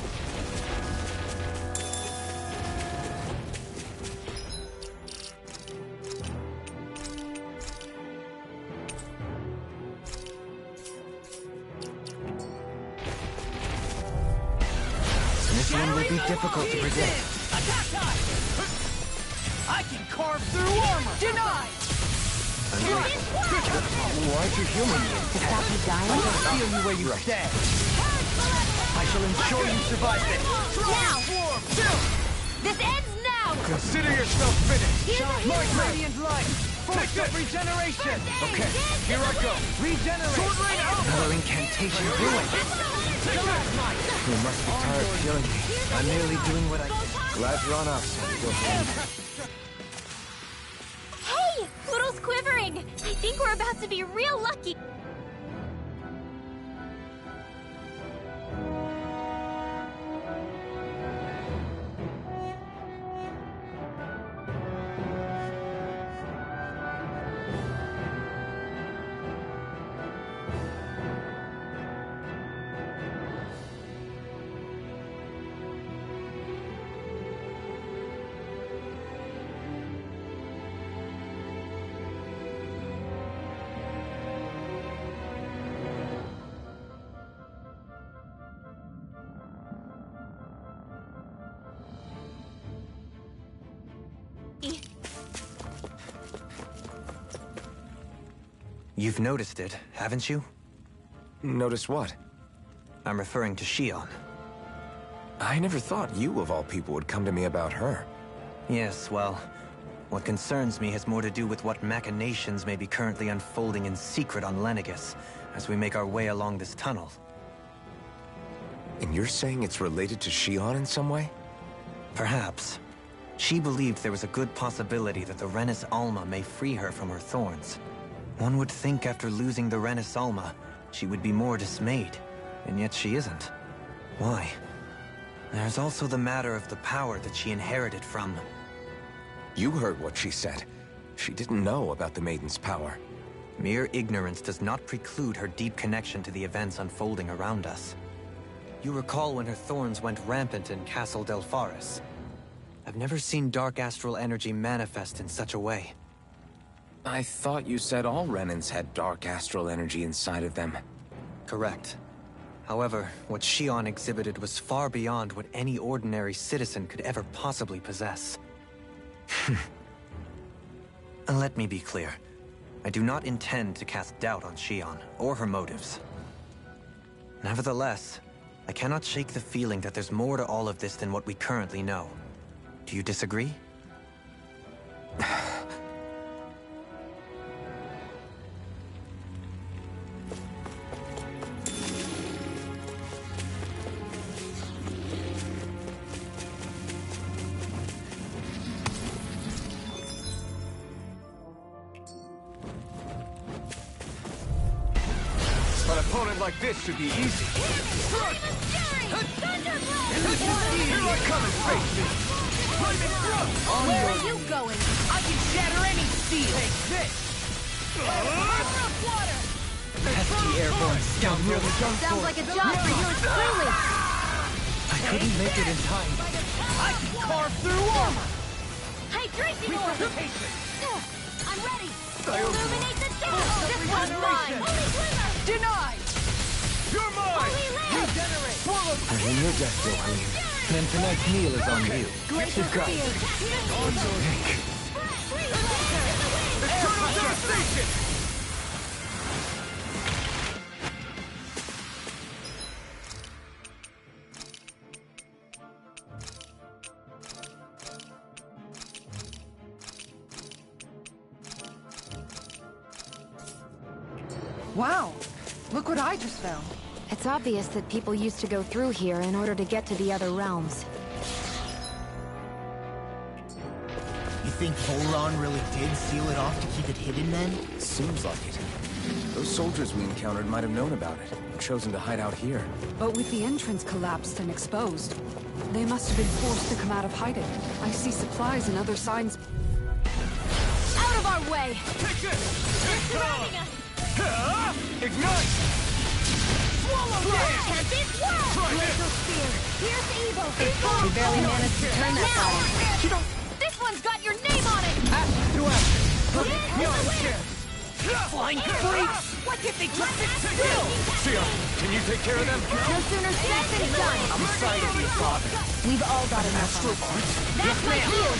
This one will be difficult to predict. Attack time! I can carve through armor! Denied! Why'd you humor me? To stop you dying? I'll feel you where you stand. I shall ensure you survive this. Now! This ends now! Consider yourself finished! My radiant light! Force of regeneration! Okay, here I go! Regenerate! Another incantation ruined. You must be tired of killing me. I'm merely doing what I can. Glad you're on our side. Hey! Poodle's quivering! I think we're about to be real lucky! You've noticed it, haven't you? Notice what? I'm referring to Shion. I never thought you, of all people, would come to me about her. Yes, well, what concerns me has more to do with what machinations may be currently unfolding in secret on Lenegis, as we make our way along this tunnel. And you're saying it's related to Shion in some way? Perhaps. She believed there was a good possibility that the Renis Alma may free her from her thorns. One would think after losing the Renis Alma, she would be more dismayed, and yet she isn't. Why? There's also the matter of the power that she inherited from... You heard what she said. She didn't know about the Maiden's power. Mere ignorance does not preclude her deep connection to the events unfolding around us. You recall when her thorns went rampant in Castle Delpharis. I've never seen dark astral energy manifest in such a way. I thought you said all Renins had dark astral energy inside of them. Correct. However, what Shion exhibited was far beyond what any ordinary citizen could ever possibly possess. And let me be clear. I do not intend to cast doubt on Shion, or her motives. Nevertheless, I cannot shake the feeling that there's more to all of this than what we currently know. Do you disagree? An opponent like this should be easy. Here I come and face me! Where are you going? I can shatter any steel! Take this! Water! Pesky airborne scoundrel. Sounds like a job for yours truly! I couldn't make it in time. I can carve through armor! Hydration orb! Purification! I'm ready! Illuminate the channel! This one's mine! Holy Glimmer! Denied! You're mine! Regenerate! And when you're death, Dohalim, then tonight's meal is on you. Glacial Spear! Eternal devastation! Wow! Look what I just found. It's obvious that people used to go through here in order to get to the other realms. You think Voron really did seal it off to keep it hidden then? Seems like it. Those soldiers we encountered might have known about it, and chosen to hide out here. But with the entrance collapsed and exposed, they must have been forced to come out of hiding. I see supplies and other signs. Out of our way! Take it! They're surrounding us! Ignite! Swallow that! Tempest Whirl! Glacial Spear! Here's evil! We barely managed to turn that battle. You don't... This one's got your name on it! Flying Freaks! Why can't they just sit still? Sion, can you take care of them? No sooner said than done! I'm sorry to be a father. We've all got enough of it. That's my cue!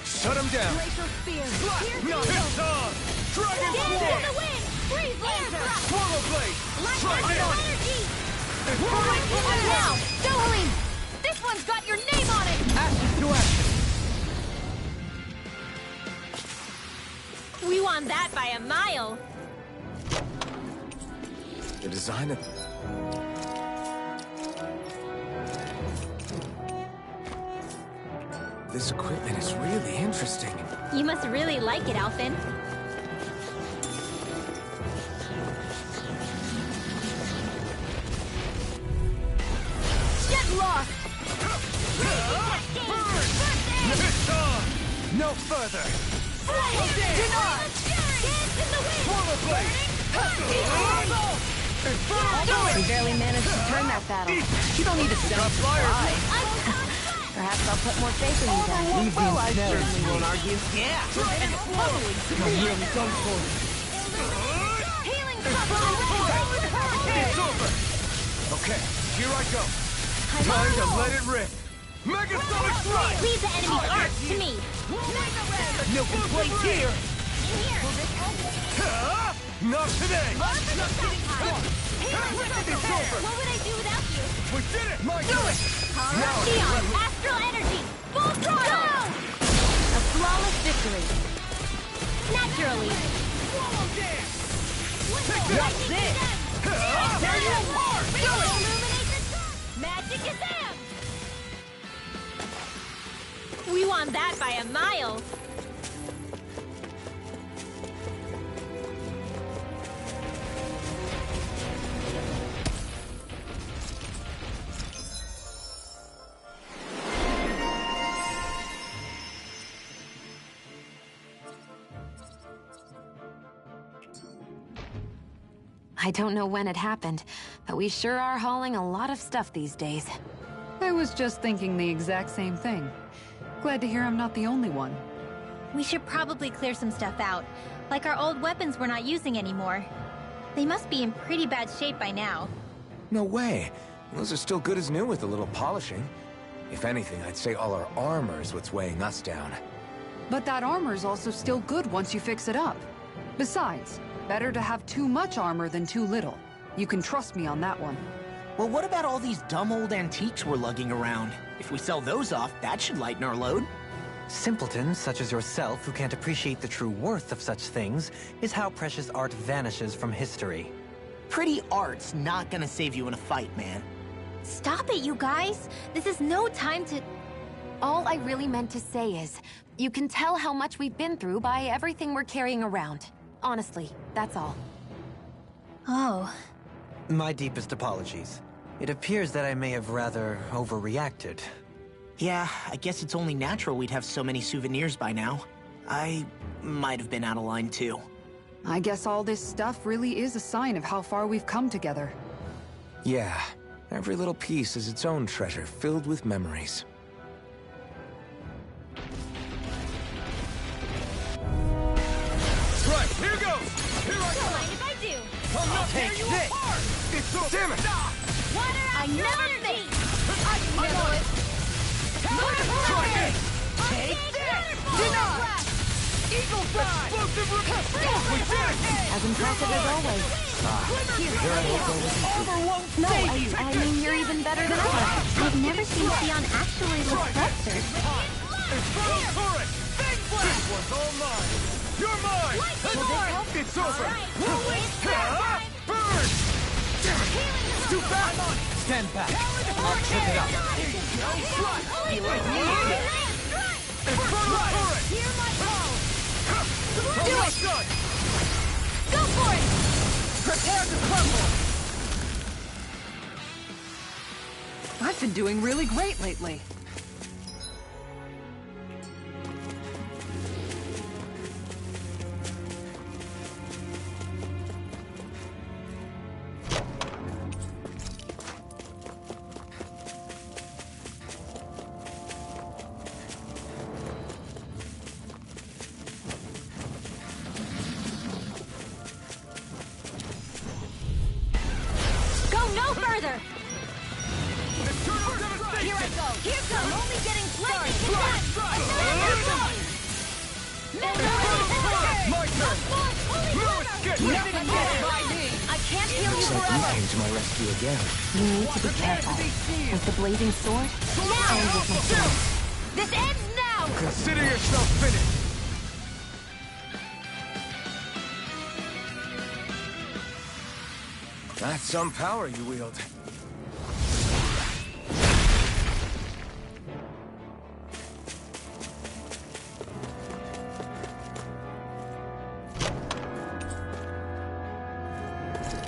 Shut him down! Glacial Spear! Here's No, evil! it's on! Dragon Get Sword! in the wind! Freeze laser! Swallow Blade! Try Lightning it! energy! Now! Dohalim! This one's got your name on it! We won that by a mile! The design of... This equipment is really interesting. You must really like it, Alphen. Get lost! It's on! No further! Swallow Blade! We barely managed to turn that battle. You don't need to sound surprised. Perhaps I'll put more faith in you then. Leave the ensnared. Certainly won't argue. Yeah! And totally You're really done for. Healing Hurricane! It's over! Okay, here I go. Time to let it rip. Megasonic Strike! Leave the enemy's art to me. no complaints here. Not today! It's over! What would I do without you? We did it! My Do it! Neon! Astral energy! Full throttle! A flawless victory. Naturally. What's this? There you are! Illuminate the sun! Magic is out! We won that by a mile. I don't know when it happened, but we sure are hauling a lot of stuff these days. I was just thinking the exact same thing. Glad to hear I'm not the only one. We should probably clear some stuff out. Like our old weapons we're not using anymore. They must be in pretty bad shape by now. No way. Those are still good as new with a little polishing. If anything, I'd say all our armor is what's weighing us down. But that armor's also still good once you fix it up. Besides, better to have too much armor than too little. You can trust me on that one. Well, what about all these dumb old antiques we're lugging around? If we sell those off, that should lighten our load. Simpletons such as yourself who can't appreciate the true worth of such things is how precious art vanishes from history. Pretty art's not gonna save you in a fight, man. Stop it, you guys! This is no time to... All I really meant to say is, you can tell how much we've been through by everything we're carrying around. Honestly, that's all. Oh. My deepest apologies. It appears that I may have rather overreacted. Yeah, I guess it's only natural we'd have so many souvenirs by now. I might have been out of line too. I guess all this stuff really is a sign of how far we've come together. Yeah, every little piece is its own treasure filled with memories. Right, here goes! Here I Don't go! mind if I do! I'll not tear you apart! It's Damn it! I never think! I know it! Take this! Deny! Eagle fly! As impressive as always. Armor won't No, save you! I mean, you're even better than ever. I've never seen Xion actually look flustered. Infernal turret! Big blast! This one's all mine! You're mine! It's over! Burn! Too fast! Stand back. I'll trip it up. Infernal turret! Hear my call! Do it! Done! Go for it! Prepare to crumble! I've been doing really great lately. Go no further! Eternal devastation! Here I go! Here goes! I'm only getting started! My turn! Lewis, get Nothing can get by me! I can't heal you Looks like you forever! came to my rescue again. You need to be careful. With the blazing sword, and with my sword. This ends now! Consider yourself finished! That's some power you wield.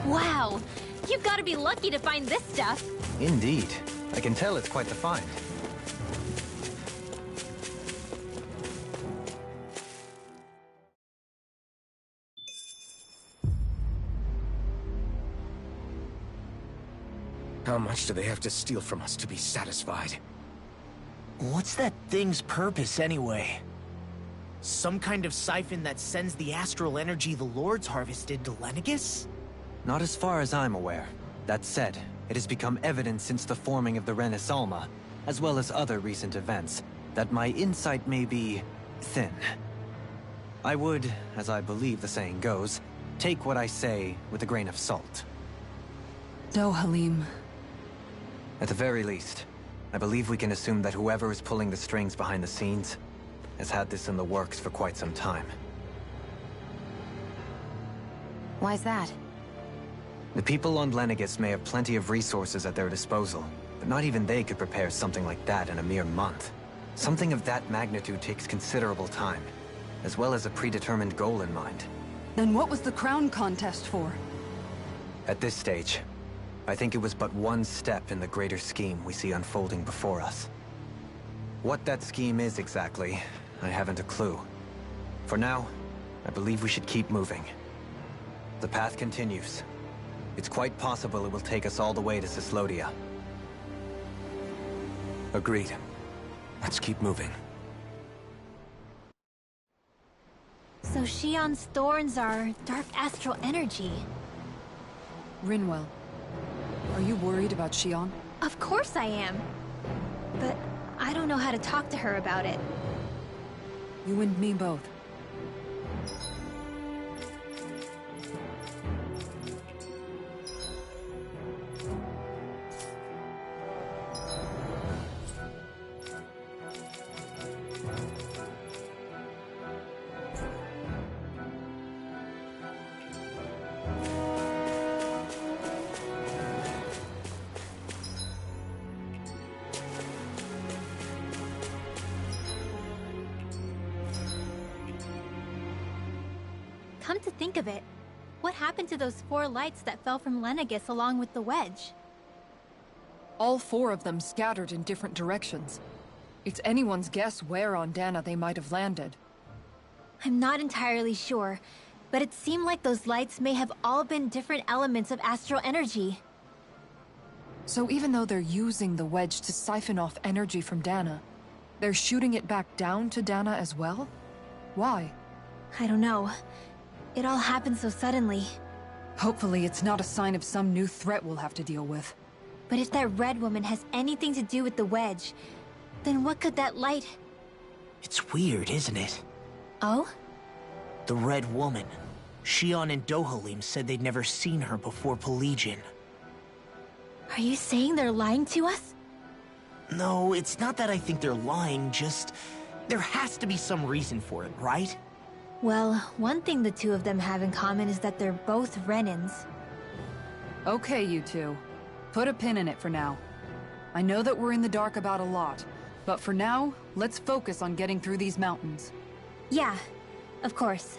Wow, you've got to be lucky to find this stuff. Indeed. I can tell it's quite the find. How much do they have to steal from us to be satisfied? What's that thing's purpose, anyway? Some kind of siphon that sends the astral energy the Lords harvested to Lenegis? Not as far as I'm aware. That said, it has become evident since the forming of the Renaissalma, as well as other recent events, that my insight may be thin. I would, as I believe the saying goes, take what I say with a grain of salt. No, Halim. At the very least, I believe we can assume that whoever is pulling the strings behind the scenes has had this in the works for quite some time. Why's that? The people on Lenegis may have plenty of resources at their disposal, but not even they could prepare something like that in a mere month. Something of that magnitude takes considerable time, as well as a predetermined goal in mind. Then what was the crown contest for? At this stage, I think it was but one step in the greater scheme we see unfolding before us. What that scheme is exactly, I haven't a clue. For now, I believe we should keep moving. The path continues. It's quite possible it will take us all the way to Cyslodia. Agreed. Let's keep moving. So Xion's thorns are dark astral energy. Rinwell, are you worried about Xion? Of course I am. But I don't know how to talk to her about it. You and me both. Come to think of it, what happened to those 4 lights that fell from Lenegis along with the wedge? All 4 of them scattered in different directions. It's anyone's guess where on Dana they might have landed. I'm not entirely sure, but it seemed like those lights may have all been different elements of astral energy. So even though they're using the wedge to siphon off energy from Dana, they're shooting it back down to Dana as well? Why? I don't know. It all happened so suddenly. Hopefully it's not a sign of some new threat we'll have to deal with. But if that red woman has anything to do with the wedge, then what could that light... It's weird, isn't it? Oh? The Red Woman. Shion and Dohalim said they'd never seen her before Pelegion. Are you saying they're lying to us? No, it's not that I think they're lying, just... there has to be some reason for it, right? Well, one thing the two of them have in common is that they're both Renans. Okay, you two. Put a pin in it for now. I know that we're in the dark about a lot, but for now, let's focus on getting through these mountains. Yeah, of course.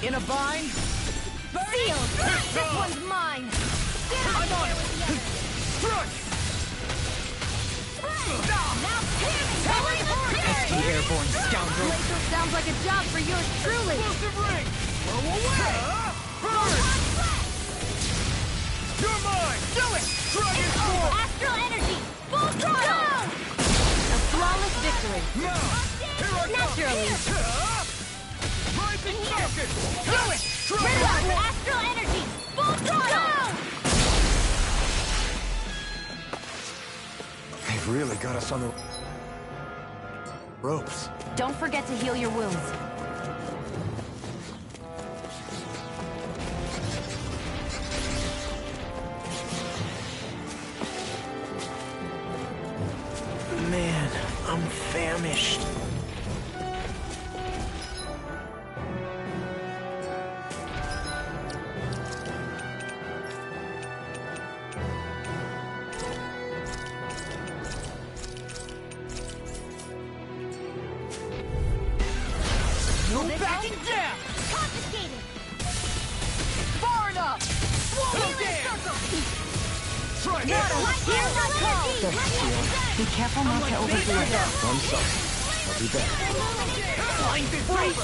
In a bind? Sealed! This one's mine! I'm on it! Pesky airborne scoundrel! Laser sounds like a job for yours truly! Explosive ring! Blow away! Burn! You're mine! Do it! Dragon Sword! Astral energy! Full throttle! A flawless victory! Now! Here I come! Naturally! Rising Falcon! Do it! Reload! Astral energy! Full throttle! They've really got us on the ropes. Don't forget to heal your wounds. Man, I'm famished. No backing down! Confiscated! Far enough! Swallow dance! Try this! Here's my call! Be careful not to overdo it. I'm sorry. I'll be back. Blind is over!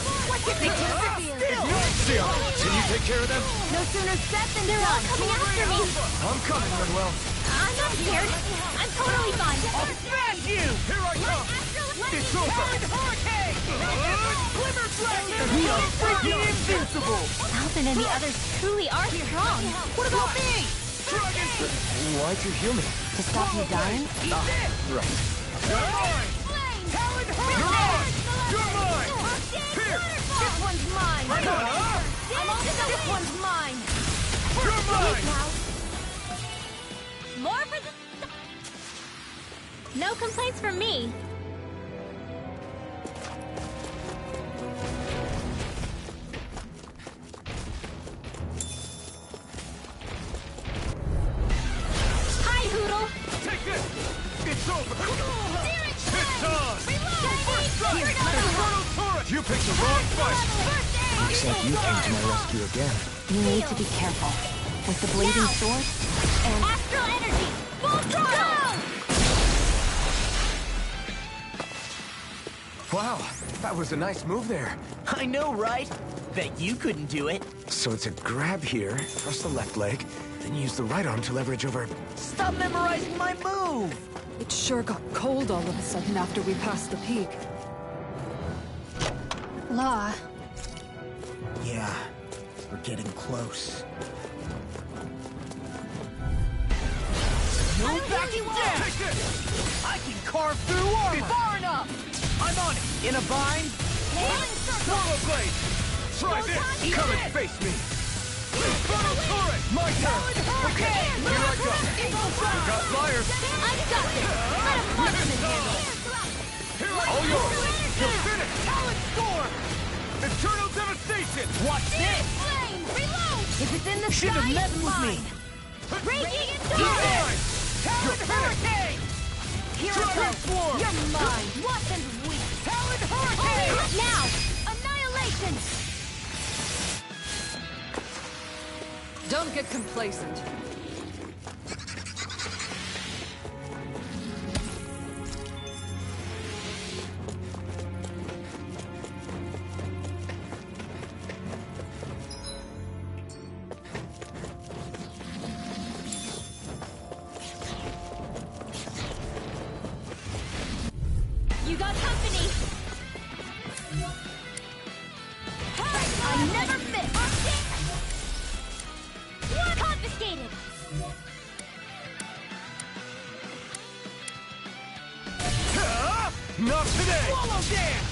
Shion, can you take care of them? No sooner said than they're all coming after me! I'm coming, Manuel. I'm not scared. I'm totally fine. I'll smash you! Here I come! It's over! Hurricane! Glimmer Dragon! We are freaking invincible! Alvin and the others truly are strong. What about me? Dragon! Why'd you heal me? To stop you dying? Eat this! Right. You're mine! Talon Hurricane! You're mine! Here! This one's mine. I'm on this one's mine. You're mine! More for the... No complaints from me. Hi, Hoodle. Take this! It's over! It's on! You picked the wrong fight! Looks like you came to my rescue again. You need to be careful. With the blazing sword and... Astral energy! Full throttle! Wow, that was a nice move there. I know, right? Bet you couldn't do it. So it's a grab here, thrust the left leg, then use the right arm to leverage over... Stop memorizing my move! It sure got cold all of a sudden after we passed the peak. Law. Yeah, we're getting close. No backing down! Take this! I can carve through armor! Far enough! I'm on it! In a bind? Swallow blade! Try this! Come and face me! Infernal turret! My turn! Okay, here I go! You got flyers! I've got this! Let a marksman handle it! All yours! You're finished! Talon storm! Eternal devastation! Watch this! Flame! Reload! If it's in the Should have sky, messed it's with me! mine! Raging You're endurance! mine! Talon hurricane! Here it Dragon comes! swarm! You're mine! Weapons weak! Talon hurricane! Now! Annihilation! Don't get complacent. You got company! I never miss! Confiscated! Not today! Swallow dance!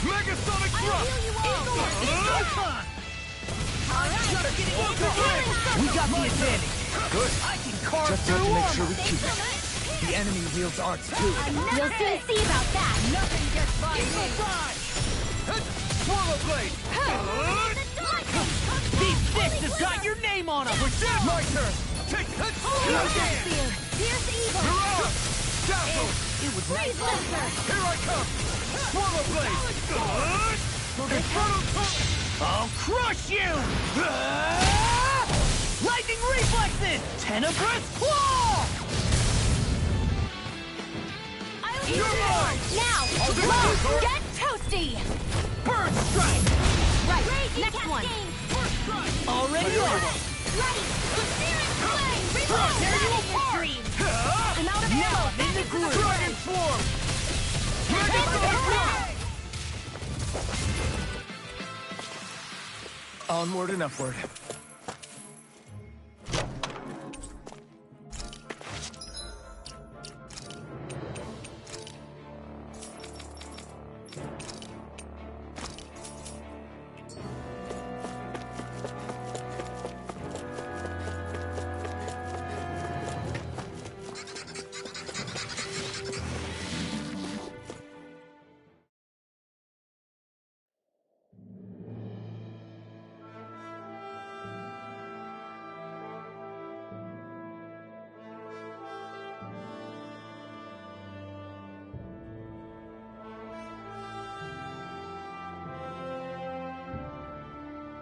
Megasonic thrust! We got the advantage. Good. I can carve Just through have to make armor. sure we keep it. The enemy wields arts too. We'll soon see about that. Nothing gets by me. Swallow blade! These fists have got your name on them. My turn! Take that! Swallow dance! Here's evil! Mirage! Dazzle! It was nice. Here I come! Swallow blade! Inferno torrent! I'll crush you! Lightning reflexes! Tenebrous claw! You're mine! Now! I'll do Look! it. Get toasty! Burn strike! Right, next one! Already on! Ready! Spirit flame! I'll tear you apart! I'm out of Now ammo! I'm in the groove! Dragon form! Megasonic thrust! Onward and upward.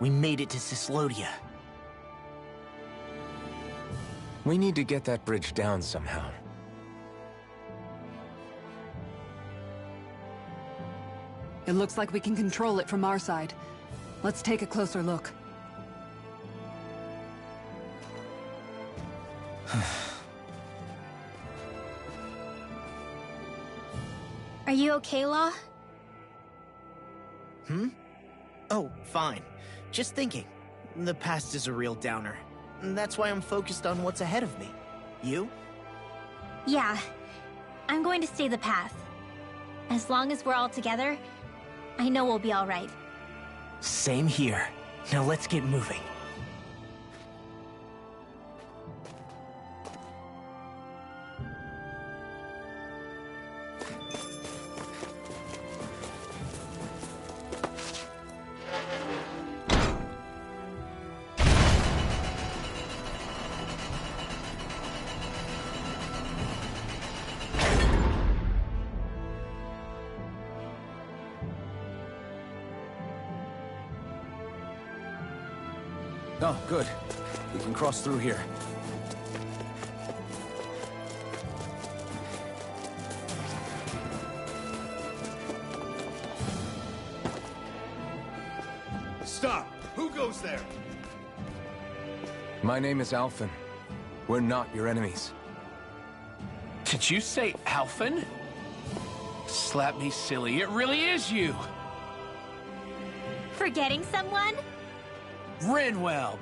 We made it to Cyslodia. We need to get that bridge down somehow. It looks like we can control it from our side. Let's take a closer look. Are you okay, Law? Oh, fine. Just thinking. The past is a real downer. That's why I'm focused on what's ahead of me. You? Yeah. I'm going to stay the path. As long as we're all together, I know we'll be all right. Same here. Now let's get moving. Oh, good. We can cross through here. Stop! Who goes there? My name is Alphen. We're not your enemies. Did you say Alphen? Slap me silly, it really is you! Forgetting someone? Rinwell!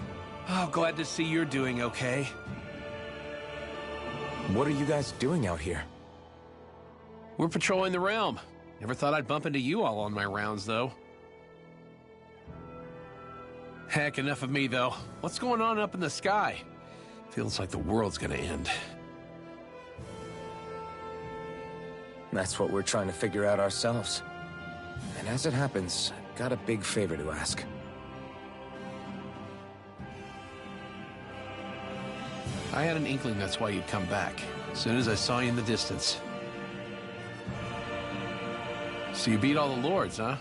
Oh, glad to see you're doing okay. What are you guys doing out here? We're patrolling the realm. Never thought I'd bump into you all on my rounds, though. Heck, enough of me, though. What's going on up in the sky? Feels like the world's gonna end. That's what we're trying to figure out ourselves. And as it happens, I've got a big favor to ask. I had an inkling that's why you'd come back, as soon as I saw you in the distance. So you beat all the lords, huh?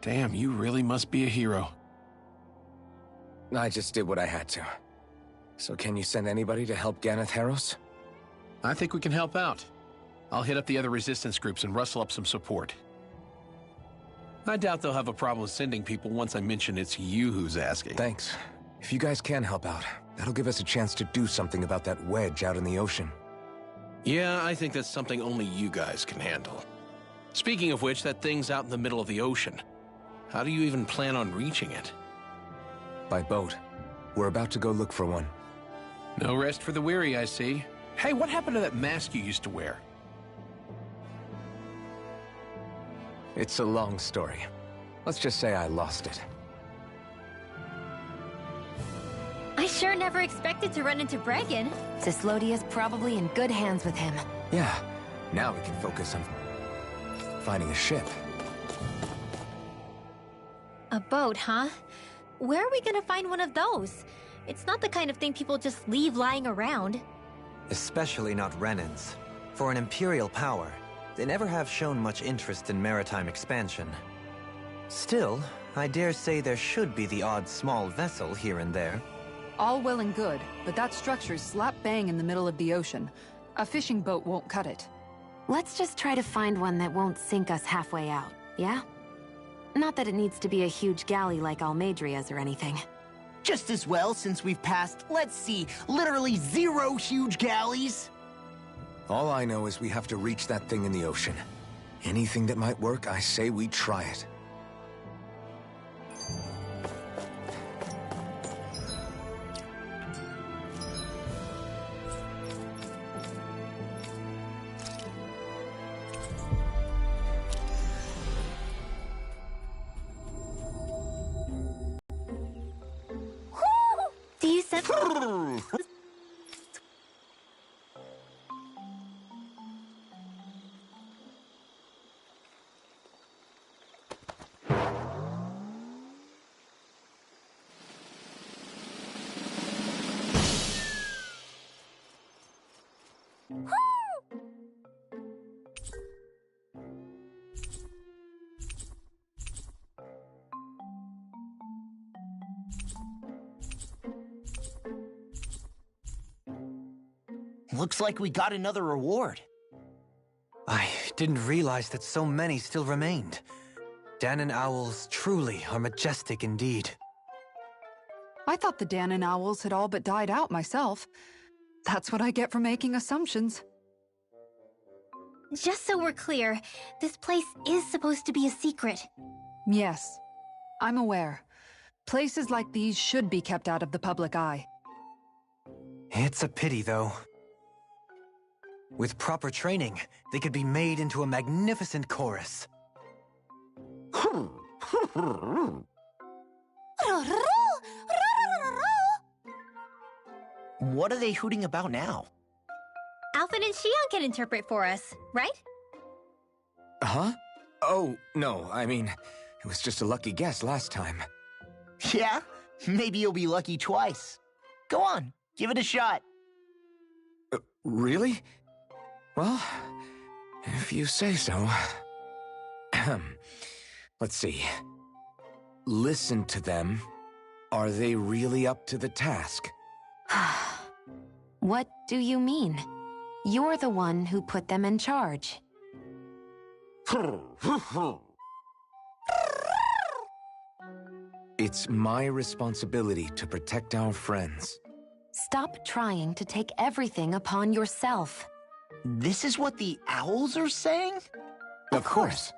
Damn, you really must be a hero. I just did what I had to. So can you send anybody to help Ganeth Heros? I think we can help out. I'll hit up the other resistance groups and rustle up some support. I doubt they'll have a problem sending people once I mention it's you who's asking. Thanks. If you guys can help out, that'll give us a chance to do something about that wedge out in the ocean. Yeah, I think that's something only you guys can handle. Speaking of which, that thing's out in the middle of the ocean. How do you even plan on reaching it? By boat. We're about to go look for one. No rest for the weary, I see. Hey, what happened to that mask you used to wear? It's a long story. Let's just say I lost it. I sure never expected to run into Bregan. Cyslodia's probably in good hands with him. Yeah, now we can focus on finding a ship. A boat, huh? Where are we gonna find one of those? It's not the kind of thing people just leave lying around. Especially not Renans. For an Imperial power, they never have shown much interest in maritime expansion. Still, I dare say there should be the odd small vessel here and there. All well and good, but that structure's slap bang in the middle of the ocean. A fishing boat won't cut it. Let's just try to find one that won't sink us halfway out, yeah? Not that it needs to be a huge galley like Almeidria's or anything. Just as well, since we've passed, let's see, literally 0 huge galleys. All I know is we have to reach that thing in the ocean. Anything that might work, I say we try it. Do you sense... Looks like we got another reward. I didn't realize that so many still remained. Dahnan owls truly are majestic indeed. I thought the Dahnan owls had all but died out myself. That's what I get for making assumptions. Just so we're clear, this place is supposed to be a secret. Yes, I'm aware. Places like these should be kept out of the public eye. It's a pity, though. With proper training, they could be made into a magnificent chorus. What are they hooting about now? Alphen and Xion can interpret for us, right? Huh? Oh, no, I mean, it was just a lucky guess last time. Yeah? Maybe you'll be lucky twice. Go on, give it a shot. Really? Well, if you say so. Let's see. Listen to them. Are they really up to the task? What do you mean? You're the one who put them in charge. It's my responsibility to protect our friends. Stop trying to take everything upon yourself. This is what the owls are saying? Of course.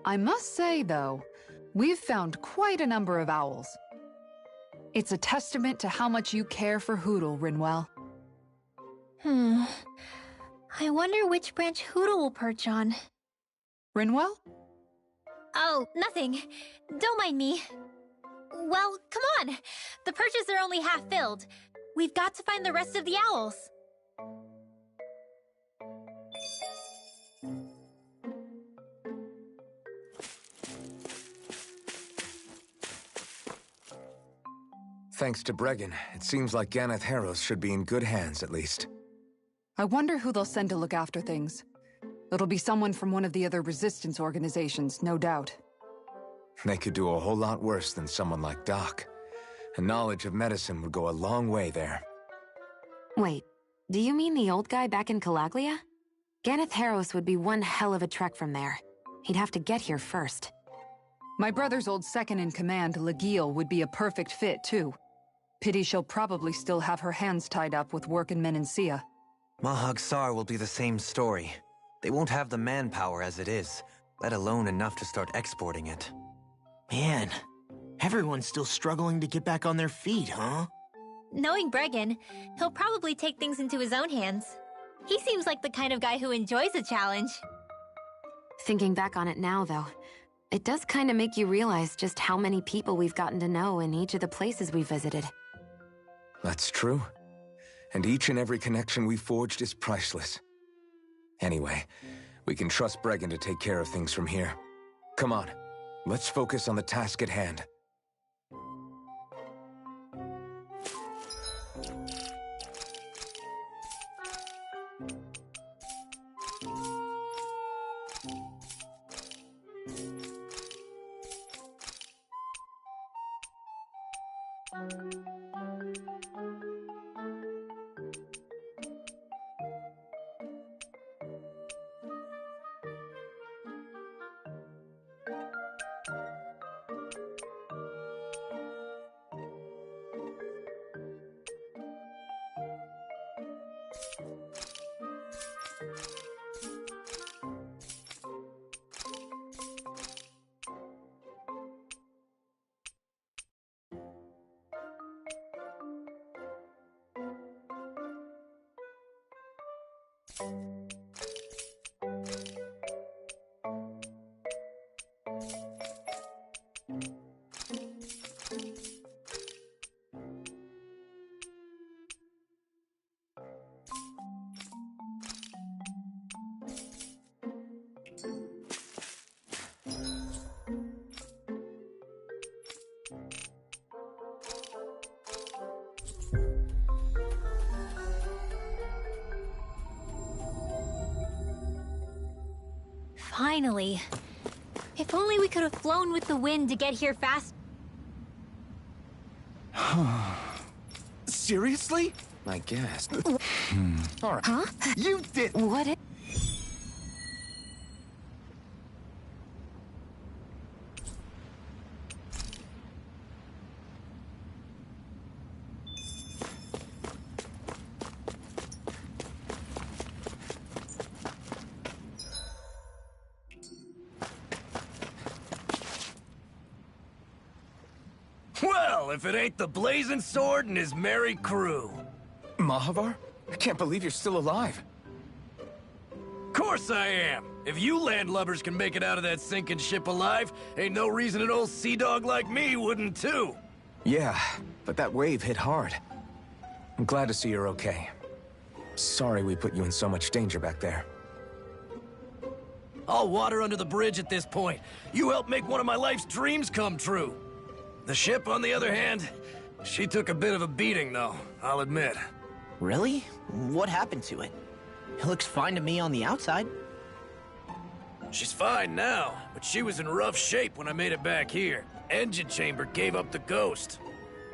I must say, though, we've found quite a number of owls. It's a testament to how much you care for Hootle, Rinwell. I wonder which branch Hootle will perch on. Rinwell? Oh, nothing. Don't mind me. Well, come on. The perches are only half filled. We've got to find the rest of the owls. Thanks to Bregan, it seems like Ganeth Heros should be in good hands, at least. I wonder who they'll send to look after things. It'll be someone from one of the other resistance organizations, no doubt. They could do a whole lot worse than someone like Doc. and knowledge of medicine would go a long way there. Wait, do you mean the old guy back in Calaglia? Ganeth Harros would be one hell of a trek from there. He'd have to get here first. My brother's old second-in-command, Lagiel, would be a perfect fit, too. Pity she'll probably still have her hands tied up with work in Menancia. Mahag Saar will be the same story. They won't have the manpower as it is, let alone enough to start exporting it. Man, everyone's still struggling to get back on their feet, huh? Knowing Bregan, he'll probably take things into his own hands. He seems like the kind of guy who enjoys a challenge. Thinking back on it now, though, it does kind of make you realize just how many people we've gotten to know in each of the places we visited. That's true. And each and every connection we forged is priceless. Anyway, we can trust Bregan to take care of things from here. Come on, let's focus on the task at hand. Finally. If only we could have flown with the wind to get here fast. Seriously? I guess. All right. Huh? You did. What it? Well, if it ain't the Blazing Sword and his merry crew. Mahavar? I can't believe you're still alive. Course I am. If you landlubbers can make it out of that sinking ship alive, ain't no reason an old sea dog like me wouldn't too. Yeah, but that wave hit hard. I'm glad to see you're okay. Sorry we put you in so much danger back there. All water under the bridge at this point. You helped make one of my life's dreams come true. The ship, on the other hand, she took a bit of a beating, though, I'll admit. Really? What happened to it? It looks fine to me on the outside. She's fine now, but she was in rough shape when I made it back here. Engine chamber gave up the ghost.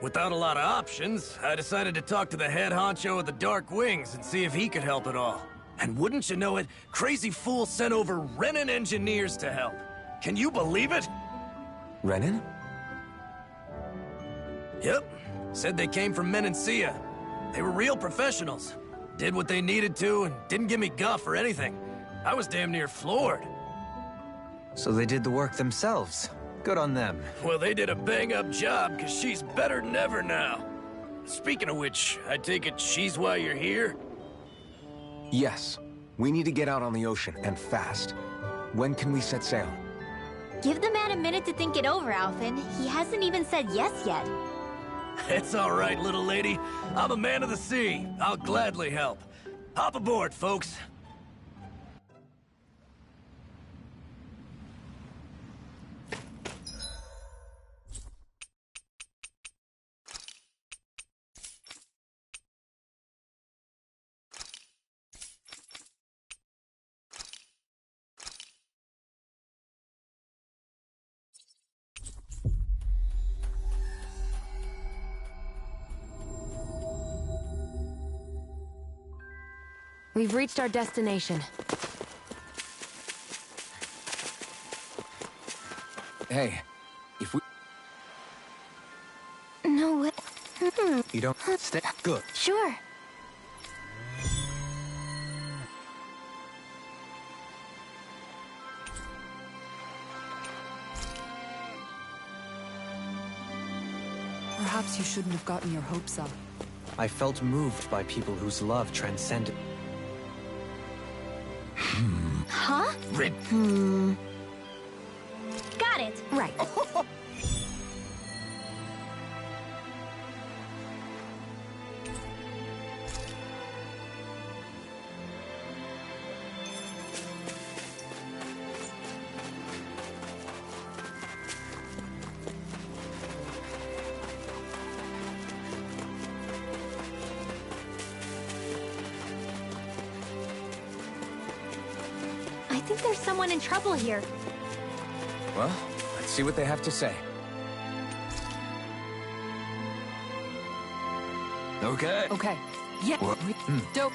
Without a lot of options, I decided to talk to the head honcho of the Dark Wings and see if he could help at all. And wouldn't you know it, Crazy Fool sent over Renan engineers to help. Can you believe it? Renan? Yep. Said they came from Menancia. They were real professionals. Did what they needed to and didn't give me guff or anything. I was damn near floored. So they did the work themselves. Good on them. Well, they did a bang-up job, because she's better than ever now. Speaking of which, I take it she's why you're here? Yes. We need to get out on the ocean, and fast. When can we set sail? Give the man a minute to think it over, Alphen. He hasn't even said yes yet. It's all right, little lady. I'm a man of the sea. I'll gladly help. Hop aboard, folks. We've reached our destination. Hey, if we... No, what? You don't stay good. Sure. Perhaps you shouldn't have gotten your hopes up. I felt moved by people whose love transcended. Huh? Got it. Right. I think there's someone in trouble here. Well, let's see what they have to say. Okay. Okay. Yeah. Dope.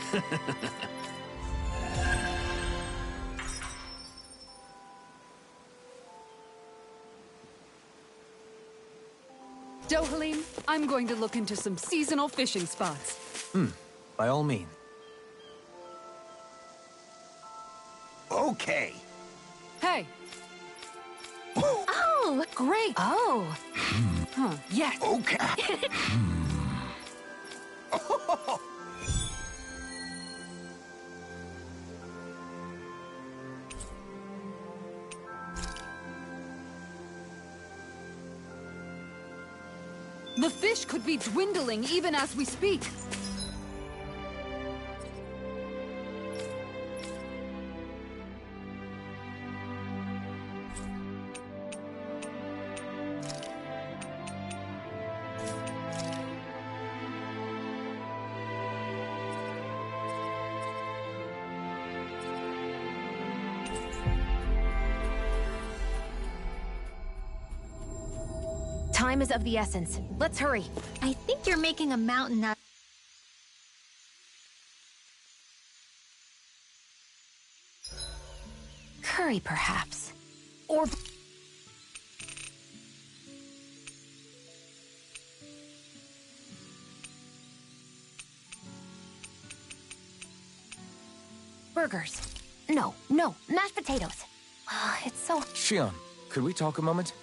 Dohalim, I'm going to look into some seasonal fishing spots. By all means. Okay. Hey! Oh, Great! oh. Huh, yes! Okay. The fish could be dwindling even as we speak. Time is of the essence. Let's hurry. I think you're making a mountain out. Curry, perhaps. Or... burgers. No, mashed potatoes. It's so... Shion, could we talk a moment?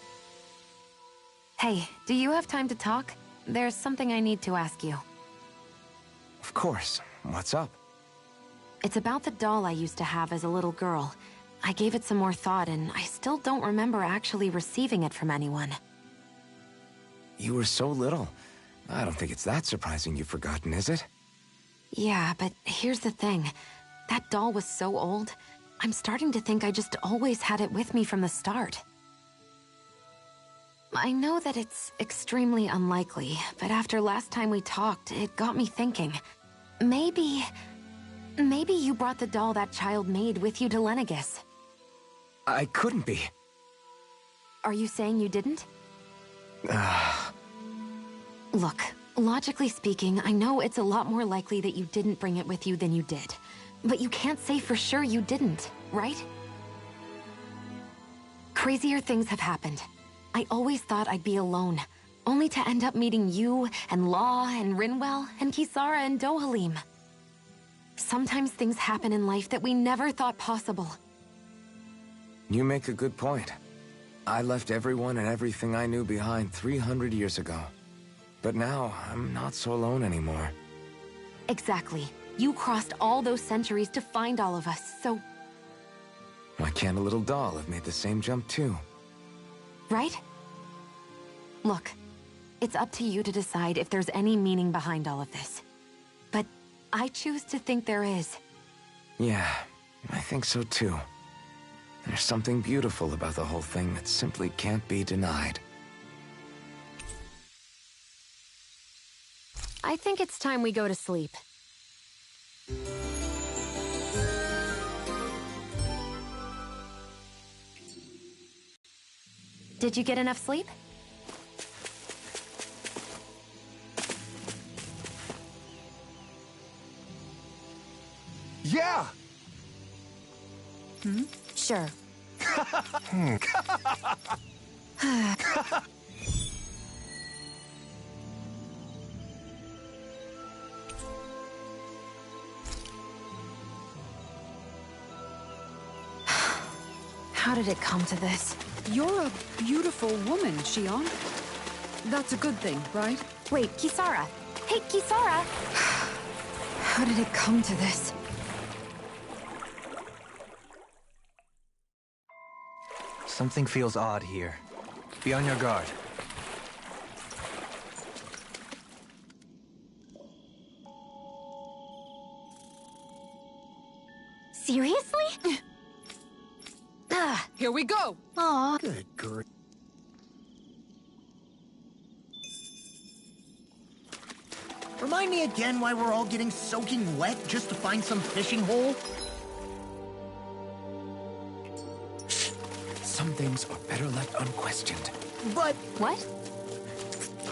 Hey, do you have time to talk? There's something I need to ask you. Of course. What's up? It's about the doll I used to have as a little girl. I gave it some more thought, and I still don't remember actually receiving it from anyone. You were so little. I don't think it's that surprising you've forgotten, is it? Yeah, but here's the thing. That doll was so old, I'm starting to think I just always had it with me from the start. I know that it's extremely unlikely, but after last time we talked, it got me thinking. Maybe you brought the doll that child made with you to Lenegis. I couldn't be. Are you saying you didn't? Look, logically speaking, I know it's a lot more likely that you didn't bring it with you than you did. But you can't say for sure you didn't, right? Crazier things have happened. I always thought I'd be alone, only to end up meeting you, and Law, and Rinwell, and Kisara, and Dohalim. Sometimes things happen in life that we never thought possible. You make a good point. I left everyone and everything I knew behind 300 years ago. But now, I'm not so alone anymore. Exactly. You crossed all those centuries to find all of us, so... Why can't a little doll have made the same jump too? Right? Look, it's up to you to decide if there's any meaning behind all of this. But I choose to think there is. Yeah, I think so too. There's something beautiful about the whole thing that simply can't be denied. I think it's time we go to sleep. Did you get enough sleep? Yeah! Yeah! Sure. How did it come to this? You're a beautiful woman, Shion. That's a good thing, right? Wait, Kisara. Hey, Kisara! How did it come to this? Something feels odd here. Be on your guard. Seriously? Here we go! Aw. Good grief. Remind me again why we're all getting soaking wet just to find some fishing hole? Some things are better left unquestioned. But... What?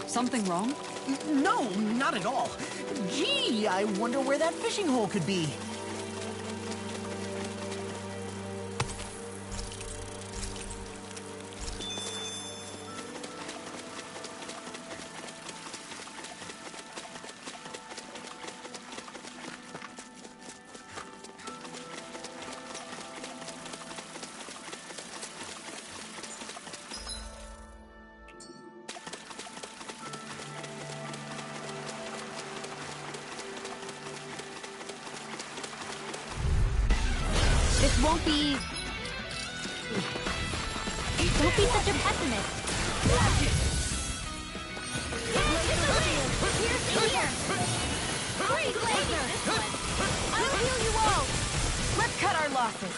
Something wrong? No, not at all. Gee, I wonder where that fishing hole could be. This won't be... Don't be such a pessimist. Freeze laser! I'll heal you all! Let's cut our losses.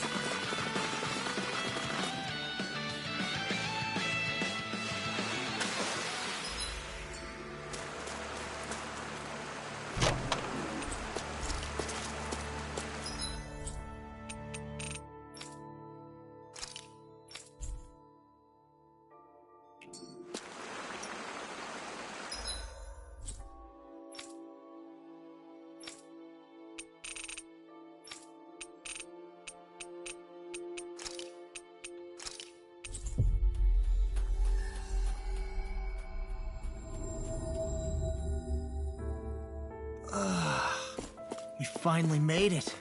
We finally made it.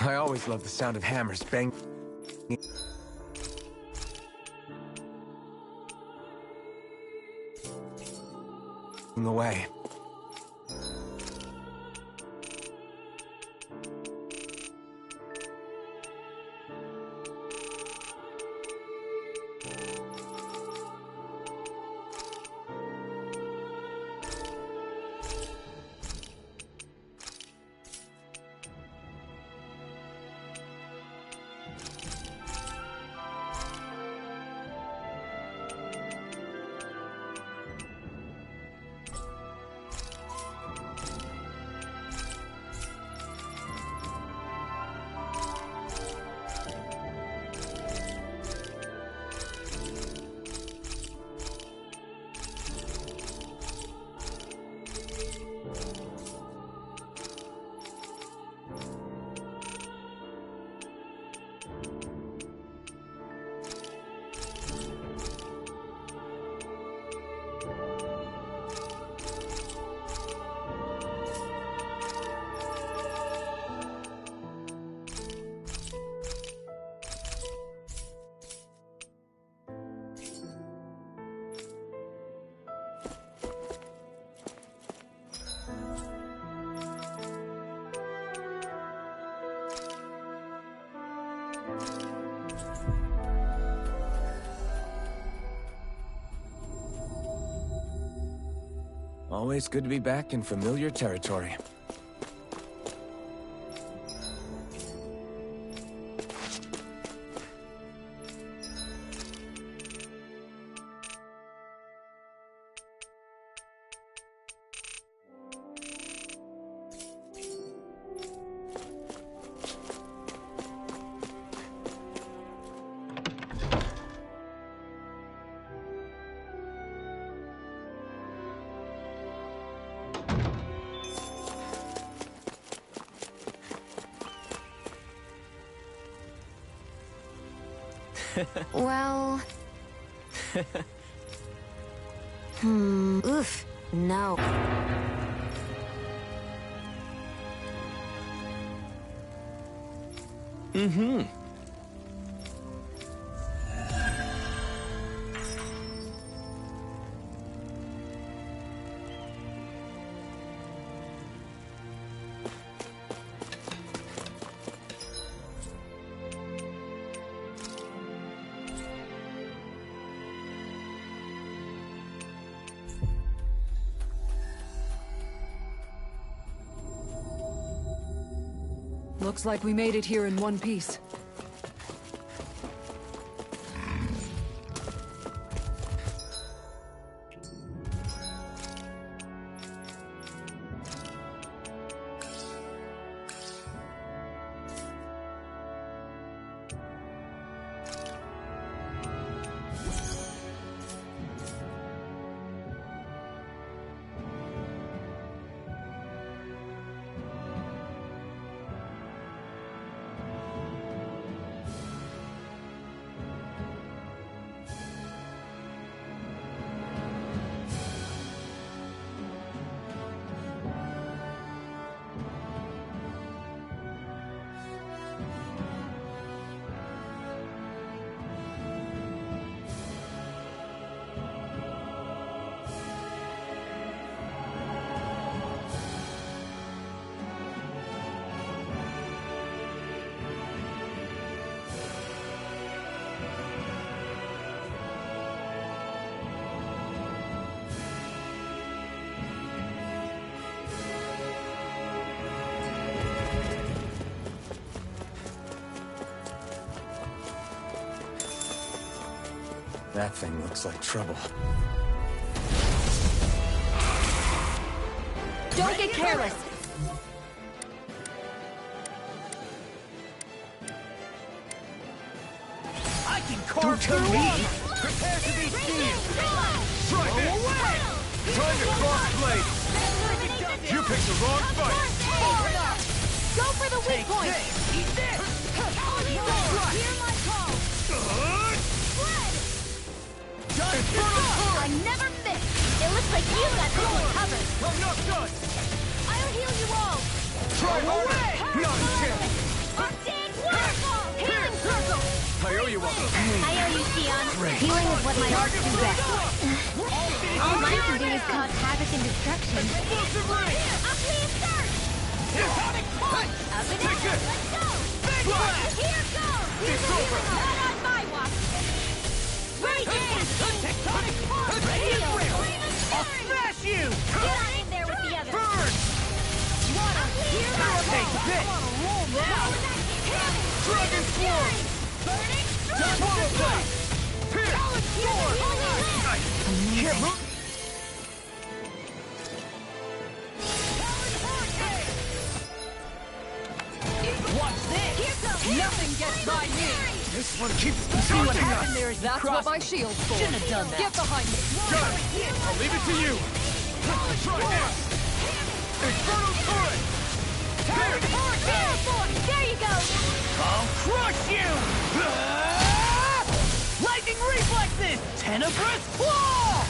I always love the sound of hammers bang away. Always good to be back in familiar territory. Well... oof. No. Mm-hmm. Looks like we made it here in one piece. That thing looks like trouble. Don't get careless! I can carve through me! Prepare to be seen! Try this! Away! Time to cross blade! You picked the wrong fight! Go for the weak point! Eat this! Hear my call! I never miss! It looks like you got this one covered! I'm not done! I'll heal you all! Try harder! Not a chance! Update waterfall! Healing circle! I owe you one! I owe you, Xion. Healing is what my arts do best. All mine can do is cause havoc and destruction. Explosive ring! Up me and start! Sonic punch! Up and Take down! it! Let's go! Big blast! Here goes! It's over! Not on my watch! Ready, dance! Tectonic punch! Ready to rip! I'll smash you! Get on in there with the others! Burn! Take this! Now! Dragon Swarm! Burning Swallow blade! Here! Nice! Can't move! Watch this! Here goes! Nothing gets by me! This one keeps See what taunting happened us! there is That's what my shield's for. Shouldn't have done that. Get behind me. Got it! I'll leave it to you! Try this! Infernal Turret! Here! There you go! I'll crush you! Lightning reflexes! Tenebrous claw!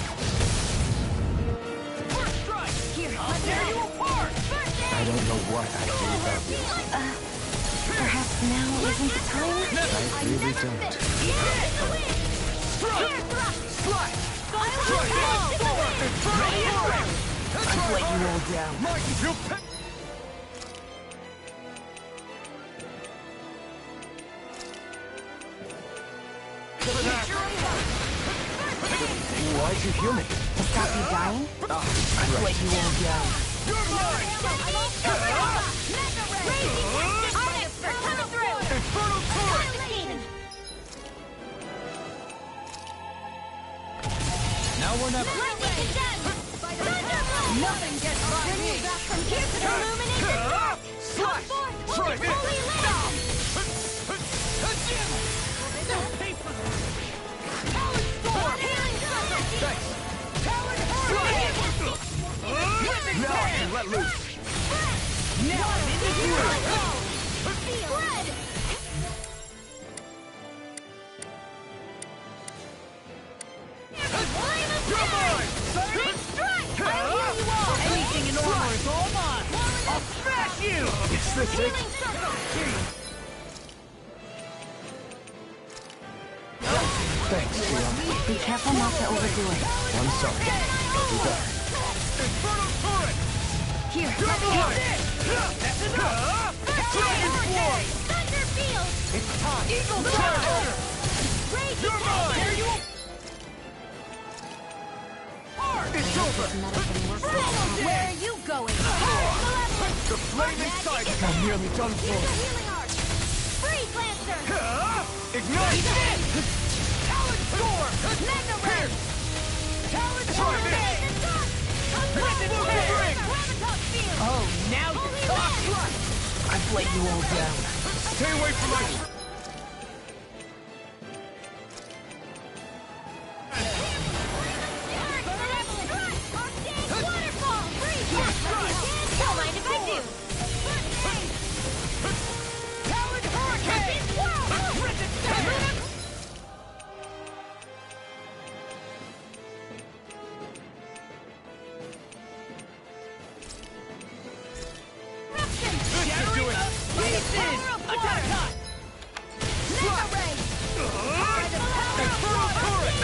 First strike! Here, I'll tear you apart! I don't know what I do without you. Perhaps now isn't the time? I really don't. Strike! Slide! I've let you all down. You'll pick... Why'd you heal me? To stop you dying? I've let you all down. You're mine! Infernal Turret! Now or never. Nothing gets by me! From here to the illumination! Slash! Try this! Talon Storm! Thanks! Talon Hurricane! Now I can let loose! Now I'm in the groove! Spread! missing. Healing circle! Thanks, Leon. Be careful not to overdo it. I'm sorry. I'll do better. Infernal turret! Here, You're let me mine! help. That's enough! Dragon Swarm! Thunder field! It's time! Eagle Try Fire! harder! Raging You're mine! There you It's over! Where are you going? The flaming sight! I'm nearly done for. Healing arc! Freeze Lancer! Ignite! Talon Storm! Mega Ray! Talon Storm! Oh, now you're talking! I've let you all down. Stay away from my... Waterfall! Freeze! Don't mind if I do! Talon Hurricane! This should do it! Attack time! Mega Ray! Infernal Turret!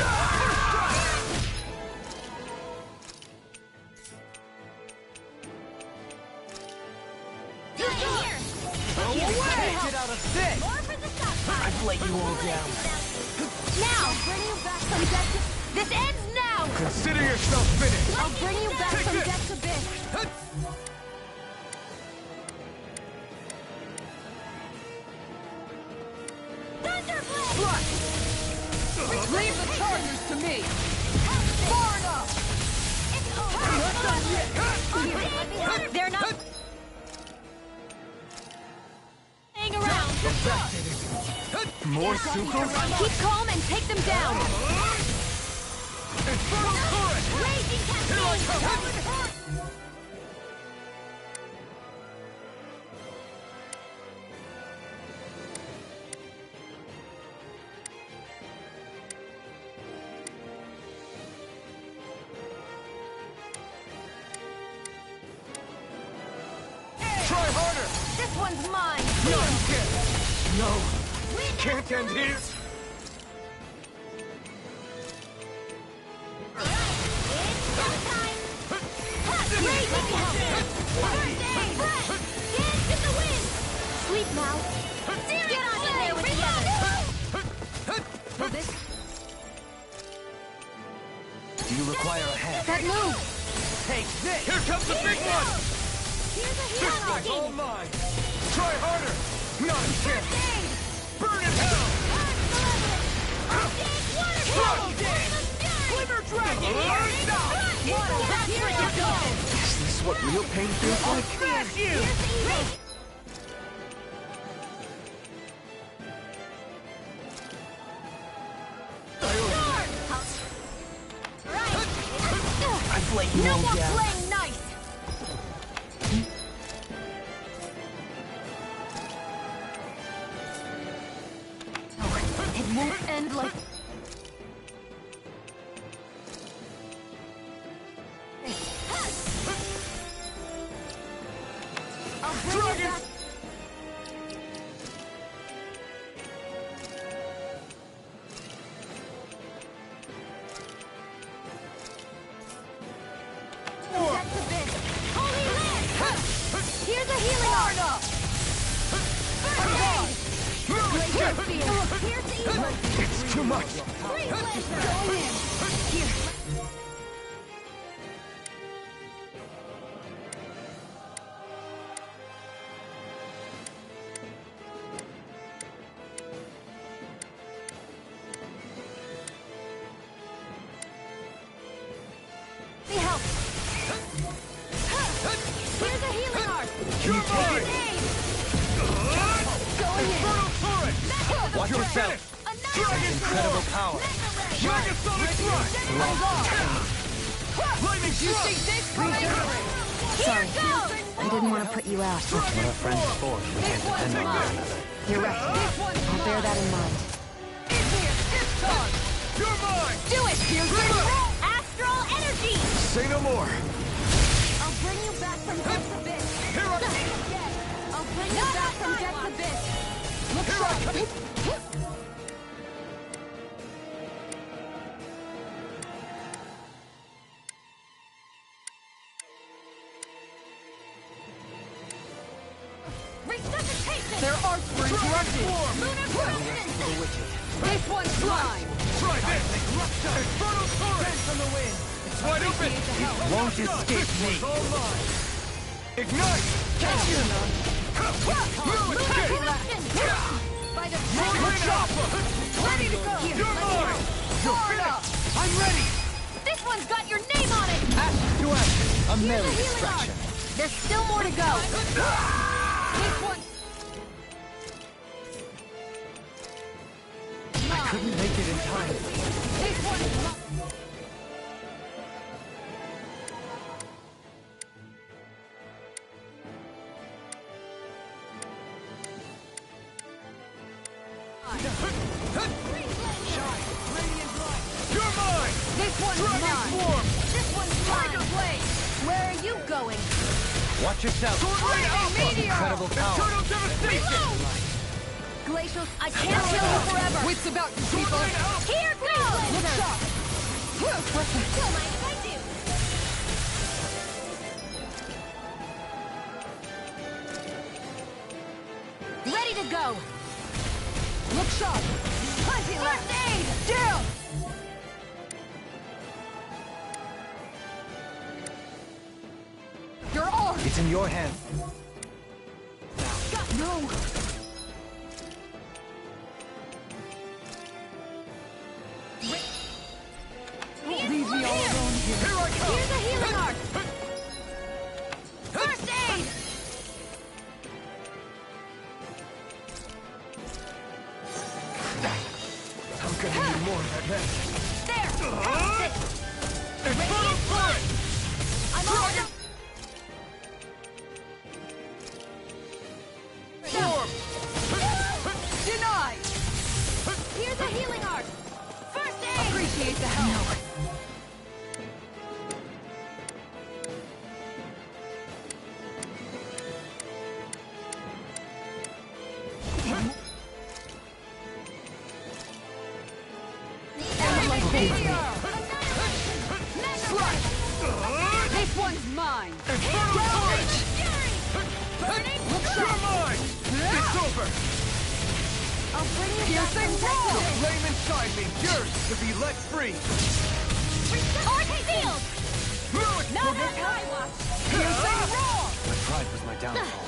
Get out of this! I've let you all down. Now! Bring you back from death to... This ends now! Consider yourself finished! I'll bring you back Take from this. death to biz. Strike! Leave the chargers to me! Far enough! They're not... Hang around! More Sucos? Keep calm and take them down! Infernal Turret! Raging Cascade! Try harder! This one's mine! Not again! No! Can't end here! Sleep now. Get on in there with the others. Do you require a hand? That move! Take this! Here comes the big one! Here's a This healing guy's all arcade. mine! Try harder! Not a chance! Burn in hell! Glimmer Dragon! Is this what real pain feels like? Smash you! I've let you No all more down. playing nice! It won't end like... I'll bring you back... That's a bit. Holy Land! Here's a healing arm! First aid! Here's evil! It's too much! Freeze Lancer! Go in! Here. Be help! Here's a healing arc! You're mine! Aid! Infernal Turret! Watch yourself! Dragon Incredible power. Dragon Sonic Thrust! Lightning Thrust! Sorry. I didn't want to put you out. That's what our friends are for. We can't depend on one another. You're right. I'll bear that in mind. You're mine! Do it! Here's Astral Energy! Say no more! I'll bring you back from death to biz. Here I... I'll bring you back from death's abyss. Look sharp. Resuscitation! Their arts were interrupted! Lunar corruption! This one's mine! Try this! Infernal torrent! Dance on the wind! It's wide open! It won't escape me! All mine! Ignite! Catch you! Lunar corruption! By the Ready to go! You're mine! Guard up! I'm ready! This one's got your name on it! Ash to ash! A Here's merry the healing distraction. art. There's still more to go. This one... Couldn't make it in time. This one... You're mine! This one's Dragon mine! Swarm! This one's Tiger Blade. Where are you going? Watch yourself. Sword Rain Alpha! Incredible power. Eternal Devastation! Glacial, I can't kill you forever. Wits about you, Sword people! Rain Alpha! Here goes. Look sharp! Don't mind if I do. Ready to go. Look sharp! First aid. Down! Your arm! It's in your hands. No! Leave me all alone here. Here I come! Here's a healing art. First aid. I'm gonna need more of that magic. There. That's it. Infernal torrent! I'm all done. Swarm! Denied! Here's a healing art. First aid. Appreciate the help. This one's mine! Infernal torrent! Burning. You're mine! It's over! I'll bring you back from death's abyss. Flame inside me, yours to be let free! Art sealed. Lewis! Not on my watch. My pride was my downfall.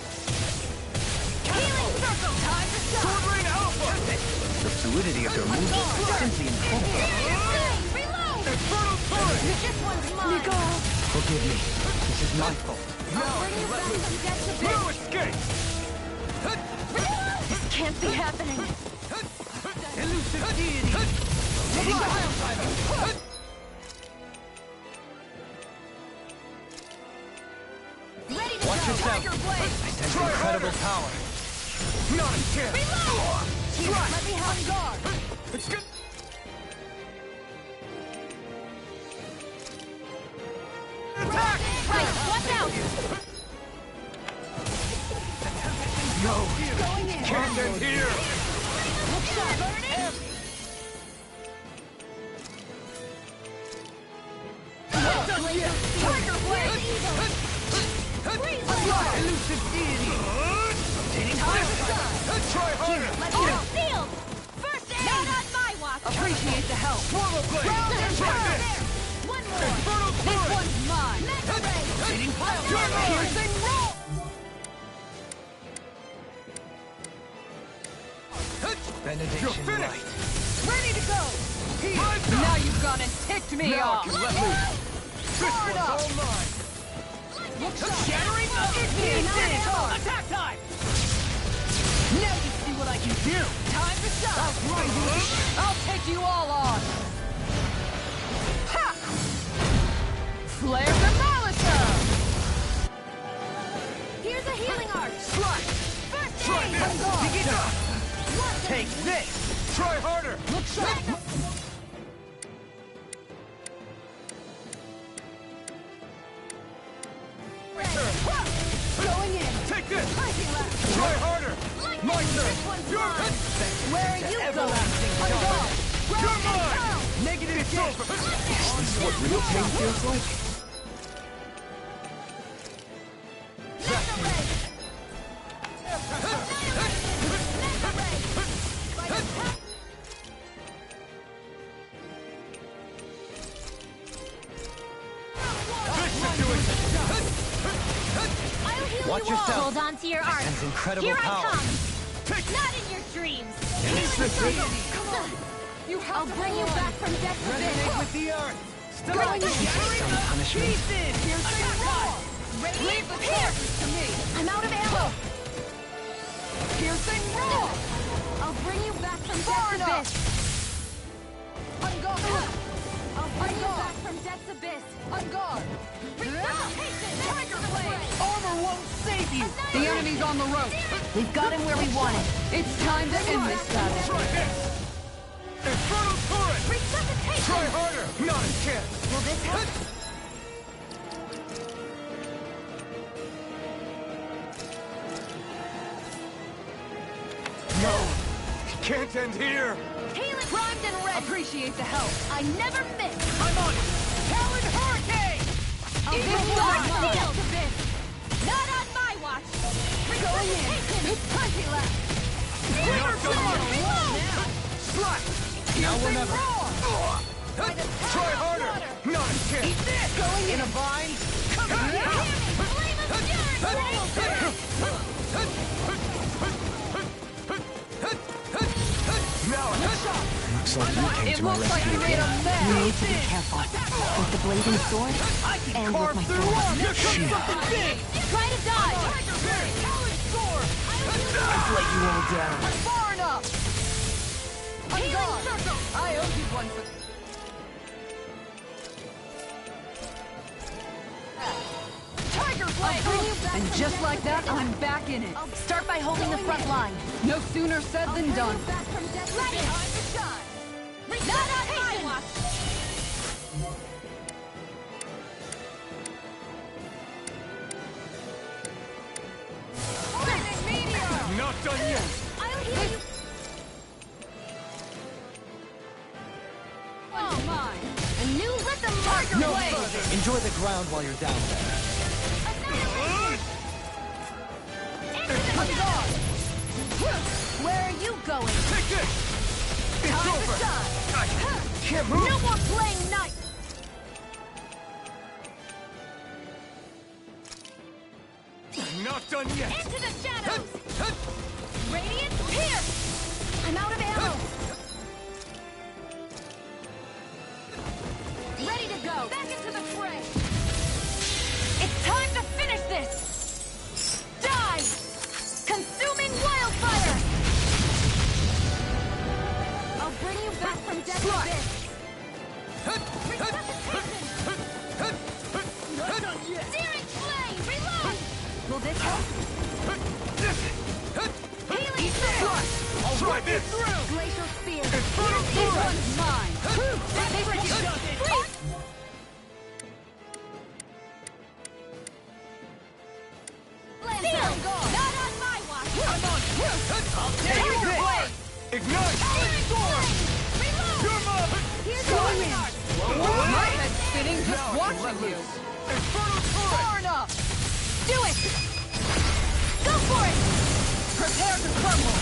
Healing circle. Time to stop. Sword Rain Alpha! The fluidity of your movement is simply incredible. Reload. Infernal torrent! This one's mine. Forgive me. This is my fault. I'll bring you back from death's abyss. No escape! This can't be happening. Elusive deity! Ready to Watch go. yourself. Tiger Blade. I sense incredible power. Not a chance! Reload. Here, let me have guard. It's good! Attack! Right, watch out. No! Going in. Can't end here! Look sharp. Burning. Tiger Blade. Elusive deity! Try harder! Art sealed. First aid. Not on my watch. Appreciate the help. Swallow blade! Try this! One more. Infernal This torrent! one's mine! Mega Ray. You're mine! Piercing roll! Benediction You're finished! light. Ready to go! Rise up! Now you've gone and ticked me Now I off! can let loose! This Guard one's up. all mine! Look shattering the Attack time! Now you see what I can do! Time to stop! I'll take you all on! Ha! Flare the Malisa! Here's a healing art. Slash! First Try aid. this! Dig it up! One Take this! Try harder! Look sharp! Going in. Take this! Punching left. everlasting dark. You're mine! Negative it's over! Is this what real pain feels like? Watch yourself. Hold on to your arc. Sense incredible Here power. I come. Not in your dreams. I'll bring you back from death to Resonate with the earth! Stop! Some punishment. Leave the forces to me! I'm out of ammo! Piercing roar! I'll bring you back from death's abyss! On guard! I'll bring you back from death's abyss! On guard! Tiger blade! Armor won't save you! The enemy's on the rope! We've got him where we want it! It's time to end this battle. Try this! Infernal turret! Resuscitation! Try harder! Not a chance! Will this help? No! It can't end here! Healing primed and ready! Appreciate the help! I never miss! I'm on it! Talon Hurricane! I'll bring you back from death to this! Not on my watch! Going in! Plenty left! Strike! Now or never. Try harder! Not a chance! Eat this! Going in a bind! Come on! Flame of Now a shot! Looks like you came It to my looks like rescue. we made a mess. You need to be careful. With the blazing sword, and with my sword. Here comes something big! Try to dodge! I've let you all down. Far enough! I'm gone! I owe you one for... Tiger blade! And just like that, I'm back in it. Start by holding the front line. No sooner said than done. Back from death to this. Not on my watch! Not done yet! I'll heal you! Oh my! A new rhythm marker No blade! further. Enjoy the ground while you're down there. Where are you going? Take this! It's Time over! to shine! I can't move! No more playing night! Not done yet! Into the shadows! Radiant pierce! I'm out of ammo! Ready to go! Back into the fray! It's time to finish this! Die! Consuming wildfire! I'll bring you back from death to this! Searing flame! Reload! Will this help? Healing flame! I'll try this! Glacial spear! Infernal This turret! one's mine! Freeze! Seal! Not on my watch! I'm on! I'll take this! Ignite! Storm! Reload! You're mine! Here's the My head's spinning just Now I can watching let you. loose. Infernal turret! Far enough! Do it! Go for it! Prepare to crumble!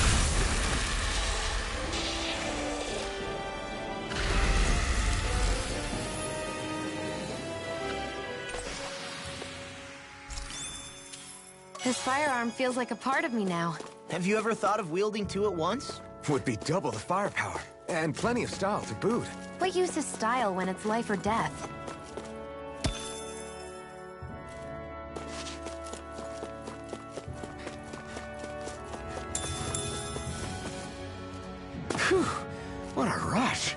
This firearm feels like a part of me now. Have you ever thought of wielding two at once? Would be double the firepower. And plenty of style to boot. What use is style when it's life or death? Whew, what a rush.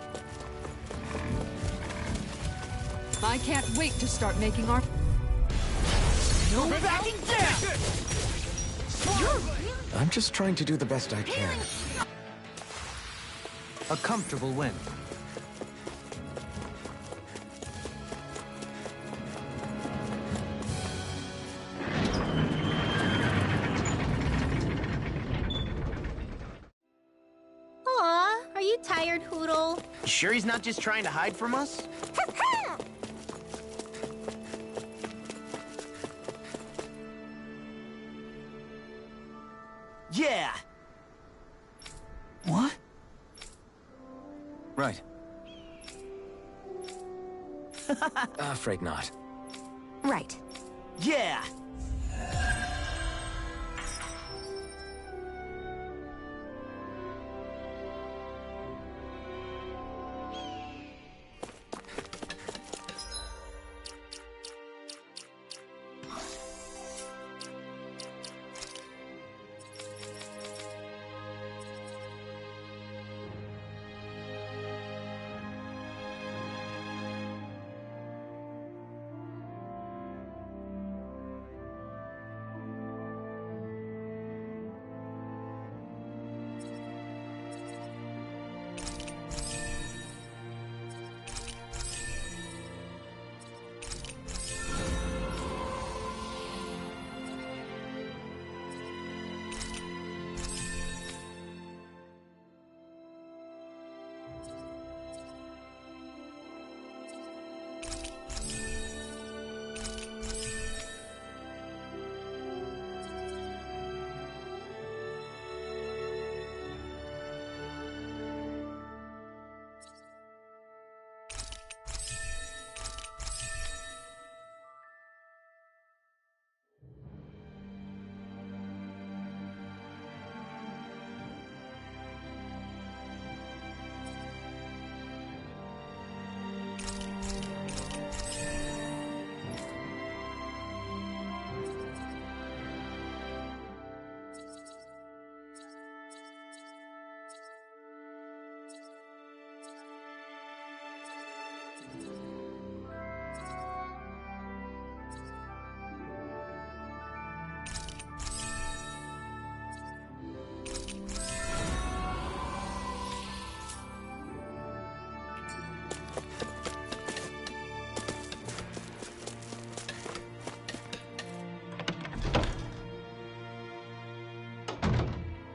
I can't wait to start making our... No backing down! I'm just trying to do the best I can. A comfortable win. Aw, you tired, Hootle? You sure he's not just trying to hide from us? Yeah! What? Right. Afraid not. Right. Yeah!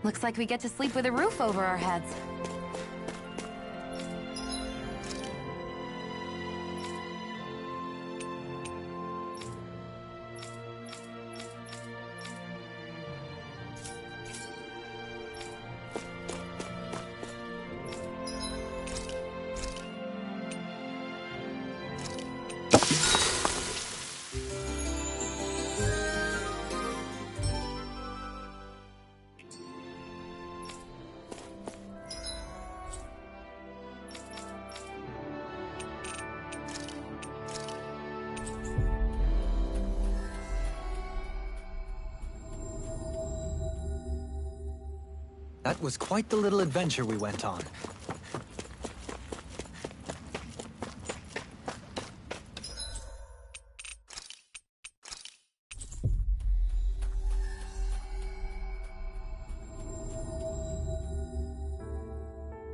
Looks like we get to sleep with a roof over our heads. That was quite the little adventure we went on.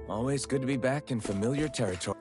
Always good to be back in familiar territory.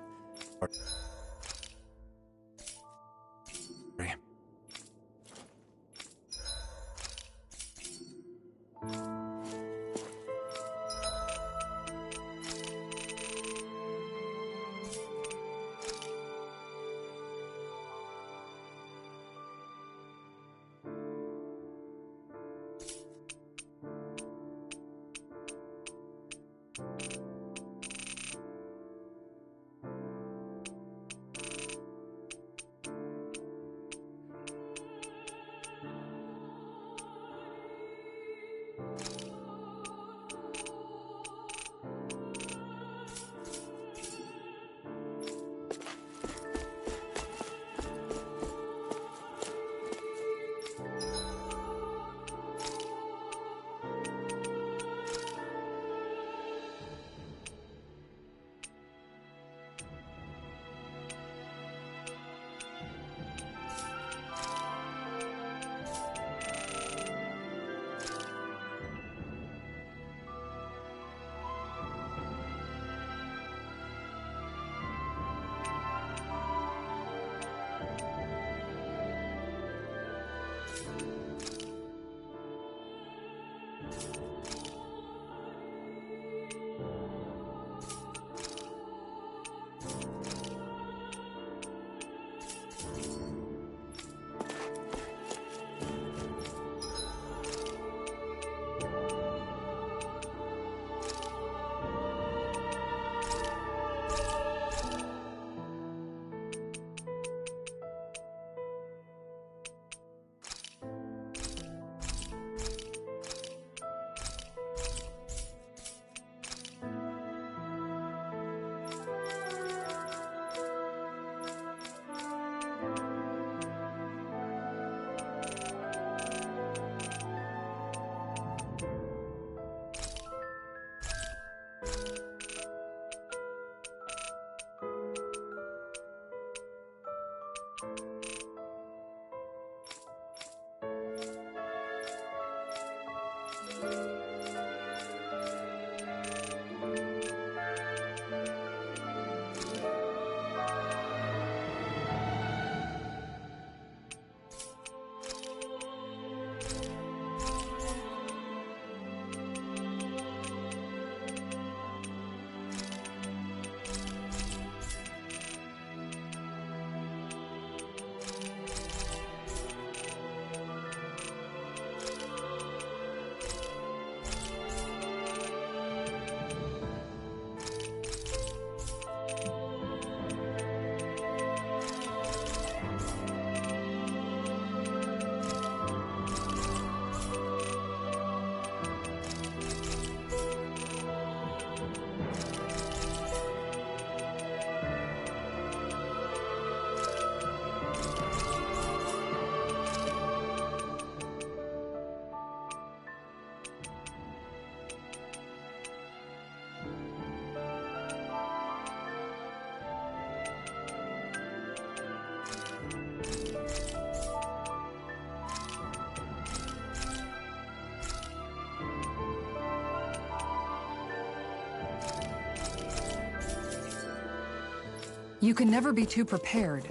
You can never be too prepared.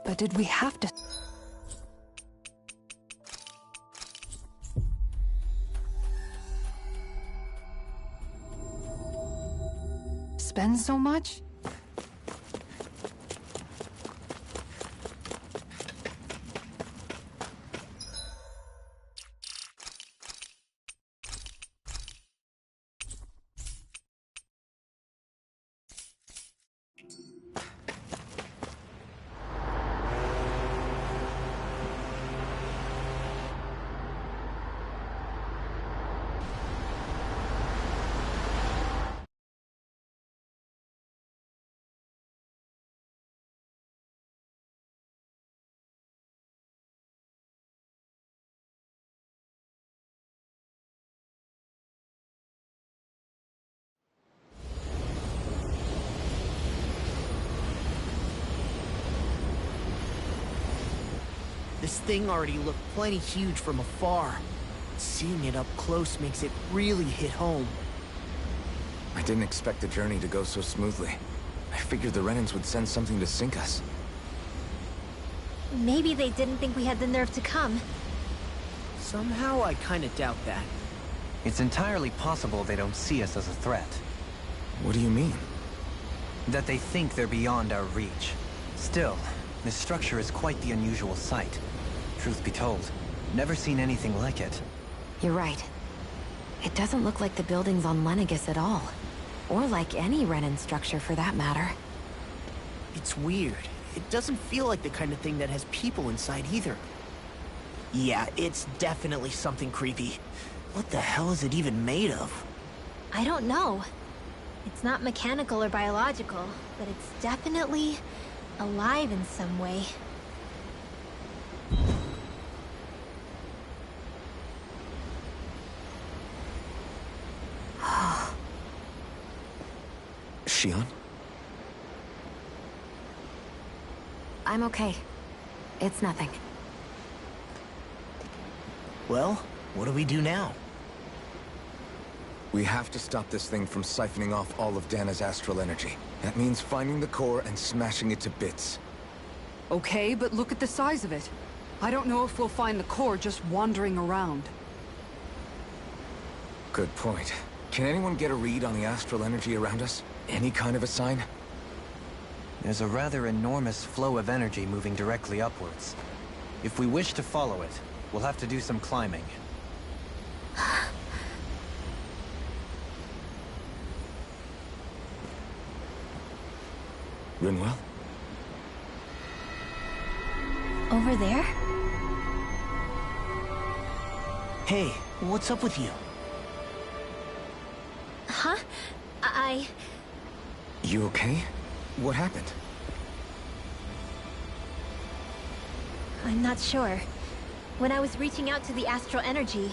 But did we have to... spend so much? This thing already looked plenty huge from afar. Seeing it up close makes it really hit home. I didn't expect the journey to go so smoothly. I figured the Renans would send something to sink us. Maybe they didn't think we had the nerve to come. Somehow I kinda doubt that. It's entirely possible they don't see us as a threat. What do you mean? That they think they're beyond our reach. Still, this structure is quite the unusual sight. Truth be told, never seen anything like it. You're right. It doesn't look like the buildings on Lenegis at all. Or like any Renan structure for that matter. It's weird. It doesn't feel like the kind of thing that has people inside either. Yeah, it's definitely something creepy. What the hell is it even made of? I don't know. It's not mechanical or biological, but it's definitely alive in some way. Shion? I'm okay. It's nothing. Well, what do we do now? We have to stop this thing from siphoning off all of Dana's astral energy. That means finding the core and smashing it to bits. Okay, but look at the size of it. I don't know if we'll find the core just wandering around. Good point. Can anyone get a read on the astral energy around us? Any kind of a sign? There's a rather enormous flow of energy moving directly upwards. If we wish to follow it, we'll have to do some climbing. Rinwell? Over there? Hey, what's up with you? Huh? You okay? What happened? I'm not sure. When I was reaching out to the astral energy,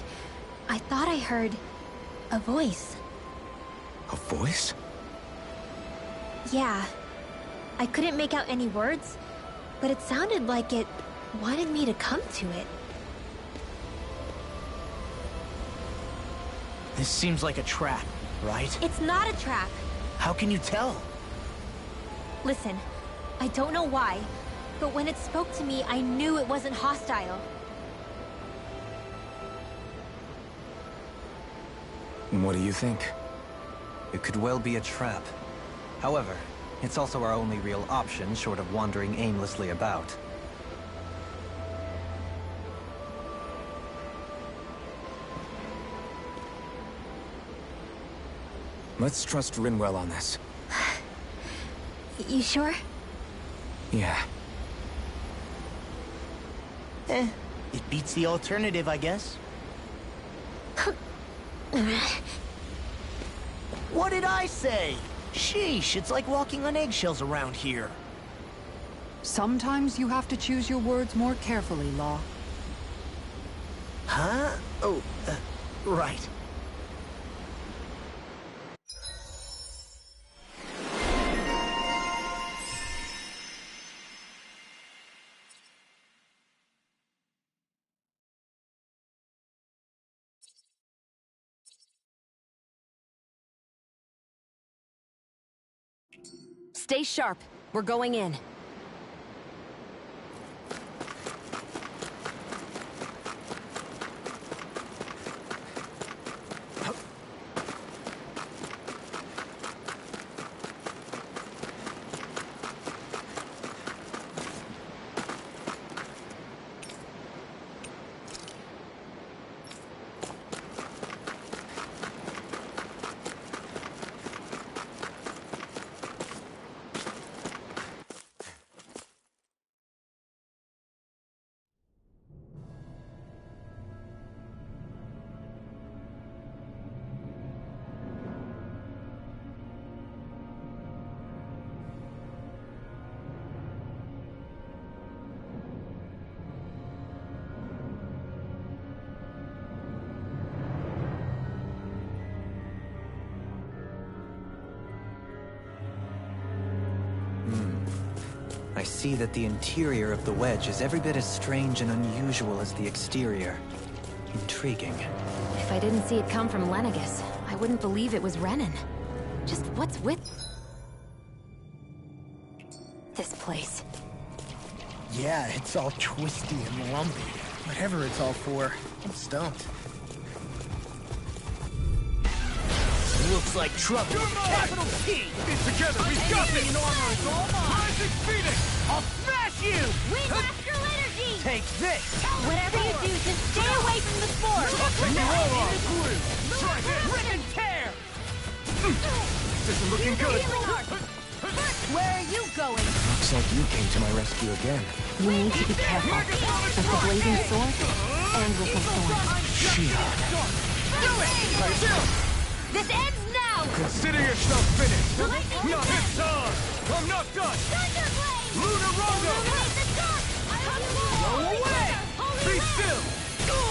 I thought I heard a voice. A voice? Yeah. I couldn't make out any words, but it sounded like it wanted me to come to it. This seems like a trap, right? It's not a trap. How can you tell? Listen, I don't know why, but when it spoke to me, I knew it wasn't hostile. What do you think? It could well be a trap. However, it's also our only real option short of wandering aimlessly about. Let's trust Rinwell on this. You sure? Yeah. It beats the alternative, I guess. What did I say? Sheesh, it's like walking on eggshells around here. Sometimes you have to choose your words more carefully, Law. Huh? Oh, right. Stay sharp. We're going in. I see that the interior of the wedge is every bit as strange and unusual as the exterior. Intriguing. If I didn't see it come from Lenegis, I wouldn't believe it was Renan. Just what's with this place? Yeah, it's all twisty and lumpy. Whatever it's all for, I'm stumped. Looks like trouble. Capital T! Get together, we've got this! Rising Phoenix! I'll smash you! Wind Astral Energy! Take this! Whatever you do, just stay away from the spore! I'll take you all on! Try this! Rip and tear! This is looking good! Where are you going? Looks like you came to my rescue again. You need to be careful of the blazing sword and with the thorn. Shion. Do it! This ends now! Consider yourself finished! Lightning Not this time! I'm not done! Thunderblade! Lunar Rondo! Illuminate the dark! Go away! Be still!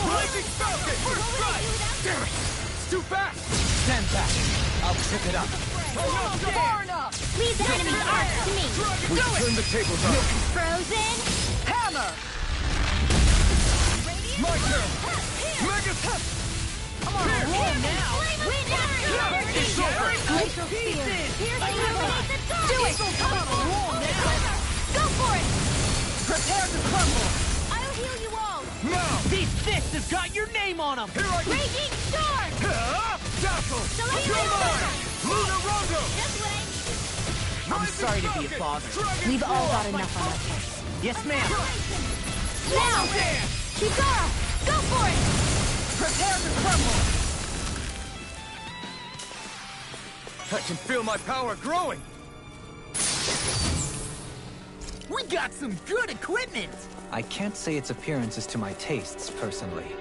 Blazing Falcon! First strike! Damn it! It's too fast! Stand back. I'll trip it up. I'm not done! Leave the enemy's arc to me! We turn the tables on! Frozen! Hammer! My turn! Mega... I'm on a roll now! Wind Astral Energy! It's over! Glacial Spear! Illuminate the dark! Do it! I'm on a roll now! Go for it! Prepare to crumble! I'll heal you all! Now! These fists have got your name on them! Here I go! Raging Storm! Dazzle! Delay You're mine! Lunar Rondo! Just wait! I'm sorry to be a bother. We've all got enough on our hands. Yes, ma'am. Now! Kizara! Go for it! Prepare to crumble! I can feel my power growing! We got some good equipment! I can't say its appearance is to my tastes, personally.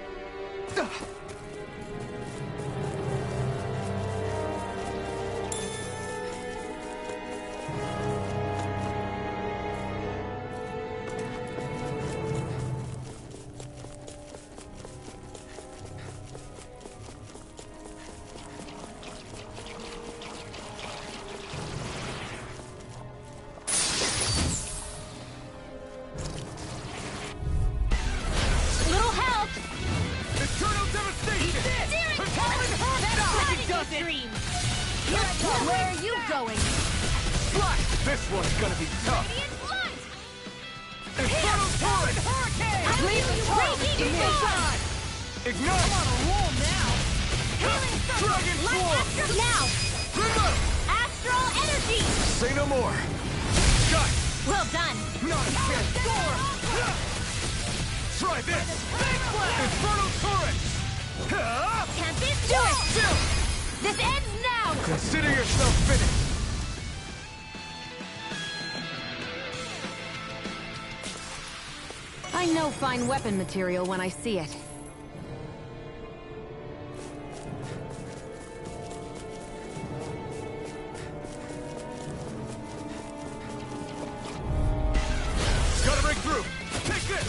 Little help! Eternal devastation! Where are you going? This one's gonna be tough! Radiant light! Infernal Torrent! Raging Storm! Ignite! I'm on a roll now! Healing Circle! Dragon Light Swarm! Astral now! Remote! Astral Energy! Say no more! Got it! Well done! Not a chance! Try this! Infernal Torrent! Tempest, do it! This ends now! Consider yourself finished! I know fine weapon material when I see it. Gotta break through! Take this!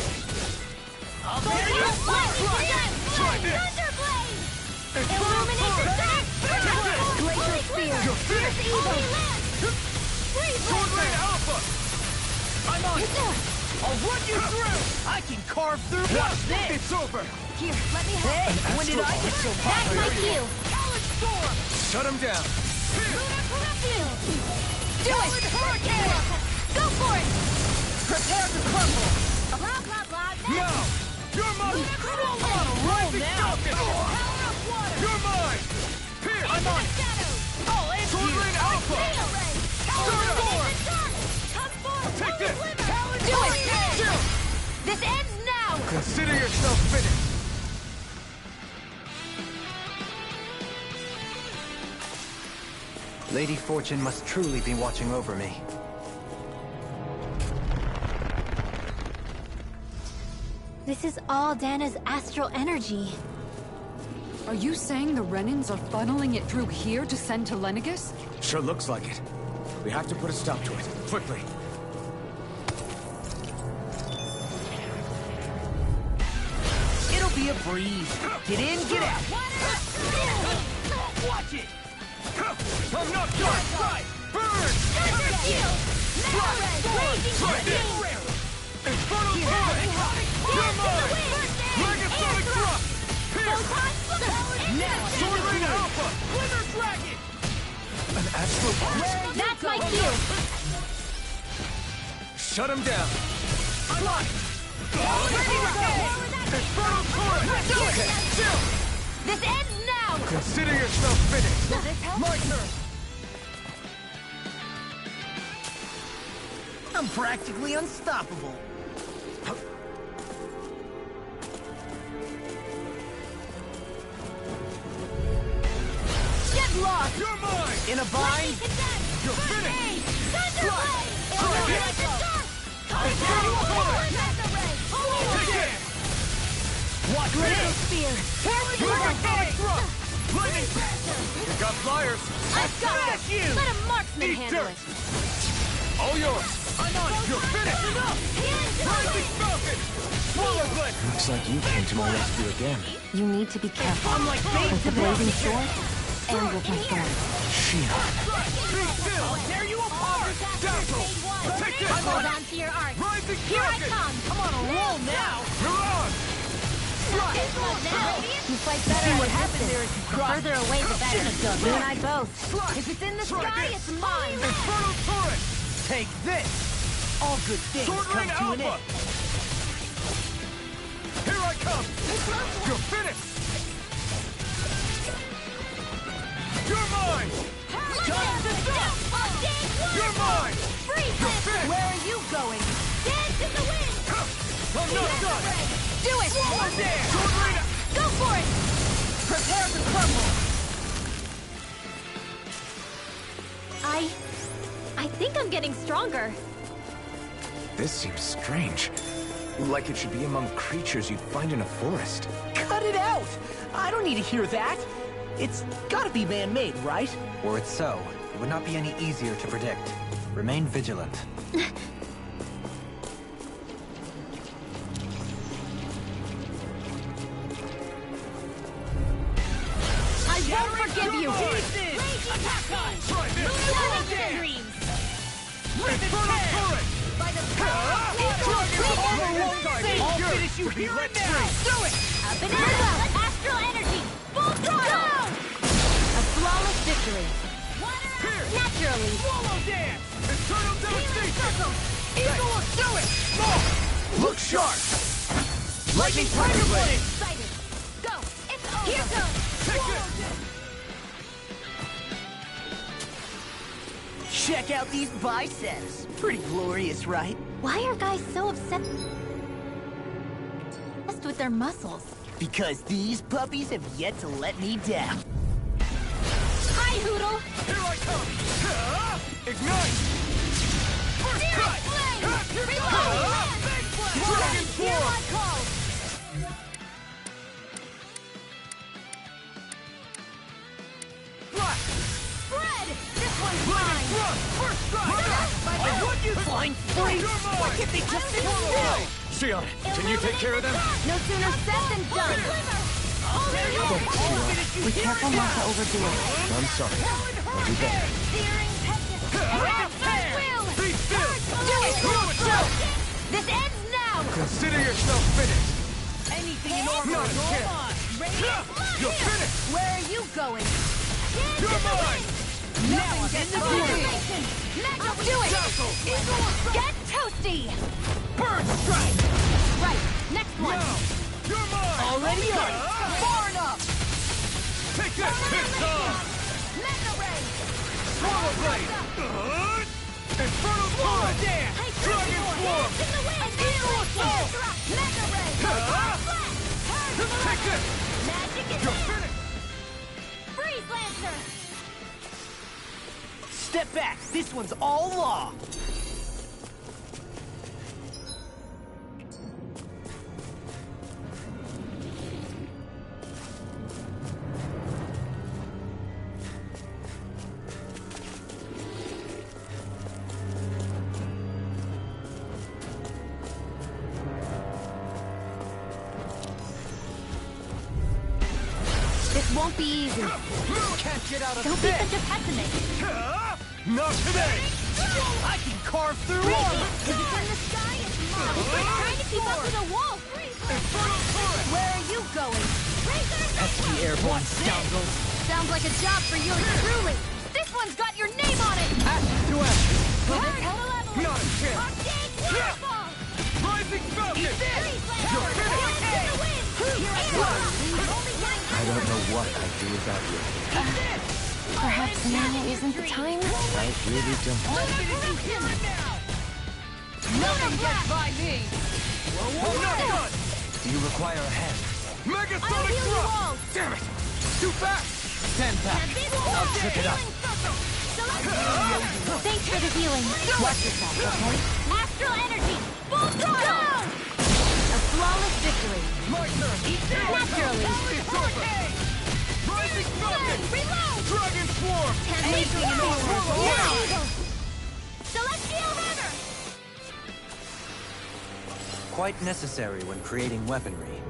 I'll try this! Thunderblade! Illuminate the dark! Glacial Spear! Fierce Evil! Sword Ray Alpha! I'm on it! I'll run you through! I can carve through. Watch this! It's over! Here, let me help. Hey, when did I get so That's my cue! Shut him down! Lunar Peripheral! Do it! Hurricane! for it! Prepare to crumble! Blah, blah, blah, No! You're mine! I'm on a roll now! Power of water! You're mine! Here! I'm on shadows! I'll end Sword you! Rain Alpha! Turn forward! Come forth! Take this! Do it! Shield! This ends now! Consider yourself finished! Lady Fortune must truly be watching over me. This is all Dana's astral energy. Are you saying the Renans are funneling it through here to send to Lenegis? Sure looks like it. We have to put a stop to it, quickly. It'll be a breeze. Get in, get out. Watch it! I'm not done! Right! Burn! Right this! Infernal Torrent! You're mine! Megasonic Thrust! Here! Now! Sword Rain Alpha! Glimmer Dragon! An astral blast? That's my cue! Shut him down! I'm on it! Infernal Torrent! Do it! Chill! This ends now! Consider yourself finished! Will this help? My turn! I'm practically unstoppable. Get lost! You're mine! In a bind? You're finished! Watch Lightning Spear! Megasonic Thrust! Lightning! You got flyers! I've got Finish it! you! Let a marksman Eat handle dirt! it! All yours! I'm on it! You're finished! Rising Falcon! Swallow Blade! Looks like you came to my rescue again. You need to be careful. I'm like bait With the blazing sword and with my sword. Shion. Be still! I'll tear you apart! Dazzle! Take this! Hold on to your art! Rising Here I Falcon! come! I'm on a roll now! You're on! You fight better what happens there is the further away the better. You and I both. If it's in the sky, it's mine! Infernal Torrent! Take this! All good things Sword come Rain to an Alpha! end. Here I come! You're finished! You're mine! You're mine! You're finished! Where are you going? Dance in the wind! I'm not done! Do it! Sword Rain! Go for it! Prepare to crumble! I think I'm getting stronger. This seems strange. Like it should be among creatures you'd find in a forest. Cut it out! I don't need to hear that! It's gotta be man-made, right? Were it so, it would not be any easier to predict. Remain vigilant. I won't forgive you! Infernal Torrent! By the power of I'll finish you here and now! Do it! Up and out! Astral energy! Full throttle! A flawless victory. Here! Naturally. Swallow Dance! Eternal Devastation! Eagle will do it! Look sharp! Lightning Tiger Blade! Excited. Go! It's over! Here comes! Take this! Check out these biceps. Pretty glorious, right? Why are guys so obsessed with their muscles? Because these puppies have yet to let me down. Hi, Hoodle! Here I come! Ignite! First cut! Dragon Hear Form! my call! Flash! Spread! This one's Lightning mine! Thrust! First strike! I would you flying freaks! You're mine! Why can't they just sit still? Shion, can you take care of them? No sooner said than done! Be careful not to overdo it. I'm sorry. I'll do better. Be still! Do it! This ends now! Consider yourself finished! Anything in order! Not a chance! You're finished! Where are you going? You're mine! Now I'm in the building! Do it! Get toasty! Bird strike! Right, next one! You're mine! Already up! Far enough! Take this, Pistol! Mega Ray! Swallow Blade! Infernal Torrent! Dragon Swarm! Eagle Assault! Mega Ray! Take this! Magic is You're finished! Freeze Lancer! Step back. This one's all law. This won't be easy. Can't get out of Don't be this! such a pessimist. Not today! I can carve through Cause armor. it's in the sky, it's mine. It's like trying to keep up with a wolf. Infernal Torrent! Where are you going? Pesky airborne scoundrels. Sounds like a job for yours truly. This one's got your name on it. Ashes to ashes! Will this help? Not a chance! Arcade waterfall. Rising Falcon! Freeze Lancer. You're finished! Dance in the wind. I don't know what I'd do without you. Perhaps now isn't the time? I really don't. Nothing gets by me! I'm not done! Do you require a hand? Mega I'll Sonic heal you Thrust! all. Damn it! Too fast! Stand back. I'll trip it up. Thanks for the healing. Watch yourself, okay? Astral energy. Full throttle. A flawless victory. My turn! Naturally. It's over! Rising Falcon! Reload. Dragon Swarm! Anything in this world. Now. Celestial Hammer. Quite necessary when creating weaponry.